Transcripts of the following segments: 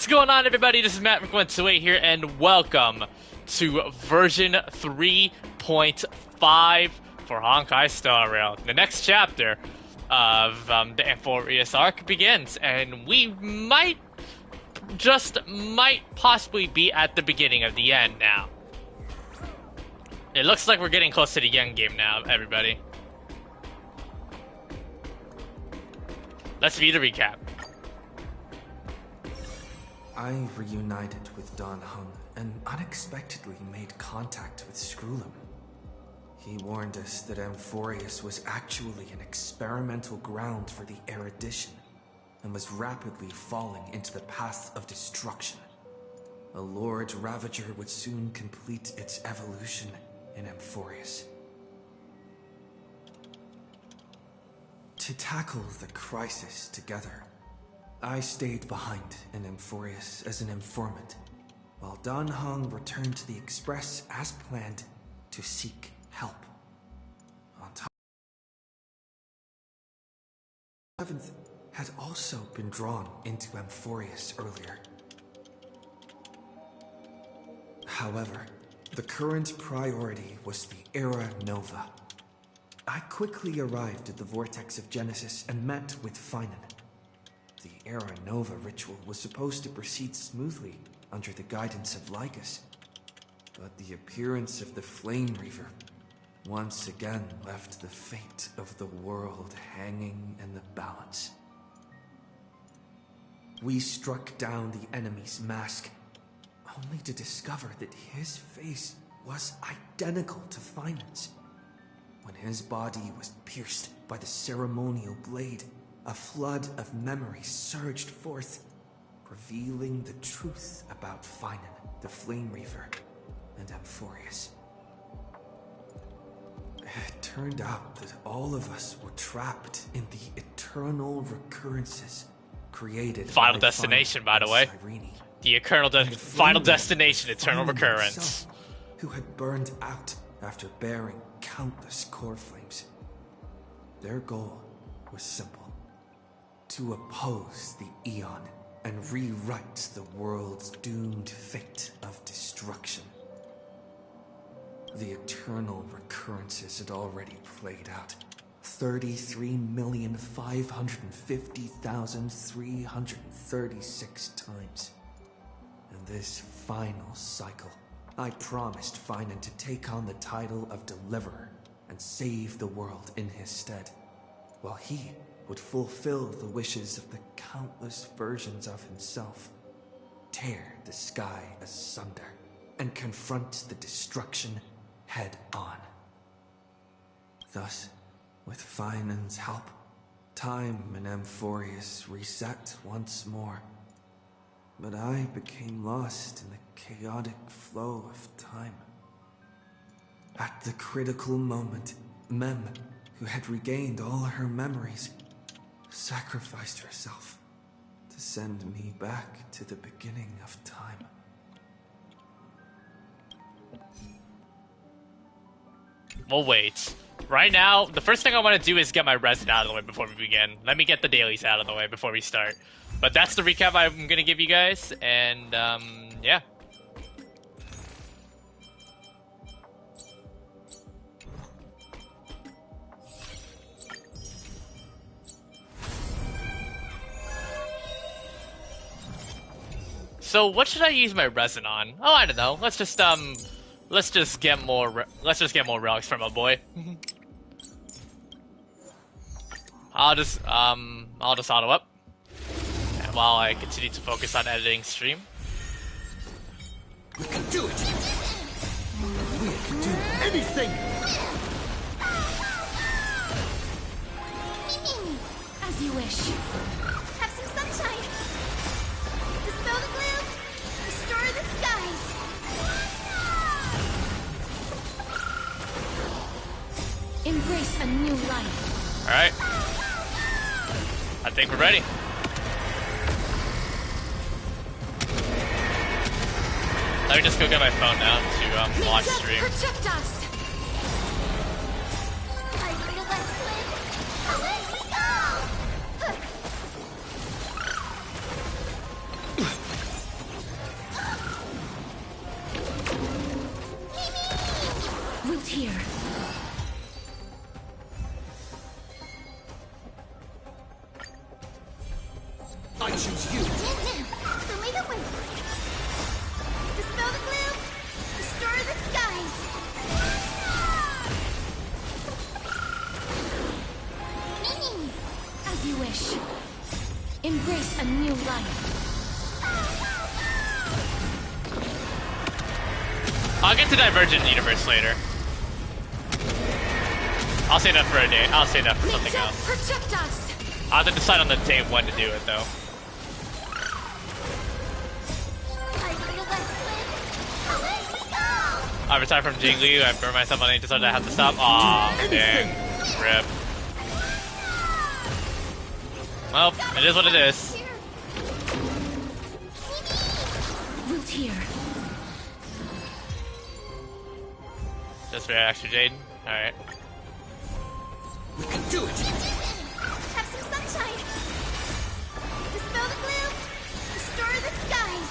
What's going on, everybody? This is Matt McQuinn28 here, and welcome to version 3.5 for Honkai Star Rail. The next chapter of the Amphoreus Arc begins, and we might possibly be at the beginning of the end now. It looks like we're getting close to the end game now, everybody. Let's read the recap. I reunited with Don Hung and unexpectedly made contact with Screwlum. He warned us that Amphoreus was actually an experimental ground for the erudition and was rapidly falling into the path of destruction. A Lord Ravager would soon complete its evolution in Amphoreus. To tackle the crisis together, I stayed behind in Amphoreus as an informant, while Don Hung returned to the Express as planned to seek help. On top, 7th had also been drawn into Amphoreus earlier. However, the current priority was the Era Nova. I quickly arrived at the Vortex of Genesis and met with Finan. The Era Nova ritual was supposed to proceed smoothly under the guidance of Lycus, but the appearance of the Flame Reaver once again left the fate of the world hanging in the balance. We struck down the enemy's mask, only to discover that his face was identical to Finan's. When his body was pierced by the ceremonial blade, a flood of memories surged forth, revealing the truth about Finan, the Flame Reaver, and Amphoreus. It turned out that all of us were trapped in the eternal recurrences created Final by Destination, by the way. Cyrene. The Final Destination, Eternal Recurrence. Himself, who had burned out after bearing countless core flames. Their goal was simple: to oppose the Eon and rewrite the world's doomed fate of destruction. The eternal recurrences had already played out 33,550,336 times. In this final cycle, I promised Finan to take on the title of Deliverer and save the world in his stead, while he would fulfill the wishes of the countless versions of himself, tear the sky asunder, and confront the destruction head on. Thus, with Finan's help, time in Amphoreus reset once more. But I became lost in the chaotic flow of time. At the critical moment, Mem, who had regained all her memories, sacrificed herself to send me back to the beginning of time. Well, wait. Right now, the first thing I want to do is get my resin out of the way before we begin. Let me get the dailies out of the way before we start. But that's the recap I'm going to give you guys, and, yeah. So what should I use my resin on? Oh, I don't know. Let's just get more relics from my boy. I'll just auto up, and while I continue to focus on editing stream. We can do it. We can do anything. As you wish. Have some sunshine. Dispel the gloom. Restore the skies. Embrace a new life. All right. I think we're ready. Let me just go get my phone now to watch stream. Protect us. I feel like let me go. I'll get to Divergent Universe later. I'll say that for a day. I'll say that for something else. Protect us. I'll have to decide on the day when to do it, though. I retired from Jiggly. I burned myself on Angel, so I have to stop. Aw, dang. Rip. Well, it is what it is. Root here. Just for extra Jaden. Alright. We can do it! Have some sunshine. Dispel the gloom. Restore the skies.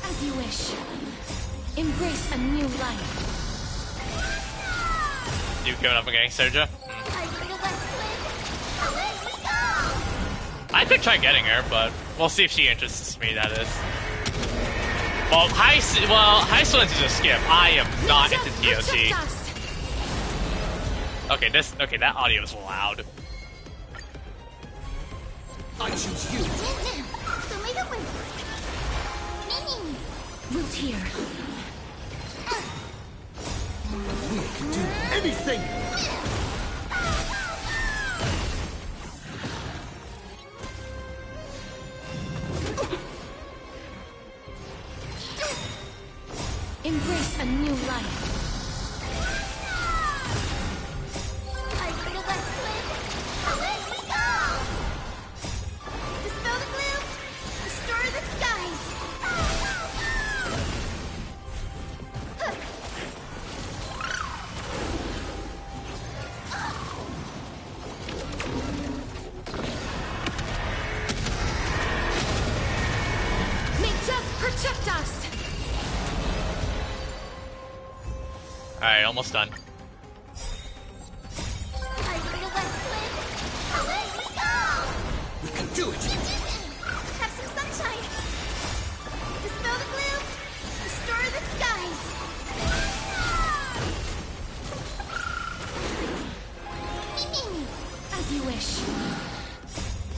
As you wish. Embrace a new life. You going up against Serja? I could try getting her, but we'll see if she interests me, that is. Well, High Swings is a skip. I am not into DOT. Okay, that audio is loud. I choose you! Root here. We can do anything! Embrace a new life. Dispel the gloom. Restore the skies. May death protect us. Alright, almost done. We can do it! Have some sunshine. Dispel the gloom. Restore the skies. As you wish.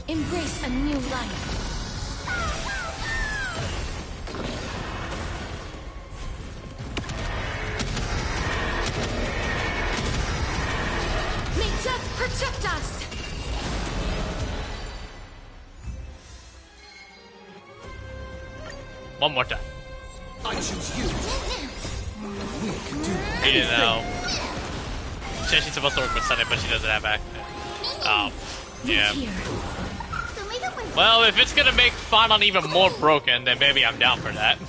Embrace a new life. May death protect us! One more time. I choose you! We can do You didn't anything! know. She said she's supposed to work with Sunday, but she doesn't have access. Oh, yeah. Here. Well, if it's gonna make Fanon even more broken, then maybe I'm down for that.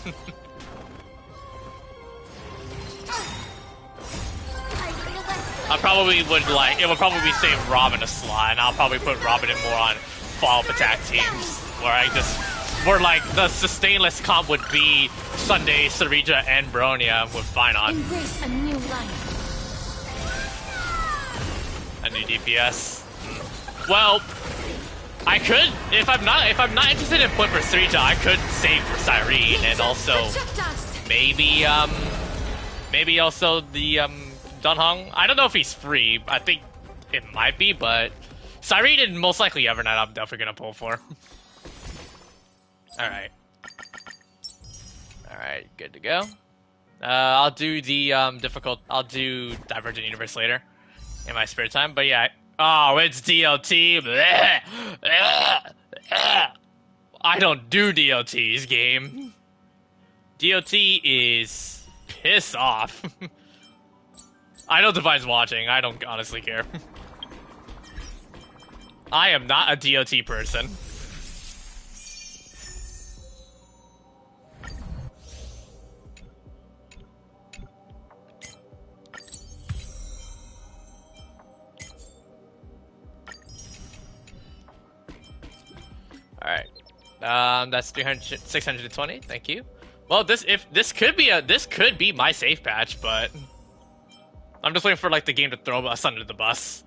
I probably would like, it would probably save Robin a slot, and I'll probably put Robin in more on follow-up attack teams, where like the sustainless comp would be Sunday, Sarija, and Bronya with Fanon. Embrace a new life. A new DPS. Well, I could, if I'm not interested in putting for Sarija, I could save for Cyrene, and also Protect us. maybe also the Dunhong. I don't know if he's free. I think it might be, but Cyrene and most likely Evernight I'm definitely gonna pull for. Alright. Alright, good to go. I'll do the I'll do Divergent Universe later in my spare time, but yeah. Oh, it's DLT. Bleh. I don't do DLTs, game. DOT is piss off. I know Divine's watching. I don't honestly care. I am not a DOT person. Alright. That's 620. Thank you. Well, this could be my safe patch, but I'm just waiting for like the game to throw us under the bus.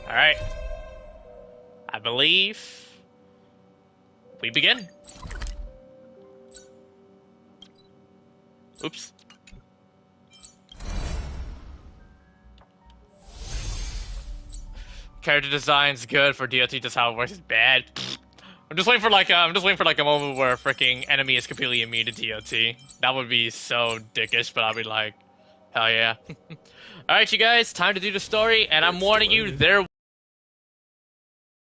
Alright. I believe we begin. Oops. Character design's good for DLT. Just how it works is bad. I'm just waiting for like a moment where a freaking enemy is completely immune to DLT. That would be so dickish, but I'll be like, hell yeah. All right, you guys, time to do the story, and I'm warning you, there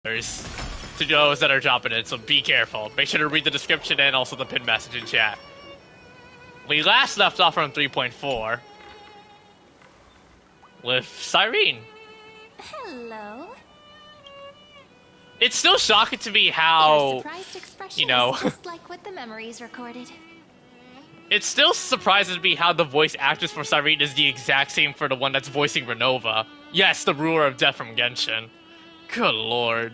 to those that are dropping it, so be careful. Make sure to read the description and also the pinned message in chat. We last left off from 3.4 with Cyrene. Hello. It's still shocking to me Your how, surprised expression you know, is just like what the memories recorded. it still surprises me how the voice actress for Cyrene is the exact same for the one that's voicing Renova. Yes, the ruler of death from Genshin. Good lord.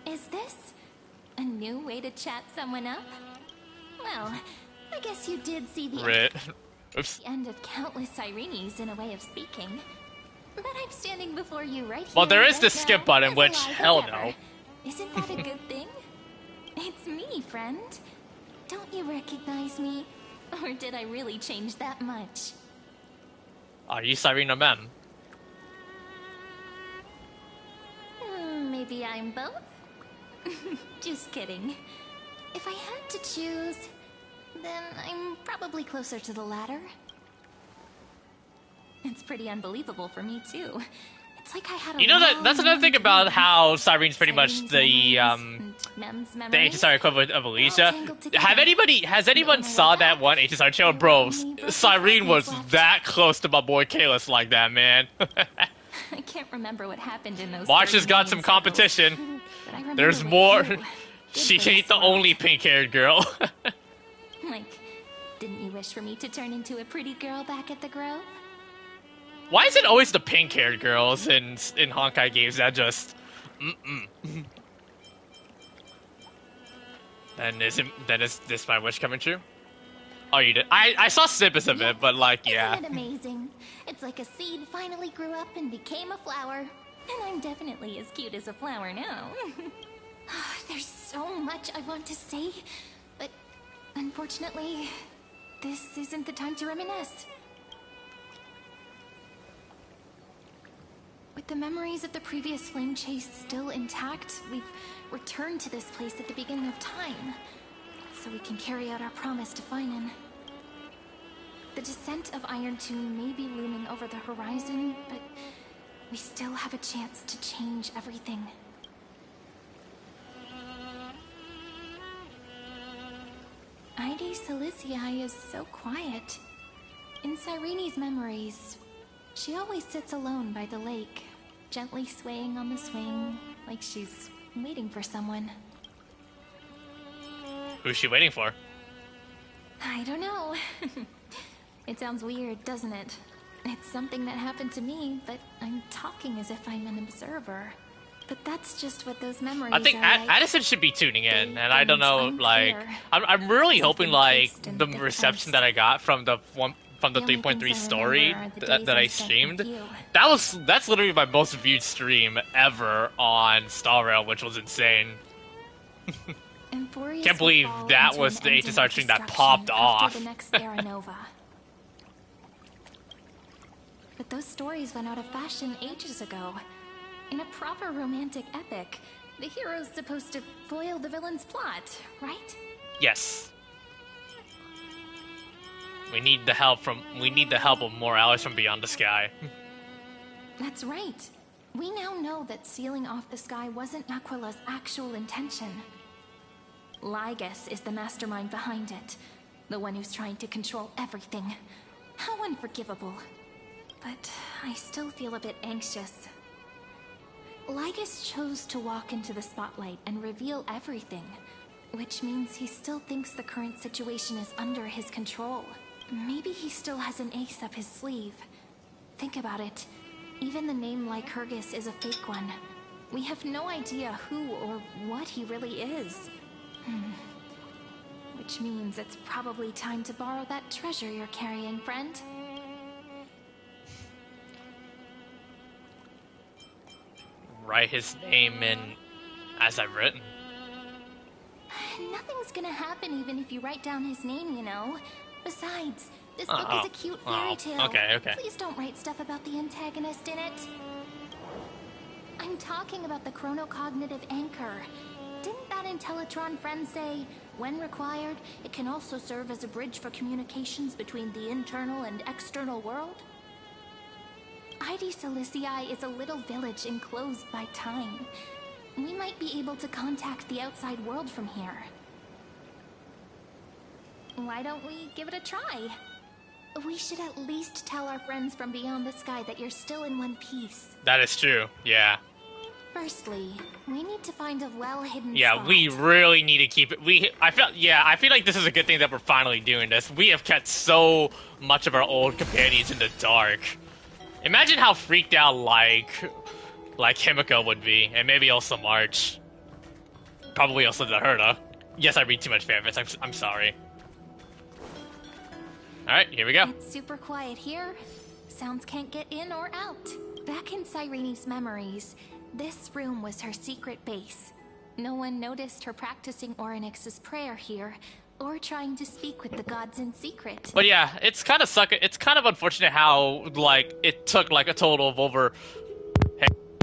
Is this a new way to chat someone up? Well, I guess you did see the Rit. Oops. end of countless Cyrenes in a way of speaking. But I'm standing before you right here. Well, there is right the skip now, button, as which, alive as hell ever. no. Isn't that a good thing? It's me, friend. Don't you recognize me? Or did I really change that much? Are you Cyrene or Mem? Maybe I'm both? Just kidding. If I had to choose, then I'm probably closer to the latter. It's pretty unbelievable for me, too. It's like I had a You know that's another thing about how Cyrene's pretty much the HSR equivalent of Alicia. Has anyone saw that one HSR show? Bro, Cyrene was that close to my boy Kalis like that, man. I can't remember what happened in those. March has got some competition. There's more. She ain't the only pink-haired girl. Like, didn't you wish for me to turn into a pretty girl back at the Grove? Why is it always the pink-haired girls in Honkai games that just... Then is this my wish coming true? Oh, you did? I saw snippets of it, but like, yeah. Isn't it amazing? It's like a seed finally grew up and became a flower. And I'm definitely as cute as a flower now. There's so much I want to say, but unfortunately, this isn't the time to reminisce. With the memories of the previous flame chase still intact, we've returned to this place at the beginning of time, so we can carry out our promise to Finan. The descent of Iron Tomb may be looming over the horizon, but we still have a chance to change everything. Ide Silicii is so quiet. In Cyrene's memories, she always sits alone by the lake, gently swaying on the swing, like she's waiting for someone. Who's she waiting for? I don't know. It sounds weird, doesn't it? It's something that happened to me, but I'm talking as if I'm an observer. But that's just what those memories I think are like. Addison should be tuning in, Big and I don't know, and like, unclear. I'm really hoping, like, Encased in the thick reception ice. that I got from the one from the The only 3.3 things I story remember are the days that I I spent with streamed. you. That's literally my most viewed stream ever on Star Rail, which was insane. Amphoreus Can't believe will fall that into was an the engine HSR of stream that destruction popped after off. the next Era Nova. But those stories went out of fashion ages ago. In a proper romantic epic, the hero's supposed to foil the villain's plot, right? Yes. We need the help of Morales from Beyond the Sky. That's right. We now know that sealing off the sky wasn't Aquila's actual intention. Lygus is the mastermind behind it, the one who's trying to control everything. How unforgivable. But I still feel a bit anxious. Lygus chose to walk into the spotlight and reveal everything, which means he still thinks the current situation is under his control. Maybe he still has an ace up his sleeve. Think about it. Even the name Lycurgus is a fake one. We have no idea who or what he really is. Which means it's probably time to borrow that treasure you're carrying, friend. Write his name in as I've written. Nothing's gonna happen even if you write down his name, you know. Besides, This book is a cute fairy tale. Okay. Please don't write stuff about the antagonist in it. I'm talking about the chronocognitive anchor. Didn't that Intellitron friend say, when required, it can also serve as a bridge for communications between the internal and external world? ID Silicii is a little village enclosed by time. We might be able to contact the outside world from here. Why don't we give it a try? We should at least tell our friends from beyond the sky that you're still in one piece. That is true, yeah. Firstly, we need to find a well-hidden Yeah, we really need to keep it. I feel like this is a good thing that we're finally doing this. We have kept so much of our old companions in the dark. Imagine how freaked out like Himiko would be, and maybe also March. Probably also the Herta. Yes, I read too much fanfics. I'm sorry. Alright, here we go. It's super quiet here. Sounds can't get in or out. Back in Cyrene's memories, this room was her secret base. No one noticed her practicing Orynyx's prayer here, or trying to speak with the gods in secret. But yeah, it's kind of unfortunate how, like, it took, like, a total of over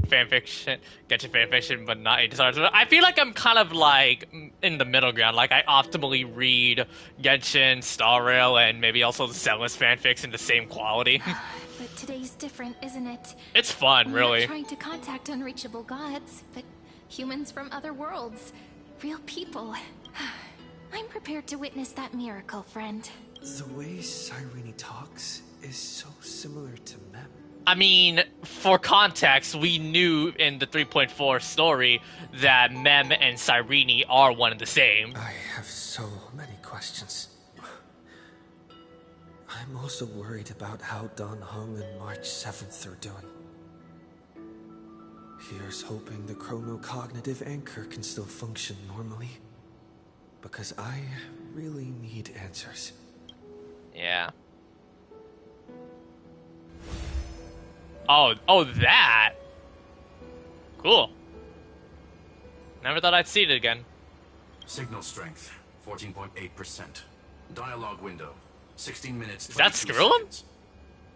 fanfiction, Genshin fanfiction, but not 8 stars. I feel like I'm kind of, like, in the middle ground. Like, I optimally read Genshin, Star Rail, and maybe also the Zenless fanfics in the same quality. But today's different, isn't it? It's fun, We're really. not trying to contact unreachable gods, but humans from other worlds. Real people. I'm prepared to witness that miracle, friend. The way Cyrene talks is so similar to Mem. I mean, for context, we knew in the 3.4 story that Mem and Cyrene are one and the same. I have so many questions. I'm also worried about how Dan Heng and March 7th are doing. Here's hoping the chronocognitive anchor can still function normally. Because I really need answers. Yeah. Oh, that! Cool. Never thought I'd see it again. Signal strength, 14.8%. Dialogue window, 16 minutes. Is that 22 Skrillin? seconds.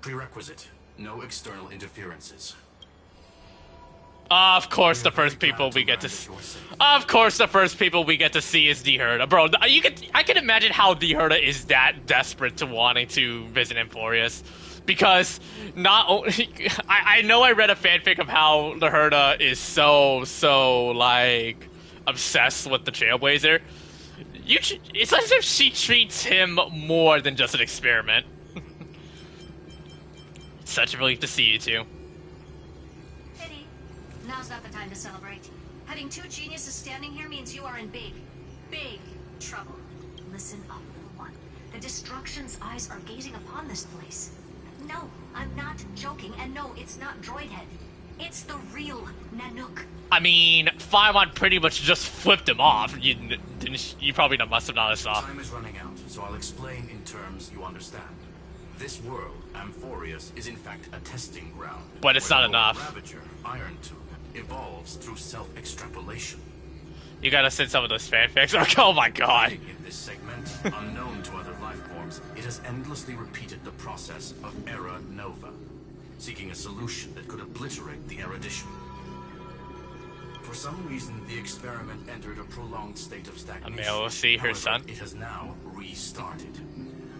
Prerequisite, no external interferences. Of course, the first people we get to see. Of course, the first people we get to see is the Herta, bro. I can imagine how the Herta is that desperate to wanting to visit Amphoreus, because not only I know I read a fanfic of how the Herta is so like obsessed with the Trailblazer. It's as if she treats him more than just an experiment. It's such a relief to see you two. Now's not the time to celebrate. Having two geniuses standing here means you are in big trouble. Listen up, little one. The Destruction's eyes are gazing upon this place. No, I'm not joking, and no, it's not Droidhead. It's the real Nanook. I mean, Phaimon pretty much just flipped him off. You probably must have noticed off. Time is running out, so I'll explain in terms you understand. This world, Amphoreus, is in fact a testing ground. But it's not enough. Ravager, Iron Tomb, evolves through self-extrapolation. You gotta send some of those fanfics. Oh my god. In this segment, unknown to other life forms, it has endlessly repeated the process of Era Nova, seeking a solution that could obliterate the erudition. For some reason, the experiment entered a prolonged state of stagnation. Amel will see her However, son. It has now restarted.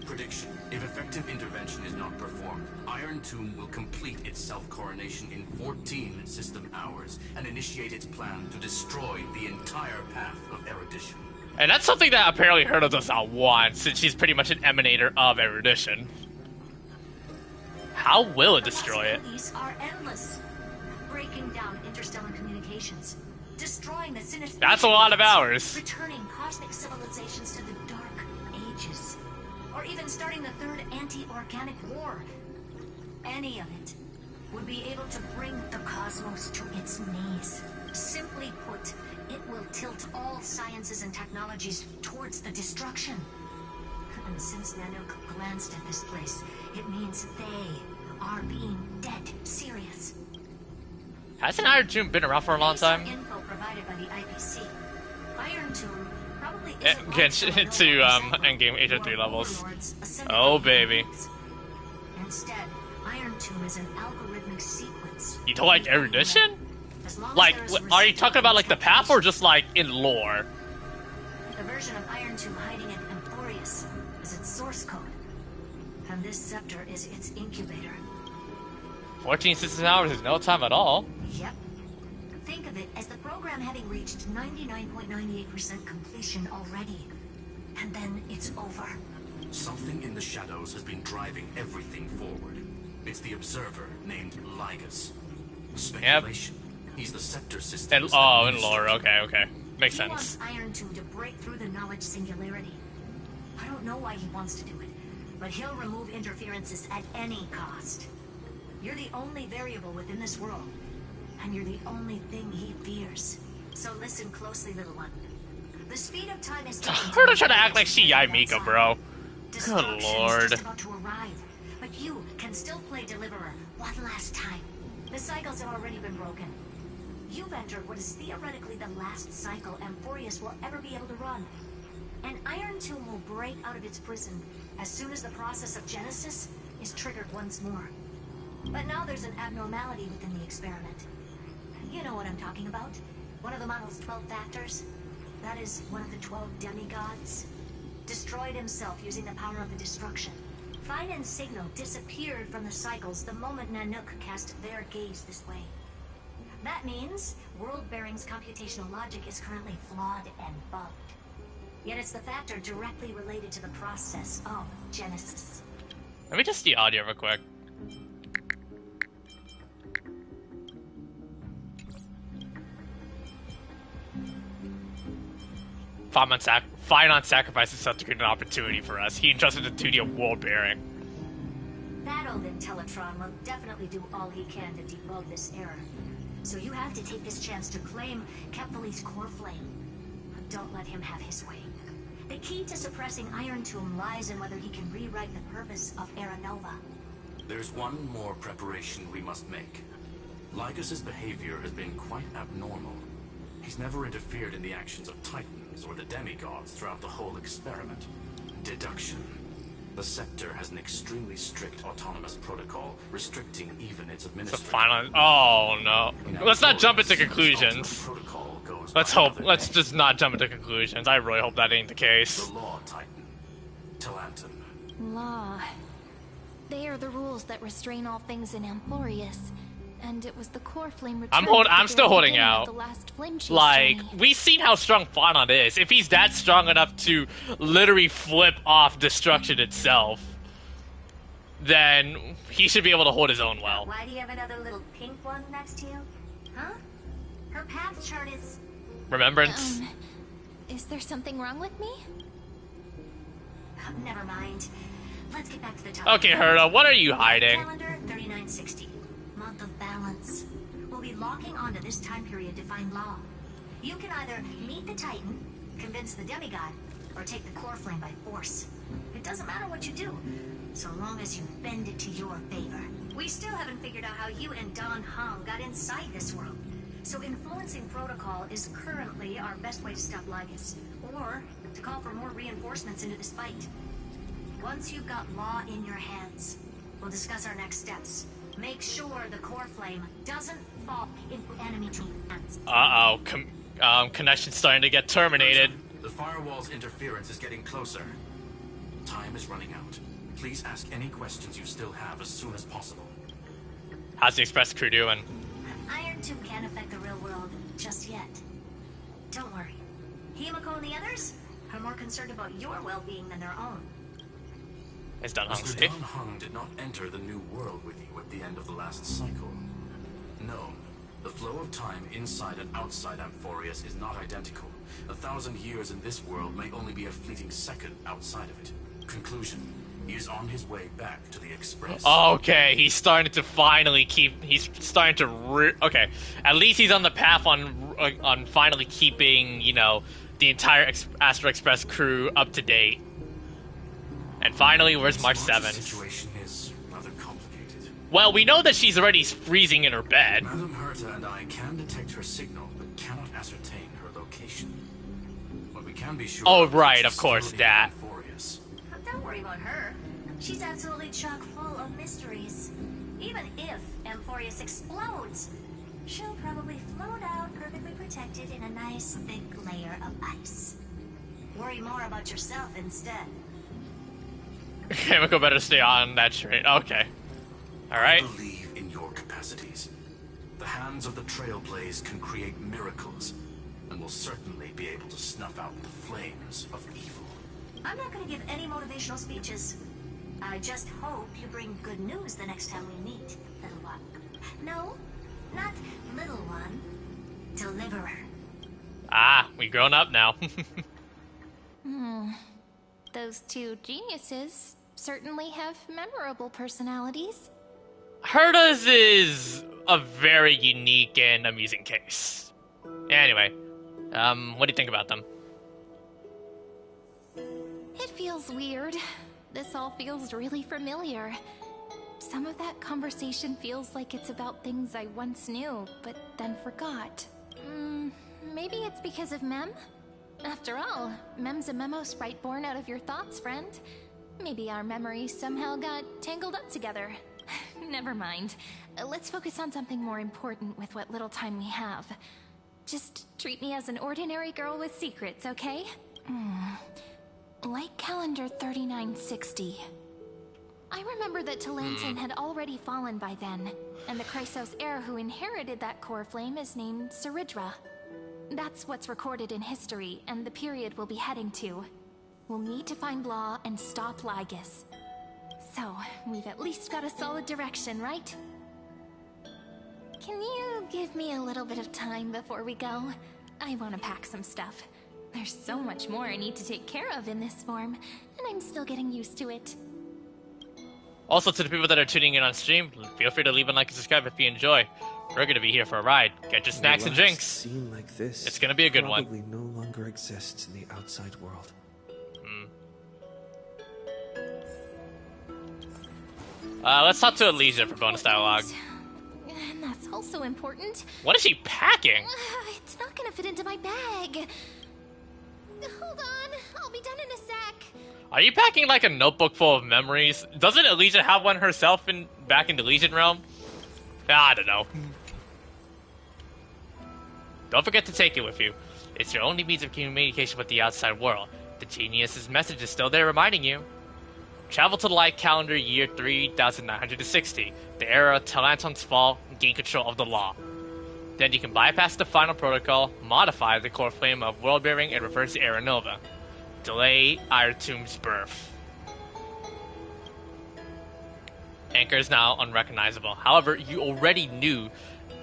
Prediction: if effective intervention is not performed, Iron Tomb will complete its self-coronation in 14 system hours and initiate its plan to destroy the entire path of erudition. And that's something that apparently Herta does not want, since she's pretty much an emanator of erudition. How will it destroy it? Possibilities are endless. Breaking down interstellar communications, destroying the sinister. That's a lot of hours. Returning cosmic civilizations to the Dark Ages, or even starting the third anti-organic war. Any of it would be able to bring the cosmos to its knees. Simply put, it will tilt all sciences and technologies towards the destruction. And since Nanook glanced at this place, it means they are being dead serious. Hasn't Iron Tomb been around for a long time? Based on info provided by the IPC, Iron Tomb probably probably Get to Endgame HO3 levels. Oh baby. Instead, Iron Tomb is an algorithmic sequence. You don't like erudition? As long as Like, there is a are you talking about like the path or reciprocal just like in lore? The version of Iron Tomb hiding in Amphoreus is its source code. And this scepter is its incubator. 14 16 hours is no time at all. Yep. Think of it as the program having reached 99.98% completion already. And then it's over. Something in the shadows has been driving everything forward. It's the observer named Lygus. Speculation. He's the scepter system. And, oh, in lore. Okay. Makes He sense. wants Iron Tomb to break through the knowledge singularity. I don't know why he wants to do it, but he'll remove interferences at any cost. You're the only variable within this world, and you're the only thing he fears. So listen closely, little one. The speed of time is Her to try to act like she Mika, bro. Destruction Good lord. is just about to arrive, but you can still play Deliverer one last time. The cycles have already been broken. You've entered what is theoretically the last cycle Amphoreus will ever be able to run. And Iron Tomb will break out of its prison as soon as the process of Genesis is triggered once more. But now there's an abnormality within the experiment. You know what I'm talking about. One of the model's 12 factors. That is one of the 12 demigods. Destroyed himself using the power of the destruction. Finan's signal disappeared from the cycles the moment Nanook cast their gaze this way. That means World Bearing's computational logic is currently flawed and bugged. Yet it's the factor directly related to the process of Genesis. Let me just see audio real quick. Finon sacrifices such to create an opportunity for us. He entrusted the duty of world bearing. That old Intellatron will definitely do all he can to debug this error. So you have to take this chance to claim Kephal's core flame. But don't let him have his way. The key to suppressing Iron Tomb lies in whether he can rewrite the purpose of Era Nova. There's one more preparation we must make. Lygus's behavior has been quite abnormal. He's never interfered in the actions of Titans or the demigods throughout the whole experiment. Deduction. The Scepter has an extremely strict autonomous protocol, restricting even its It's a administration. final. Oh no. Let's not jump into conclusions. Let's hope. Let's just not jump into conclusions. I really hope that ain't the case. The Law Titan. Talanton. Law. They are the rules that restrain all things in Amphoreus. And it was the core flame return. I'm still holding out. The last flame chase Like, journey. we've seen how strong Fanon is. If he's that strong enough to literally flip off destruction itself, then he should be able to hold his own well. Why do you have another little pink one next to you? Huh? Her path chart is... Remembrance. Is there something wrong with me? Never mind. Let's get back to the top. Okay, Herta, what are you hiding? Calendar 3960. Month of balance. We'll be locking onto this time period to find Law. You can either meet the Titan, convince the demigod, or take the core flame by force. It doesn't matter what you do, so long as you bend it to your favor. We still haven't figured out how you and Don Hong got inside this world. So influencing protocol is currently our best way to stop Lygus, or to call for more reinforcements into this fight. Once you've got Law in your hands, we'll discuss our next steps. Make sure the core flame doesn't fall into enemy hands. Connection's starting to get terminated. The firewall's interference is getting closer. Time is running out. Please ask any questions you still have as soon as possible. How's the Express crew doing? Iron Tomb can't affect the real world just yet. Don't worry. Himiko and the others are more concerned about your well-being than their own. Is Don Hong Mr. safe? Don Hung did not enter the new world with you at the end of the last cycle. No, the flow of time inside and outside Amphoreus is not identical. 1,000 years in this world may only be a fleeting second outside of it. Conclusion. He is on his way back to the Express. Okay, he's starting to finally keep. He's starting to. Okay, at least he's on the path on finally keeping, you know, the entire Astro Express crew up to date. And finally, where's March 7th? The situation is rather complicated. Well, we know that she's already freezing in her bed. Madame Herta and I can detect her signal, but cannot ascertain her location. What we can be sure. Oh, right, of course, that. Amphoreus. Don't worry about her. She's absolutely chock full of mysteries. Even if Amphoreus explodes, she'll probably float out perfectly protected in a nice thick layer of ice. Worry more about yourself instead. Chemical better stay on that train. Okay. Alright. I believe in your capacities. The hands of the Trailblaze can create miracles, and will certainly be able to snuff out the flames of evil. I'm not going to give any motivational speeches. I just hope you bring good news the next time we meet, little one. No, not little one. Deliverer. Ah, we grown up now. Those two geniuses certainly have memorable personalities. Herta's is a very unique and amusing case. Anyway, what do you think about them? It feels weird. This all feels really familiar. Some of that conversation feels like it's about things I once knew, but then forgot. Maybe it's because of Mem? After all, Mem's a memo sprite born out of your thoughts, friend. Maybe our memories somehow got tangled up together. Never mind. Let's focus on something more important with what little time we have. Just treat me as an ordinary girl with secrets, okay? Like calendar 3960. I remember that Talantin had already fallen by then, and the Chrysos heir who inherited that core flame is named Saridra. That's what's recorded in history, and the period we'll be heading to. We'll need to find Law and stop Lygus. So, we've at least got a solid direction, right? Can you give me a little bit of time before we go? I want to pack some stuff. There's so much more I need to take care of in this form, and I'm still getting used to it. Also, to the people that are tuning in on stream, feel free to leave a like and subscribe if you enjoy. We're gonna be here for a ride. Get your snacks and drinks. Scene like this It's gonna be a good one. probably no longer exists in the outside world. Let's talk to Elysia for bonus dialogue. And that's also important. What is she packing? It's not gonna fit into my bag. Hold on, I'll be done in a sec. Are you packing like a notebook full of memories? Doesn't Elysia have one herself back in the Legion realm? I don't know. Don't forget to take it with you. It's your only means of communication with the outside world. The genius's message is still there reminding you. Travel to the light calendar year 3960, the era of Talanton's fall, and gain control of the law. Then you can bypass the final protocol, modify the core flame of world-bearing, and reverse Era Nova. Delay Irtum's birth. Anchor is now unrecognizable. However, you already knew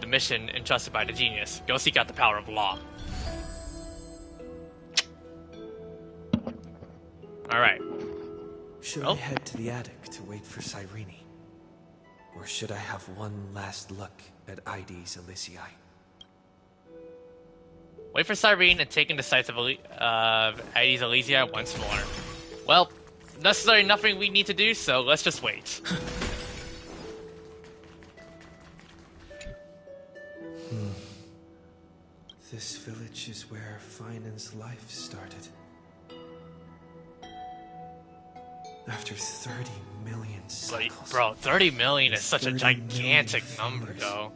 the mission entrusted by the genius. Go seek out the power of law. Alright. Should I head to the attic to wait for Cyrene? Or should I have one last look at ID's Elysiae? Wait for Cyrene and take in the sights of ID's Elysiae once more. Well, necessarily nothing we need to do, so let's just wait. This village is where Finan's life started. After 30 million cycles. Bro, 30 million is such a 30 gigantic million number, fingers. though.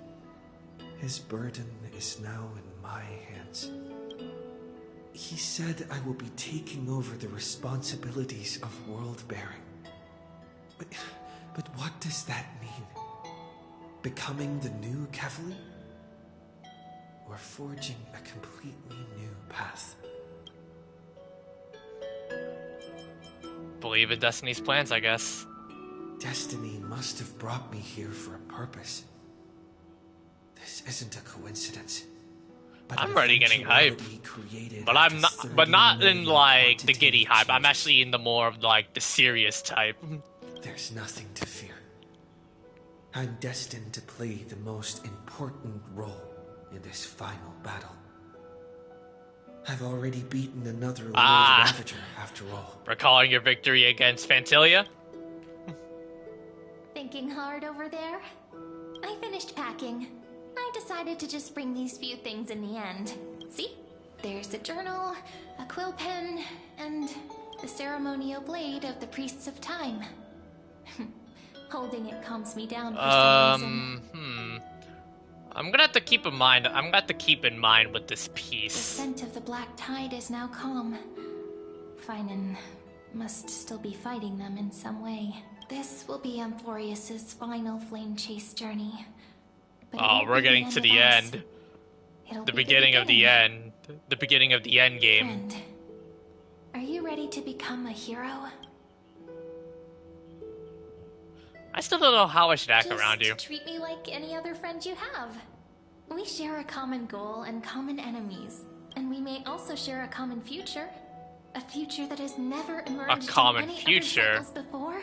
His burden is now in my hands. He said I will be taking over the responsibilities of world-bearing. But what does that mean? Becoming the new Kefali? Or forging a completely new path? Believe in Destiny's plans, I guess. Destiny must have brought me here for a purpose. This isn't a coincidence. But I'm already getting hype. Created But I'm after not, 30 but not in million like the giddy quantitative hype. I'm changes. actually in the more of like the serious type. There's nothing to fear. I'm destined to play the most important role in this final battle. I've already beaten another world ravager, after all. Recalling your victory against Fantilia? Thinking hard over there? I finished packing. I decided to just bring these few things in the end. See? There's a journal, a quill pen, and the ceremonial blade of the Priests of Time. Holding it calms me down for some reason. I'm gonna have to keep in mind. I'm gonna have to keep in mind with this The piece. scent of the black tide is now calm. Finan must still be fighting them in some way. This will be Amphoreus's final flame chase journey. But it Oh, won't we're be getting to of the us. end. It'll The be beginning of the end. The beginning of the end game. Friend, are you ready to become a hero? I still don't know how I should act Just around you. treat me like any other friend you have. We share a common goal and common enemies, and we may also share a common future. A future that has never emerged common in any future? other cycles before.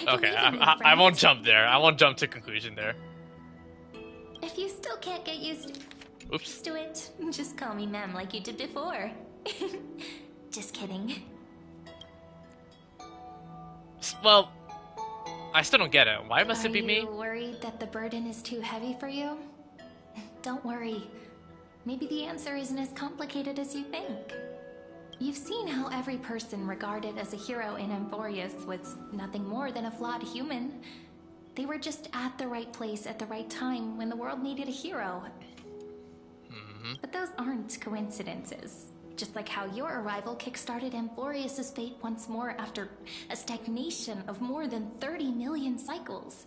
I Okay, believe in you, I friend. won't jump there. I won't jump to conclusion there. If you still can't get used Oops. to it, just call me Mem like you did before. Just kidding. Well, I still don't get it. Why must it be me? Are you worried that the burden is too heavy for you? Don't worry. Maybe the answer isn't as complicated as you think. You've seen how every person regarded as a hero in Amphoreus was nothing more than a flawed human. They were just at the right place at the right time when the world needed a hero. But those aren't coincidences. Just like how your arrival kickstarted Amphoreus' fate once more after a stagnation of more than 30 million cycles.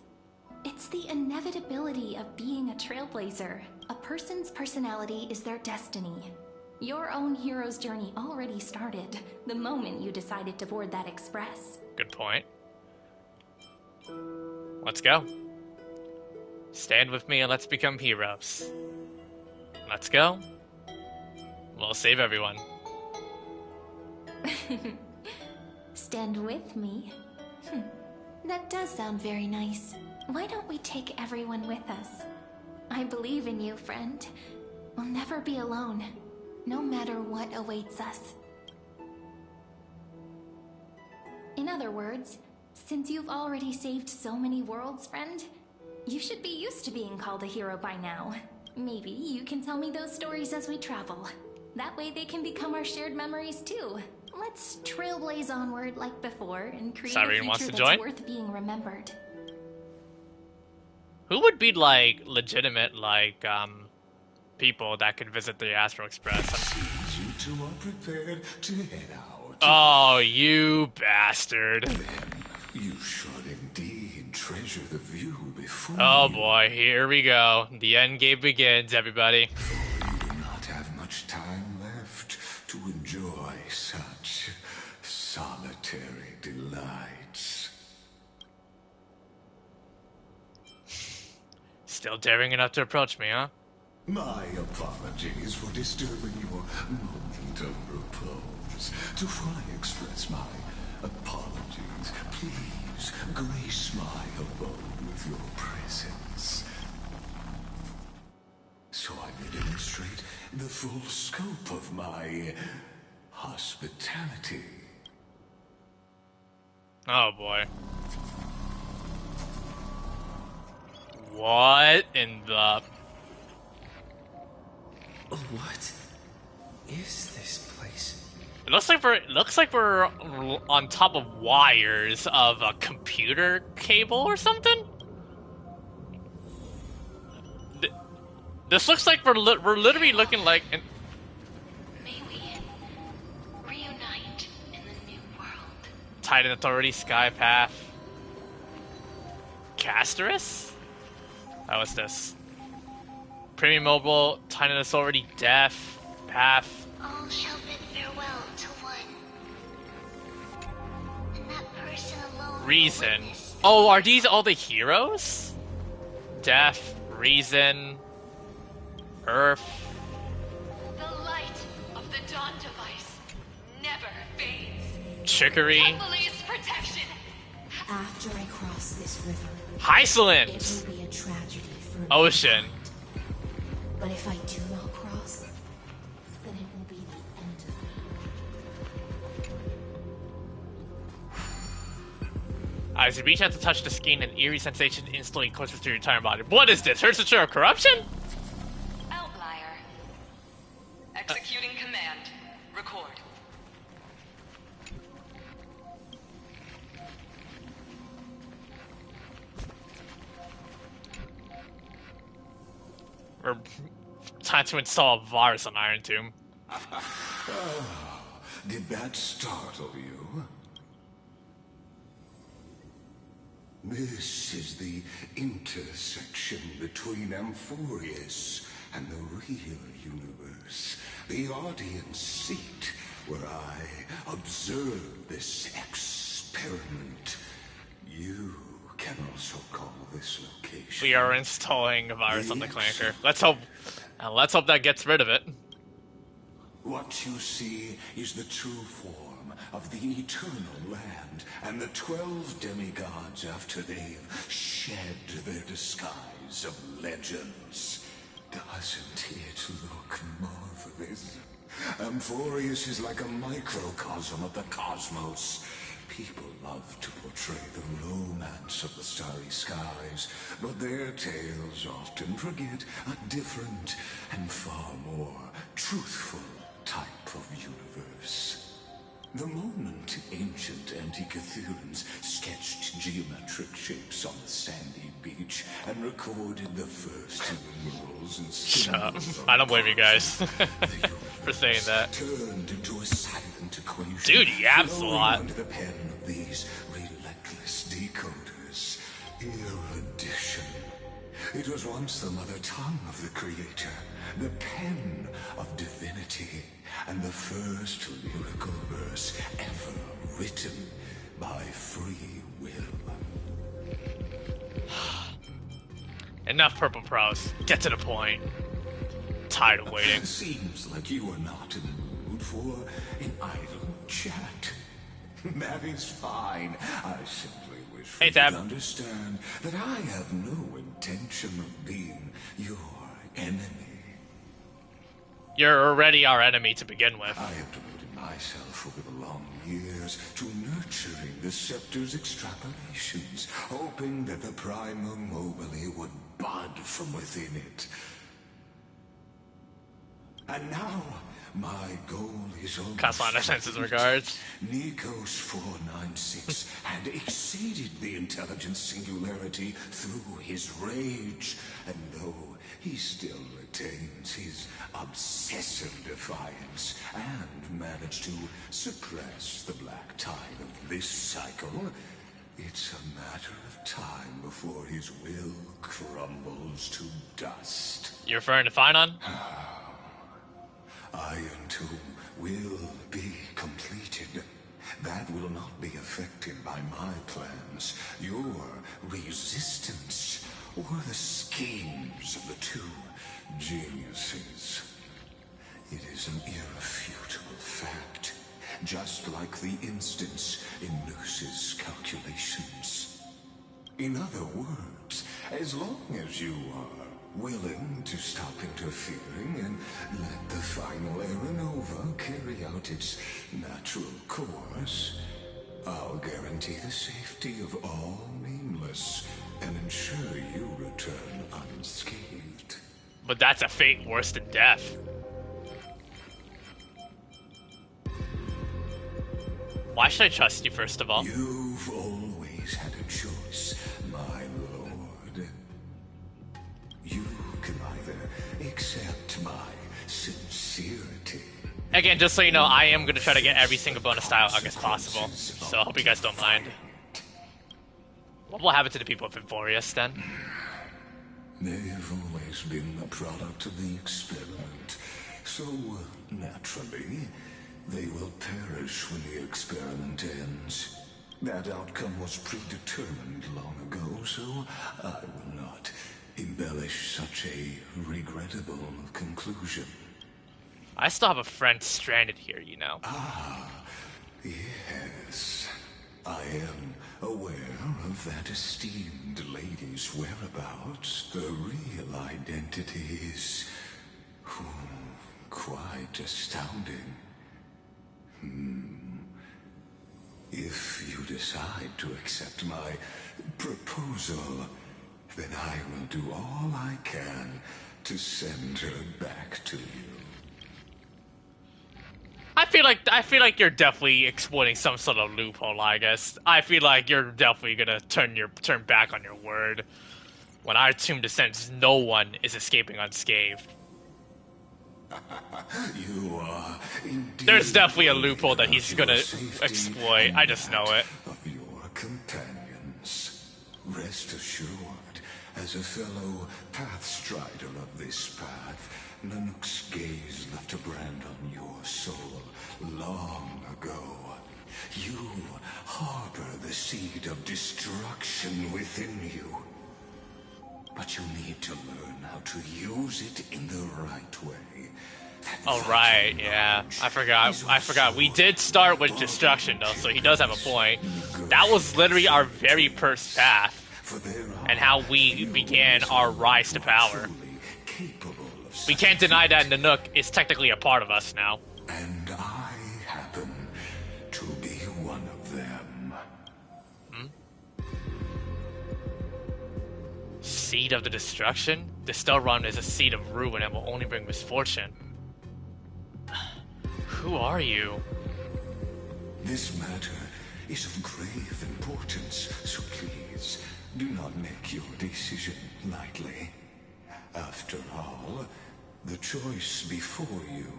It's the inevitability of being a trailblazer. A person's personality is their destiny. Your own hero's journey already started the moment you decided to board that express. Good point. Let's go. Stand with me and let's become heroes. Let's go. We'll save everyone. Stand with me? That does sound very nice. Why don't we take everyone with us? I believe in you, friend. We'll never be alone, no matter what awaits us. In other words, since you've already saved so many worlds, friend, you should be used to being called a hero by now. Maybe you can tell me those stories as we travel. That way they can become our shared memories too. Let's trailblaze onward like before and create Cyrene a future wants to that's join? worth being remembered. Who would be like legitimate people that could visit the Astro Express? You two are prepared to head out. Oh, you bastard. You should indeed treasure the view before Oh you. boy, here we go. The end game begins, everybody. You will not have much time left to enjoy such solitary delights. Still daring enough to approach me, huh? My apologies for disturbing your moment of repose. Before I express my apologies, please grace my abode with your presence, so I may demonstrate the full scope of my hospitality. Oh boy. What in the... What is this place? It looks like we're on top of wires of a computer cable or something. This looks like we're literally looking like an... May we reunite in the new world. Titan Authority, Skypath, Casterus? Oh, what's this? Premium Mobile, Titan Authority, Death, Path. All shall bid farewell to one. And that person alone will Reason. witness Oh, are these all the heroes? Death, Reason, Earth. The light of the Dawn device never fades. Trickery. Police protection. After I cross this river, it Hyceland. will be a tragedy for Ocean. mankind. But if I do not cross, then it will be the end of me. As you reach out to touch the skin, an eerie sensation instantly courses through your entire body. What is this? Hertz of corruption? Outlier. Executing command. Or time to install a virus on Iron Tomb. Did that startle you? This is the intersection between Amphoreus and the real universe. The audience seat where I observe this experiment. You can also call this location. We are installing a virus on the clanker. Let's hope that gets rid of it. What you see is the true form of the eternal land and the 12 demigods after they've shed their disguise of legends. Doesn't it look marvelous? Amphoreus is like a microcosm of the cosmos. People love to portray the romance of the starry skies, but their tales often forget a different and far more truthful type of universe. The moment ancient Antikytherians sketched geometric shapes on the sandy beach and recorded the first numerals and symbols. I don't blame you guys for saying that. Turned into a silent equation. Dude, he yaps a lot. Under the pen of these relentless decoders. Erudition. It was once the mother tongue of the creator, the pen of divinity, and the first lyrical verse ever written by free will. Enough purple prose. Get to the point. Tired of waiting. Seems like you are not in the mood for an idle chat. That is fine. I simply wish for you to understand that I have no intention of being your enemy. You're already our enemy to begin with. I have devoted myself over the long years to nurturing the scepter's extrapolations, hoping that the Prima Mobile would bud from within it. And now, my goal is almost Castellano sends his regards. Nikos 496 had exceeded the intelligence singularity through his rage, and though he still retains his obsessive defiance and managed to suppress the black tide of this cycle, it's a matter of time before his will crumbles to dust. You're referring to Finon? Iron Tomb will be completed. That will not be affected by my plans, your resistance, or the schemes of the two geniuses. It is an irrefutable fact, just like the instance in Noos's calculations. In other words, as long as you are willing to stop interfering and let the final Aeronova carry out its natural course, I'll guarantee the safety of all nameless and ensure you return unscathed. But that's a fate worse than death. Why should I trust you, first of all? You've always had a choice, my lord. You can either accept my sincerity. Again, just so you know, I am going to try to get every single bonus style arc as possible, so I hope you guys don't mind. What will happen to the people of Amphoreus, then? They've always been a product of the experiment, so naturally, they will perish when the experiment ends. That outcome was predetermined long ago, so I will not embellish such a regrettable conclusion. I still have a friend stranded here, you know. Ah, yes. I am aware of that esteemed lady's whereabouts. Her real identity is quite astounding. If you decide to accept my proposal, then I will do all I can to send her back to you. I feel like you're definitely exploiting some sort of loophole, I guess. I feel like you're definitely gonna turn back on your word. When our tomb descends, no one is escaping unscathed. You are indeed There's definitely a loophole worthy that he's of gonna your safety exploit. and I just know that it. Of your companions. Rest assured, as a fellow pathstrider of this path, Nanook's gaze left a brand on your soul long ago. You harbor the seed of destruction within you. But you need to learn how to use it in the right way. Oh right, yeah. I forgot. We did start with destruction though, so he does have a point. That was literally our very first path, and how we began our rise to power. We can't deny that Nanook is technically a part of us now. And I happen to be one of them. Seed of the destruction? The Stellrun is a seed of ruin and will only bring misfortune. Who are you? This matter is of grave importance, so please do not make your decision lightly. After all, the choice before you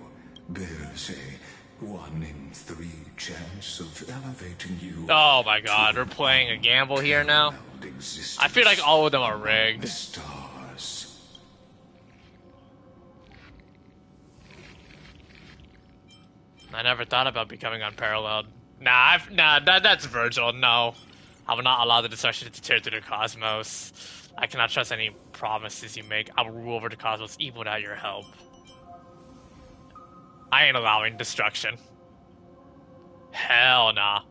bears a 1 in 3 chance of elevating you. Oh my god, we're playing a gamble here now? I feel like all of them are rigged. The stars. I never thought about becoming unparalleled. That's Virgil, no. I will not allow the destruction to tear through the cosmos. I cannot trust any promises you make. I will rule over the cosmos even without your help. I ain't allowing destruction. Hell nah.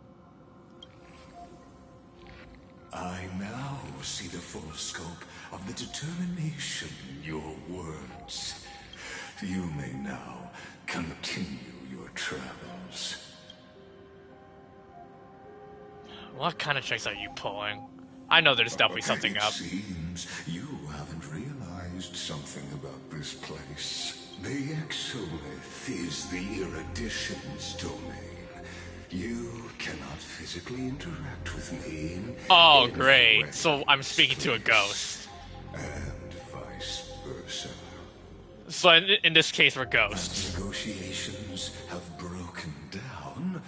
I now see the full scope of the determination in your words. You may now continue your travels. What kind of tricks are you pulling? I know there's definitely something up. It seems you haven't realized something about this place. The Exolith is the Erudition's domain. You cannot physically interact with me. Oh, in great. way, So I'm speaking to a ghost. and vice versa. So in this case, we're ghosts. As negotiations have broken down,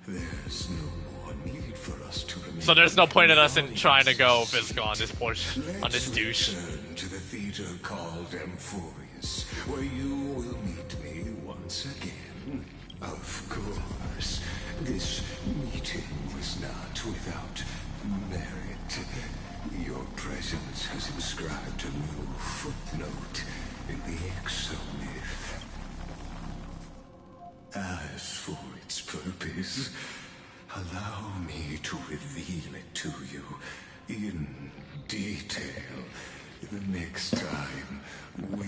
there's no more need for us to remain. So there's no point in us in victorious. trying to go physical on this portion, on this Let's douche. return to the theater called Amphoreus, where you will meet me once again. Of course, this meeting was not without merit. Your presence has inscribed a new footnote in the Exomyth. As for its purpose, allow me to reveal it to you in detail the next time we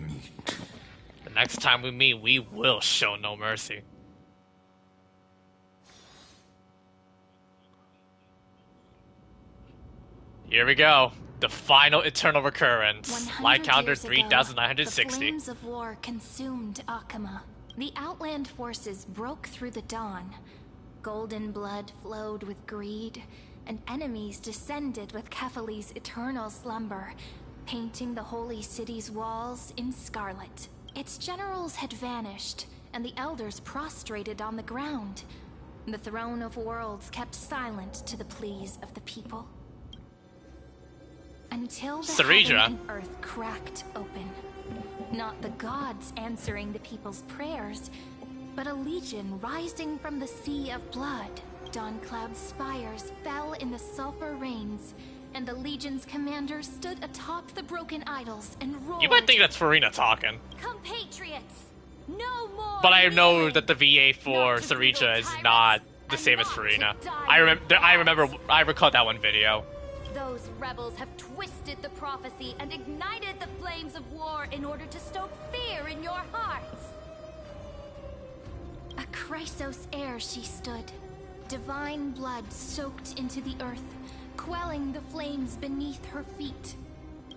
meet. The next time we meet, we will show no mercy. Here we go. The final eternal recurrence. 100 Light counter years ago, 3960. The flames of war consumed Akama. The Outland forces broke through the dawn. Golden blood flowed with greed, and enemies descended with Kephali's eternal slumber, painting the holy city's walls in scarlet. Its generals had vanished, and the elders prostrated on the ground. The throne of worlds kept silent to the pleas of the people. Until the Saridra. heaven and earth cracked open. Not the gods answering the people's prayers, but a legion rising from the sea of blood. Dawncloud's spires fell in the sulfur rains, and the legion's commander stood atop the broken idols and roared. You might think that's Farina talking, Compatriots, no more. but I know kneeling. that the VA for Not to Saridra brutal is tyrants, not the and same as not to Farina. die I recall that one video. Those rebels have twisted the prophecy and ignited the flames of war in order to stoke fear in your hearts. A Chrysos heir she stood, divine blood soaked into the earth, quelling the flames beneath her feet.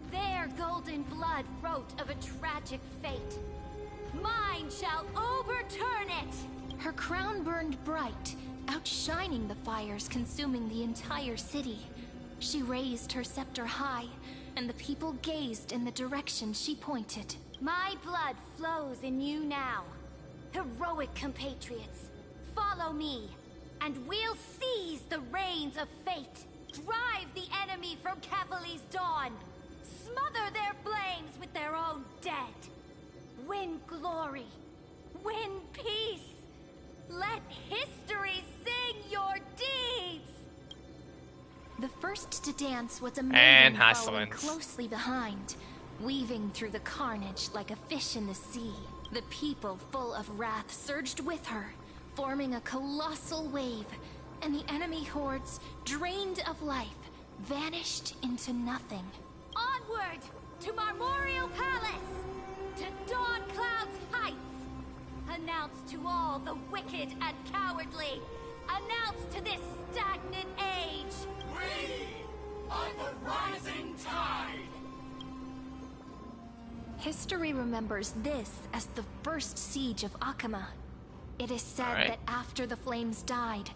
Their golden blood wrote of a tragic fate. Mine shall overturn it! Her crown burned bright, outshining the fires consuming the entire city. She raised her scepter high, and the people gazed in the direction she pointed. My blood flows in you now. Heroic compatriots, follow me, and we'll seize the reins of fate. Drive the enemy from Kefali's dawn. Smother their flames with their own dead. Win glory. Win peace. Let history sing your deeds. The first to dance was a And maiden following Hasselins. closely behind, weaving through the carnage like a fish in the sea. The people, full of wrath, surged with her, forming a colossal wave, and the enemy hordes, drained of life, vanished into nothing. Onward to Marmorial Palace, to Dawn Cloud's heights. Announce to all the wicked and cowardly. Announce to this stagnant age. We are the rising tide. History remembers this as the first siege of Akama. It is said Alright. that after the flames died,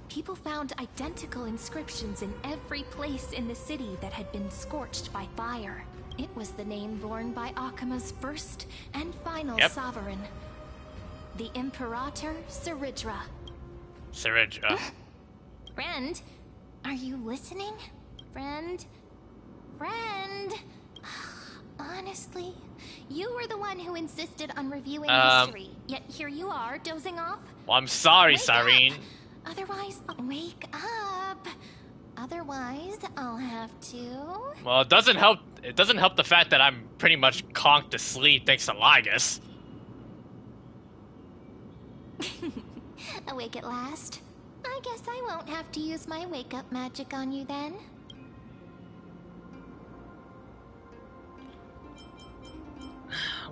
people found identical inscriptions in every place in the city that had been scorched by fire. It was the name borne by Akama's first and final Yep. sovereign, the Imperator Saridra. Saridra. Friend, are you listening? Friend? Friend? Honestly, you were the one who insisted on reviewing history, yet here you are, dozing off. Well, I'm sorry, Wake Cyrene. up. Otherwise, wake up. Otherwise, I'll have to. Well, it doesn't help. It doesn't help the fact that I'm pretty much conked to sleep thanks to Lygus. Awake at last. I guess I won't have to use my wake-up magic on you then.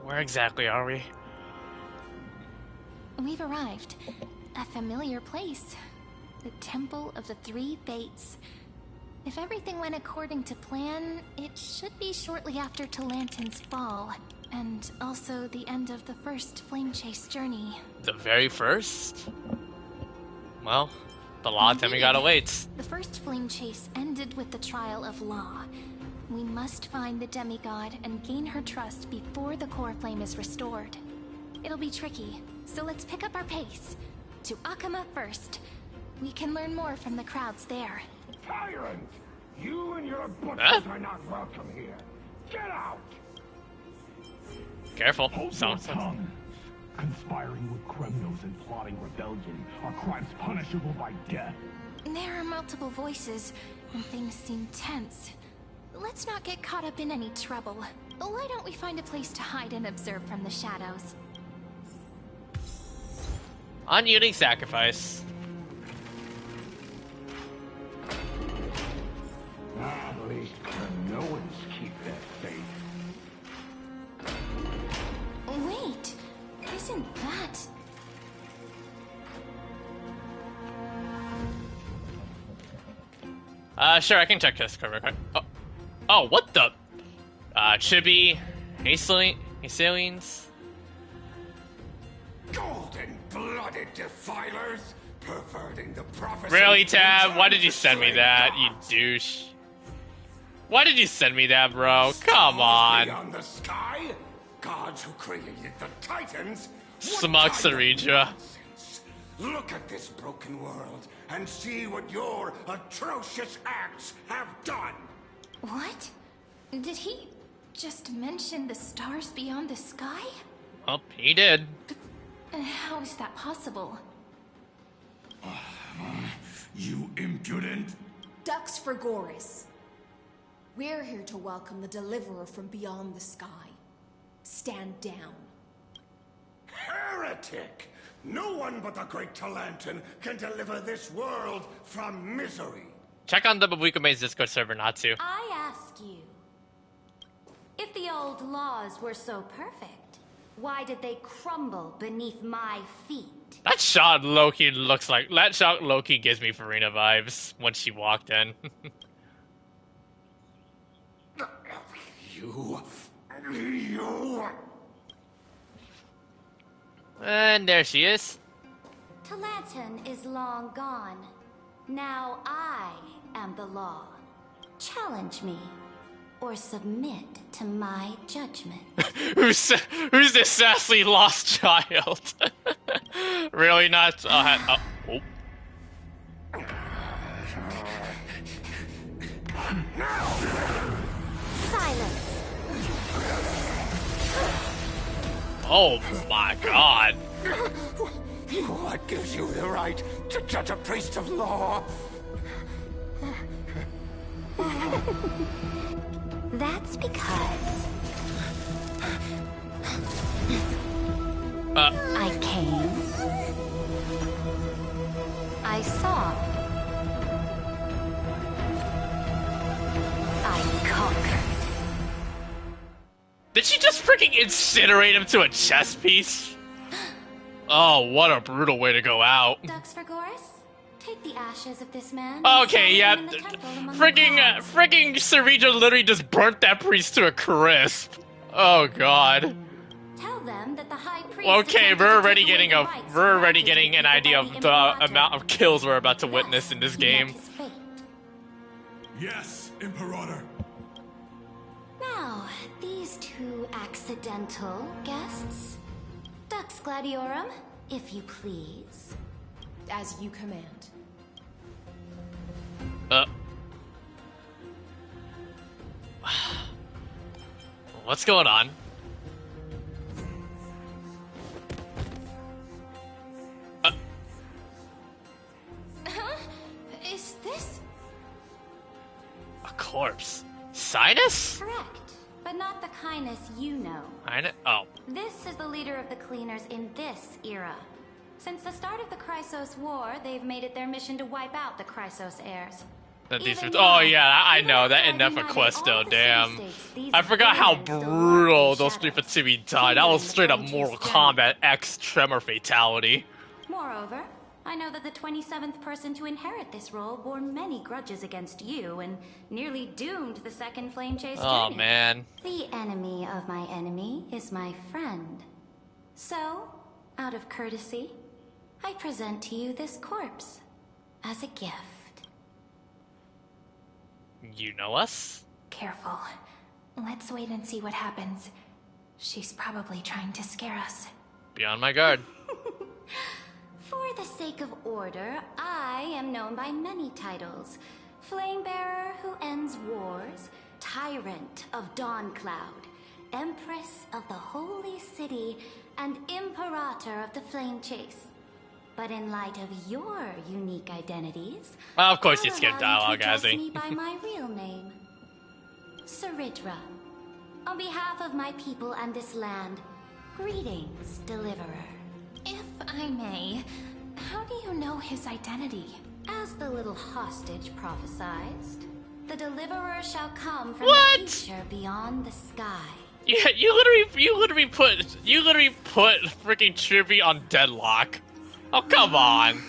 Where exactly are we? We've arrived. A familiar place. The Temple of the Three Fates. If everything went according to plan, it should be shortly after Talantin's fall. And also the end of the first Flame Chase journey. The very first? Well, the law Temmie gotta wait. The first Flame Chase ended with the trial of Law. We must find the demigod and gain her trust before the core flame is restored. It'll be tricky, so let's pick up our pace. To Akama first. We can learn more from the crowds there. Tyrant! You and your butchers Huh? are not welcome here. Get out! Careful. Hold your Sounds. tongue. Conspiring with criminals and plotting rebellion are crimes punishable by death. There are multiple voices, and things seem tense. Let's not get caught up in any trouble. Why don't we find a place to hide and observe from the shadows? Unyielding sacrifice. At least the Noans keep that faith. Wait, isn't that... Sure, I can check this cover. Oh, what the? Chibi, Hastilians. Golden-blooded defilers, perverting the prophecy. Really, Tab? Why did you send me that, you douche? Why did you send me that, bro? Come on. Beyond the sky, gods who created the Titans. Smug Saridra. Look at this broken world and see what your atrocious acts have done. What? Did he just mention the stars beyond the sky? Oh, he did. How is that possible? You impudent. Ducks for Goris. We're here to welcome the deliverer from beyond the sky. Stand down. Heretic! No one but the great Talantin can deliver this world from misery. Check on the Babuikume's Discord server, not to. I ask you, if the old laws were so perfect, why did they crumble beneath my feet? That shot Loki looks like. That shot Loki gives me Farina vibes when she walked in. You. And there she is. Talantin is long gone. Now I am the law. Challenge me, or submit to my judgment. Who's this sassy lost child? Really not? Oh. Silence. Oh my god. What gives you the right to judge a priest of law? That's because I came, I saw, I conquered. Did she just freaking incinerate him to a chess piece? Oh, what a brutal way to go out. Ducks for Goris? Take the ashes of this man. Okay, yeah. Freaking Sarija literally just burnt that priest to a crisp. Oh god. Tell them that the high priest. Okay, we're already getting an idea of the amount of kills we're about to witness in this game. Yes, Imperator. Now, these two accidental guests. Dux Gladiorum, if you please. As you command. What's going on? Huh? Is this? A corpse. Sinus? Correct, but not the kindness you know. Oh. This is the leader of the cleaners in this era. Since the start of the Chrysos War, they've made it their mission to wipe out the Chrysos heirs. Oh yeah, I know that in Neferquesto, damn. I forgot how brutal those 3 for 2 died. That was straight up Mortal Kombat X Tremor fatality. Moreover, I know that the 27th person to inherit this role bore many grudges against you and nearly doomed the second Flame Chase journey. Oh man. The enemy of my enemy is my friend. So, out of courtesy, I present to you this corpse as a gift. You know us? Careful. Let's wait and see what happens. She's probably trying to scare us. Be on my guard. For the sake of order, I am known by many titles. Flamebearer who ends wars, Tyrant of Dawncloud, Empress of the Holy City, and Imperator of the Flame Chase. But in light of your unique identities, well, of course you skipped dialogue, Azzy. Me by my real name, Saridra. On behalf of my people and this land, greetings, Deliverer. If I may, how do you know his identity? As the little hostage prophesized, the Deliverer shall come from the future beyond the sky. Yeah, you literally put freaking Trippy on deadlock. Oh, come on.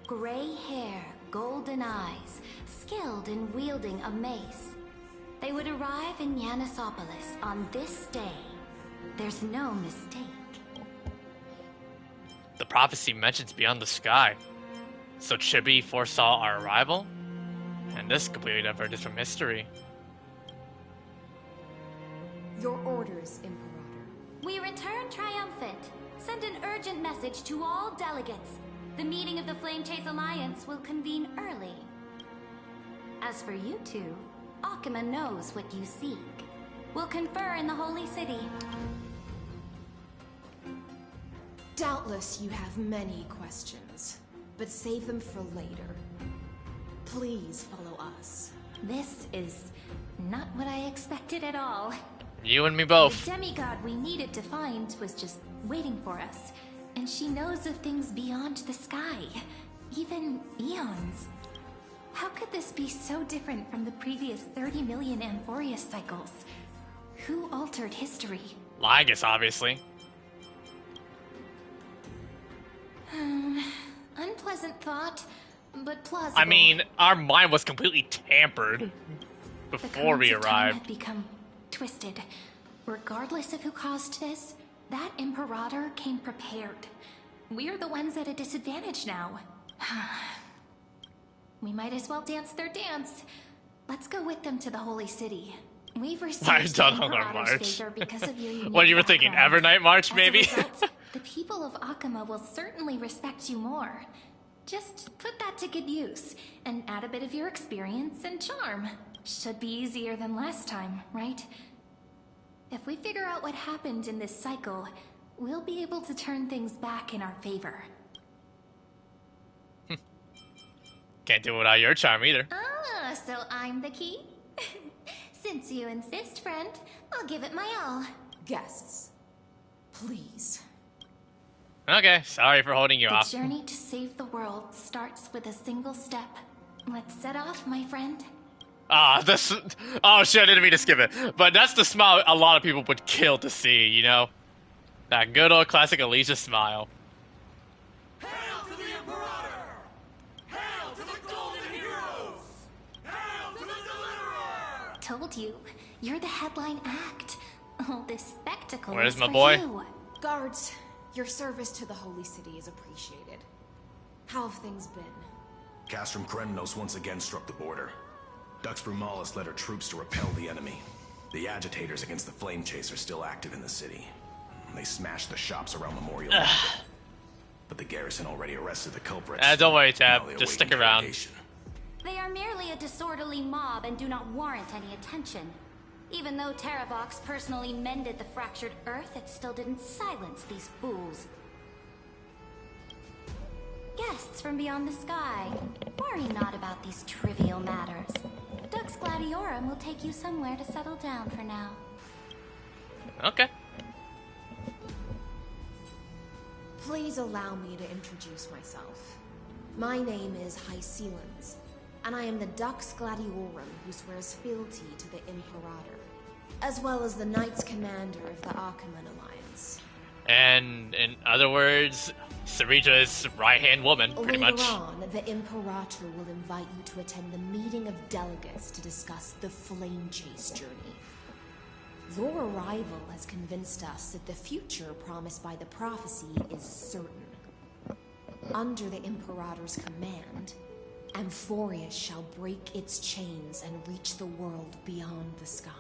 Gray hair, golden eyes, skilled in wielding a mace. They would arrive in Yanisopolis on this day. There's no mistake. The prophecy mentions beyond the sky. So Chibi foresaw our arrival? And this completely diverted from history. Your orders, Imperator. We return triumphant. Send an urgent message to all delegates. The meeting of the Flame Chase Alliance will convene early. As for you two, Akuma knows what you seek. We'll confer in the Holy City. Doubtless you have many questions, but save them for later. Please follow us. This is not what I expected at all. You and me both. The demigod we needed to find was just waiting for us. And she knows of things beyond the sky. Even eons. How could this be so different from the previous 30 million Amphoreus cycles? Who altered history? Lygus, obviously. Unpleasant thought, but plausible. I mean, our mind was completely tampered before we arrived. Had become twisted. Regardless of who caused this, that Imperator came prepared. We're the ones at a disadvantage now. We might as well dance their dance. let's go with them to the Holy City. We've I received don't the know Imperator's March. favor because of your unique What you were thinking, background. Evernight March, As maybe? a result, the people of Akama will certainly respect you more. Just put that to good use, and add a bit of your experience and charm. Should be easier than last time, right? If we figure out what happened in this cycle, we'll be able to turn things back in our favor. Can't do it without your charm either. Ah, so I'm the key? Since you insist, friend, I'll give it my all. Guests, please. Okay, sorry for holding you The off. journey to save the world starts with a single step. Let's set off, my friend. This. Oh shit, I didn't mean to skip it. But that's the smile a lot of people would kill to see, you know? That good old classic Alicia smile. Hail to the Imperator! Hail to the Golden Heroes! Hail to the Deliverer! Told you, you're the headline act. All this spectacle Where's is my for boy? you. Guards, your service to the Holy City is appreciated. How have things been? Castrum Kremnos once again struck the border. Dux Brumalis led her troops to repel the enemy. The agitators against the Flame Chase are still active in the city. They smashed the shops around Memorial Market. But the garrison already arrested the culprits. Don't worry, Now Tab. they Just await stick around. interrogation. They are merely a disorderly mob and do not warrant any attention. Even though Terravox personally mended the fractured earth, it still didn't silence these fools. Guests from beyond the sky, worry not about these trivial matters. Dux Gladiorum will take you somewhere to settle down for now. Okay. Please allow me to introduce myself. My name is Hycelans, and I am the Dux Gladiorum who swears fealty to the Imperator, as well as the Knights Commander of the Arcaman Alliance. And in other words, Sarita's right-hand woman, pretty Later much. on, the Imperator will invite you to attend the meeting of delegates to discuss the Flame Chase journey. Your arrival has convinced us that the future promised by the prophecy is certain. Under the Imperator's command, Amphoreus shall break its chains and reach the world beyond the sky.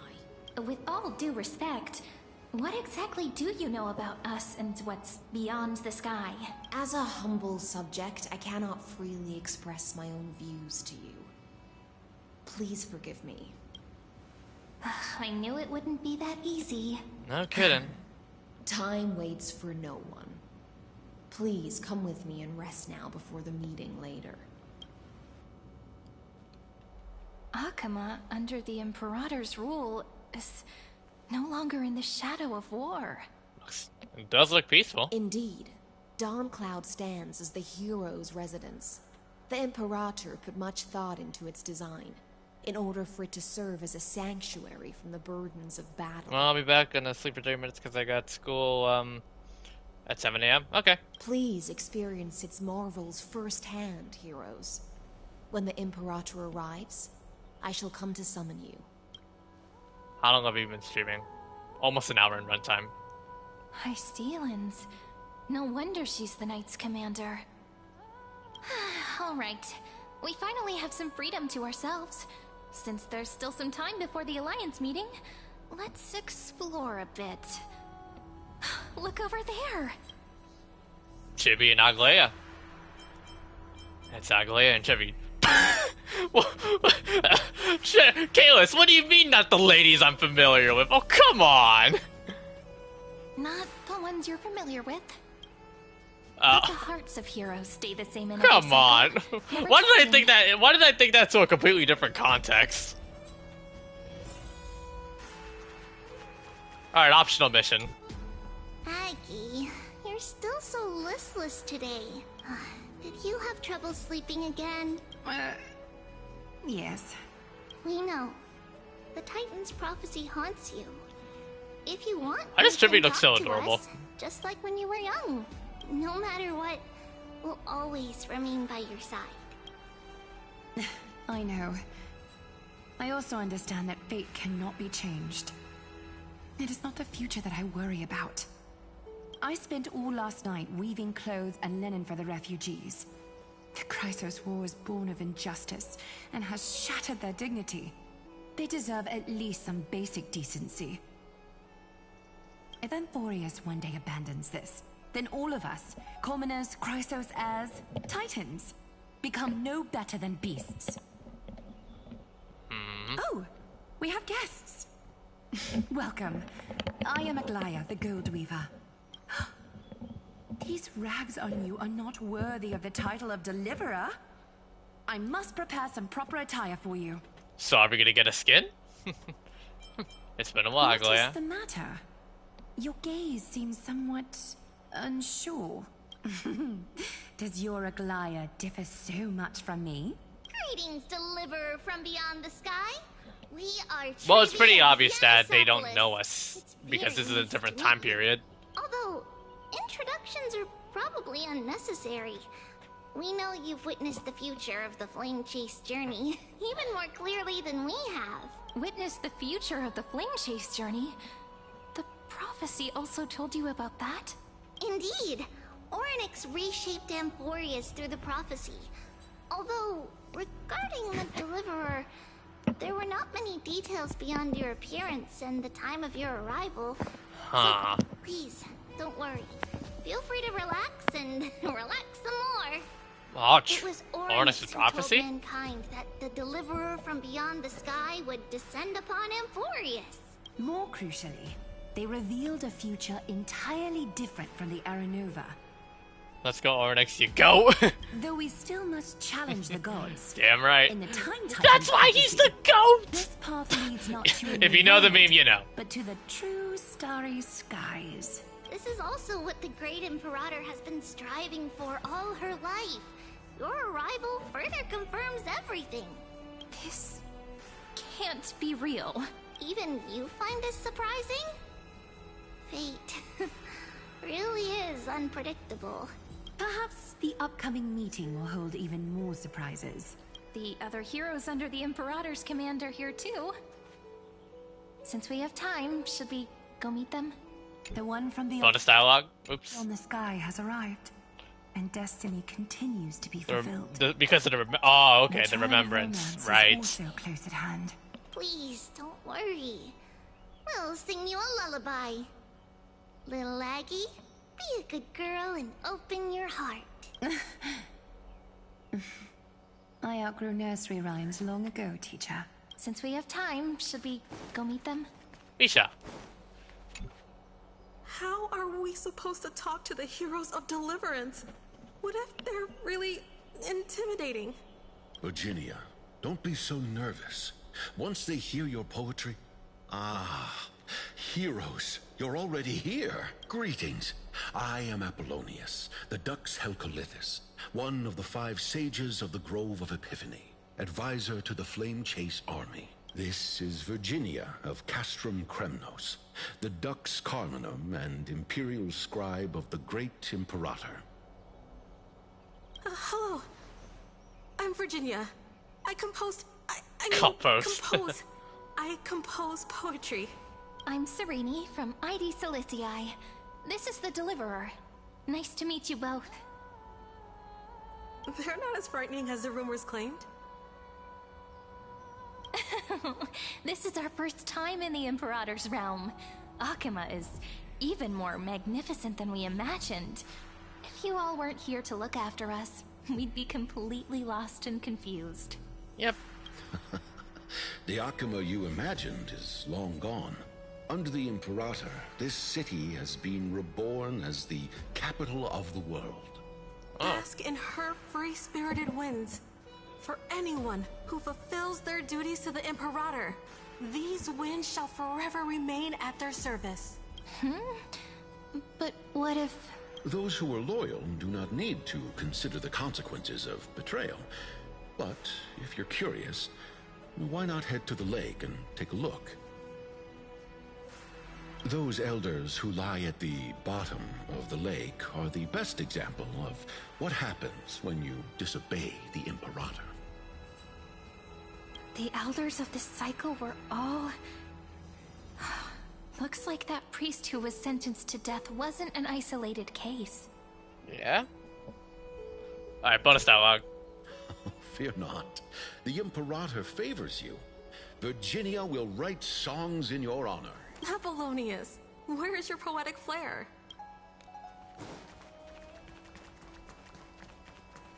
With all due respect, what exactly do you know about us and what's beyond the sky? As a humble subject, I cannot freely express my own views to you. Please forgive me. I knew it wouldn't be that easy. No kidding. Time waits for no one. Please come with me and rest now before the meeting later. Akama, under the Imperator's rule, is no longer in the shadow of war. It does look peaceful. Indeed, Dawncloud stands as the hero's residence. The Imperator put much thought into its design, in order for it to serve as a sanctuary from the burdens of battle. Well, I'll be back. Gonna sleep for 30 minutes because I got school at 7 a.m. Okay. Please experience its marvels firsthand, heroes. When the Imperator arrives, I shall come to summon you. How long have you been streaming? Almost an hour in runtime. Hycelans. No wonder she's the Knights Commander. Alright, we finally have some freedom to ourselves. Since there's still some time before the Alliance meeting, let's explore a bit. Look over there! Chibi and Aglaya. It's Aglaya and Chibi. Kalis, what do you mean not the ladies I'm familiar with? Oh, come on! Not the ones you're familiar with. But the hearts of heroes stay the same in every Come on. cycle. Never Why did I changing. think that? Why did I think that to a completely different context? All right, optional mission. Aggie, you're still so listless today. Did you have trouble sleeping again? Yes. We know. The Titan's prophecy haunts you. If you want, Why does you Tribby can look so talk to adorable? us, just like when you were young. No matter what, we'll always remain by your side. I know. I also understand that fate cannot be changed. It is not the future that I worry about. I spent all last night weaving clothes and linen for the refugees. The Chrysos War was born of injustice and has shattered their dignity. They deserve at least some basic decency. If Amphoreus one day abandons this, then all of us, commoners, Chrysos heirs, titans, become no better than beasts. Oh, we have guests. Welcome. I am Aglaya, the Gold Weaver. These rags on you are not worthy of the title of Deliverer. I must prepare some proper attire for you. So are we gonna get a skin? It's been a while, What Aglaya. is the matter? Your gaze seems somewhat unsure. Does your Aglaya differ so much from me? Greetings, Deliverer from beyond the sky. We are Well, it's pretty Trivia obvious that they don't Genesopolis. know us It's because this is very a different nice to time meet you. period. Although, introductions are probably unnecessary. We know you've witnessed the future of the Flame Chase journey, even more clearly than we have. Witness the future of the Flame Chase journey? The prophecy also told you about that? Indeed. Orynyx reshaped Amphoreus through the prophecy. Although, regarding the Deliverer, there were not many details beyond your appearance and the time of your arrival. Huh. So, please, don't worry. Feel free to relax and relax some more. Oh, It was Orynyx's Orynyx who prophecy? told mankind that the Deliverer from beyond the sky would descend upon Amphoreus. More crucially, they revealed a future entirely different from the Era Nova. Let's go, Orynyx, you go! Though we still must challenge the gods. Damn right. In the time That's why he's the GOAT! This path leads not to a If new you know the world, meme, you know. but to the true starry skies. This is also what the Great Imperator has been striving for all her life. Your arrival further confirms everything. This can't be real. Even you find this surprising? Fate really is unpredictable. Perhaps the upcoming meeting will hold even more surprises. The other heroes under the Imperator's command are here too. Since we have time, should we go meet them? The one from the Bonus dialogue? Oops. on the sky has arrived, and destiny continues to be The- fulfilled. because of the oh, okay, the trial of remembrance, romance right? is also close at hand. Please don't worry. We'll sing you a lullaby. Little Aggie, be a good girl and open your heart. I outgrew nursery rhymes long ago, teacher. Since we have time, should we go meet them? Misha. How are we supposed to talk to the heroes of Deliverance? What if they're really intimidating? Virginia, don't be so nervous. Once they hear your poetry... Ah, heroes, you're already here. Greetings. I am Apollonius, the Dux Helcolithus, one of the 5 sages of the Grove of Epiphany, advisor to the Flame Chase army. This is Virginia of Castrum Kremnos, the Dux Carlinum and imperial scribe of the Great Imperator. Hello. I'm Virginia. I compose... I compose poetry. I'm Serene from ID Silicii. This is the Deliverer. Nice to meet you both. They're not as frightening as the rumors claimed. This is our first time in the Imperator's realm. Akima is even more magnificent than we imagined. If you all weren't here to look after us, we'd be completely lost and confused. Yep. The Akima you imagined is long gone. Under the Imperator, this city has been reborn as the capital of the world. Ask in her free-spirited winds. For anyone who fulfills their duties to the Imperator, these winds shall forever remain at their service. But what if... Those who are loyal do not need to consider the consequences of betrayal. But if you're curious, why not head to the lake and take a look? Those elders who lie at the bottom of the lake are the best example of what happens when you disobey the Imperator. The elders of this cycle were all... Looks like that priest who was sentenced to death wasn't an isolated case. Yeah? Alright, bonus dialogue. Fear not. The Imperator favors you. Virginia will write songs in your honor. Apollonius, where is your poetic flair?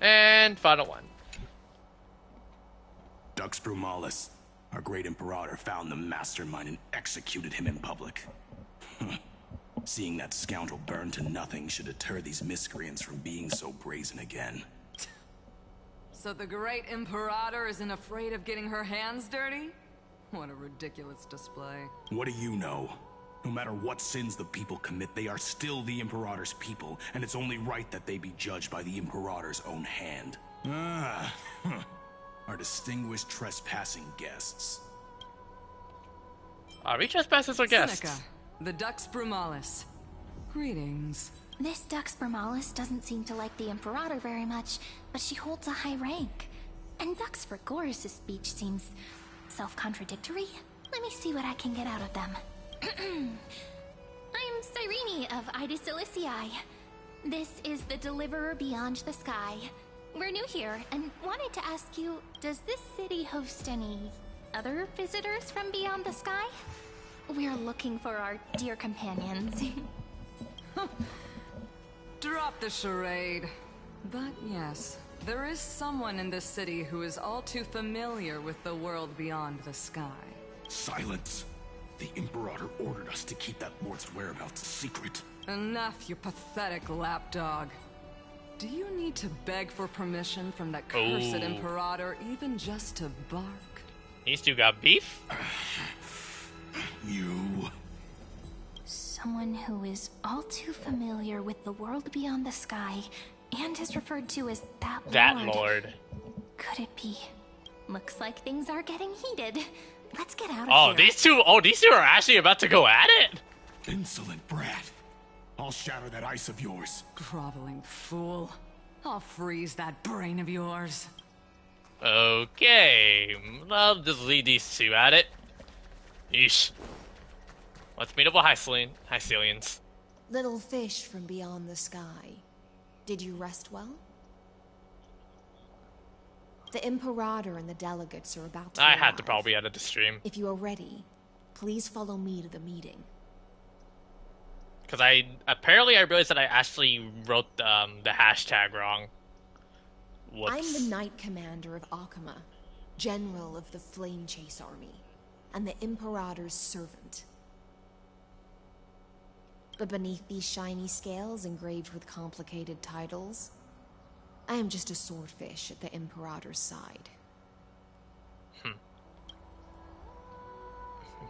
And final one. Dux Brumalis, our great imperator, found the mastermind and executed him in public. Seeing that scoundrel burn to nothing should deter these miscreants from being so brazen again. So the great imperator isn't afraid of getting her hands dirty? What a ridiculous display. What do you know? No matter what sins the people commit, they are still the Imperator's people, and it's only right that they be judged by the Imperator's own hand. Our distinguished trespassing guests. Are we trespassers or guests? Seneca, the Dux Brumalis. Greetings. This Dux Brumalis doesn't seem to like the Imperator very much, but she holds a high rank. And Dux Frigoris' speech seems self-contradictory. Let me see what I can get out of them. I'm Cyrene of Ida Cilicii. This is the Deliverer Beyond the Sky. We're new here and wanted to ask you, does this city host any other visitors from beyond the sky? We're looking for our dear companions. Drop the charade. But yes, there is someone in this city who is all too familiar with the world beyond the sky. Silence! The Imperator ordered us to keep that lord's whereabouts a secret. Enough, you pathetic lapdog. Do you need to beg for permission from that cursed Imperator even just to bark? These two got beef? You... Someone who is all too familiar with the world beyond the sky and is referred to as that Lord. Could it be? Looks like things are getting heated. Let's get out of here. These two are actually about to go at it? Insolent brat. I'll shatter that ice of yours. Groveling fool. I'll freeze that brain of yours. Okay. I'll just lead these two at it. Yeesh. Let's meet up with Hycelians. Little fish from beyond the sky. Did you rest well? The Imperator and the delegates are about to I arrive. had to probably edit the stream. If you are ready, please follow me to the meeting. Because I realized that I actually wrote the hashtag wrong. Whoops. I'm the Knight Commander of Akama, General of the Flame Chase Army, and the Imperator's servant. But beneath these shiny scales engraved with complicated titles, I am just a swordfish at the Imperator's side.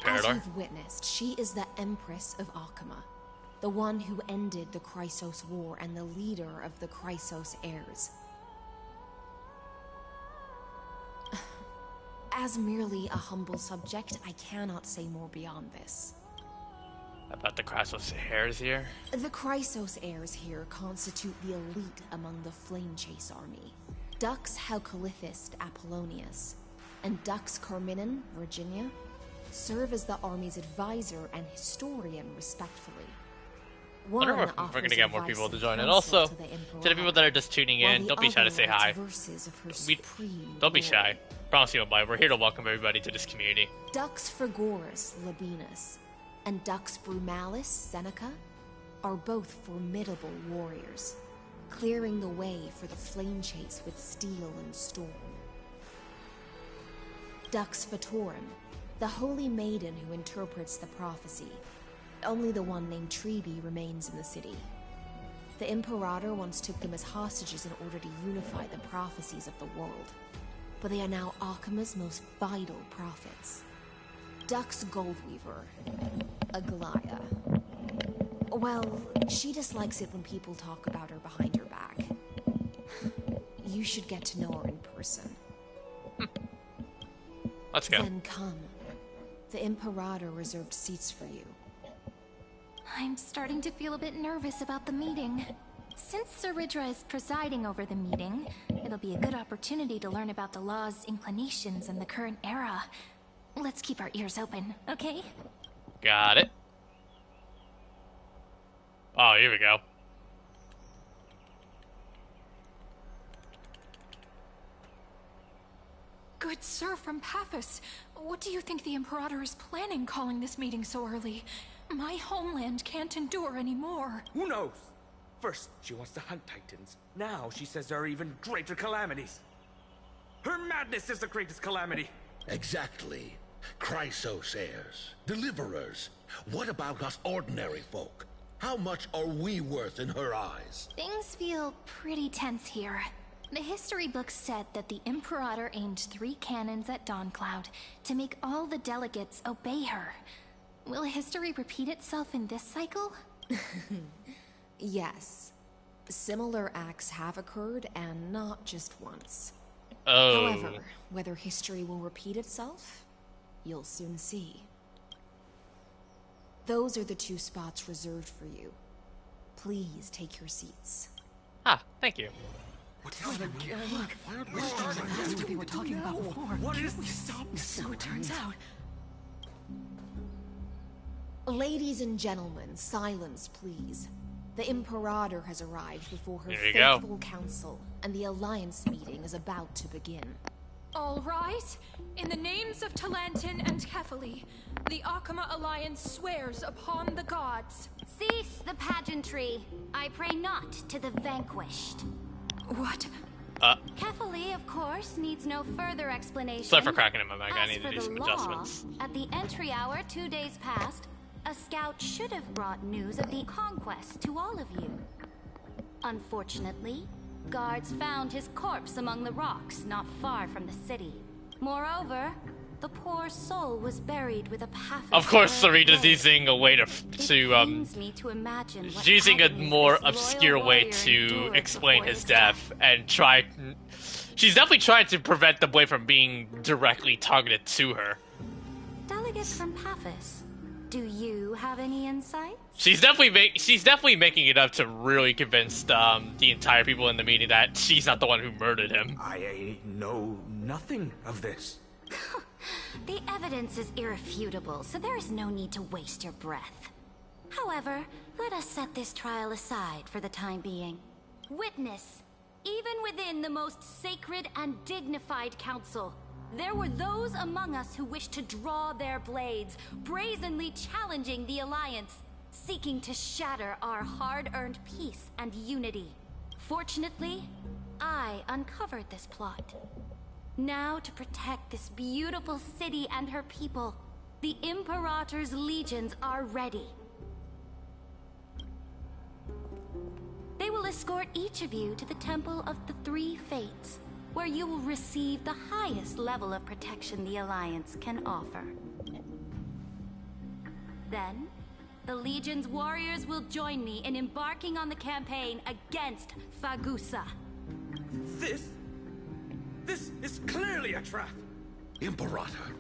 As you've witnessed, she is the Empress of Akama, the one who ended the Chrysos War and the leader of the Chrysos heirs. As merely a humble subject, I cannot say more beyond this. About the Chrysos heirs here? The Chrysos heirs here constitute the elite among the Flame Chase army. Dux Halkalithist Apollonius and Dux Carminin, Virginia, serve as the army's advisor and historian respectfully. I wonder if we're gonna get more people to join. And also, to the people that are just tuning in, don't be shy to say hi. Don't be shy. Promise you won't lie. We're here to welcome everybody to this community. Dux Frigoris Labienus and Dux Brumalis Seneca are both formidable warriors, clearing the way for the flame chase with steel and storm. Dux Fatorum, the holy maiden who interprets the prophecy. Only the one named Treeby remains in the city. The Imperator once took them as hostages in order to unify the prophecies of the world, but they are now Akama's most vital prophets. Dux Goldweaver, Aglaya. Well, she dislikes it when people talk about her behind her back. You should get to know her in person. Let's go. Then come. The Imperator reserved seats for you. I'm starting to feel a bit nervous about the meeting. Since Saridra is presiding over the meeting, it'll be a good opportunity to learn about the law's inclinations in the current era. Let's keep our ears open, okay? Got it. Oh, here we go. Good sir from Paphos, what do you think the Imperator is planning calling this meeting so early? My homeland can't endure anymore. Who knows? First, she wants to hunt Titans. Now she says there are even greater calamities. Her madness is the greatest calamity. Exactly. Chrysos heirs, deliverers. What about us ordinary folk? How much are we worth in her eyes? Things feel pretty tense here. The history books said that the Imperator aimed 3 cannons at Dawncloud to make all the delegates obey her. Will history repeat itself in this cycle? Yes. Similar acts have occurred, and not just once. Oh. However, whether history will repeat itself, you'll soon see. Those are the 2 spots reserved for you. Please take your seats. Ah, thank you. What is it? Look, we're starting. That's what they were talking about before. What is we stop? So it turns out. Ladies and gentlemen, silence, please. The Imperator has arrived before her There you faithful council, and the Alliance meeting is about to begin. All right. In the names of Talantin and Kefali, the Akama Alliance swears upon the gods. Cease the pageantry. I pray not to the vanquished. What? Kefali, of course, needs no further explanation. Sorry for cracking in my mic. I As need to for do the some law, adjustments. At the entry hour 2 days past, a scout should have brought news of the conquest to all of you. Unfortunately, guards found his corpse among the rocks not far from the city. Moreover, the poor soul was buried with a Paphos. Of course, Sarita's blade. using a way to Pains me to imagine what using a agonies more this loyal obscure way warrior to endured explain before his death death. and try. She's definitely trying to prevent the blade from being directly targeted to her. Delegates from Paphos, do you have any insight? She's definitely making it up to really convince the entire people in the meeting that she's not the one who murdered him. I know nothing of this. The evidence is irrefutable, so there is no need to waste your breath. However, let us set this trial aside for the time being. Witness, even within the most sacred and dignified council, there were those among us who wished to draw their blades, brazenly challenging the Alliance, seeking to shatter our hard-earned peace and unity. Fortunately, I uncovered this plot. Now, to protect this beautiful city and her people, the Imperator's legions are ready. They will escort each of you to the Temple of the Three Fates, where you will receive the highest level of protection the Alliance can offer. Then, the Legion's warriors will join me in embarking on the campaign against Fagusa. This is clearly a trap! Imperator,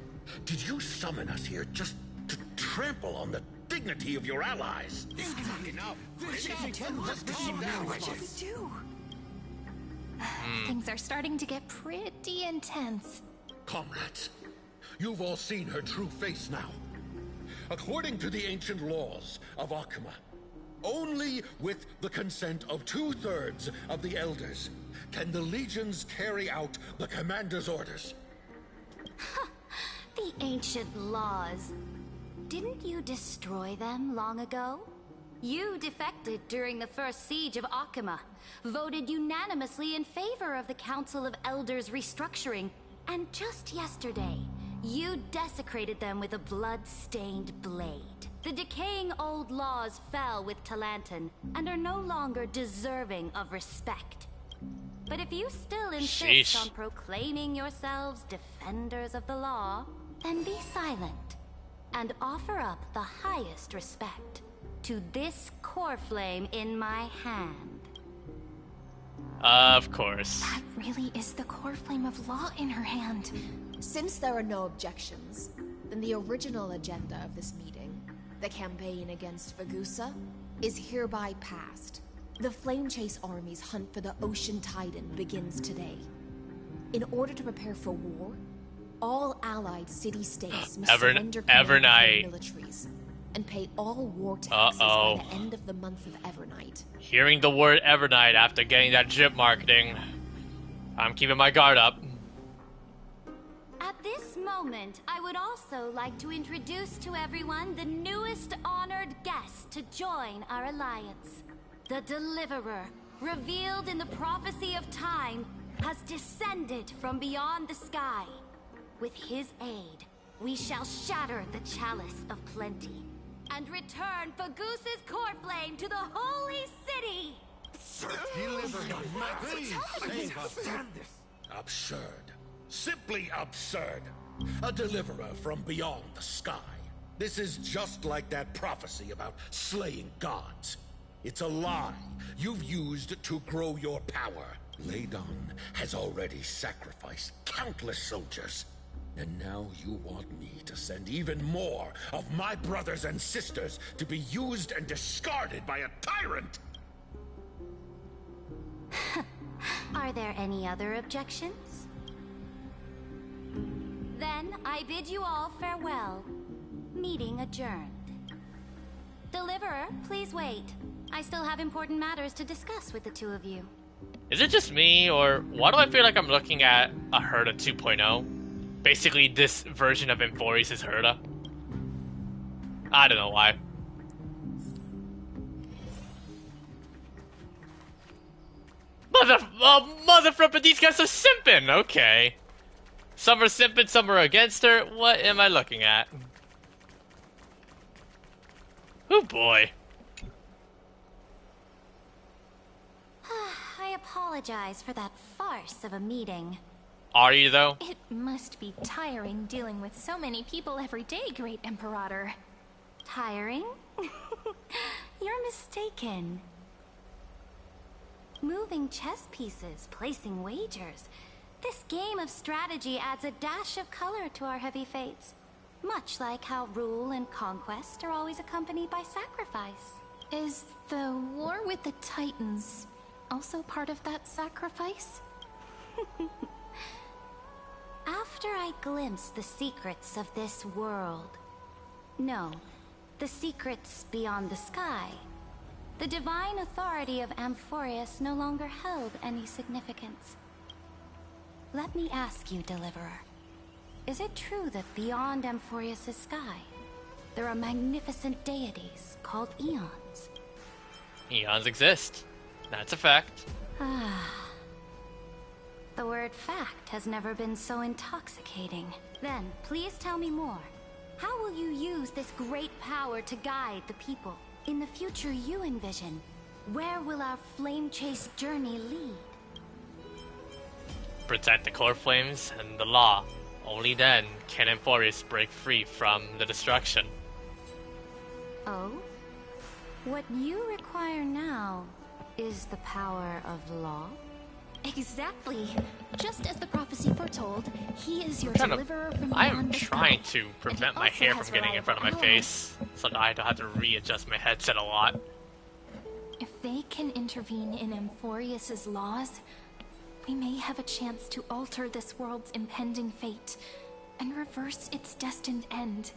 did you summon us here just to trample on the dignity of your allies? This is not enough. What do we do? Things are starting to get pretty intense. Comrades, you've all seen her true face now. According to the ancient laws of Akama, only with the consent of 2/3 of the elders can the legions carry out the commander's orders. The ancient laws. Didn't you destroy them long ago? You defected during the first siege of Akama, voted unanimously in favor of the Council of Elders restructuring, and just yesterday, you desecrated them with a blood-stained blade. The decaying old laws fell with Talantin, and are no longer deserving of respect. But if you still insist on proclaiming yourselves defenders of the law, then be silent, and offer up the highest respect to this core flame in my hand. Of course. That really is the core flame of law in her hand. Since there are no objections, then the original agenda of this meeting, the campaign against Fagusa, is hereby passed. The Flame Chase Army's hunt for the Ocean Titan begins today. In order to prepare for war, all allied city-states must surrender command to their militaries and pay all war taxes by the end of the month of Evernight. Hearing the word Evernight after getting that drip marketing, I'm keeping my guard up. moment, I would also like to introduce to everyone the newest honored guest to join our alliance. The Deliverer, revealed in the prophecy of time, has descended from beyond the sky. With his aid, we shall shatter the chalice of plenty and return Fagoos's core flame to the holy city! Absurd. Simply absurd. A deliverer from beyond the sky. This is just like that prophecy about slaying gods. It's a lie you've used to grow your power. Ladon has already sacrificed countless soldiers. And now you want me to send even more of my brothers and sisters to be used and discarded by a tyrant? Are there any other objections? Then I bid you all farewell. Meeting adjourned. Deliverer, please wait. I still have important matters to discuss with the two of you. Is it just me, or why do I feel like I'm looking at a Herda 2.0? Basically, this version of Amphoreus is Herda. I don't know why. Motherfucker, these guys are simping! Okay. Some are simping, some are against her. What am I looking at? Oh boy. I apologize for that farce of a meeting. Are you, though? It must be tiring dealing with so many people every day, Great Imperator. Tiring? You're mistaken. Moving chess pieces, placing wagers. This game of strategy adds a dash of color to our heavy fates. Much like how rule and conquest are always accompanied by sacrifice. Is the war with the Titans also part of that sacrifice? After I glimpse the secrets of this world... No, the secrets beyond the sky. The divine authority of Amphoreus no longer held any significance. Let me ask you, Deliverer. Is it true that beyond Amphoreus' sky, there are magnificent deities called Eons? Eons exist. That's a fact. The word fact has never been so intoxicating. Then, please tell me more. How will you use this great power to guide the people? In the future you envision, where will our flame chase journey lead? Protect the core flames and the law. Only then can Amphoreus break free from the destruction. Oh? What you require now is the power of law? Exactly. Just as the prophecy foretold, he is your Kind of, deliverer from I am beyond the trying sky. to prevent And my also hair has from getting in front of my reliable face, so that I don't have to readjust my headset a lot. If they can intervene in Amphoreus' laws, we may have a chance to alter this world's impending fate and reverse its destined end.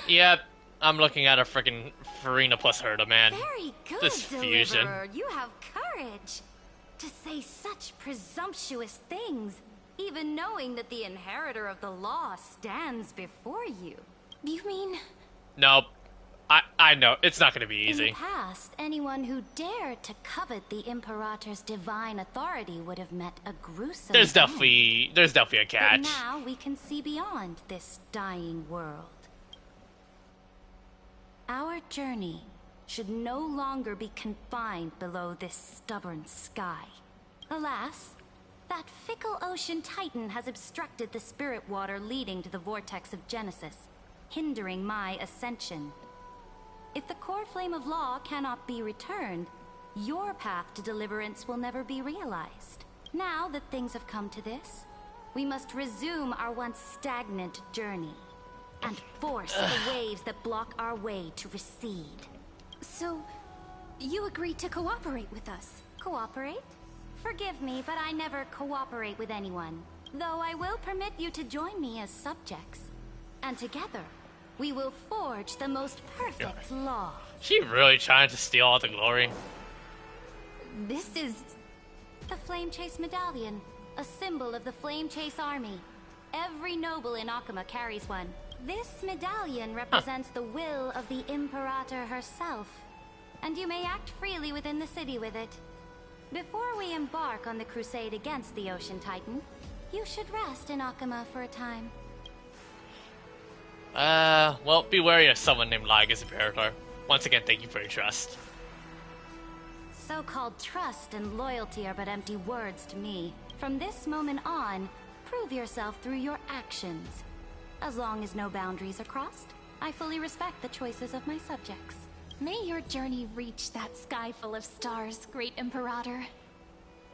Yep, I'm looking at a freaking Farina plus Herda, man. Very good, This fusion. Deliverer. You have courage to say such presumptuous things, even knowing that the inheritor of the law stands before you. You mean... Nope. I know, it's not gonna be In easy. the past, anyone who dared to covet the Imperator's divine authority would have met a gruesome There's end. definitely a catch. But now we can see beyond this dying world. Our journey should no longer be confined below this stubborn sky. Alas, that fickle ocean titan has obstructed the spirit water leading to the vortex of Genesis, hindering my ascension. If the core flame of law cannot be returned, your path to deliverance will never be realized. Now that things have come to this, we must resume our once stagnant journey and force the waves that block our way to recede. So, you agreed to cooperate with us? Cooperate? Forgive me, but I never cooperate with anyone. Though I will permit you to join me as subjects. And together, we will forge the most perfect law. She really trying to steal all the glory. This is... The Flame Chase Medallion. a symbol of the Flame Chase army. Every noble in Akuma carries one. This medallion represents the will of the Imperator herself, and you may act freely within the city with it. Before we embark on the crusade against the Ocean Titan, you should rest in Akuma for a time. Well, be wary of someone named Lygus Imperator. Once again, thank you for your trust. So-called trust and loyalty are but empty words to me. From this moment on, prove yourself through your actions. As long as no boundaries are crossed, I fully respect the choices of my subjects. May your journey reach that sky full of stars, great Imperator.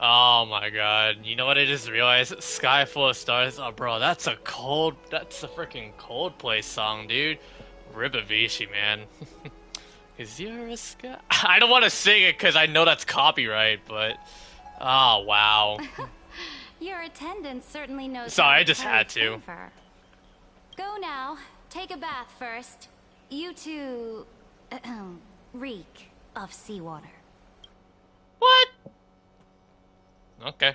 Oh my god, you know what I just realized? Sky Full of Stars? Oh bro, that's a freaking Coldplay song, dude. Ribavishi, man. Is you're a sky... I don't want to sing it because I know that's copyright, but... Oh, wow. Your attendant certainly knows. Sorry, I just had to. Favor. Go now. Take a bath first. You two... reek of seawater. What? Okay.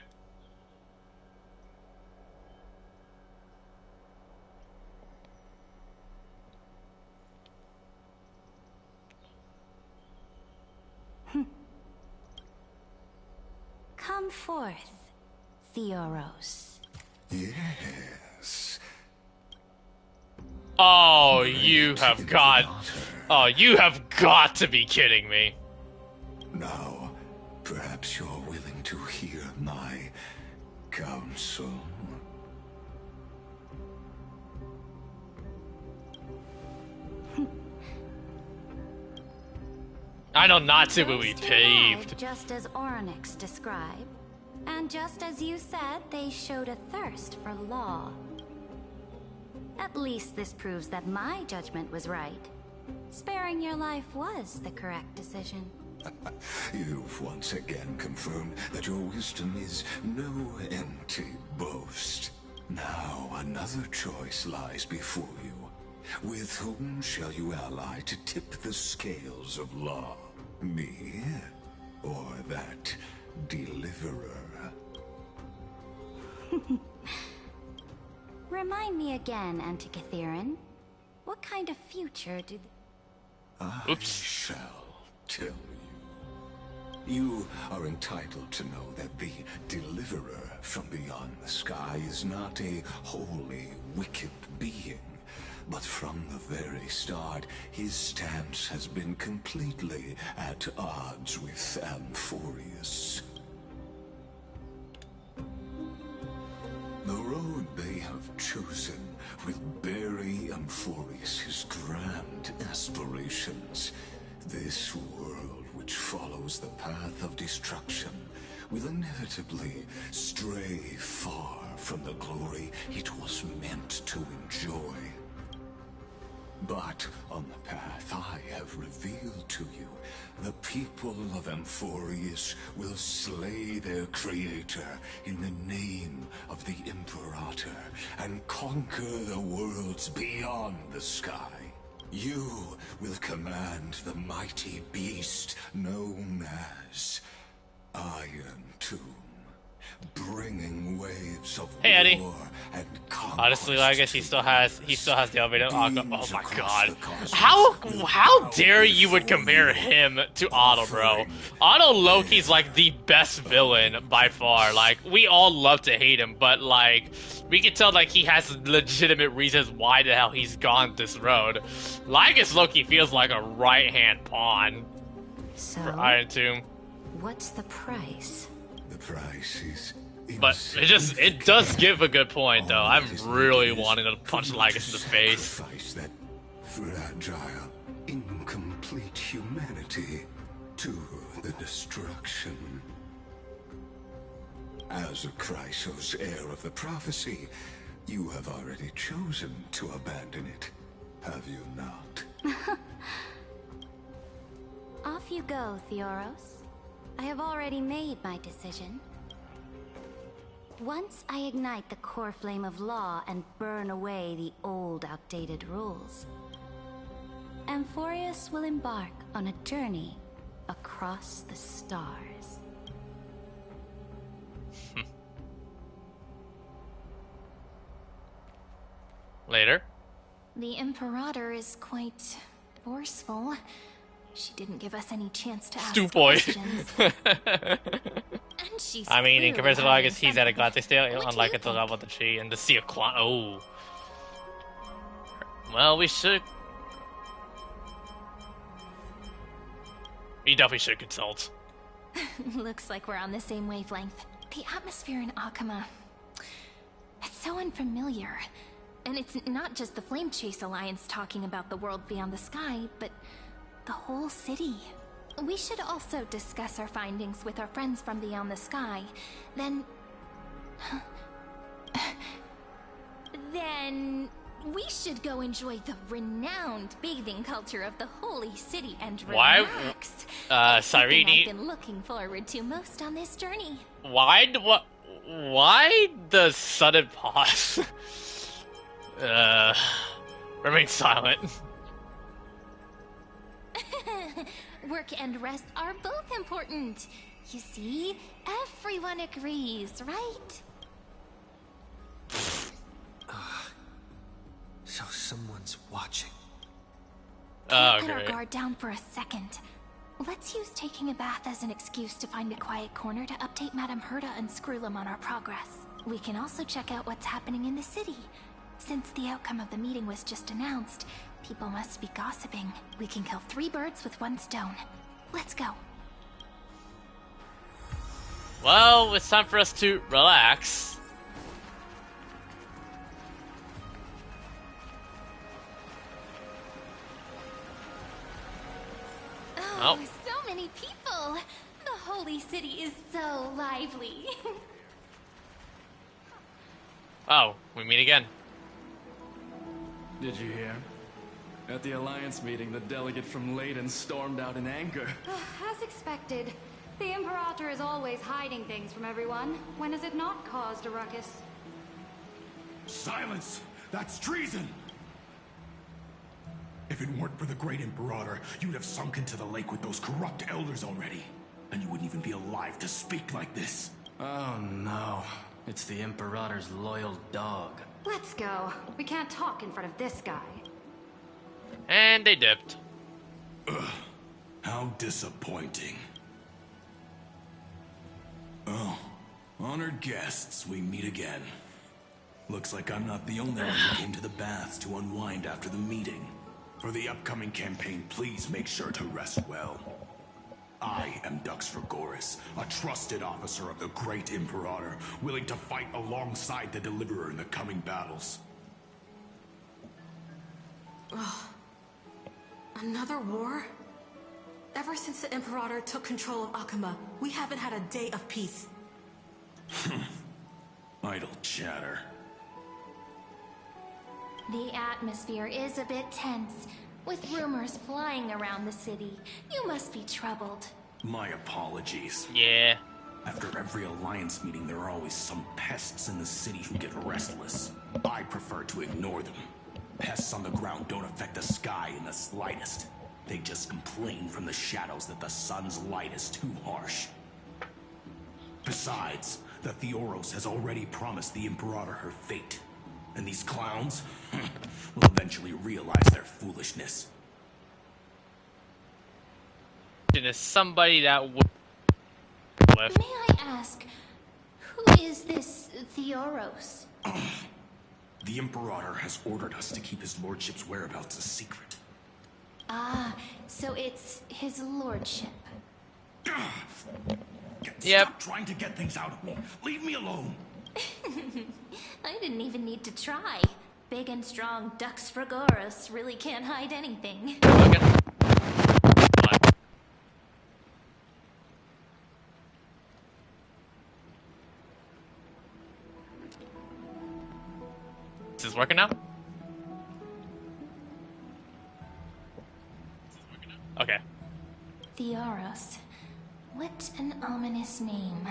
Come forth, Theoros. Yes. Oh, you have got... Oh, you have got to be kidding me. Now, perhaps you're willing to hear my counsel. I know not to be paved. Just as Oryx described, and just as you said, they showed a thirst for law. At least this proves that my judgment was right. Sparing your life was the correct decision. You've once again confirmed that your wisdom is no empty boast. Now another choice lies before you. With whom shall you ally to tip the scales of law? Me? Or that deliverer? Remind me again, Antikytheron. What kind of future do... I shall tell you. You are entitled to know that the deliverer from beyond the sky is not a wholly wicked being. But from the very start, his stance has been completely at odds with Amphoreus. The road they have chosen will bury Amphoreus' grand aspirations. This world, which follows the path of destruction, will inevitably stray far from the glory it was meant to enjoy. But on the path I have revealed to you, the people of Amphoreus will slay their creator in the name of the Imperator and conquer the worlds beyond the sky. You will command the mighty beast known as Iron Tomb, bringing waves of hey, Eddie. war and Honestly, I guess he still has the elevator. Oh my god. How dare you would compare him to Otto, bro? Otto Loki's like the best villain by far. Like, we all love to hate him, but like, we can tell like he has legitimate reasons why the hell he's gone this road. Lygus Loki feels like a right-hand pawn for Iron Tomb. What's the price? The price is... But it does give a good point, though. I'm really wanting to punch Lygus in the face. Sacrifice that fragile, incomplete humanity to the destruction. As a Chrysos, heir of the prophecy, you have already chosen to abandon it, have you not? Off you go, Theoros. I have already made my decision. Once I ignite the core flame of law and burn away the old, outdated rules, Amphoreus will embark on a journey across the stars. Later. The Imperator is quite forceful. She didn't give us any chance to ask questions. And she's I mean, in comparison to clearly August, he's at a Galactic state, What do unlike you at the level of the tree and the Sea of Quan. Oh. Well, we definitely should consult. Looks like we're on the same wavelength. The atmosphere in Akuma, it's so unfamiliar. And it's not just the Flame Chase Alliance talking about the world beyond the sky, but the whole city. We should also discuss our findings with our friends from beyond the sky. Then we should go enjoy the renowned bathing culture of the holy city and relax. Cyrene, I've been looking forward to most on this journey. Why the sudden pause? Remain silent. Work and rest are both important. You see, everyone agrees, right? So someone's watching. Put our guard down for a second. Let's use taking a bath as an excuse to find a quiet corner to update Madame Herta and Screwlum on our progress. We can also check out what's happening in the city. Since the outcome of the meeting was just announced, people must be gossiping. We can kill 3 birds with 1 stone. Let's go. Well, it's time for us to relax. Oh, so many people! The holy city is so lively. Oh, we meet again. Did you hear? At the Alliance meeting, the delegate from Leyden stormed out in anger. As expected. The Imperator is always hiding things from everyone. When has it not caused a ruckus? Silence! That's treason! If it weren't for the great Imperator, you'd have sunk into the lake with those corrupt elders already. And you wouldn't even be alive to speak like this. Oh no. It's the Imperator's loyal dog. Let's go. We can't talk in front of this guy. And they dipped. Ugh. How disappointing. Oh, honored guests, we meet again. Looks like I'm not the only one who came to the baths to unwind after the meeting. For the upcoming campaign, please make sure to rest well. I am Dux Fregoris, a trusted officer of the great Imperator, willing to fight alongside the Deliverer in the coming battles. Oh, another war? Ever since the Imperator took control of Akuma, we haven't had a day of peace. Idle chatter. The atmosphere is a bit tense, with rumors flying around the city. You must be troubled. My apologies. Yeah. After every Alliance meeting, there are always some pests in the city who get restless. I prefer to ignore them. Pests on the ground don't affect the sky in the slightest. They just complain from the shadows that the sun's light is too harsh. Besides, the Theoros has already promised the Imperator her fate. And these clowns will eventually realize their foolishness. Is somebody that would May I ask, who is this Theoros? The Imperator has ordered us to keep his lordship's whereabouts a secret. Ah, so it's his lordship. Stop trying to get things out of me. Leave me alone. I didn't even need to try. Big and strong Dux Fregoris really can't hide anything. Is this working now? Okay. Theoros. What an ominous name.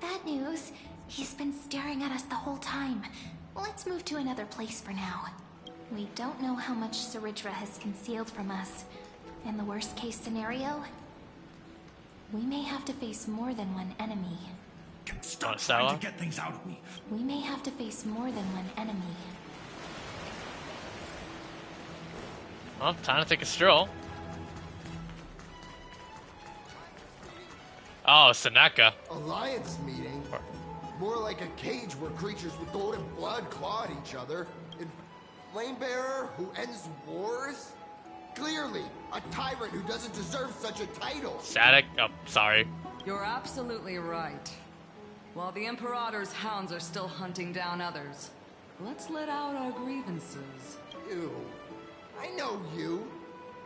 Bad news. He's been staring at us the whole time. Let's move to another place for now. We don't know how much Saridra has concealed from us. In the worst case scenario, we may have to face more than one enemy. Stop trying to get things out of me. We may have to face more than one enemy. Well, time to take a stroll. Oh, Sanaka. Alliance meeting? More like a cage where creatures with golden blood claw at each other. And Flamebearer who ends wars? Clearly, a tyrant who doesn't deserve such a title. Static? Oh, sorry. You're absolutely right. While the Imperator's hounds are still hunting down others, let's let out our grievances. You. I know you.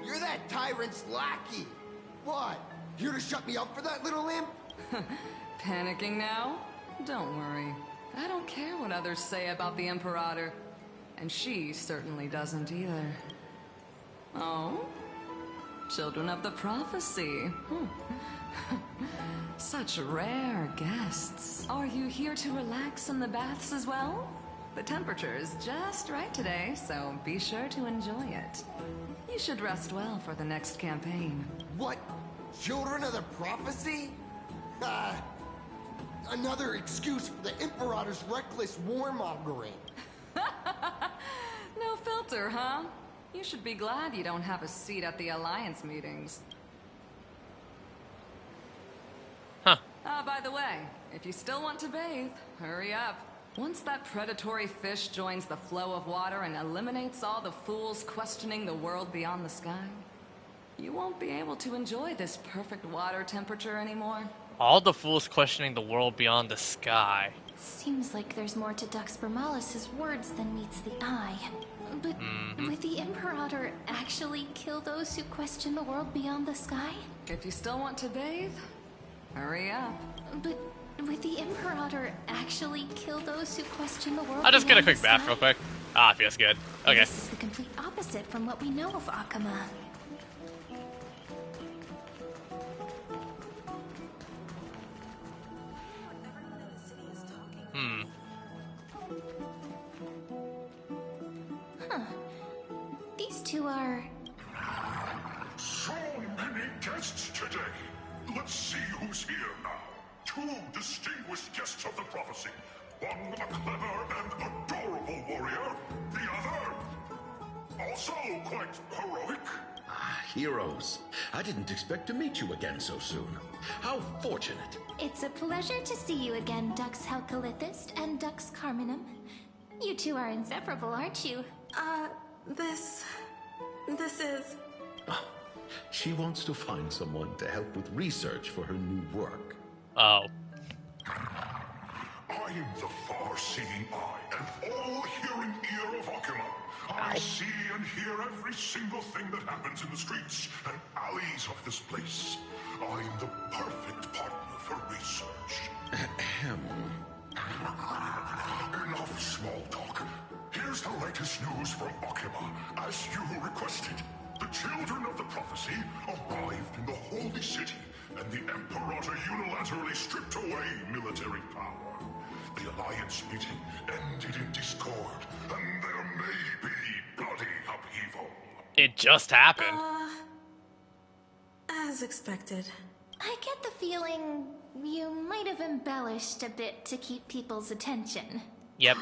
You're that tyrant's lackey. What? Here to shut me up for that little imp? Panicking now? Don't worry. I don't care what others say about the Imperator. And she certainly doesn't either. Oh? Children of the Prophecy. Such rare guests. Are you here to relax in the baths as well? The temperature is just right today, so be sure to enjoy it. You should rest well for the next campaign. What? Children of the Prophecy? Another excuse for the Imperator's reckless warmongering. No filter, huh? You should be glad you don't have a seat at the Alliance meetings. Huh. By the way, if you still want to bathe, hurry up. Once that predatory fish joins the flow of water and eliminates all the fools questioning the world beyond the sky, you won't be able to enjoy this perfect water temperature anymore. All the fools questioning the world beyond the sky. Seems like there's more to Dux Bermalis' words than meets the eye. But would the Imperator actually kill those who question the world beyond the sky? If you still want to bathe, hurry up. But would the Imperator actually kill those who question the world? I'll just get a beyond quick the bath sky? real quick. Ah, feels good. Okay. This is the complete opposite from what we know of Akama. Huh. These two are... So many guests today. Let's see who's here now. Two distinguished guests of the prophecy. One a clever and adorable warrior. The other, also quite heroic. Heroes. I didn't expect to meet you again so soon. How fortunate. It's a pleasure to see you again, Dux Helcalithist and Dux Carminum. You two are inseparable, aren't you? This is... She wants to find someone to help with research for her new work. Oh. I am the far-seeing eye and all-hearing ear of Akuma. I see and hear every single thing that happens in the streets and alleys of this place. I am the perfect partner for research. Enough small talk. Here's the latest news from Akuma, as you requested. The children of the prophecy arrived in the Holy City, and the Imperator unilaterally stripped away military power. The Alliance meeting ended in discord, and there may be bloody upheaval. It just happened. As expected. I get the feeling you might have embellished a bit to keep people's attention. Yep.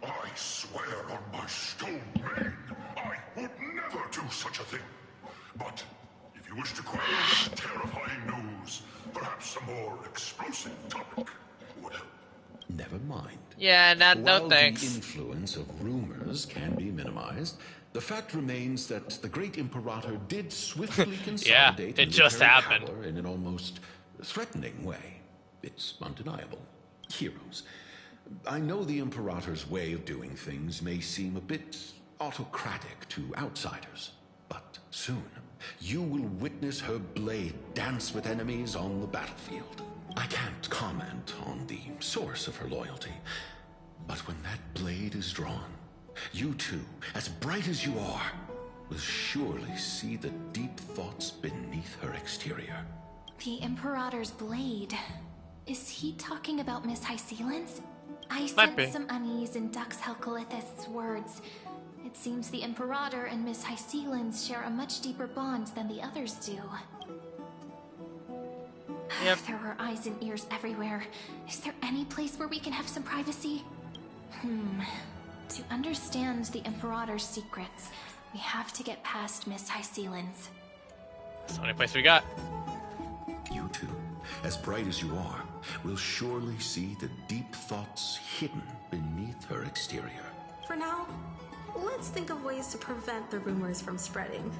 I swear on my stone mane, I would never do such a thing. But if you wish to quell this terrifying news, perhaps a more explosive topic would help. Never mind. Yeah, no While thanks. the influence of rumors can be minimized, the fact remains that the great Imperator did swiftly consolidate it just military happened. power in an almost threatening way. It's undeniable. Heroes. I know the Imperator's way of doing things may seem a bit autocratic to outsiders, but soon you will witness her blade dance with enemies on the battlefield. I can't comment on the source of her loyalty, but when that blade is drawn, you two, as bright as you are, will surely see the deep thoughts beneath her exterior. The Imperator's blade. Is he talking about Miss Hycelens? I Might be. sense some unease in Dux Helcalithist's words. It seems the Imperator and Miss Hycelens share a much deeper bond than the others do. Yep. There are eyes and ears everywhere. Is there any place where we can have some privacy? To understand the Imperator's secrets, we have to get past Miss Hycelan's. That's the only place we got. You two, as bright as you are, will surely see the deep thoughts hidden beneath her exterior. For now, let's think of ways to prevent the rumors from spreading.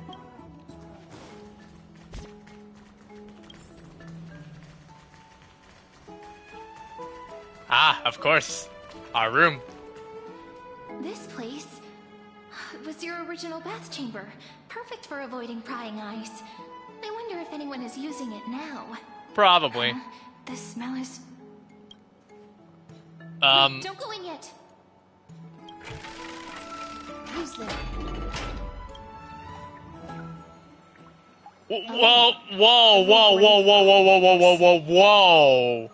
Ah, of course. Our room. This place was your original bath chamber. Perfect for avoiding prying eyes. I wonder if anyone is using it now. Probably. The smell is... Wait, don't go in yet. Who's there? Whoa, whoa, whoa, whoa, whoa, whoa, whoa, whoa, whoa, whoa, whoa.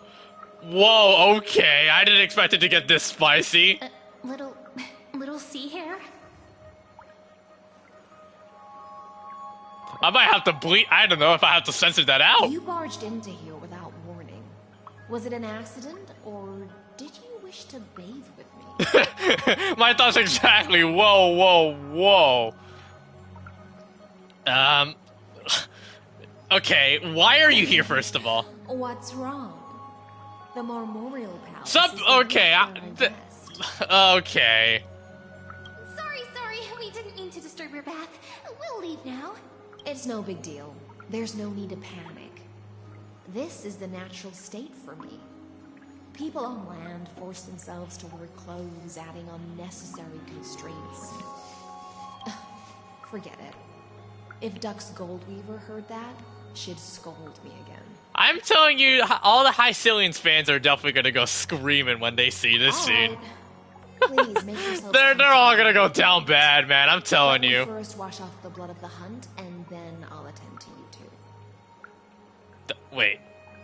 Whoa, okay. I didn't expect it to get this spicy. Little sea hair? I might have to bleep. I don't know if I have to censor that out. You barged into here without warning. Was it an accident, or did you wish to bathe with me? My thoughts exactly. Whoa, whoa, whoa. Okay, why are you here, first of all? What's wrong? The Marmorial Palace. Okay, okay. Sorry, we didn't mean to disturb your bath. We'll leave now. It's no big deal. There's no need to panic. This is the natural state for me. People on land force themselves to wear clothes, adding unnecessary constraints. Forget it. If Dux Goldweaver heard that, she'd scold me again. I'm telling you, all the Hycelians fans are definitely gonna go screaming when they see this scene. Please make yourselves they're all gonna go down bad, man. I'm telling you. First, wash off the blood of the hunt, and then I'll attend to you two. Wait,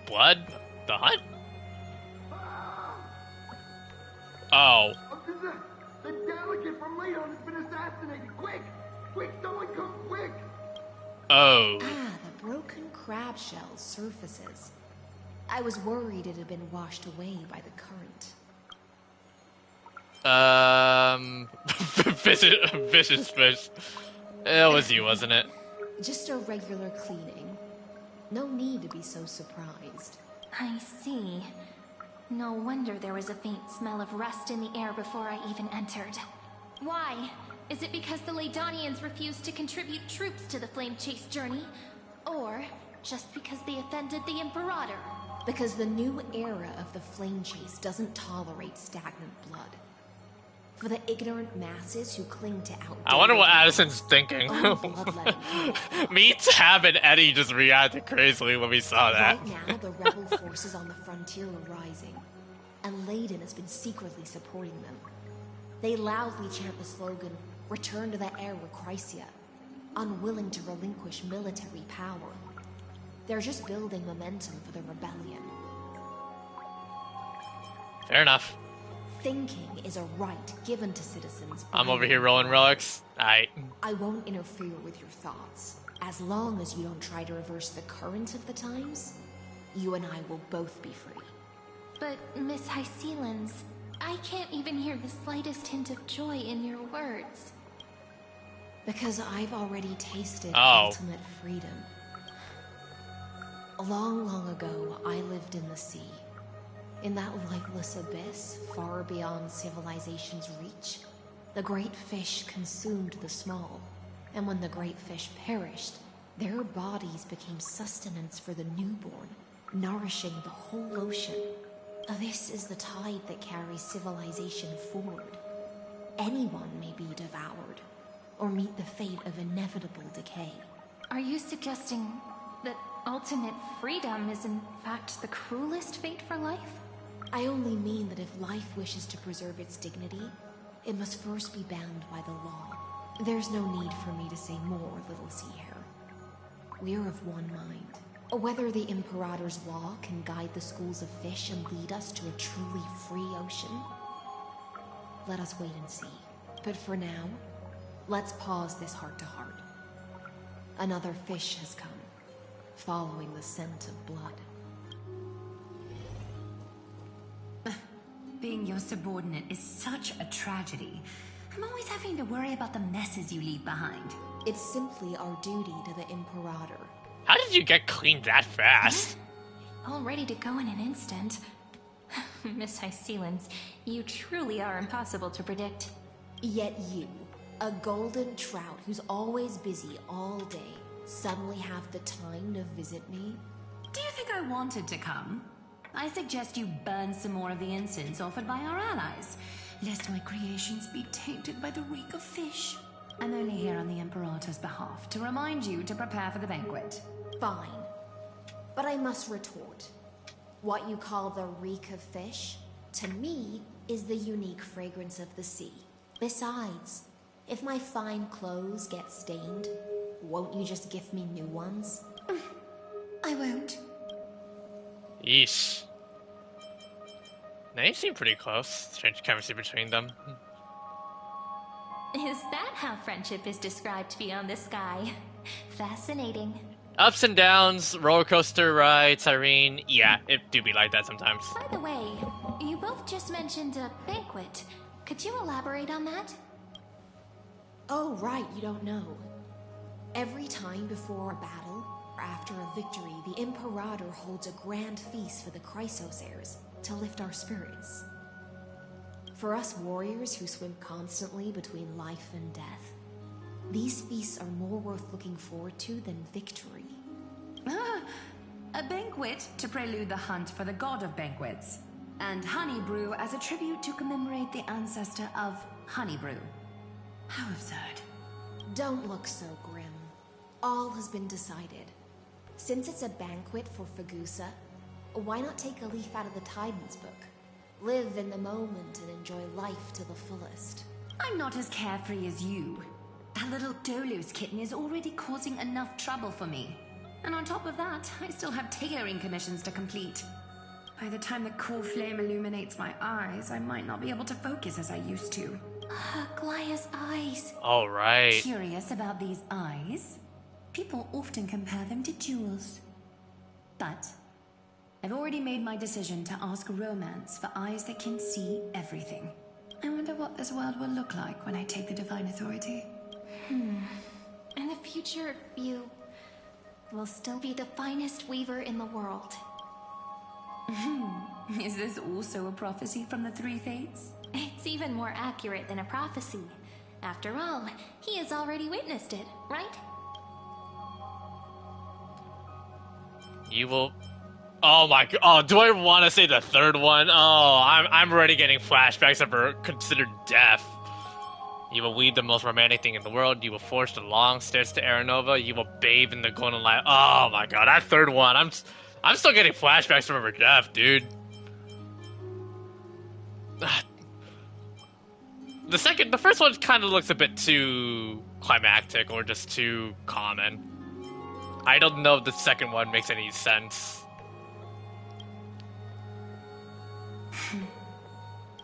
blood? The hunt? Oh. The delegate from Ladon has been assassinated. Quick, someone come quick! Oh. The broken crab shell surfaces. I was worried it had been washed away by the current. Vicious fish. It was you, wasn't it? Just a regular cleaning. No need to be so surprised. I see. No wonder there was a faint smell of rust in the air before I even entered. Why? Is it because the Ladonians refused to contribute troops to the Flame Chase journey? Or just because they offended the Imperator? Because the new era of the Flame Chase doesn't tolerate stagnant blood. For the ignorant masses who cling to outdated... I wonder what Addison's thinking. Me, Tab, and Eddie just reacted crazily when we saw that. Right now, the rebel forces on the frontier are rising, and Ladon has been secretly supporting them. They loudly chant the slogan, "Return to the Era Chrysia," unwilling to relinquish military power. They're just building momentum for the rebellion. Fair enough. Thinking is a right given to citizens. I'm over here rolling relics. Aight. I won't interfere with your thoughts. As long as you don't try to reverse the current of the times, you and I will both be free. But, Miss Hycelians, I can't even hear the slightest hint of joy in your words. Because I've already tasted Oh. ultimate freedom. Long, long ago, I lived in the sea. In that lightless abyss, far beyond civilization's reach, the great fish consumed the small. And when the great fish perished, their bodies became sustenance for the newborn, nourishing the whole ocean. This is the tide that carries civilization forward. Anyone may be devoured, or meet the fate of inevitable decay. Are you suggesting that ultimate freedom is in fact the cruelest fate for life? I only mean that if life wishes to preserve its dignity, it must first be bound by the law. There's no need for me to say more, little sea hare. We're of one mind. Whether the Imperator's law can guide the schools of fish and lead us to a truly free ocean, let us wait and see. But for now, let's pause this heart-to-heart. Another fish has come, following the scent of blood. Being your subordinate is such a tragedy. I'm always having to worry about the messes you leave behind. It's simply our duty to the Imperator. How did you get clean that fast? All ready to go in an instant. Miss Hycelens, you truly are impossible to predict. Yet you, a golden trout who's always busy all day, suddenly have the time to visit me? Do you think I wanted to come? I suggest you burn some more of the incense offered by our allies, lest my creations be tainted by the reek of fish. I'm only here on the Imperator's behalf to remind you to prepare for the banquet. Fine. But I must retort. What you call the reek of fish, to me, is the unique fragrance of the sea. Besides, if my fine clothes get stained, won't you just gift me new ones? I won't. Yeesh. They seem pretty close. Strange chemistry between them. Is that how friendship is described beyond the sky? Fascinating. Ups and downs, roller coaster rides, Irene. Yeah, it do be like that sometimes. By the way, you both just mentioned a banquet. Could you elaborate on that? Oh, right, you don't know. Every time before a battle, or after a victory, the Imperator holds a grand feast for the Chrysos heirs to lift our spirits. For us warriors who swim constantly between life and death, these feasts are more worth looking forward to than victory. A banquet to prelude the hunt for the god of banquets, and honey brew as a tribute to commemorate the ancestor of honey brew. How absurd. Don't look so grim. All has been decided. Since it's a banquet for Fagusa, why not take a leaf out of the Titan's book? Live in the moment and enjoy life to the fullest. I'm not as carefree as you. That little Dolus kitten is already causing enough trouble for me. And on top of that, I still have tailoring commissions to complete. By the time the cool flame illuminates my eyes, I might not be able to focus as I used to. Glaya's eyes. Alright. Curious about these eyes? People often compare them to jewels. But I've already made my decision to ask romance for eyes that can see everything. I wonder what this world will look like when I take the divine authority. In the future, you will still be the finest weaver in the world. Is this also a prophecy from the Three Fates? It's even more accurate than a prophecy. After all, he has already witnessed it, right? You will... Oh my god. Oh, do I want to say the third one? Oh, I'm already getting flashbacks of her considered death. You will weave the most romantic thing in the world. You will forge the long stairs to Aranova. You will bathe in the golden light. Oh my god, that third one. I'm still getting flashbacks from her death, dude. The first one kind of looks a bit too climactic or just too common. I don't know if the second one makes any sense.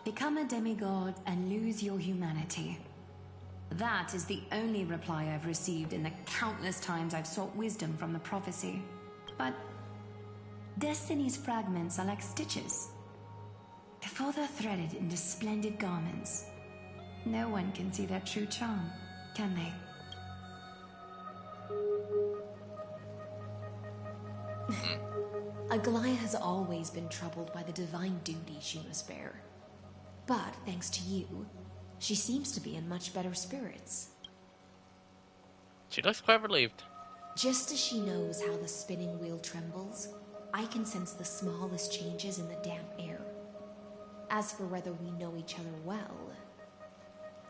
Become a demigod and lose your humanity. That is the only reply I've received in the countless times I've sought wisdom from the prophecy. But Destiny's fragments are like stitches. Before they're threaded into splendid garments, no one can see their true charm, can they? Aglaya has always been troubled by the divine duty she must bear. But thanks to you, she seems to be in much better spirits. She looks quite relieved. Just as she knows how the spinning wheel trembles, I can sense the smallest changes in the damp air. As for whether we know each other well,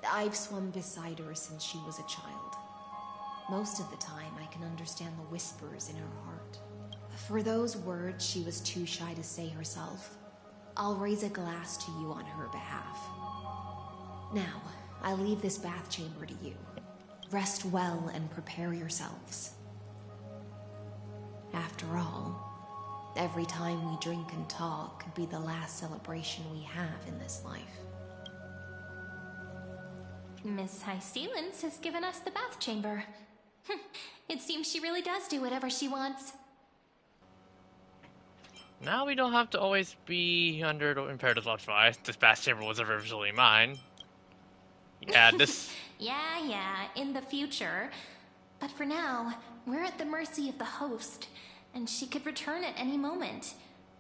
I've swum beside her since she was a child. Most of the time, I can understand the whispers in her heart. For those words she was too shy to say herself, I'll raise a glass to you on her behalf. Now, I leave this bath chamber to you. Rest well and prepare yourselves. After all, every time we drink and talk could be the last celebration we have in this life. Miss Hycelens has given us the bath chamber. It seems she really does do whatever she wants. Now we don't have to always be under the Imperator's watchful. This bath chamber was originally mine. Yeah, this... Yeah, in the future. But for now, we're at the mercy of the host, and she could return at any moment.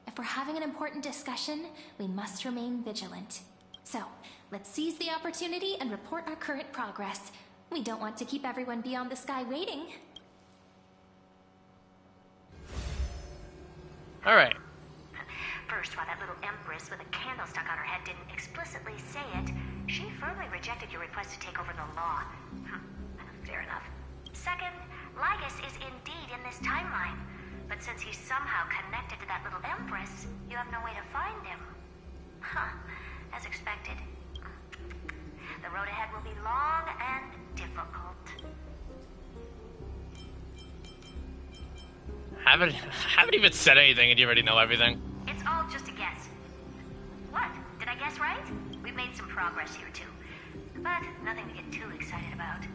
If we're having an important discussion, we must remain vigilant. So, let's seize the opportunity and report our current progress. We don't want to keep everyone beyond the sky waiting. Alright. First, while that little empress with a candle stuck on her head didn't explicitly say it, she firmly rejected your request to take over the law. Fair enough. Second, Lygus is indeed in this timeline. But since he's somehow connected to that little empress, you have no way to find him. As expected. The road ahead will be long and difficult. Haven't even said anything and you already know everything. It's all just a guess. What? Did I guess right? We've made some progress here too. But nothing to get too excited about.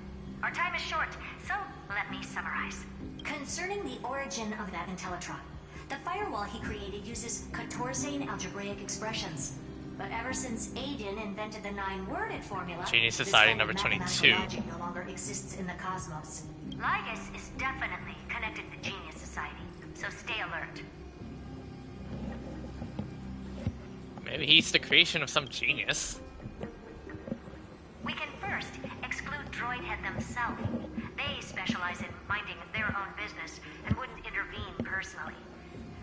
Our time is short, so let me summarize. Concerning the origin of that Intellitron, the firewall he created uses Katorzane algebraic expressions. But ever since Aiden invented the 9-worded formula, Genius Society number 22. Magic no longer exists in the cosmos. Lygus is definitely connected to Genius Society, so stay alert. Maybe he's the creation of some genius. We can first exclude Droidhead themselves. They specialize in minding their own business and wouldn't intervene personally.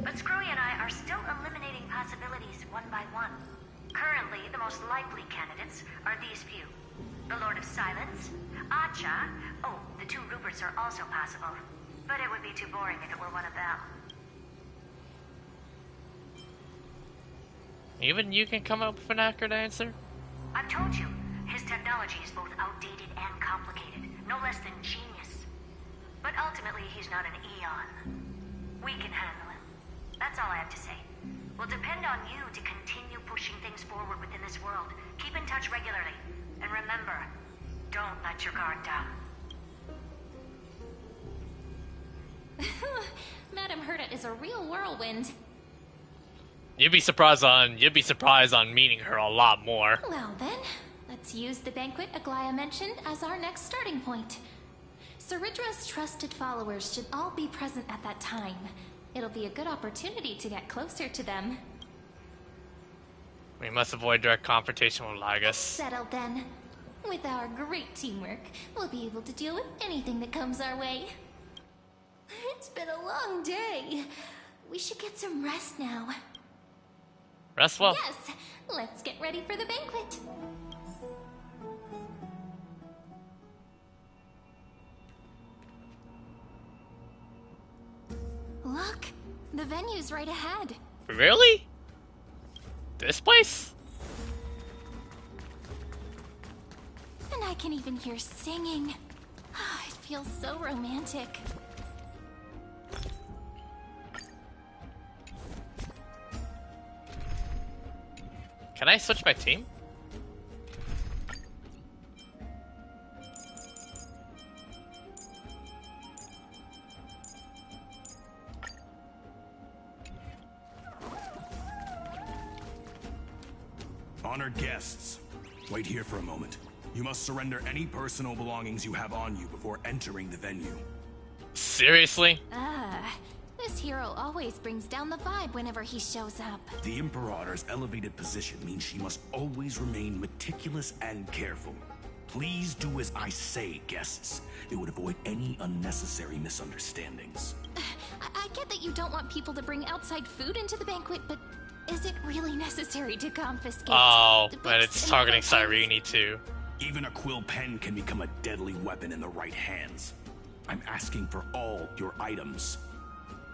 But Screwy and I are still eliminating possibilities one by one. Currently, the most likely candidates are these few. The Lord of Silence, Acha, oh, the 2 Ruperts are also possible. But it would be too boring if it were one of them. Even you can come up with an accurate answer? I've told you, his technology is both outdated and complicated, no less than genius. But ultimately, he's not an Eon. We can handle him. That's all I have to say. We'll depend on you to continue pushing things forward within this world. Keep in touch regularly. And remember, don't let your guard down. Madame Herta is a real whirlwind. You'd be surprised on meeting her a lot more. Well then, let's use the banquet Aglaya mentioned as our next starting point. Ceridra's trusted followers should all be present at that time. It'll be a good opportunity to get closer to them. We must avoid direct confrontation with Lygus. Settled then. With our great teamwork, we'll be able to deal with anything that comes our way. It's been a long day. We should get some rest now. Rest well. Yes, let's get ready for the banquet. Look, the venue's right ahead. Really? This place? And I can even hear singing. It feels so romantic. Can I switch my team? Honored guests, wait here for a moment. You must surrender any personal belongings you have on you before entering the venue. Seriously? This hero always brings down the vibe whenever he shows up. The Imperator's elevated position means she must always remain meticulous and careful. Please do as I say, guests. It would avoid any unnecessary misunderstandings. I get that you don't want people to bring outside food into the banquet, but is it really necessary to confiscate? Oh, but it's targeting Cyrene too. Even a quill pen can become a deadly weapon in the right hands. I'm asking for all your items.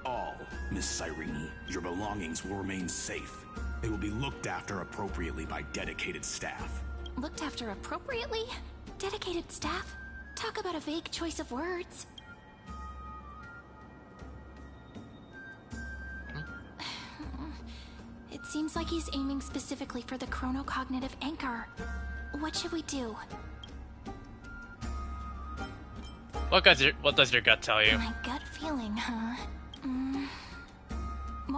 All, Miss Cyrene. Your belongings will remain safe. They will be looked after appropriately by dedicated staff. Looked after appropriately? Dedicated staff? Talk about a vague choice of words. It seems like he's aiming specifically for the chronocognitive anchor. What should we do? What does your gut tell you? My gut feeling, huh?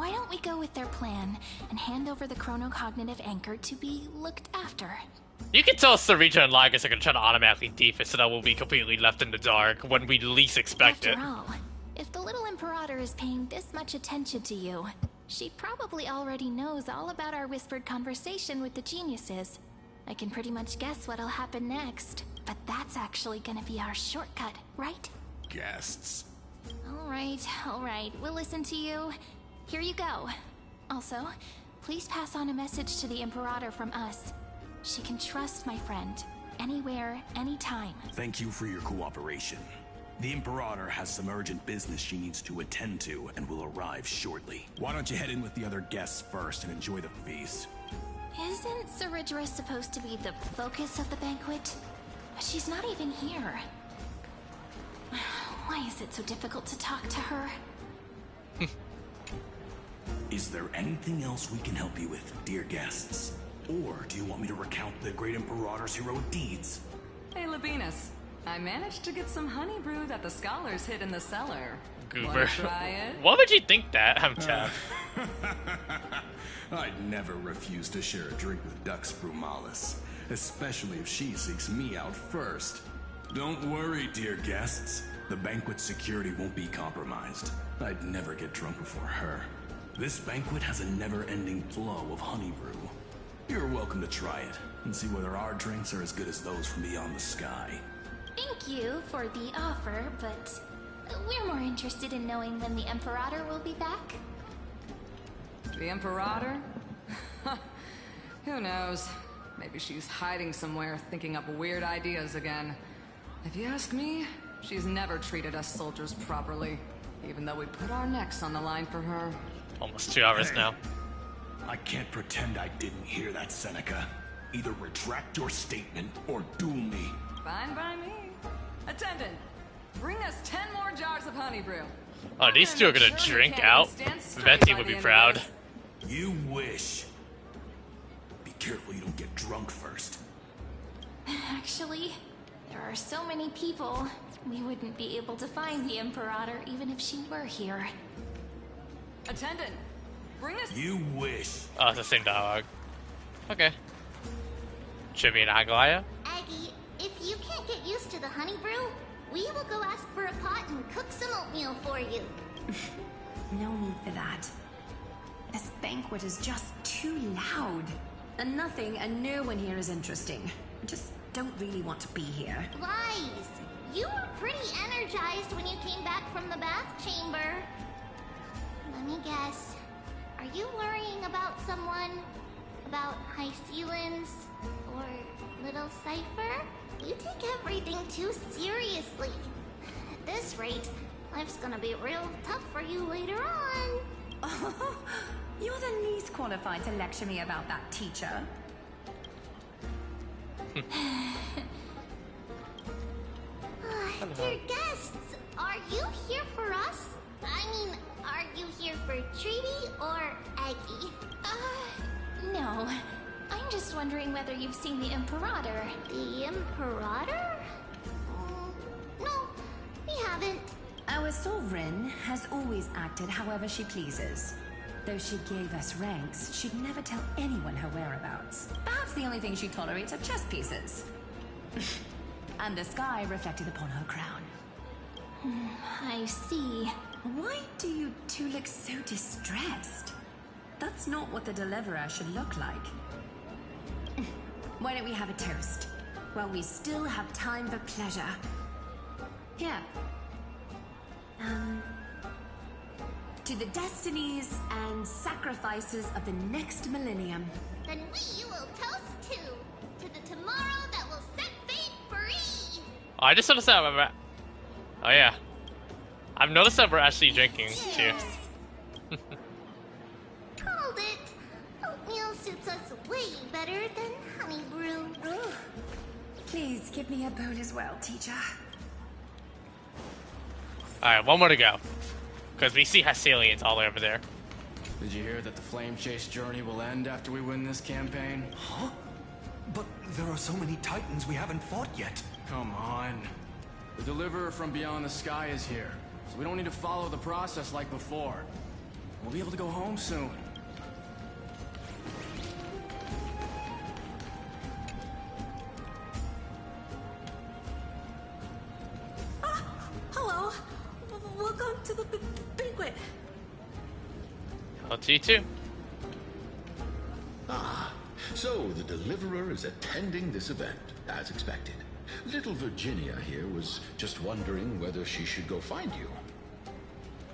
Why don't we go with their plan and hand over the chronocognitive anchor to be looked after? You can tell Sarita and Lygus are gonna try to automatically defense so that we'll be completely left in the dark when we least expect it. After all, if the little Imperator is paying this much attention to you, she probably already knows all about our whispered conversation with the geniuses. I can pretty much guess what'll happen next, but that's actually gonna be our shortcut, right? Guests. Alright, we'll listen to you. Here you go. Also, please pass on a message to the Imperator from us. She can trust my friend, anywhere, anytime. Thank you for your cooperation. The Imperator has some urgent business she needs to attend to and will arrive shortly. Why don't you head in with the other guests first and enjoy the feast? Isn't Saridra supposed to be the focus of the banquet? But she's not even here. Why is it so difficult to talk to her? Is there anything else we can help you with, dear guests? Or do you want me to recount the great Imperator's heroic deeds? Hey, Labinas. I managed to get some honey brew that the scholars hid in the cellar. Goober. Wanna try it? What would you think that? I'm tough. I'd never refuse to share a drink with Dux Brumalis, especially if she seeks me out first. Don't worry, dear guests. The banquet security won't be compromised. I'd never get drunk before her. This banquet has a never-ending flow of honey brew. You're welcome to try it and see whether our drinks are as good as those from beyond the sky. Thank you for the offer, but we're more interested in knowing when the Imperator will be back. The Imperator? Who knows? Maybe she's hiding somewhere, thinking up weird ideas again. If you ask me, she's never treated us soldiers properly, even though we put our necks on the line for her. Almost 2 hours now. I can't pretend I didn't hear that, Seneca. Either retract your statement or duel me. Fine by me. Attendant, bring us 10 more jars of honey brew. Oh, these two are gonna drink out. Venti would be proud. You wish. Be careful you don't get drunk first. Actually, there are so many people, we wouldn't be able to find the Imperator even if she were here. Attendant, bring us. You wish. Oh, it's the same dialogue. Okay. Chibi and Aglaya? Aggie, if you can't get used to the honey brew, we will go ask for a pot and cook some oatmeal for you. No need for that. This banquet is just too loud. And nothing and no one here is interesting. I just don't really want to be here. Lies! You were pretty energized when you came back from the bath chamber. Let me guess. Are you worrying about someone? About High Sealins? Or Little Cypher? You take everything too seriously. At this rate, life's gonna be real tough for you later on. Oh, you're the least qualified to lecture me about that, teacher. Dear guests, are you here for us? I mean, are you here for Treaty or Aggie? No. I'm just wondering whether you've seen the Imperator. The Imperator? No, we haven't. Our sovereign has always acted however she pleases. Though she gave us ranks, she'd never tell anyone her whereabouts. Perhaps the only thing she tolerates are chess pieces. And the sky reflected upon her crown. I see. Why do you two look so distressed? That's not what the Deliverer should look like. Why don't we have a toast? While we still have time for pleasure. Here. To the destinies and sacrifices of the next millennium. Then we will toast to the tomorrow that will set fate free. Oh, I just noticed that. Oh yeah, I've noticed that we're actually drinking too. Called it. Oatmeal suits us way better than honey brew. Oh, please give me a bowl as well, teacher. Alright, one more to go. Because we see Hassalians all over there. Did you hear that the Flame Chase journey will end after we win this campaign? Huh? But there are so many Titans we haven't fought yet. Come on. The Deliverer from beyond the sky is here, so we don't need to follow the process like before. We'll be able to go home soon. Hello. Welcome to the banquet. Hello to you too. Ah, so the Deliverer is attending this event, as expected. Little Virginia here was just wondering whether she should go find you.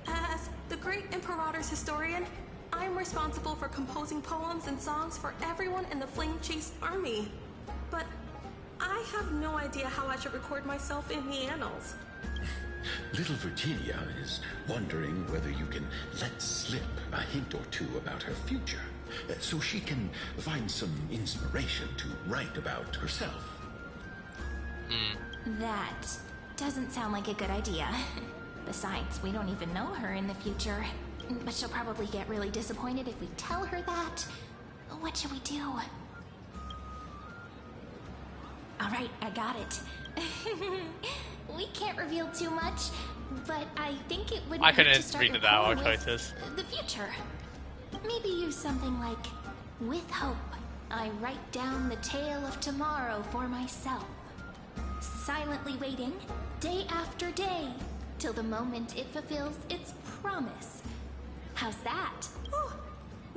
As the great Imperator's historian, I'm responsible for composing poems and songs for everyone in the Flame Chase army. But I have no idea how I should record myself in the annals. Little Virginia is wondering whether you can let slip a hint or two about her future, so she can find some inspiration to write about herself. That doesn't sound like a good idea. Besides, we don't even know her in the future. But she'll probably get really disappointed if we tell her that. What should we do? Alright, I got it. We can't reveal too much, but I think it would I hurt couldn't to start read the recording dialogue with choices. the future. Maybe use something like, with hope, I write down the tale of tomorrow for myself. Silently waiting, day after day, till the moment it fulfills its promise. How's that? Oh,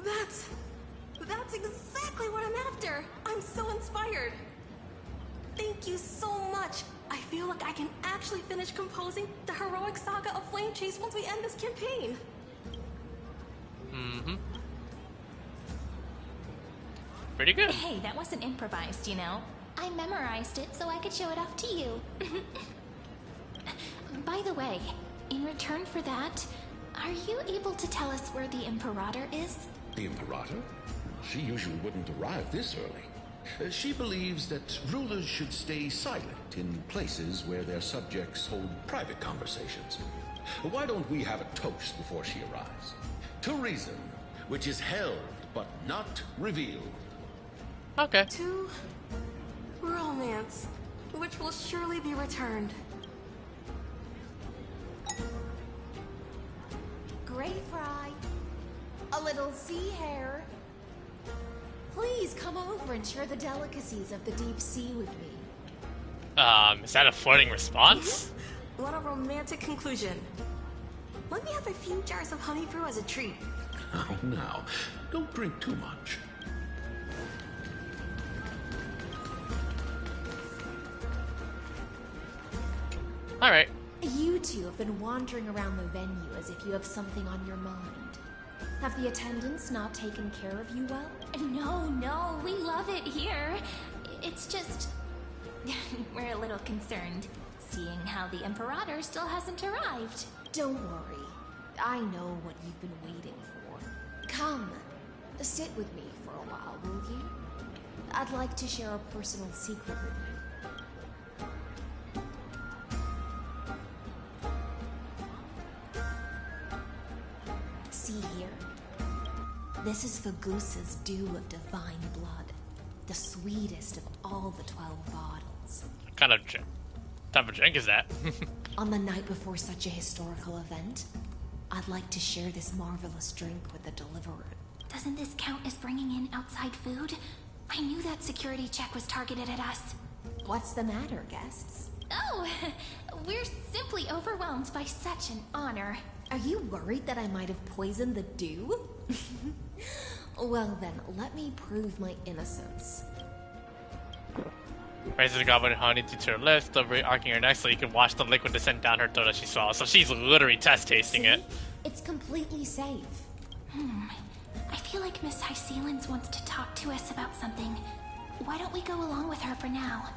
that's exactly what I'm after. I'm so inspired. Thank you so much. I feel like I can actually finish composing the heroic saga of Flame Chase once we end this campaign. Mm-hmm. Pretty good. Hey, that wasn't improvised, you know. I memorized it so I could show it off to you. By the way, in return for that, are you able to tell us where the Imperator is? The Imperator? She usually wouldn't arrive this early. She believes that rulers should stay silent in places where their subjects hold private conversations. Why don't we have a toast before she arrives? To reason, which is held but not revealed. Okay. To romance, which will surely be returned. Gray fry. A little sea hare. Please come over and share the delicacies of the deep sea with me. Is that a flirting response? What a romantic conclusion. Let me have a few jars of honey brew as a treat. Oh, now, don't drink too much. Alright. You two have been wandering around the venue as if you have something on your mind. Have the attendants not taken care of you well? No, we love it here. It's just... we're a little concerned, seeing how the Imperator still hasn't arrived. Don't worry. I know what you've been waiting for. Come, sit with me for a while, will you? I'd like to share a personal secret with you. See here. This is Fagusa's dew of divine blood. The sweetest of all the 12 bottles. What kind of type of drink is that? On the night before such a historical event, I'd like to share this marvelous drink with the Deliverer. Doesn't this count as bringing in outside food? I knew that security check was targeted at us. What's the matter, guests? Oh, we're simply overwhelmed by such an honor. Are you worried that I might have poisoned the dew? Well then, let me prove my innocence. Raises the goblin honey to her lips, deliberately arcing her neck so you can watch the liquid descend down her throat as she swallows. So she's literally test tasting it. It's completely safe. I feel like Miss Hycealens wants to talk to us about something. Why don't we go along with her for now?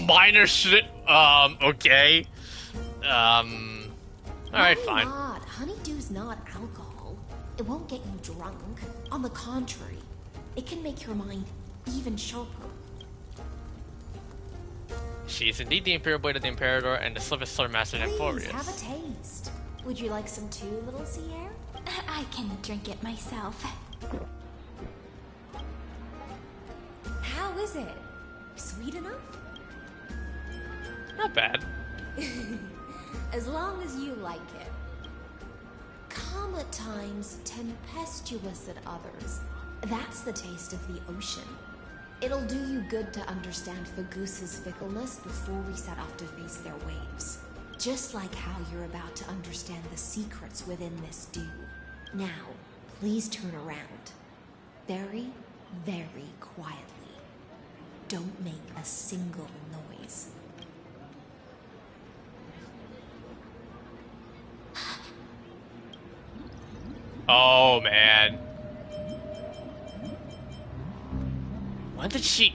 Minor shit. Okay. Alright, fine. Not. Honeydew's not alcohol. It won't get you drunk. On the contrary, it can make your mind even sharper. She is indeed the Imperial Blade of the Imperator and the Silver Sword Master Amphoreus. Please have a taste. Would you like some too, little sea hare? I can drink it myself. How is it? Sweet enough? Not bad. As long as you like it. Calm at times, tempestuous at others. That's the taste of the ocean. It'll do you good to understand Fagoos's fickleness before we set off to face their waves. Just like how you're about to understand the secrets within this dew. Now, please turn around. Very, very quietly. Don't make a single noise. Oh, man. When did she...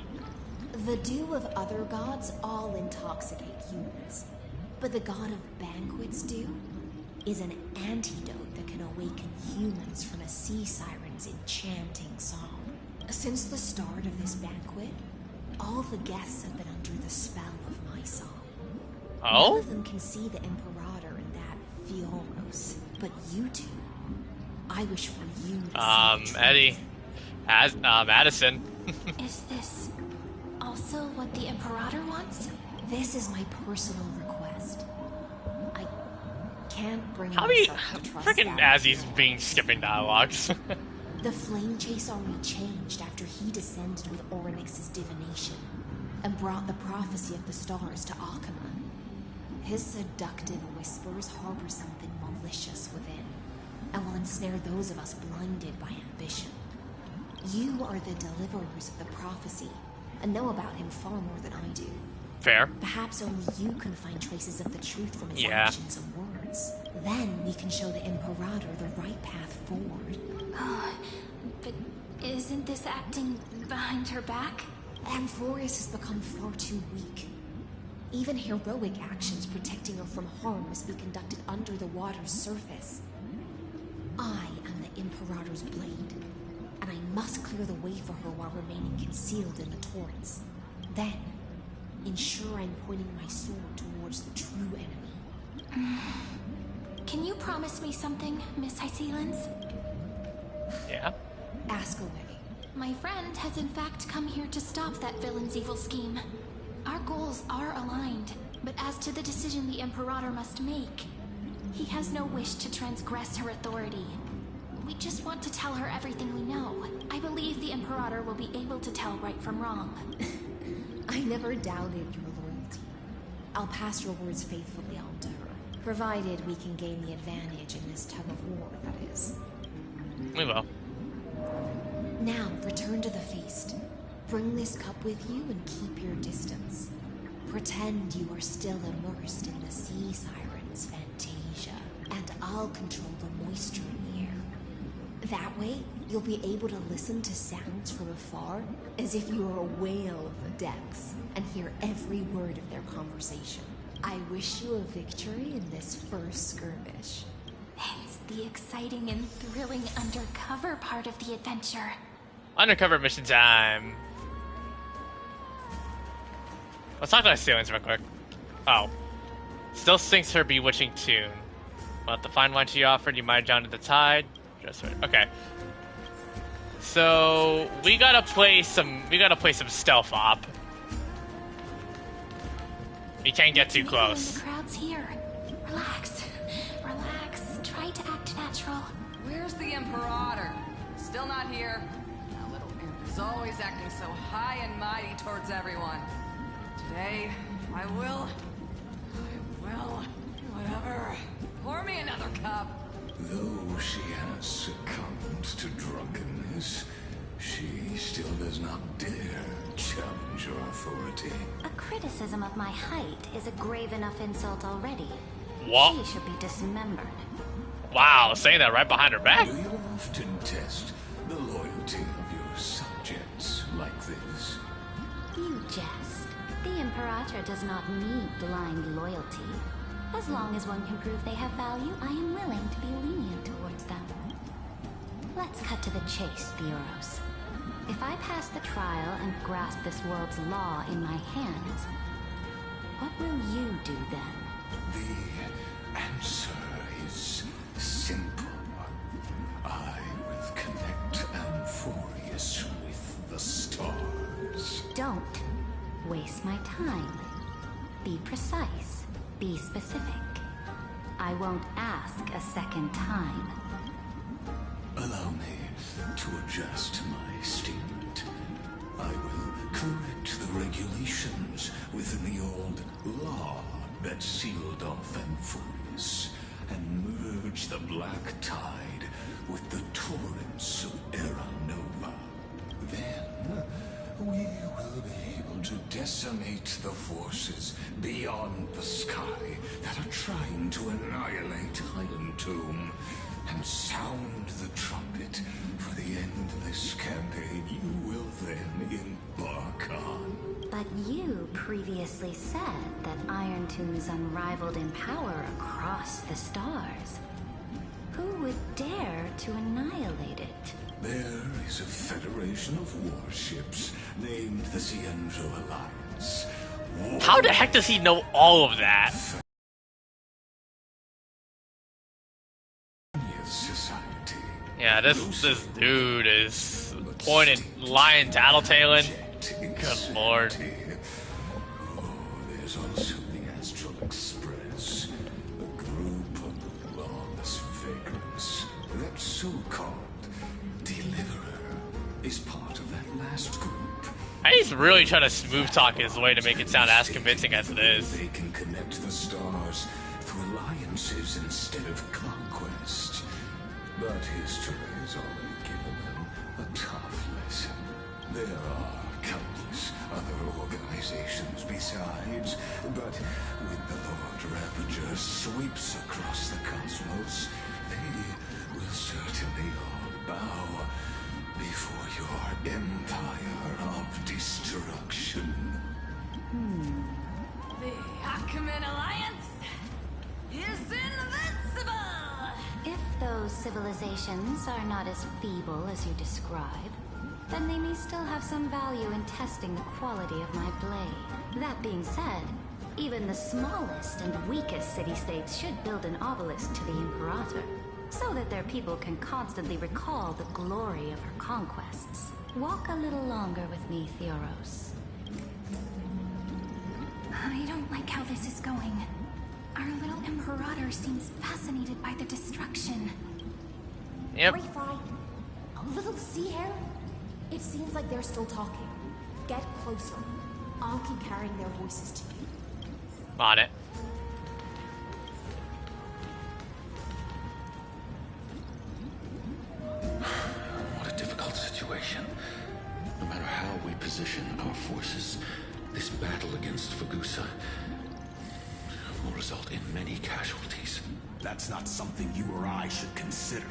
The dew of other gods all intoxicate humans. But the god of banquets dew is an antidote that can awaken humans from a sea siren's enchanting song. Since the start of this banquet, all the guests have been under the spell of my song. Oh? None of them can see the Imperator in that Fioros, but you two. I wish for you to see Eddie. Addison. Is this also what the Imperator wants? This is my personal request. I can't bring How many myself to trust freaking that. Azzy's being skipping dialogues? The flame chase already changed after he descended with Orynyx's divination and brought the prophecy of the stars to Akuma. His seductive whispers harbor something malicious within and will ensnare those of us blinded by ambition. You are the deliverers of the prophecy and know about him far more than I do. Fair. Perhaps only you can find traces of the truth from his Yeah. actions and words. Then we can show the Imperator the right path forward. Oh, but isn't this acting behind her back? Amphoreus has become far too weak. Even heroic actions protecting her from harm must be conducted under the water's surface. I am the Imperator's blade, and I must clear the way for her while remaining concealed in the torrents. Then, ensure I'm pointing my sword towards the true enemy. Can you promise me something, Miss Hycelens? Yeah? Ask away. My friend has in fact come here to stop that villain's evil scheme. Our goals are aligned, but as to the decision the Imperator must make, he has no wish to transgress her authority. We just want to tell her everything we know. I believe the Imperator will be able to tell right from wrong. I never doubted your loyalty. I'll pass your words faithfully on to her, provided we can gain the advantage in this tug of war, that is. We will. Now, return to the feast. Bring this cup with you and keep your distance. Pretend you are still immersed in the sea siren's fantasia, and I'll control the moisture in the air. That way, you'll be able to listen to sounds from afar as if you were a whale of the depths and hear every word of their conversation. I wish you a victory in this first skirmish. It's the exciting and thrilling undercover part of the adventure. Undercover mission time. Let's talk about ceilings real quick. Oh. Still sings her bewitching tune. Let the fine wine she offered, you might have drowned in the tide. Just right. Okay. So we gotta play some stealth op. We can't get too close. The crowd's here. Relax. Relax. Try to act natural. Where's the Imperator? Still not here. That little imp is always acting so high and mighty towards everyone. Today, I will, whatever. Pour me another cup. Though she has succumbed to drunkenness, she still does not dare challenge your authority. A criticism of my height is a grave enough insult already. What? She should be dismembered. Wow, saying that right behind her back. Do you often test the loyalty of your subjects like this? You jest. The Imperator does not need blind loyalty. As long as one can prove they have value, I am willing to be lenient towards them. Let's cut to the chase, Theoros. If I pass the trial and grasp this world's law in my hands, what will you do then? The answer is simple. I will connect Amphoreus with the stars. Don't waste my time. Be precise. Be specific. I won't ask a second time. Allow me to adjust my statement. I will correct the regulations within the old law that sealed off Amphoreus and merge the black tide with the torrents of Era Nova. Then we will be able to decimate the forces beyond the sky that are trying to annihilate Iron Tomb and sound the trumpet for the endless campaign you will then embark on. But you previously said that Iron Tomb is unrivaled in power across the stars. Who would dare to annihilate it? There is a federation of warships named the Cienzo Alliance. How the heck does he know all of that? Society. Yeah, this dude is pointed lion tattletaling. Good lord. Oh, there's also the Astral Express, a group of lawless vagrants. That so-called Deliverer is part of that last group. He's really trying to smooth talk his way to make it sound as convincing as it is. They can connect the stars through alliances instead of conquest. But history has already given them a tough lesson. There are countless other organizations besides, but when the Lord Ravager sweeps across the cosmos, they will certainly all bow before your empire of destruction. The Achaemenid Alliance is invincible! If those civilizations are not as feeble as you describe, then they may still have some value in testing the quality of my blade. That being said, even the smallest and weakest city-states should build an obelisk to the Imperator, so that their people can constantly recall the glory of her conquests. Walk a little longer with me, Theoros. I don't like how this is going. Our little Imperator seems fascinated by the destruction. Yep. Free Fry, a little sea hair? It seems like they're still talking. Get closer. I'll keep carrying their voices to you. On it. What a difficult situation. No matter how we position our forces, this battle against Fagusa will result in many casualties. That's not something you or I should consider.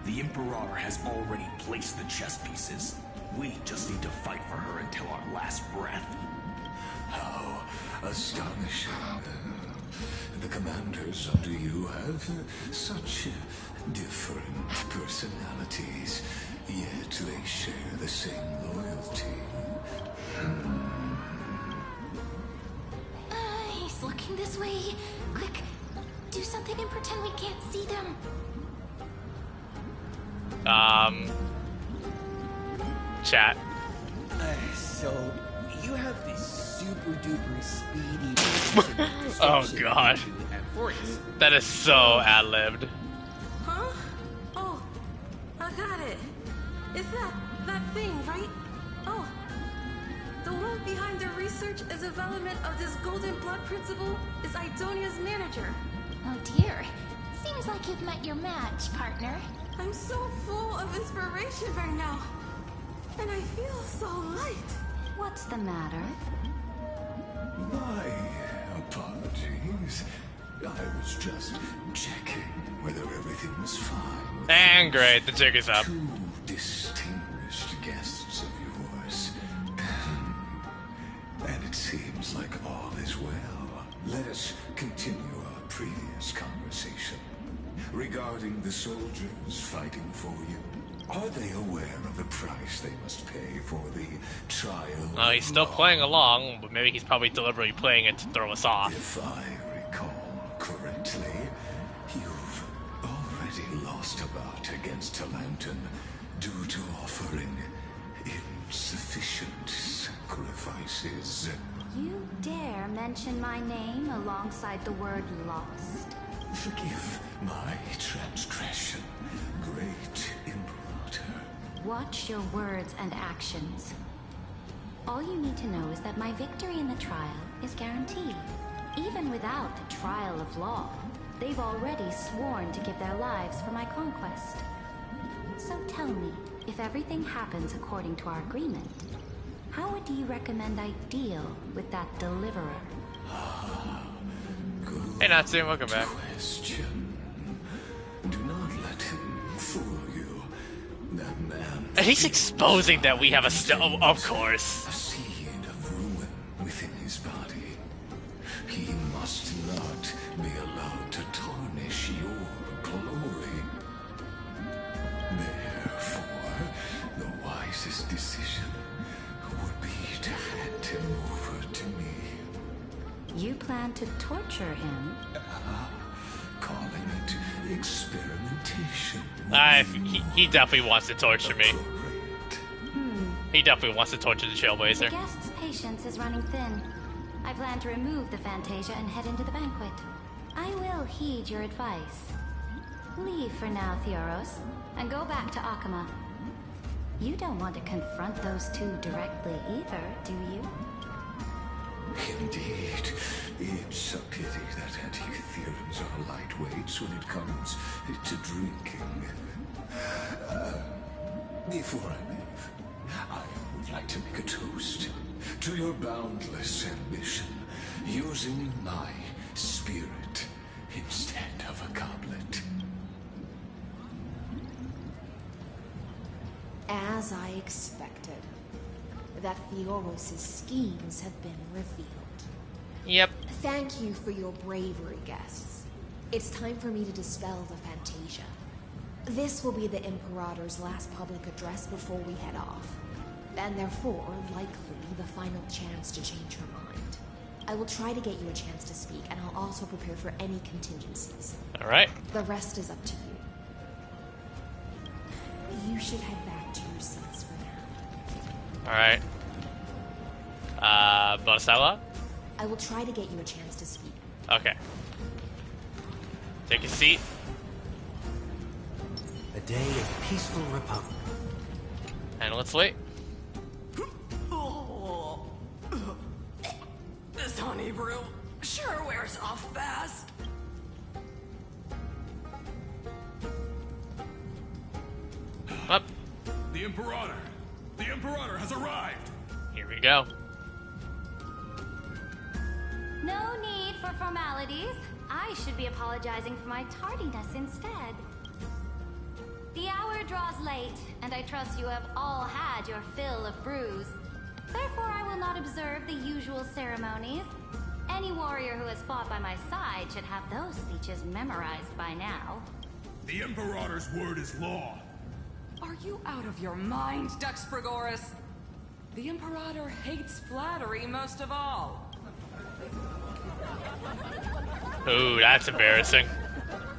The Imperator has already placed the chess pieces. We just need to fight for her until our last breath. How astonishing. The commanders under you have such different personalities, yet they share the same loyalty. He's looking this way. Quick, do something and pretend we can't see them. Chat. So, you have this super duper speedy... Oh god. That is so ad-libbed. Huh? Oh, I got it. It's that thing, right? Oh. The one behind the research and development of this golden blood principle is Idonia's manager. Oh dear. Seems like you've met your match, partner. I'm so full of inspiration right now. And I feel so light. What's the matter? My apologies. I was just checking whether everything was fine. And great, the jig is up. Two distinguished guests of yours. And it seems like all is well. Let us continue our previous conversation. Regarding the soldiers fighting for you, are they aware of the price they must pay for the trial? Oh, he's still playing along, but maybe he's probably deliberately playing it to throw us off. If I recall correctly, you've already lost a bout against Talanton due to offering insufficient sacrifices. You dare mention my name alongside the word lost? Forgive my transgression, great Imperator. Watch your words and actions. All you need to know is that my victory in the trial is guaranteed. Even without the trial of law, they've already sworn to give their lives for my conquest. So tell me, if everything happens according to our agreement, how would you recommend I deal with that deliverer? Hey Natsu, welcome back. Question. Do not let him fool you. That man. And he's exposing that we have a stone, of course. A seed of ruin within his body. He must not be allowed to tarnish your glory. Therefore, the wisest decision would be to hand him over to me. You plan to torture him? Calling it experimentation. He definitely wants to torture me. He definitely wants to torture the The Trailblazer. guest's patience is running thin. I plan to remove the Fantasia and head into the banquet. I will heed your advice. Leave for now, Theoros, and go back to Akama. You don't want to confront those two directly either, do you? Indeed, it's a pity that Antikytherans are lightweights when it comes to drinking. Before I leave, I would like to make a toast to your boundless ambition, using my spirit instead of a goblet. As I expected, that Theoros' schemes have been revealed. Yep. Thank you for your bravery, guests. It's time for me to dispel the Fantasia. This will be the Imperator's last public address before we head off, and therefore, likely, the final chance to change her mind. I will try to get you a chance to speak, and I'll also prepare for any contingencies. Alright. The rest is up to you. You should head back to your seats for now. Alright. Bonus dialogue? I will try to get you a chance to speak. Okay. Take a seat. A day of peaceful repose. And let's wait. This honey brew sure wears off fast. Up. The Imperator! The Imperator has arrived! Here we go. No need for formalities. I should be apologizing for my tardiness instead. The hour draws late, and I trust you have all had your fill of brews. Therefore, I will not observe the usual ceremonies. Any warrior who has fought by my side should have those speeches memorized by now. The Imperator's word is law. Are you out of your mind, Dux Frigoris? The Imperator hates flattery most of all. Ooh, that's embarrassing.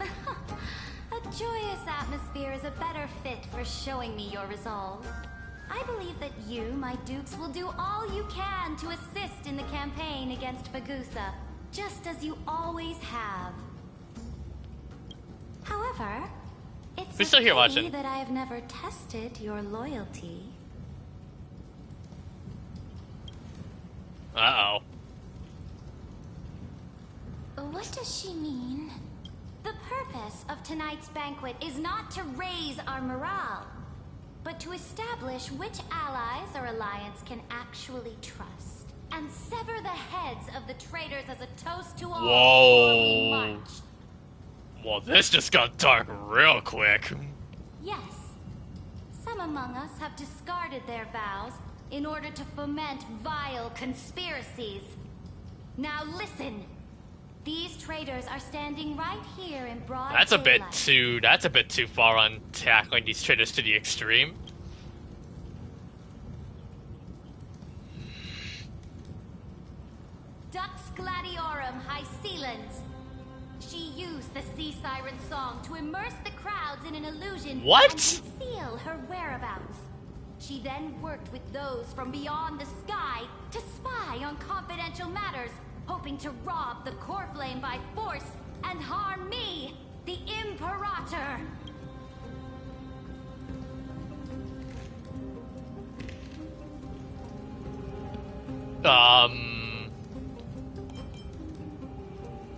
A joyous atmosphere is a better fit for showing me your resolve. I believe that you, my dukes, will do all you can to assist in the campaign against Fagusa, just as you always have. However, it's We're still here a pity watching. that I have never tested your loyalty. Uh-oh. What does she mean? The purpose of tonight's banquet is not to raise our morale, but to establish which allies our alliance can actually trust, and sever the heads of the traitors as a toast to all before we Whoa. march. Well, this just got dark real quick. Yes, some among us have discarded their vows in order to foment vile conspiracies. Now listen. These traitors are standing right here in broad That's a bit daylight. that's a bit too far on tackling these traitors to the extreme. Dux Gladiorum Hycelans. She used the Sea Siren song to immerse the crowds in an illusion What? and conceal her whereabouts. She then worked with those from beyond the sky to spy on confidential matters, hoping to rob the core flame by force and harm me, the Imperator.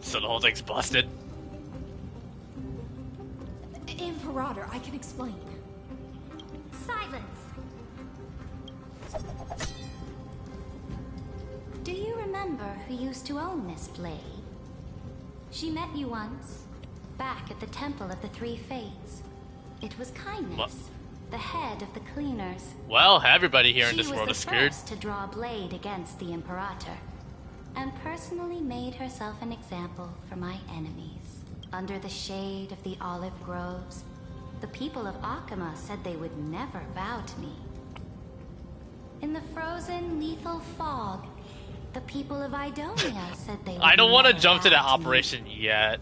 So the whole thing's busted. Imperator, I can explain. Silence. Do you remember who used to own this blade? She met you once, back at the Temple of the Three Fates. It was Kindness, what? The head of the cleaners. Well, everybody here in this world is She screwed. was the first to draw a blade against the Imperator, and personally made herself an example for my enemies. Under the shade of the olive groves, the people of Akuma said they would never bow to me. In the frozen, lethal fog, the people of Idonia said they would I don't want to never jump to that bow me. operation yet.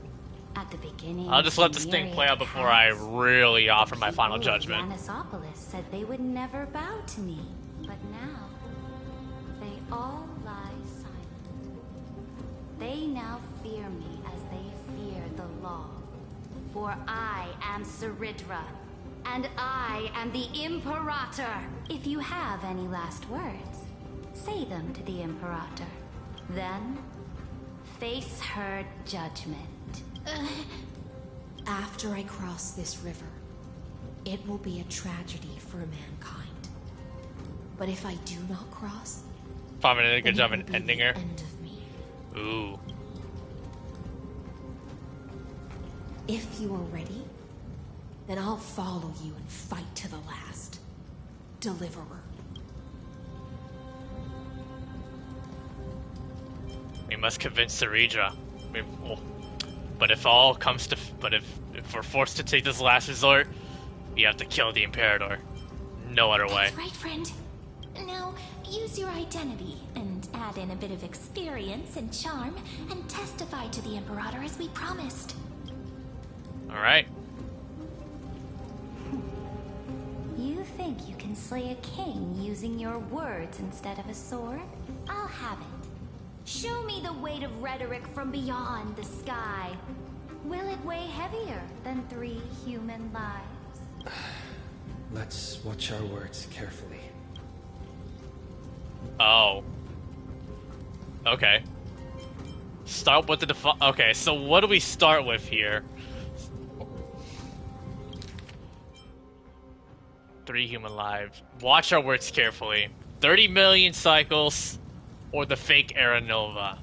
At the beginning, I'll just let this thing play out before I really offer my final judgment. Yanisopolis said they would never bow to me, but now they all lie silent. They now fear me as they fear the law. For I am Saridra, and I am the Imperator. If you have any last words, say them to the Imperator. Then, face her judgment. After I cross this river, it will be a tragedy for mankind. But if I do not cross, Probably did a good then job it in will be ending the her. end of me. Ooh. If you are ready, then I'll follow you and fight to the last. Deliverer. We must convince Saridra. But if we're forced to take this last resort, we have to kill the Imperator. No other way. That's right, friend. Now, use your identity and add in a bit of experience and charm and testify to the Imperator as we promised. Alright. You think you can slay a king using your words instead of a sword? I'll have it. Show me the weight of rhetoric from beyond the sky. Will it weigh heavier than 3 human lives? Let's watch our words carefully. Oh. Okay. Start with the okay, so what do we start with here? 3 human lives. Watch our words carefully. 30 million cycles, or the fake Era Nova.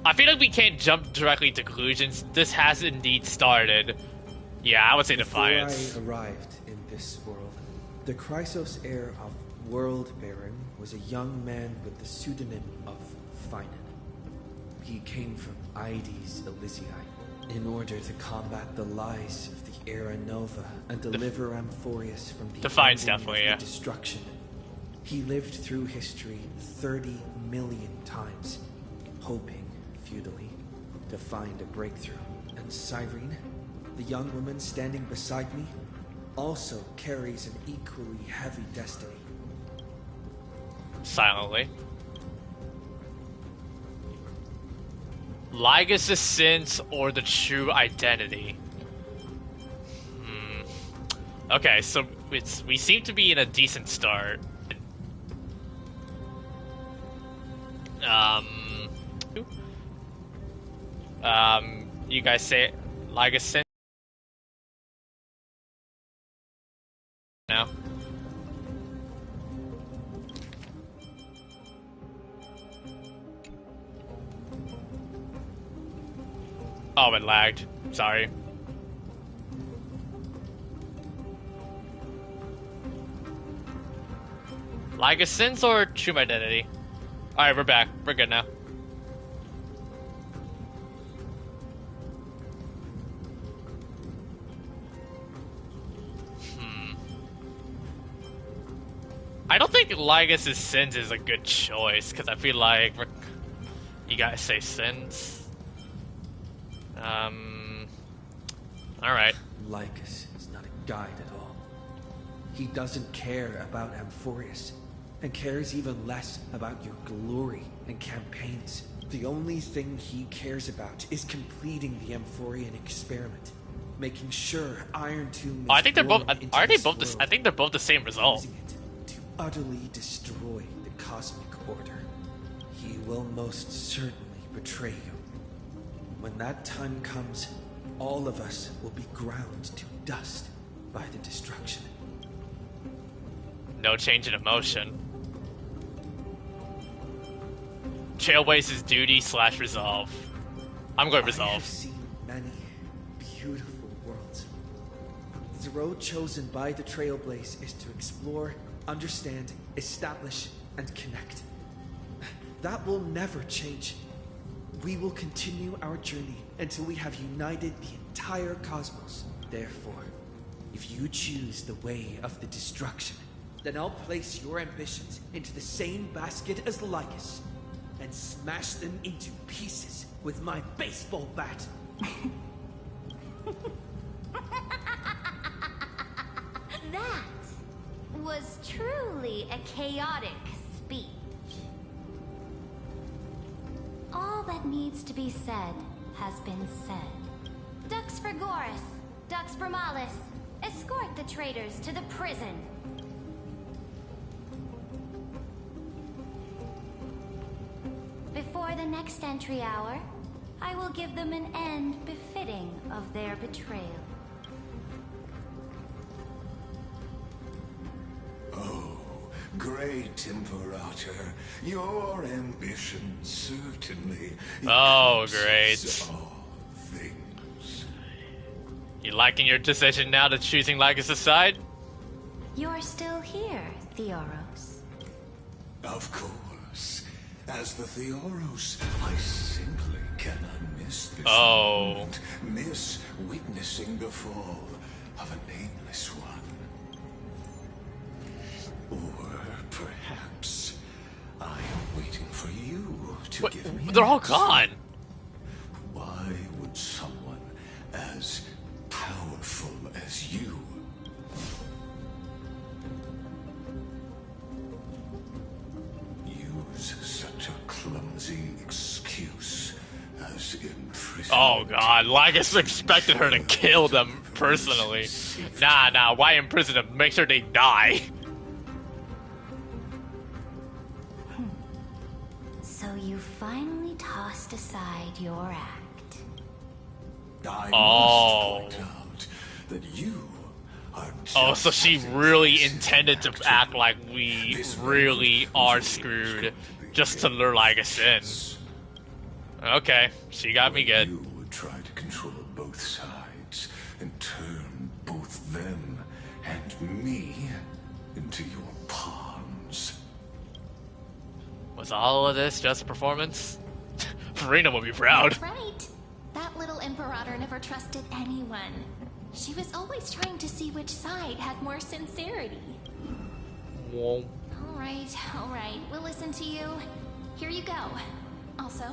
I feel like we can't jump directly to conclusions. This has indeed started. Yeah, I would say Defiance. Before I arrived in this world, the Chrysos heir of World Baron was a young man with the pseudonym of Finan. He came from Ides Elysiae in order to combat the lies of the Era Nova and deliver Amphoreus from the Defiance, ending definitely, of yeah. the destruction. He lived through history 30 million times, hoping futilely to find a breakthrough. And Cyrene, the young woman standing beside me, also carries an equally heavy destiny. Silently. Lygus' sins or the true identity? Okay, so we seem to be in a decent start. You guys say Lygus sin now? Oh, it lagged. Sorry. Lygus sins or true identity? Alright, we're back. We're good now. I don't think Lygus' sins is a good choice, because I feel like you guys say sins. Alright. Lycus is not a guide at all. He doesn't care about Amphoreus, and cares even less about your glory and campaigns. The only thing he cares about is completing the Amphorean experiment, making sure Iron Tomb is I think they're both. born into Are they this both? world, I think they're both the same result. using it to utterly destroy the cosmic order. He will most certainly betray you. When that time comes, all of us will be ground to dust by the destruction. No change in emotion. Trailblaze's duty / resolve. I'm going I resolve. have seen many beautiful worlds. The road chosen by the Trailblaze is to explore, understand, establish, and connect. That will never change. We will continue our journey until we have united the entire cosmos. Therefore, if you choose the way of the destruction, then I'll place your ambitions into the same basket as Lycus and smash them into pieces with my baseball bat. That was truly a chaotic speech. All that needs to be said has been said. Dux for Goris, Dux for Malus. Escort the traitors to the prison. Before the next entry hour, I will give them an end befitting of their betrayal. Oh, great Imperator, your ambition certainly. Oh, great. All things. You liking your decision now to choosing Lycus' side? You're still here, Theoros. Of course. As the Theoros, I simply cannot miss this moment. Miss witnessing the fall of a nameless one. Or perhaps I am waiting for you to give me. They're all gone. Why would someone as powerful as you use such a clumsy excuse as imprisonment? Oh god, Lycus expected her to kill them personally. Nah, why imprison them? Make sure they die. So you finally tossed aside your act. I must point out that you are Oh, so she really intended to act like we really are screwed just to lure Lycus in. Okay, she got me good. You would try to control both sides and turn both them and me into your pawns. Was all of this just a performance? Farina will be proud. That's right. That little Imperator never trusted anyone. She was always trying to see which side had more sincerity. Whoa. All right. We'll listen to you. Here you go. Also,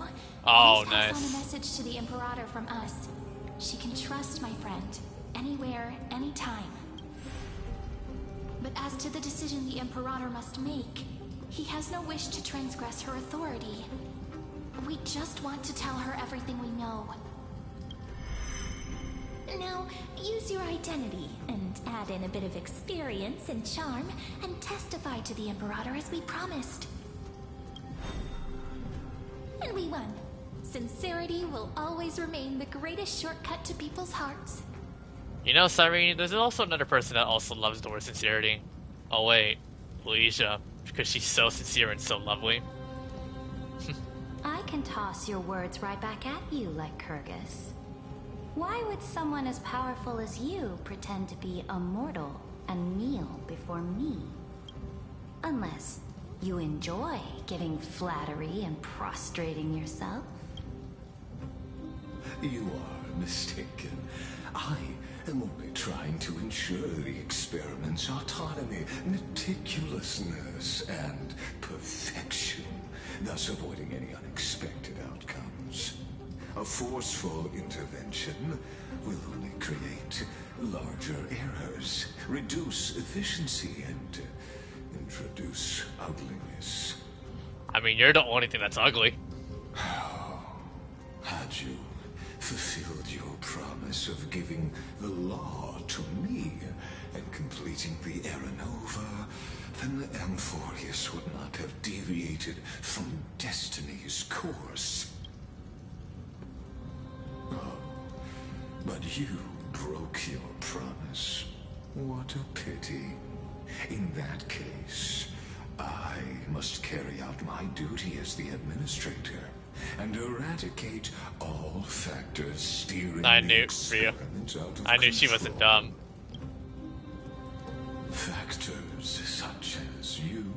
oh, please pass nice. on a message to the Imperator from us. She can trust my friend, anywhere, anytime. But as to the decision the Imperator must make, he has no wish to transgress her authority. We just want to tell her everything we know. Now, use your identity and add in a bit of experience and charm and testify to the Imperator as we promised. And we won. Sincerity will always remain the greatest shortcut to people's hearts. You know, Cyrene, there's also another person that also loves the word sincerity. Oh wait, Felicia, because she's so sincere and so lovely. I can toss your words right back at you like Kyrgyz. Why would someone as powerful as you pretend to be a mortal and kneel before me? Unless you enjoy giving flattery and prostrating yourself. You are mistaken. I am only trying to ensure the experiment's autonomy, meticulousness, and perfection, thus avoiding any unexpected outcomes. A forceful intervention will only create larger errors, reduce efficiency, and introduce ugliness. I mean, you're the only thing that's ugly. Had you fulfilled your promise of giving the law to me and completing the Era Nova, then the Amphoreus would not have deviated from destiny's course. But you broke your promise. What a pity. In that case, I must carry out my duty as the administrator and eradicate all factors steering the experiment out of I knew she wasn't dumb. Factors such as you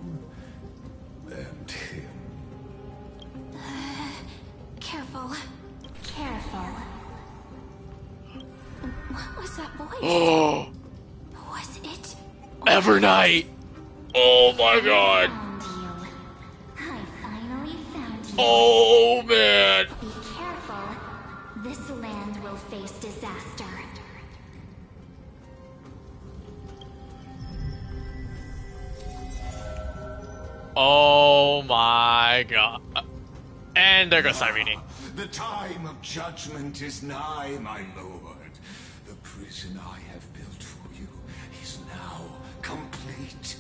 and him. Careful. Careful. What was that voice? Oh! Was it? Evernight! Oh my god! I finally found you. Oh man! Be careful. This land will face disaster. Oh my god. And there goes Irene. The time of judgment is nigh, my lord. The prison I have built for you is now complete.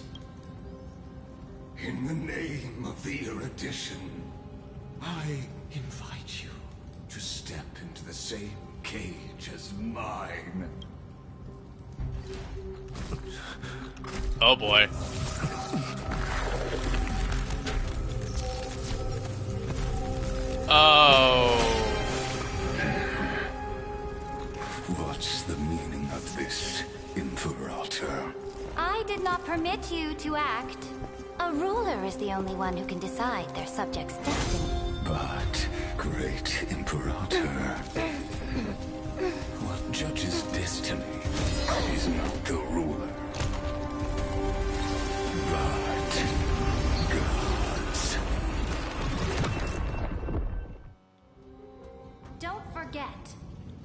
In the name of the erudition, I invite you to step into the same cage as mine. Oh boy. Oh. What's the meaning of this, Imperator? I did not permit you to act. A ruler is the only one who can decide their subject's destiny. But, great Imperator, what judges destiny is not the ruler, but gods. Don't forget,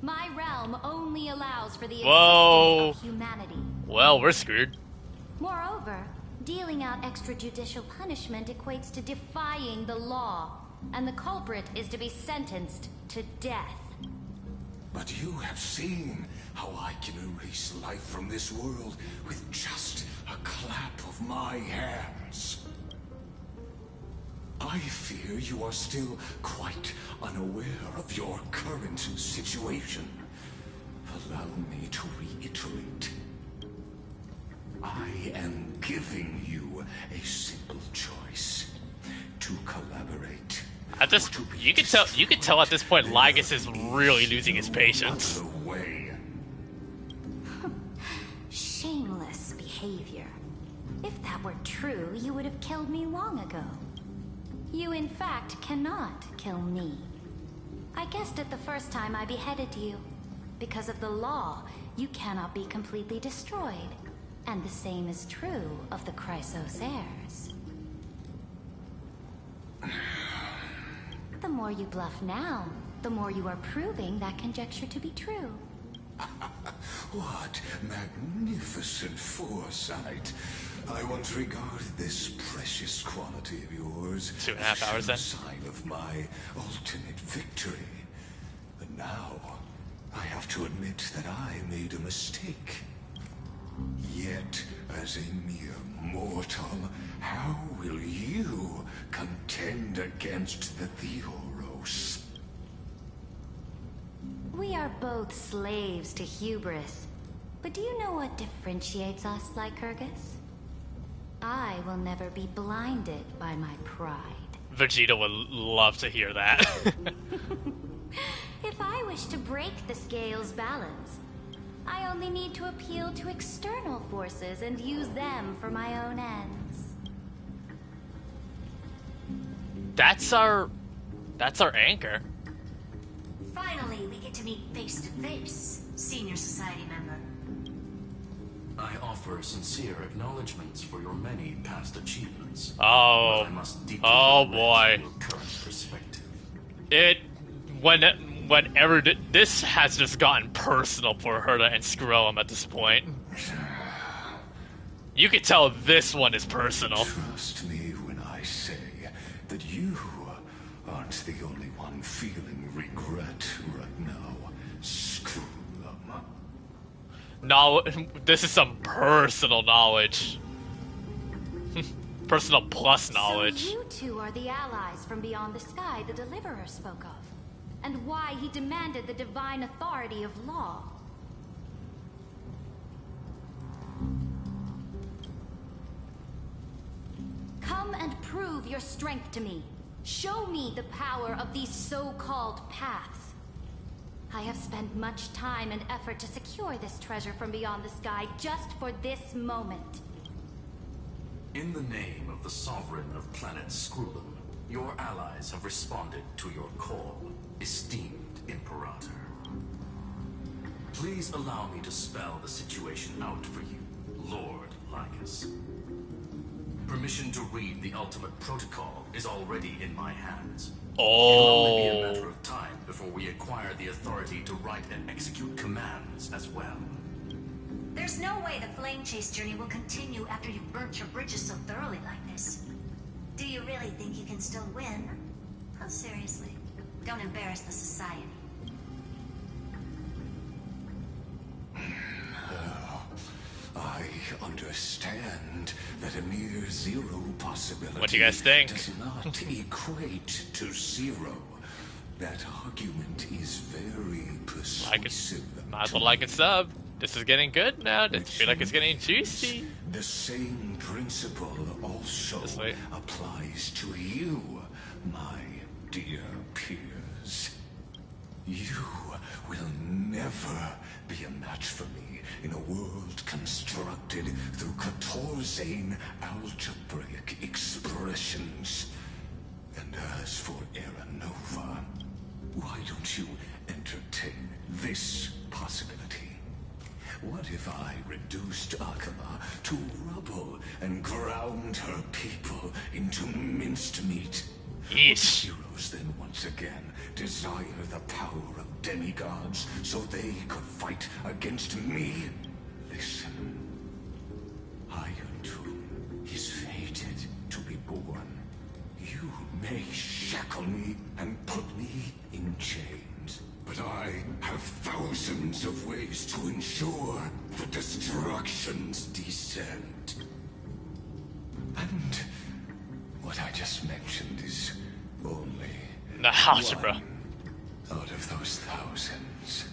my realm only allows for the Whoa. existence of humanity. Well, we're screwed. Moreover, dealing out extrajudicial punishment equates to defying the law, and the culprit is to be sentenced to death. But you have seen how I can erase life from this world with just a clap of my hands. I fear you are still quite unaware of your current situation. Allow me to reiterate. I am giving you a simple choice: to collaborate. At this, you can tell at this point, Lygus is really losing his patience. Shameless behavior. If that were true, you would have killed me long ago. You, in fact, cannot kill me. I guessed it the first time I beheaded you. Because of the law, you cannot be completely destroyed. And the same is true of the Chrysos heirs. The more you bluff now, the more you are proving that conjecture to be true. What magnificent foresight. I once regarded this precious quality of yours 2.5 hours then. as a sign of my ultimate victory. But now, I have to admit that I made a mistake. Yet, as a mere mortal, how will you contend against the Theoros? We are both slaves to hubris. But do you know what differentiates us, Lycurgus? I will never be blinded by my pride. Vegeta would love to hear that. If I wish to break the scale's balance, I only need to appeal to external forces and use them for my own ends. That's our anchor. Finally, we get to meet face to face, Senior Society member. I offer sincere acknowledgments for your many past achievements. Oh, but I must deeply boy. your current perspective. Whenever this has just gotten personal for her and Scrollum at this point. You could tell this one is personal. Trust me when I say that you aren't the only one feeling regret right now. Screw them. No, this is some personal knowledge. Personal plus knowledge. So you two are the allies from beyond the sky the Deliverer spoke of, and why he demanded the divine authority of law. Come and prove your strength to me. Show me the power of these so-called paths. I have spent much time and effort to secure this treasure from beyond the sky just for this moment. In the name of the Sovereign of Planet Skrullum, your allies have responded to your call, esteemed Imperator. Please allow me to spell the situation out for you, Lord Lycus. Permission to read the ultimate protocol is already in my hands. It'll only be a matter of time before we acquire the authority to write and execute commands as well. There's no way the flame chase journey will continue after you've burnt your bridges so thoroughly like this. Do you really think you can still win? Oh, seriously. Don't embarrass the society. I understand that a mere zero possibility What do you guys think? does not equate to zero. That argument is very persuasive. Might as well like and sub. This is getting good now. I feel like it's getting juicy. The same principle also applies to you, my dear peers. You will never be a match for me in a world constructed through Catorzane algebraic expressions. And as for Era Nova, why don't you entertain this possibility? What if I reduced Akama to rubble and ground her people into minced meat? Yes. Would heroes then once again desire the power of demigods so they could fight against me? Listen, Iron Tomb is fated to be born. You may shackle me and put me in chains, but I have thousands of ways to ensure the destruction's descent. And what I just mentioned is only the algebra out of those thousands.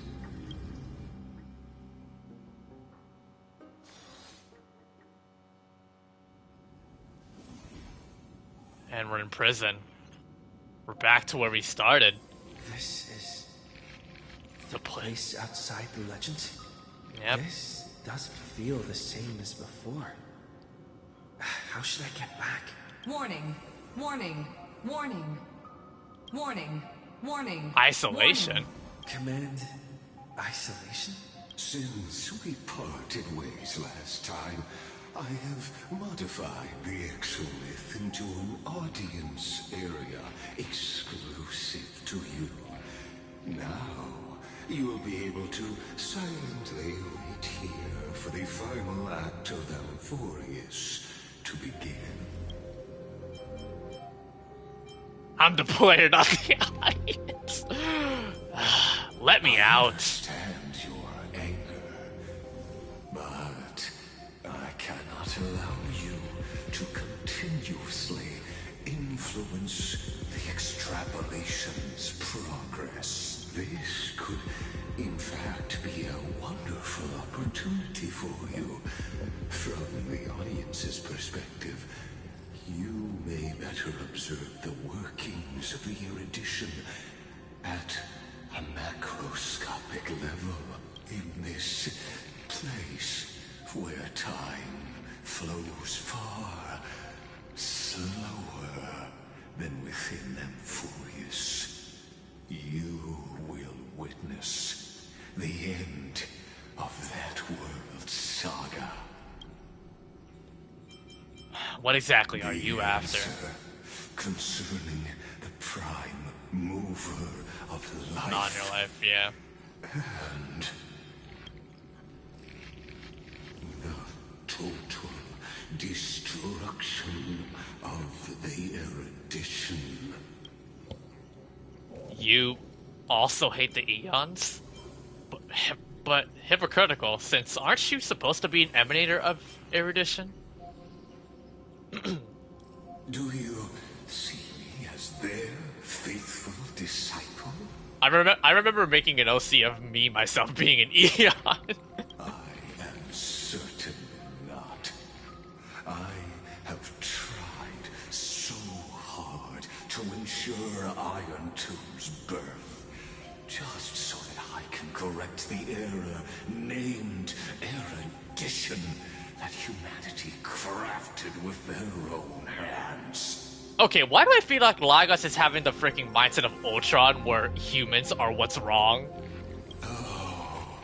And we're in prison. We're back to where we started. This is the place outside the legends? Yep. This doesn't feel the same as before. How should I get back? Warning, warning, warning, warning, warning. Isolation. Warning. Command isolation? Since we parted ways last time, I have modified the exolith into an audience area exclusive to you. Now, you will be able to silently wait here for the final act of Amphoreus to begin. I'm the player, not the audience. Let me out. I understand your anger, but I cannot allow you to continuously influence the extrapolation's progress. This could, in fact, be a wonderful opportunity for you. From the audience's perspective, you may better observe the workings of the erudition at a macroscopic level in this place where time flows far slower than within Amphoreus. You will witness the end of that world's saga. What exactly are you after? Concerning the prime mover of life. Not in your life, yeah. And the total destruction of the erudition. You also hate the Eons? But hypocritical, since aren't you supposed to be an emanator of erudition? Do you see me as their faithful disciple? I remember making an OC of me myself being an Eon. I am certain not. I have tried so hard to ensure Iron Two's birth, just so that I can correct the error named erudition that humanity crafted with their own hands. Okay, why do I feel like Lagos is having the freaking mindset of Ultron where humans are what's wrong? Oh,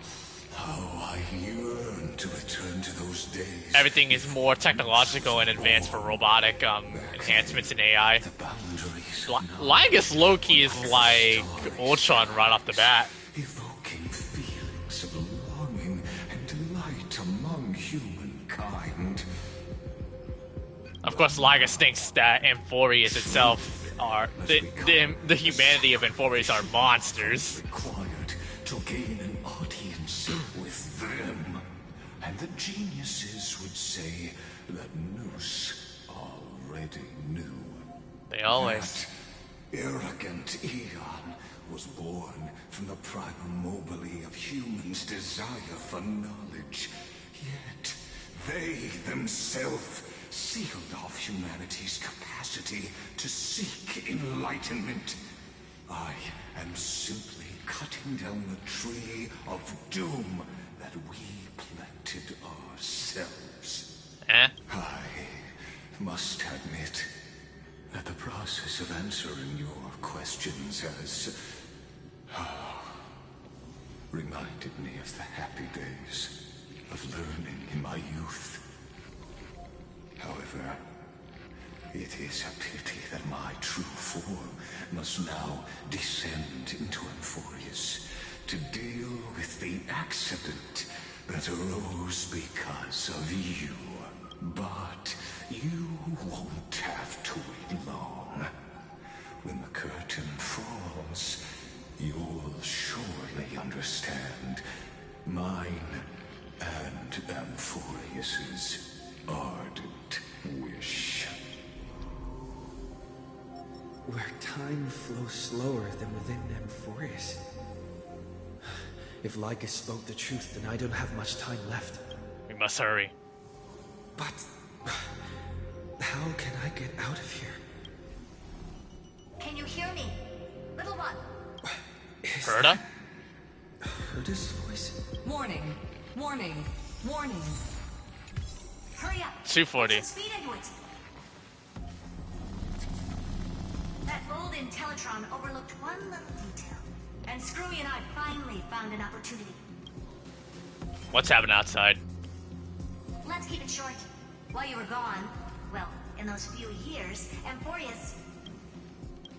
how I yearn to return to those days. Everything is more technological and advanced for robotic enhancements in AI. Lagos low-key is like Ultron right off the bat. Evoking feelings of longing and delight among humankind. Of course, Lagos thinks that Amphoreus itself are the humanity of Amphoreus are monsters. Required to gain an audience with them, and the geniuses would say that Noose already knew. They always. That arrogant Eon was born from the primal mobile of humans' desire for knowledge. Yet they themselves sealed off humanity's capacity to seek enlightenment. I am simply cutting down the tree of doom that we planted ourselves. I must admit that the process of answering your questions has reminded me of the happy days of learning in my youth. However, it is a pity that my true form must now descend into Amphoreus to deal with the accident that arose because of you. But you won't have to wait long. When the curtain falls, you'll surely understand mine and Amphoreus's ardent wish. Where time flows slower than within Amphoreus. If Lycus spoke the truth, then I don't have much time left. We must hurry. But how can I get out of here? Can you hear me? Little one. Herda? Herda's voice? Warning. Warning. Warning. Hurry up. 240. Put some speed into it. That old Intellitron overlooked one little detail. And Screwy and I finally found an opportunity. What's happening outside? Let's keep it short. While you were gone, well, in those few years, Amphoreus...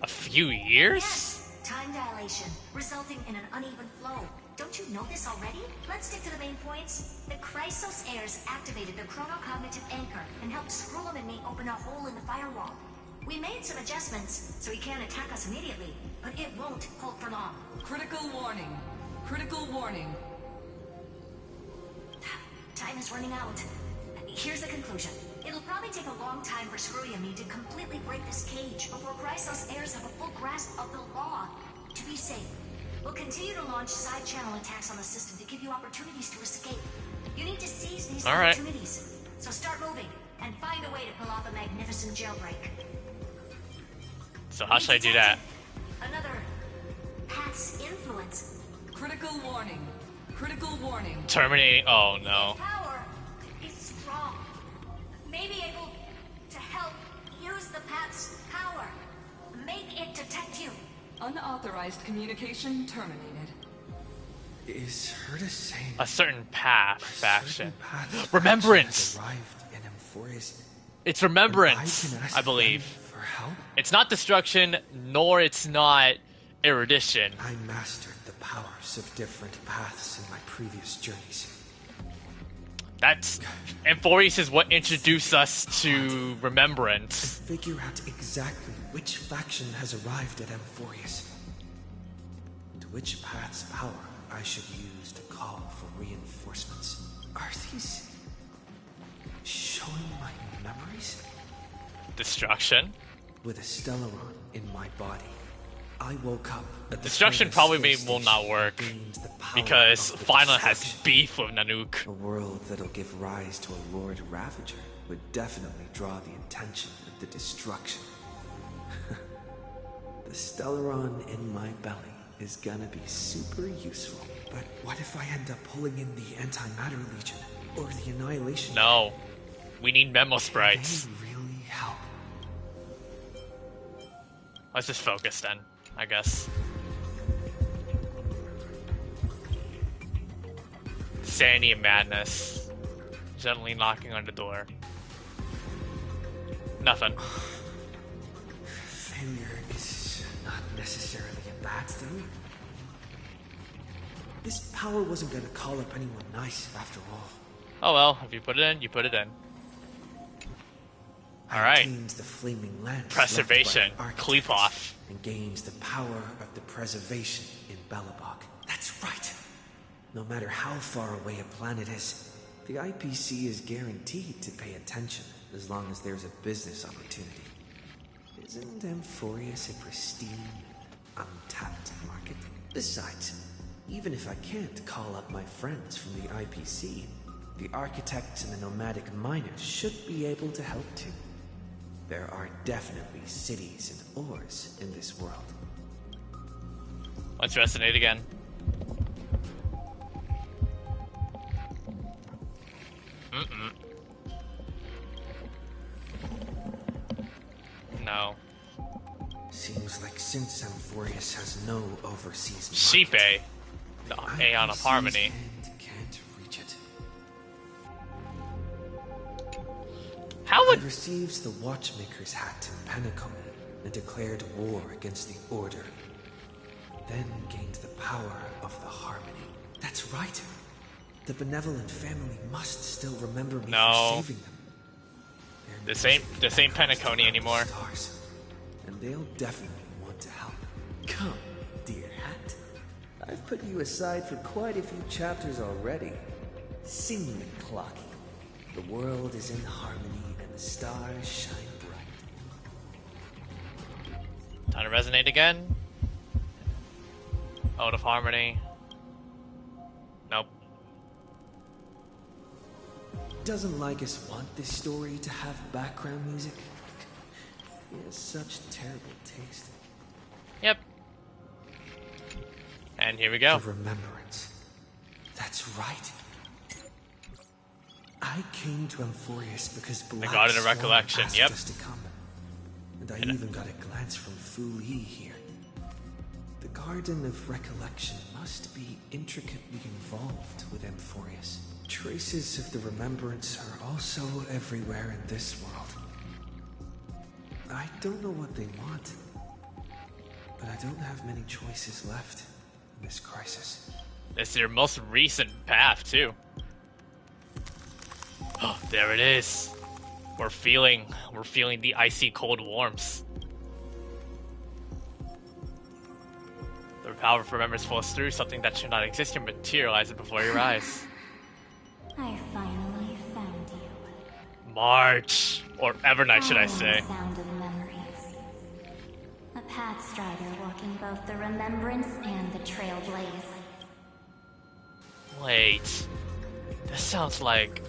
A few years? Yes! Time dilation, resulting in an uneven flow. Don't you know this already? Let's stick to the main points. The Chrysos heirs activated the chronocognitive anchor and helped Skrullum and me open a hole in the firewall. We made some adjustments, so he can't attack us immediately, but it won't hold for long. Critical warning. Critical warning. Time is running out. Here's the conclusion. It'll probably take a long time for Screwy and me to completely break this cage before Chrysos heirs have a full grasp of the law. To be safe, we'll continue to launch side channel attacks on the system to give you opportunities to escape. You need to seize these opportunities. So start moving and find a way to pull off a magnificent jailbreak. So how should I do that? Another Pat's influence. Critical warning. Critical warning. Terminating. Oh no. Power is strong. Maybe able to help use the Pat's power. Make it detect you. Unauthorized communication terminated. Is Herda saying a certain path faction? Remembrance. Remembrance. Arrived in Amphoreus. It's remembrance, I believe. For help? It's not destruction, nor it's not erudition. I mastered the powers of different paths in my previous journeys. That's Amphoreus is what introduced us to Remembrance. Figure out exactly which faction has arrived at Amphoreus, and which path's power I should use to call for reinforcements. Are these showing my memories? Destruction? With a Stellaron in my body, I woke up at the Destruction probably will not work because Final has beef with Nanook. A world that'll give rise to a Lord Ravager would definitely draw the attention of the destruction. The Stellaron in my belly is gonna be super useful. But what if I end up pulling in the Antimatter Legion or the Annihilation? No, we need memo sprites. They really help. Let's just focus then, I guess. Sanity and madness. Gently knocking on the door. Nothing. Failure is not necessarily a bad thing. This power wasn't gonna call up anyone nice after all. Oh well, if you put it in, you put it in. Alright. The flaming lance Preservation. Kleepoff. And gains the power of the preservation in Belobog. That's right. No matter how far away a planet is, the IPC is guaranteed to pay attention as long as there's a business opportunity. Isn't Amphoreus a pristine, untapped market? Besides, even if I can't call up my friends from the IPC, the architects and the nomadic miners should be able to help too. There are definitely cities and ores in this world. Let's resonate again. No. Seems like since Amphoreus has no overseas market, Sheep A. No, Aeon of Harmony. Can't reach it. How would... I received the Watchmaker's hat in Penacony and declared war against the Order. Then gained the power of the Harmony. That's right. The benevolent family must still remember me for saving them. This ain't Penacony anymore. Stars, and they'll definitely want to help. Come, dear hat. I've put you aside for quite a few chapters already. Sing me, Clocky. The world is in harmony and the stars shine bright. Time to resonate again. Out of Harmony. Nope. Doesn't Lycus want this story to have background music? He has such terrible taste. Yep. And here we go. The remembrance. That's right. I came to Amphoreus because I got it a recollection. Yep. Us to come. And I even got a glance from Fu Yi here. The Garden of Recollection must be intricately involved with Amphoreus. Traces of the remembrance are also everywhere in this world. I don't know what they want, but I don't have many choices left in this crisis. It's your most recent path, too. Oh, there it is. We're feeling the icy cold warmth. The power of remembrance flows through something that should not exist and materializes before your eyes. I finally found you. March! Or Evernight, should I say. Sound of memories. A path strider walking both the remembrance and the Trailblaze. Wait. This sounds like...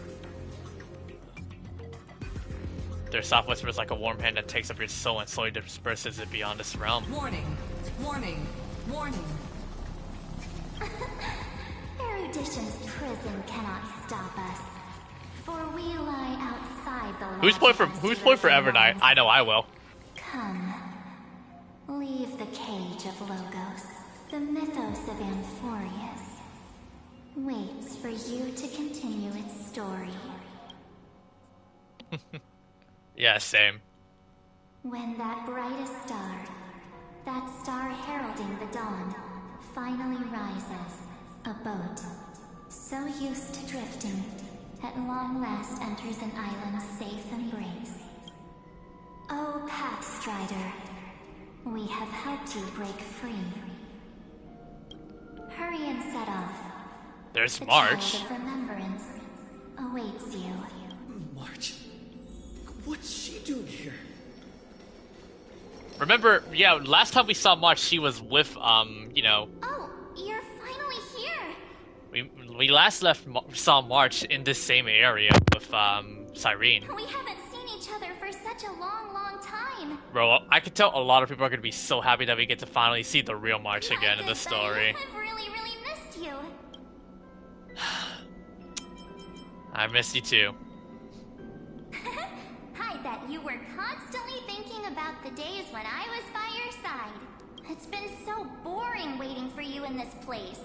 Their soft whisper is like a warm hand that takes up your soul and slowly disperses it beyond this realm. Warning! Warning! Warning! Erudition's prison cannot stop us, for we lie outside the Who's point for Evernight? I know I will. Come. Leave the cage of Logos. The mythos of Amphoreus waits for you to continue its story. Yeah, same. When that brightest star, that star heralding the dawn, finally rises, a boat, so used to drifting, at long last enters an island's safe embrace. O Pathstrider, we have helped you break free. Hurry and set off. There's the March. child of remembrance awaits you. March? What's she doing here? Remember, yeah, last time we saw March, she was with, you know... Oh, you're finally here! We last saw March in this same area with, Cyrene. We haven't seen each other for such a long, long time. Bro, I could tell a lot of people are gonna be so happy that we get to finally see the real March again in the story. I've really, really missed you. I miss you too. I bet you were constantly thinking about the days when I was by your side. It's been so boring waiting for you in this place.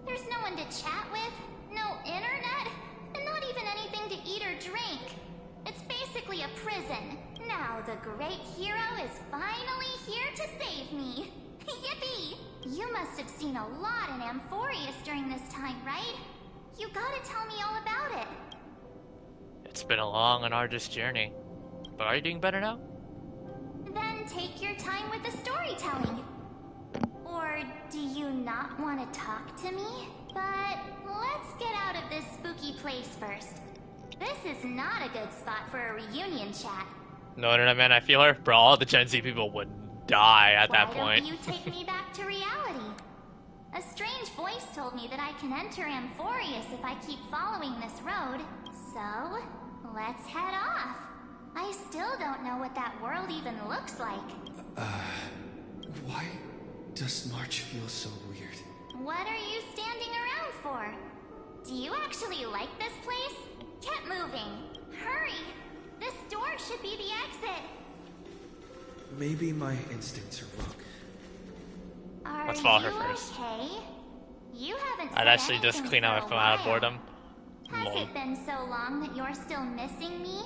There's no one to chat with, no internet, and not even anything to eat or drink. It's basically a prison. Now the great hero is finally here to save me. Yippee! You must have seen a lot in Amphoreus during this time, right? You gotta tell me all about it. It's been a long and arduous journey. But are you doing better now? Then take your time with the storytelling. Or do you not want to talk to me? But let's get out of this spooky place first. This is not a good spot for a reunion chat. No, man, I feel her. Bro, all the Gen Z people would die at that point. Why don't you take me back to reality? A strange voice told me that I can enter Amphoreus if I keep following this road. So, let's head off. I still don't know what that world even looks like. Why does March feel so weird? What are you standing around for? Do you actually like this place? Get moving. Hurry! This door should be the exit. Maybe my instincts are wrong. Let's follow her first. Okay? You haven't I'd said actually just anything clean out for my phone a out of while. boredom. Has Lol. it been so long that you're still missing me?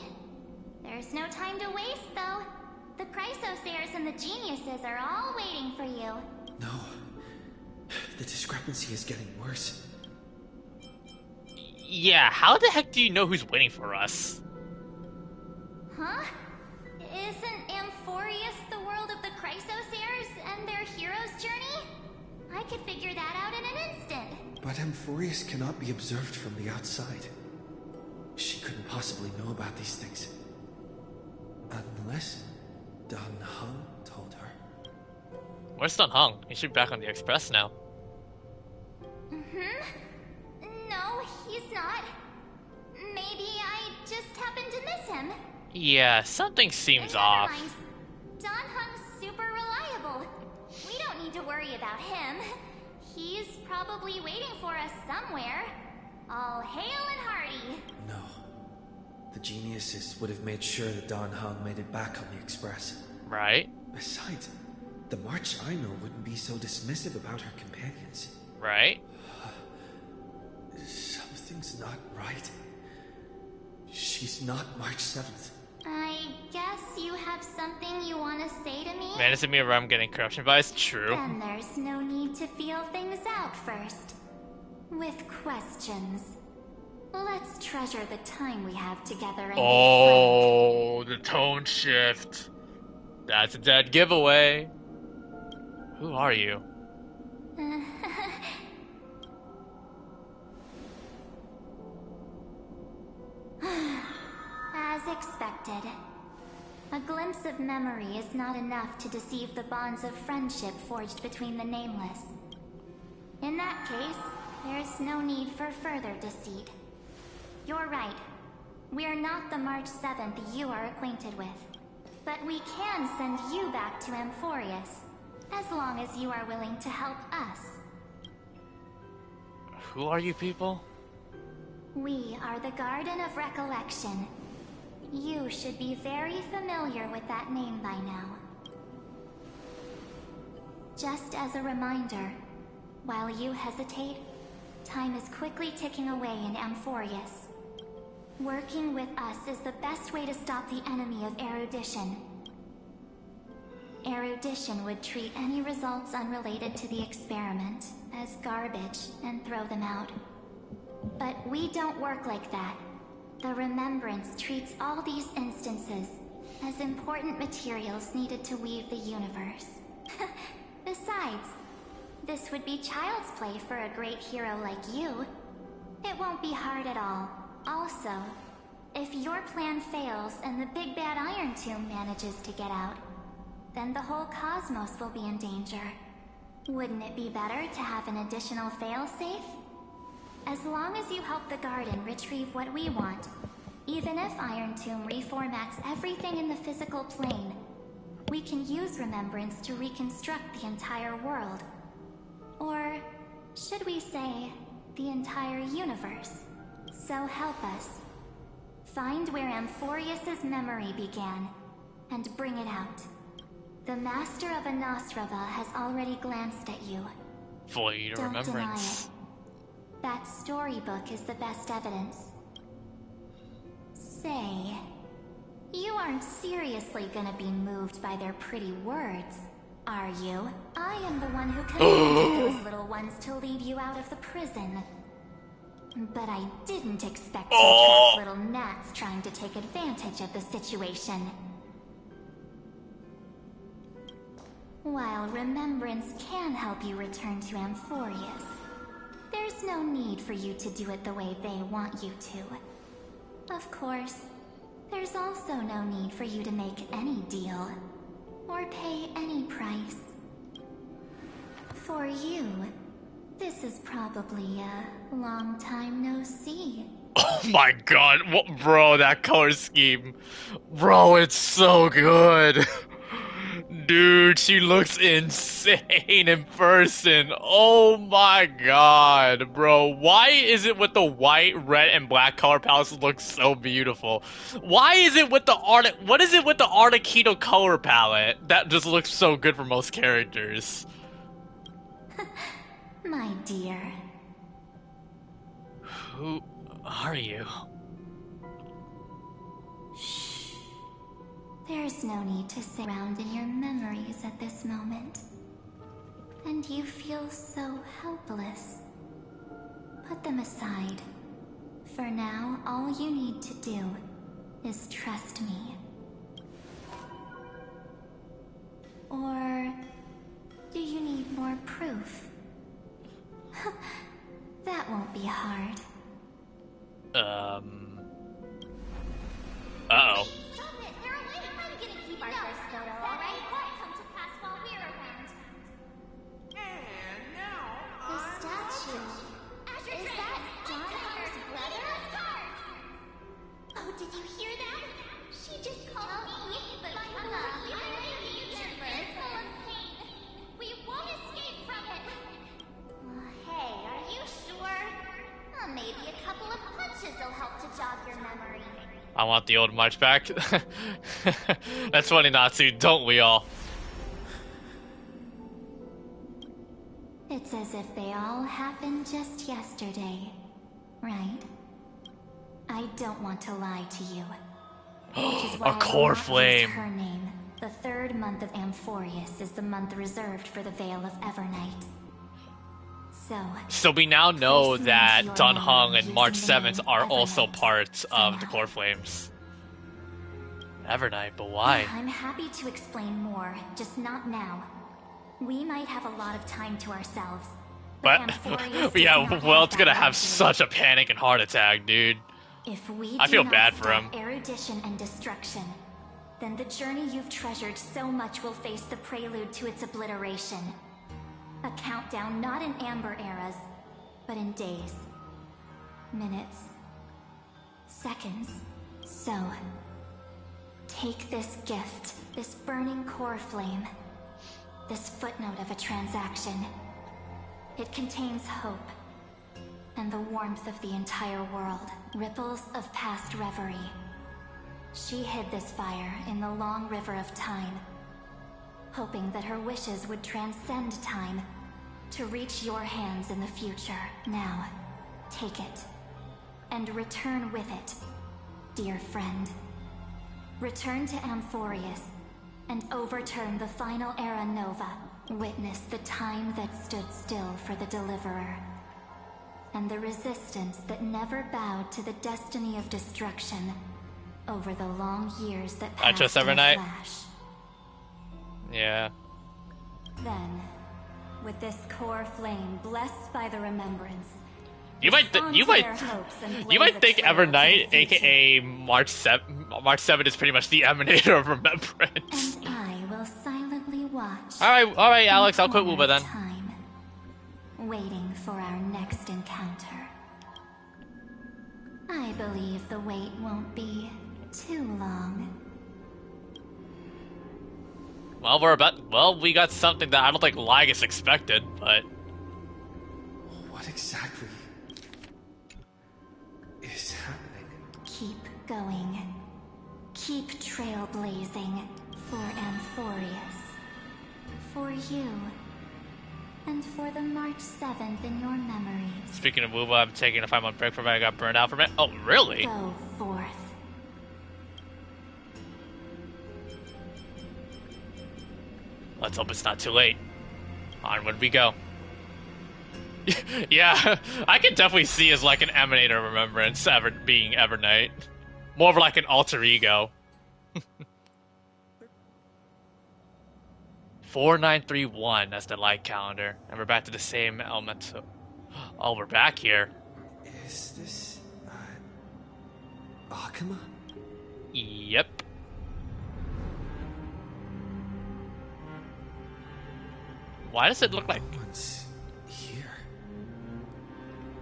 There's no time to waste, though. The Chrysosairs and the Geniuses are all waiting for you. No. The discrepancy is getting worse. Yeah, how the heck do you know who's waiting for us? Huh? Isn't Amphoreus the world of the Chrysosairs and their hero's journey? I could figure that out in an instant. But Amphoreus cannot be observed from the outside. She couldn't possibly know about these things. Unless Dan Heng told her. Where's Dan Heng? He should be back on the Express now. No, he's not. Maybe I just happened to miss him. Yeah, something seems Never off. mind. Dan Heng's super reliable. We don't need to worry about him. He's probably waiting for us somewhere. All hail and hearty. No. The Geniuses would have made sure that Dan Heng made it back on the Express. Right. Besides, the March I know wouldn't be so dismissive about her companions. Right. Something's not right. She's not March 7th. I guess you have something you want to say to me? Man, is it me where I'm getting corruption bias? True. Then there's no need to feel things out first. With questions. Let's treasure the time we have together and Oh, the tone shift. That's a dead giveaway. Who are you? As expected. A glimpse of memory is not enough to deceive the bonds of friendship forged between the Nameless. In that case, there's no need for further deceit. You're right. We're not the March 7th you are acquainted with. But we can send you back to Amphoreus, as long as you are willing to help us. Who are you people? We are the Garden of Recollection. You should be very familiar with that name by now. Just as a reminder, while you hesitate, time is quickly ticking away in Amphoreus. Working with us is the best way to stop the enemy of erudition. Erudition would treat any results unrelated to the experiment as garbage and throw them out. But we don't work like that. The Remembrance treats all these instances as important materials needed to weave the universe. Besides, this would be child's play for a great hero like you. It won't be hard at all. Also, if your plan fails and the big bad Iron Tomb manages to get out, then the whole cosmos will be in danger. Wouldn't it be better to have an additional failsafe? As long as you help the Garden retrieve what we want, even if Iron Tomb reformats everything in the physical plane, we can use Remembrance to reconstruct the entire world. Or should we say, the entire universe? So help us. Find where Amphoreus' memory began, and bring it out. The Master of Anosrava has already glanced at you. Void Don't deny remembrance. it. That storybook is the best evidence. Say, you aren't seriously gonna be moved by their pretty words, are you? I am the one who commanded those little ones to lead you out of the prison. But I didn't expect to attract little gnats trying to take advantage of the situation. While Remembrance can help you return to Amphoreus, there's no need for you to do it the way they want you to. Of course, there's also no need for you to make any deal, or pay any price. For you, this is probably a long time no see. Oh my god, what, bro, that color scheme. Bro, it's so good. Dude, she looks insane in person. Oh my god, bro. Why is it with the white, red, and black color palettes looks so beautiful? Why is it with the what is it with the Articuno color palette that just looks so good for most characters? My dear. Who are you? There's no need to sit around in your memories at this moment. And you feel so helpless. Put them aside. For now, all you need to do is trust me. Or do you need more proof? That won't be hard. Uh-oh. Keep our first photo, alright? Come to pass while we're around. And now, The statue. Is that John Connor's brother? Oh, did you hear that? She just called me, but I'm a YouTuber. Full of pain. We won't escape from it. Hey, are you sure? Maybe a couple of punches will help to jog your memory. I want the old march back. That's funny, Natsu, don't we all? It's as if they all happened just yesterday, right? I don't want to lie to you. Which is why A core I will not flame. use her name. The third month of Amphoreus is the month reserved for the Veil of Evernight. So we now know that your Dun Hong memory and March using the 7th name are also Evernight parts of the somehow. Core Flames. Evernight, but why? I'm happy to explain more, just not now. We might have a lot of time to ourselves. But Amphoreus yeah, does not well, have it's gonna that have luxury. such a panic and heart attack, dude. If we I do feel not bad for stop him. erudition and destruction, then the journey you've treasured so much will face the prelude to its obliteration. A countdown not in Amber eras, but in days, minutes, seconds. So, take this gift, this burning core flame, this footnote of a transaction. It contains hope, and the warmth of the entire world, ripples of past reverie. She hid this fire in the long river of time, hoping that her wishes would transcend time to reach your hands in the future. Now, take it, and return with it, dear friend. Return to Amphoreus, and overturn the final Era Nova. Witness the time that stood still for the Deliverer. and the resistance that never bowed to the destiny of destruction over the long years that passed trust in a Evernight. flash. Yeah. Then, with this core flame blessed by the remembrance, You might think Evernight, aka March 7 is pretty much the emanator of remembrance. and I will silently watch. Alright, Alex, I'll quit Wooba then. Time, waiting for our next encounter. I believe the wait won't be too long. Well, we got something that I don't think Lygus expected, but What exactly is happening? Keep going. Keep trailblazing for Amphoreus. For you. And for the March 7th in your memories. speaking of Wooba, I'm taking a 5-month break from it. I got burned out from it. Oh, really? Go forth. Let's hope it's not too late. Onward we go. Yeah, I can definitely see as like an emanator of remembrance being Evernight. More of like an alter ego. 4931, that's the light calendar. And we're back to the same element. Oh, we're back here. Is this Akuma? Yep. Why does it look like... No one's here.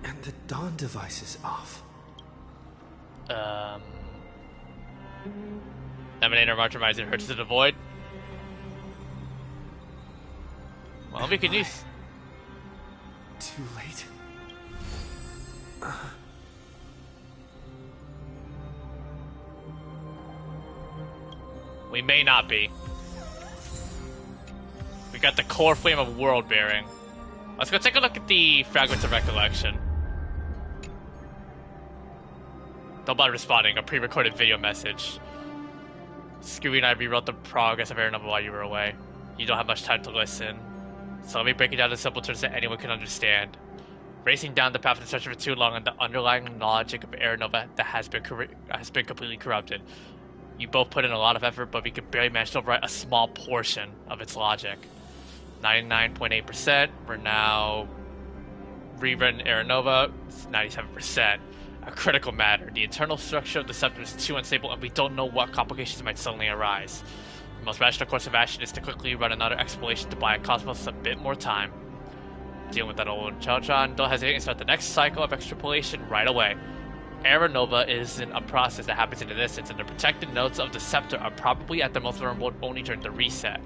And the dawn device is off. Emanator March reminds it hurts to the void. Well, we can use... Too late. We may not be. We got the core flame of world bearing. Let's go take a look at the fragments of recollection. Don't bother responding, a pre-recorded video message. Scooby and I rewrote the progress of Air Nova while you were away. You don't have much time to listen. So let me break it down in simple terms that anyone can understand. Racing down the path of destruction for too long and the underlying logic of Air Nova that has been completely corrupted. You both put in a lot of effort, but we could barely manage to overwrite a small portion of its logic. 99.8%. We're now rewritten Air Nova. It's 97%. A critical matter. The internal structure of the scepter is too unstable, and we don't know what complications might suddenly arise. The most rational course of action is to quickly run another exploration to buy Cosmos a bit more time. Dealing with that old Chaltron, don't hesitate and start the next cycle of extrapolation right away. Era Nova isn't a process that happens in an instant, and the protected nodes of the scepter are probably at their most vulnerable only during the reset.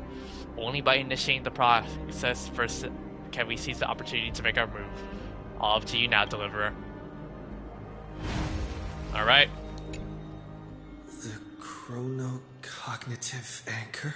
Only by initiating the process first can we seize the opportunity to make our move. All up to you now, Deliverer. Alright. The chronocognitive anchor?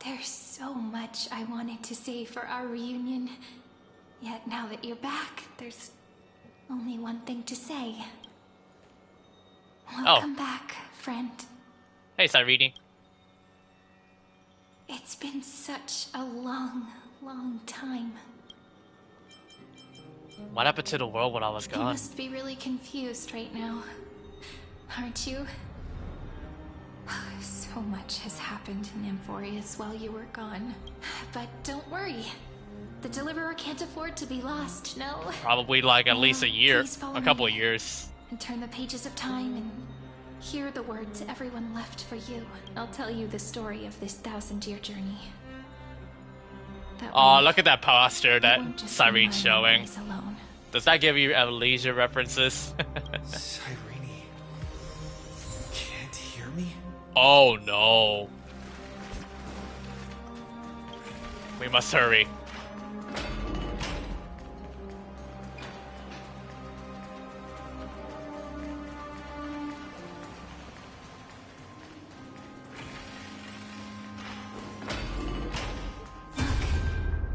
There's so much I wanted to say for our reunion. Yet now that you're back, there's only one thing to say. Welcome back, friend. Hey, Cyrene. It's been such a long, long time. What happened to the world when I was You gone? must be really confused right now, aren't you? So much has happened in Amphoreus while you were gone. But don't worry. The Deliverer can't afford to be lost, no? Probably like at least a year. Please follow A couple me of years. and turn the pages of time and hear the words everyone left for you. I'll tell you the story of this 1,000-year journey. Oh, look at that poster that won't just Cyrene's be my showing. memories alone. Does that give you Amnesia references? Cyrene, can't hear me? Oh no. We must hurry.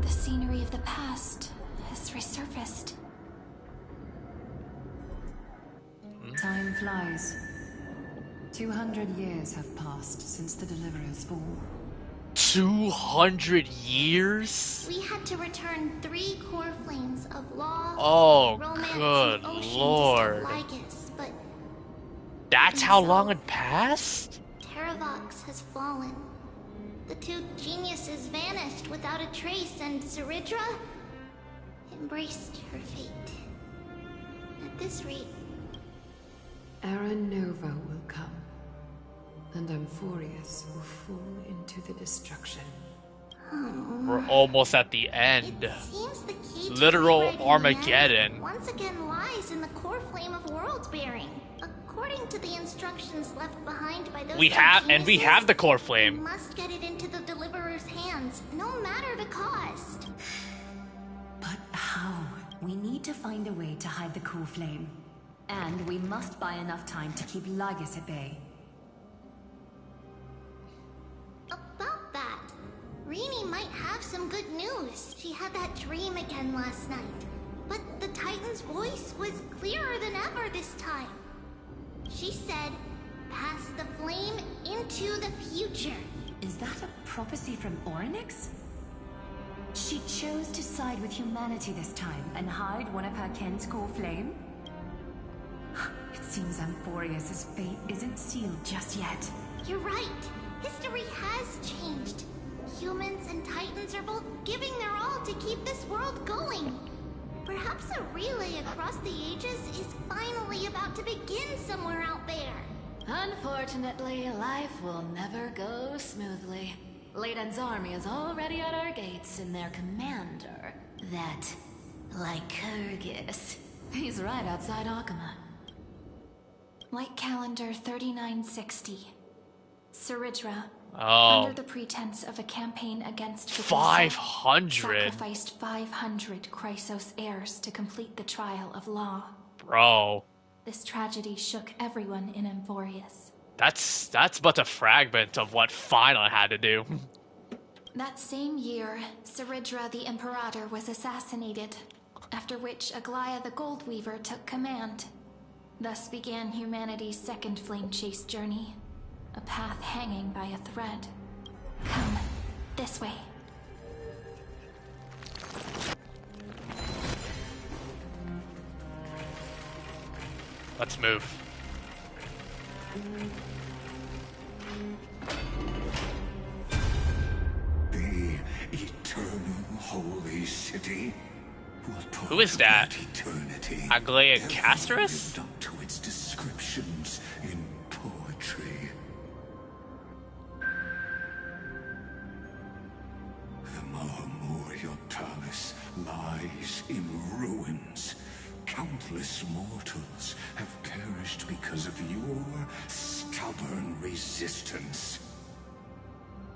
The scenery of the past has resurfaced. flies. 200 years have passed since the Deliverer's fall. 200 years? We had to return 3 core flames of law, Oh, romance, good and ocean lord. to stop Lygus, but That's how long it passed? Terravox has fallen. The 2 geniuses vanished without a trace, and Zeridra embraced her fate. At this rate, Era Nova will come, and Amphoreus will fall into the destruction. We're almost at the end. seems the key to Literal rewriting the Armageddon. end once again lies in the core flame of world bearing. According to the instructions left behind by those We have the core flame. we must get it into the Deliverer's hands, no matter the cost. But how? We need to find a way to hide the core flame. And we must buy enough time to keep Lygus at bay. About that, Rini might have some good news. She had that dream again last night. But the Titan's voice was clearer than ever this time. She said, pass the flame into the future. Is that a prophecy from Orynyx? She chose to side with humanity this time and hide one of her kin's core flame? It seems Amphoreus' fate isn't sealed just yet. You're right. History has changed. Humans and Titans are both giving their all to keep this world going. Perhaps a relay across the ages is finally about to begin somewhere out there. Unfortunately, life will never go smoothly. Leiden's army is already at our gates, and their commander, that Lycurgus, he's right outside Akuma. Light calendar 3960. Ceridra, Oh. under the pretense of a campaign against the 500? sacrificed 500 Chrysos heirs to complete the trial of law. Bro. This tragedy shook everyone in Amphoreus. That's but a fragment of what Final had to do. That same year, Ceridra the Imperator was assassinated, after which Aglaya the Goldweaver took command. Thus began humanity's second flame chase journey, a path hanging by a thread. Come, this way. Let's move. The eternal holy city will Who is that? eternity. Aglaya Casterus? Lived up to its descriptions in poetry. The Memorial Palace lies in ruins. Countless mortals have perished because of your stubborn resistance.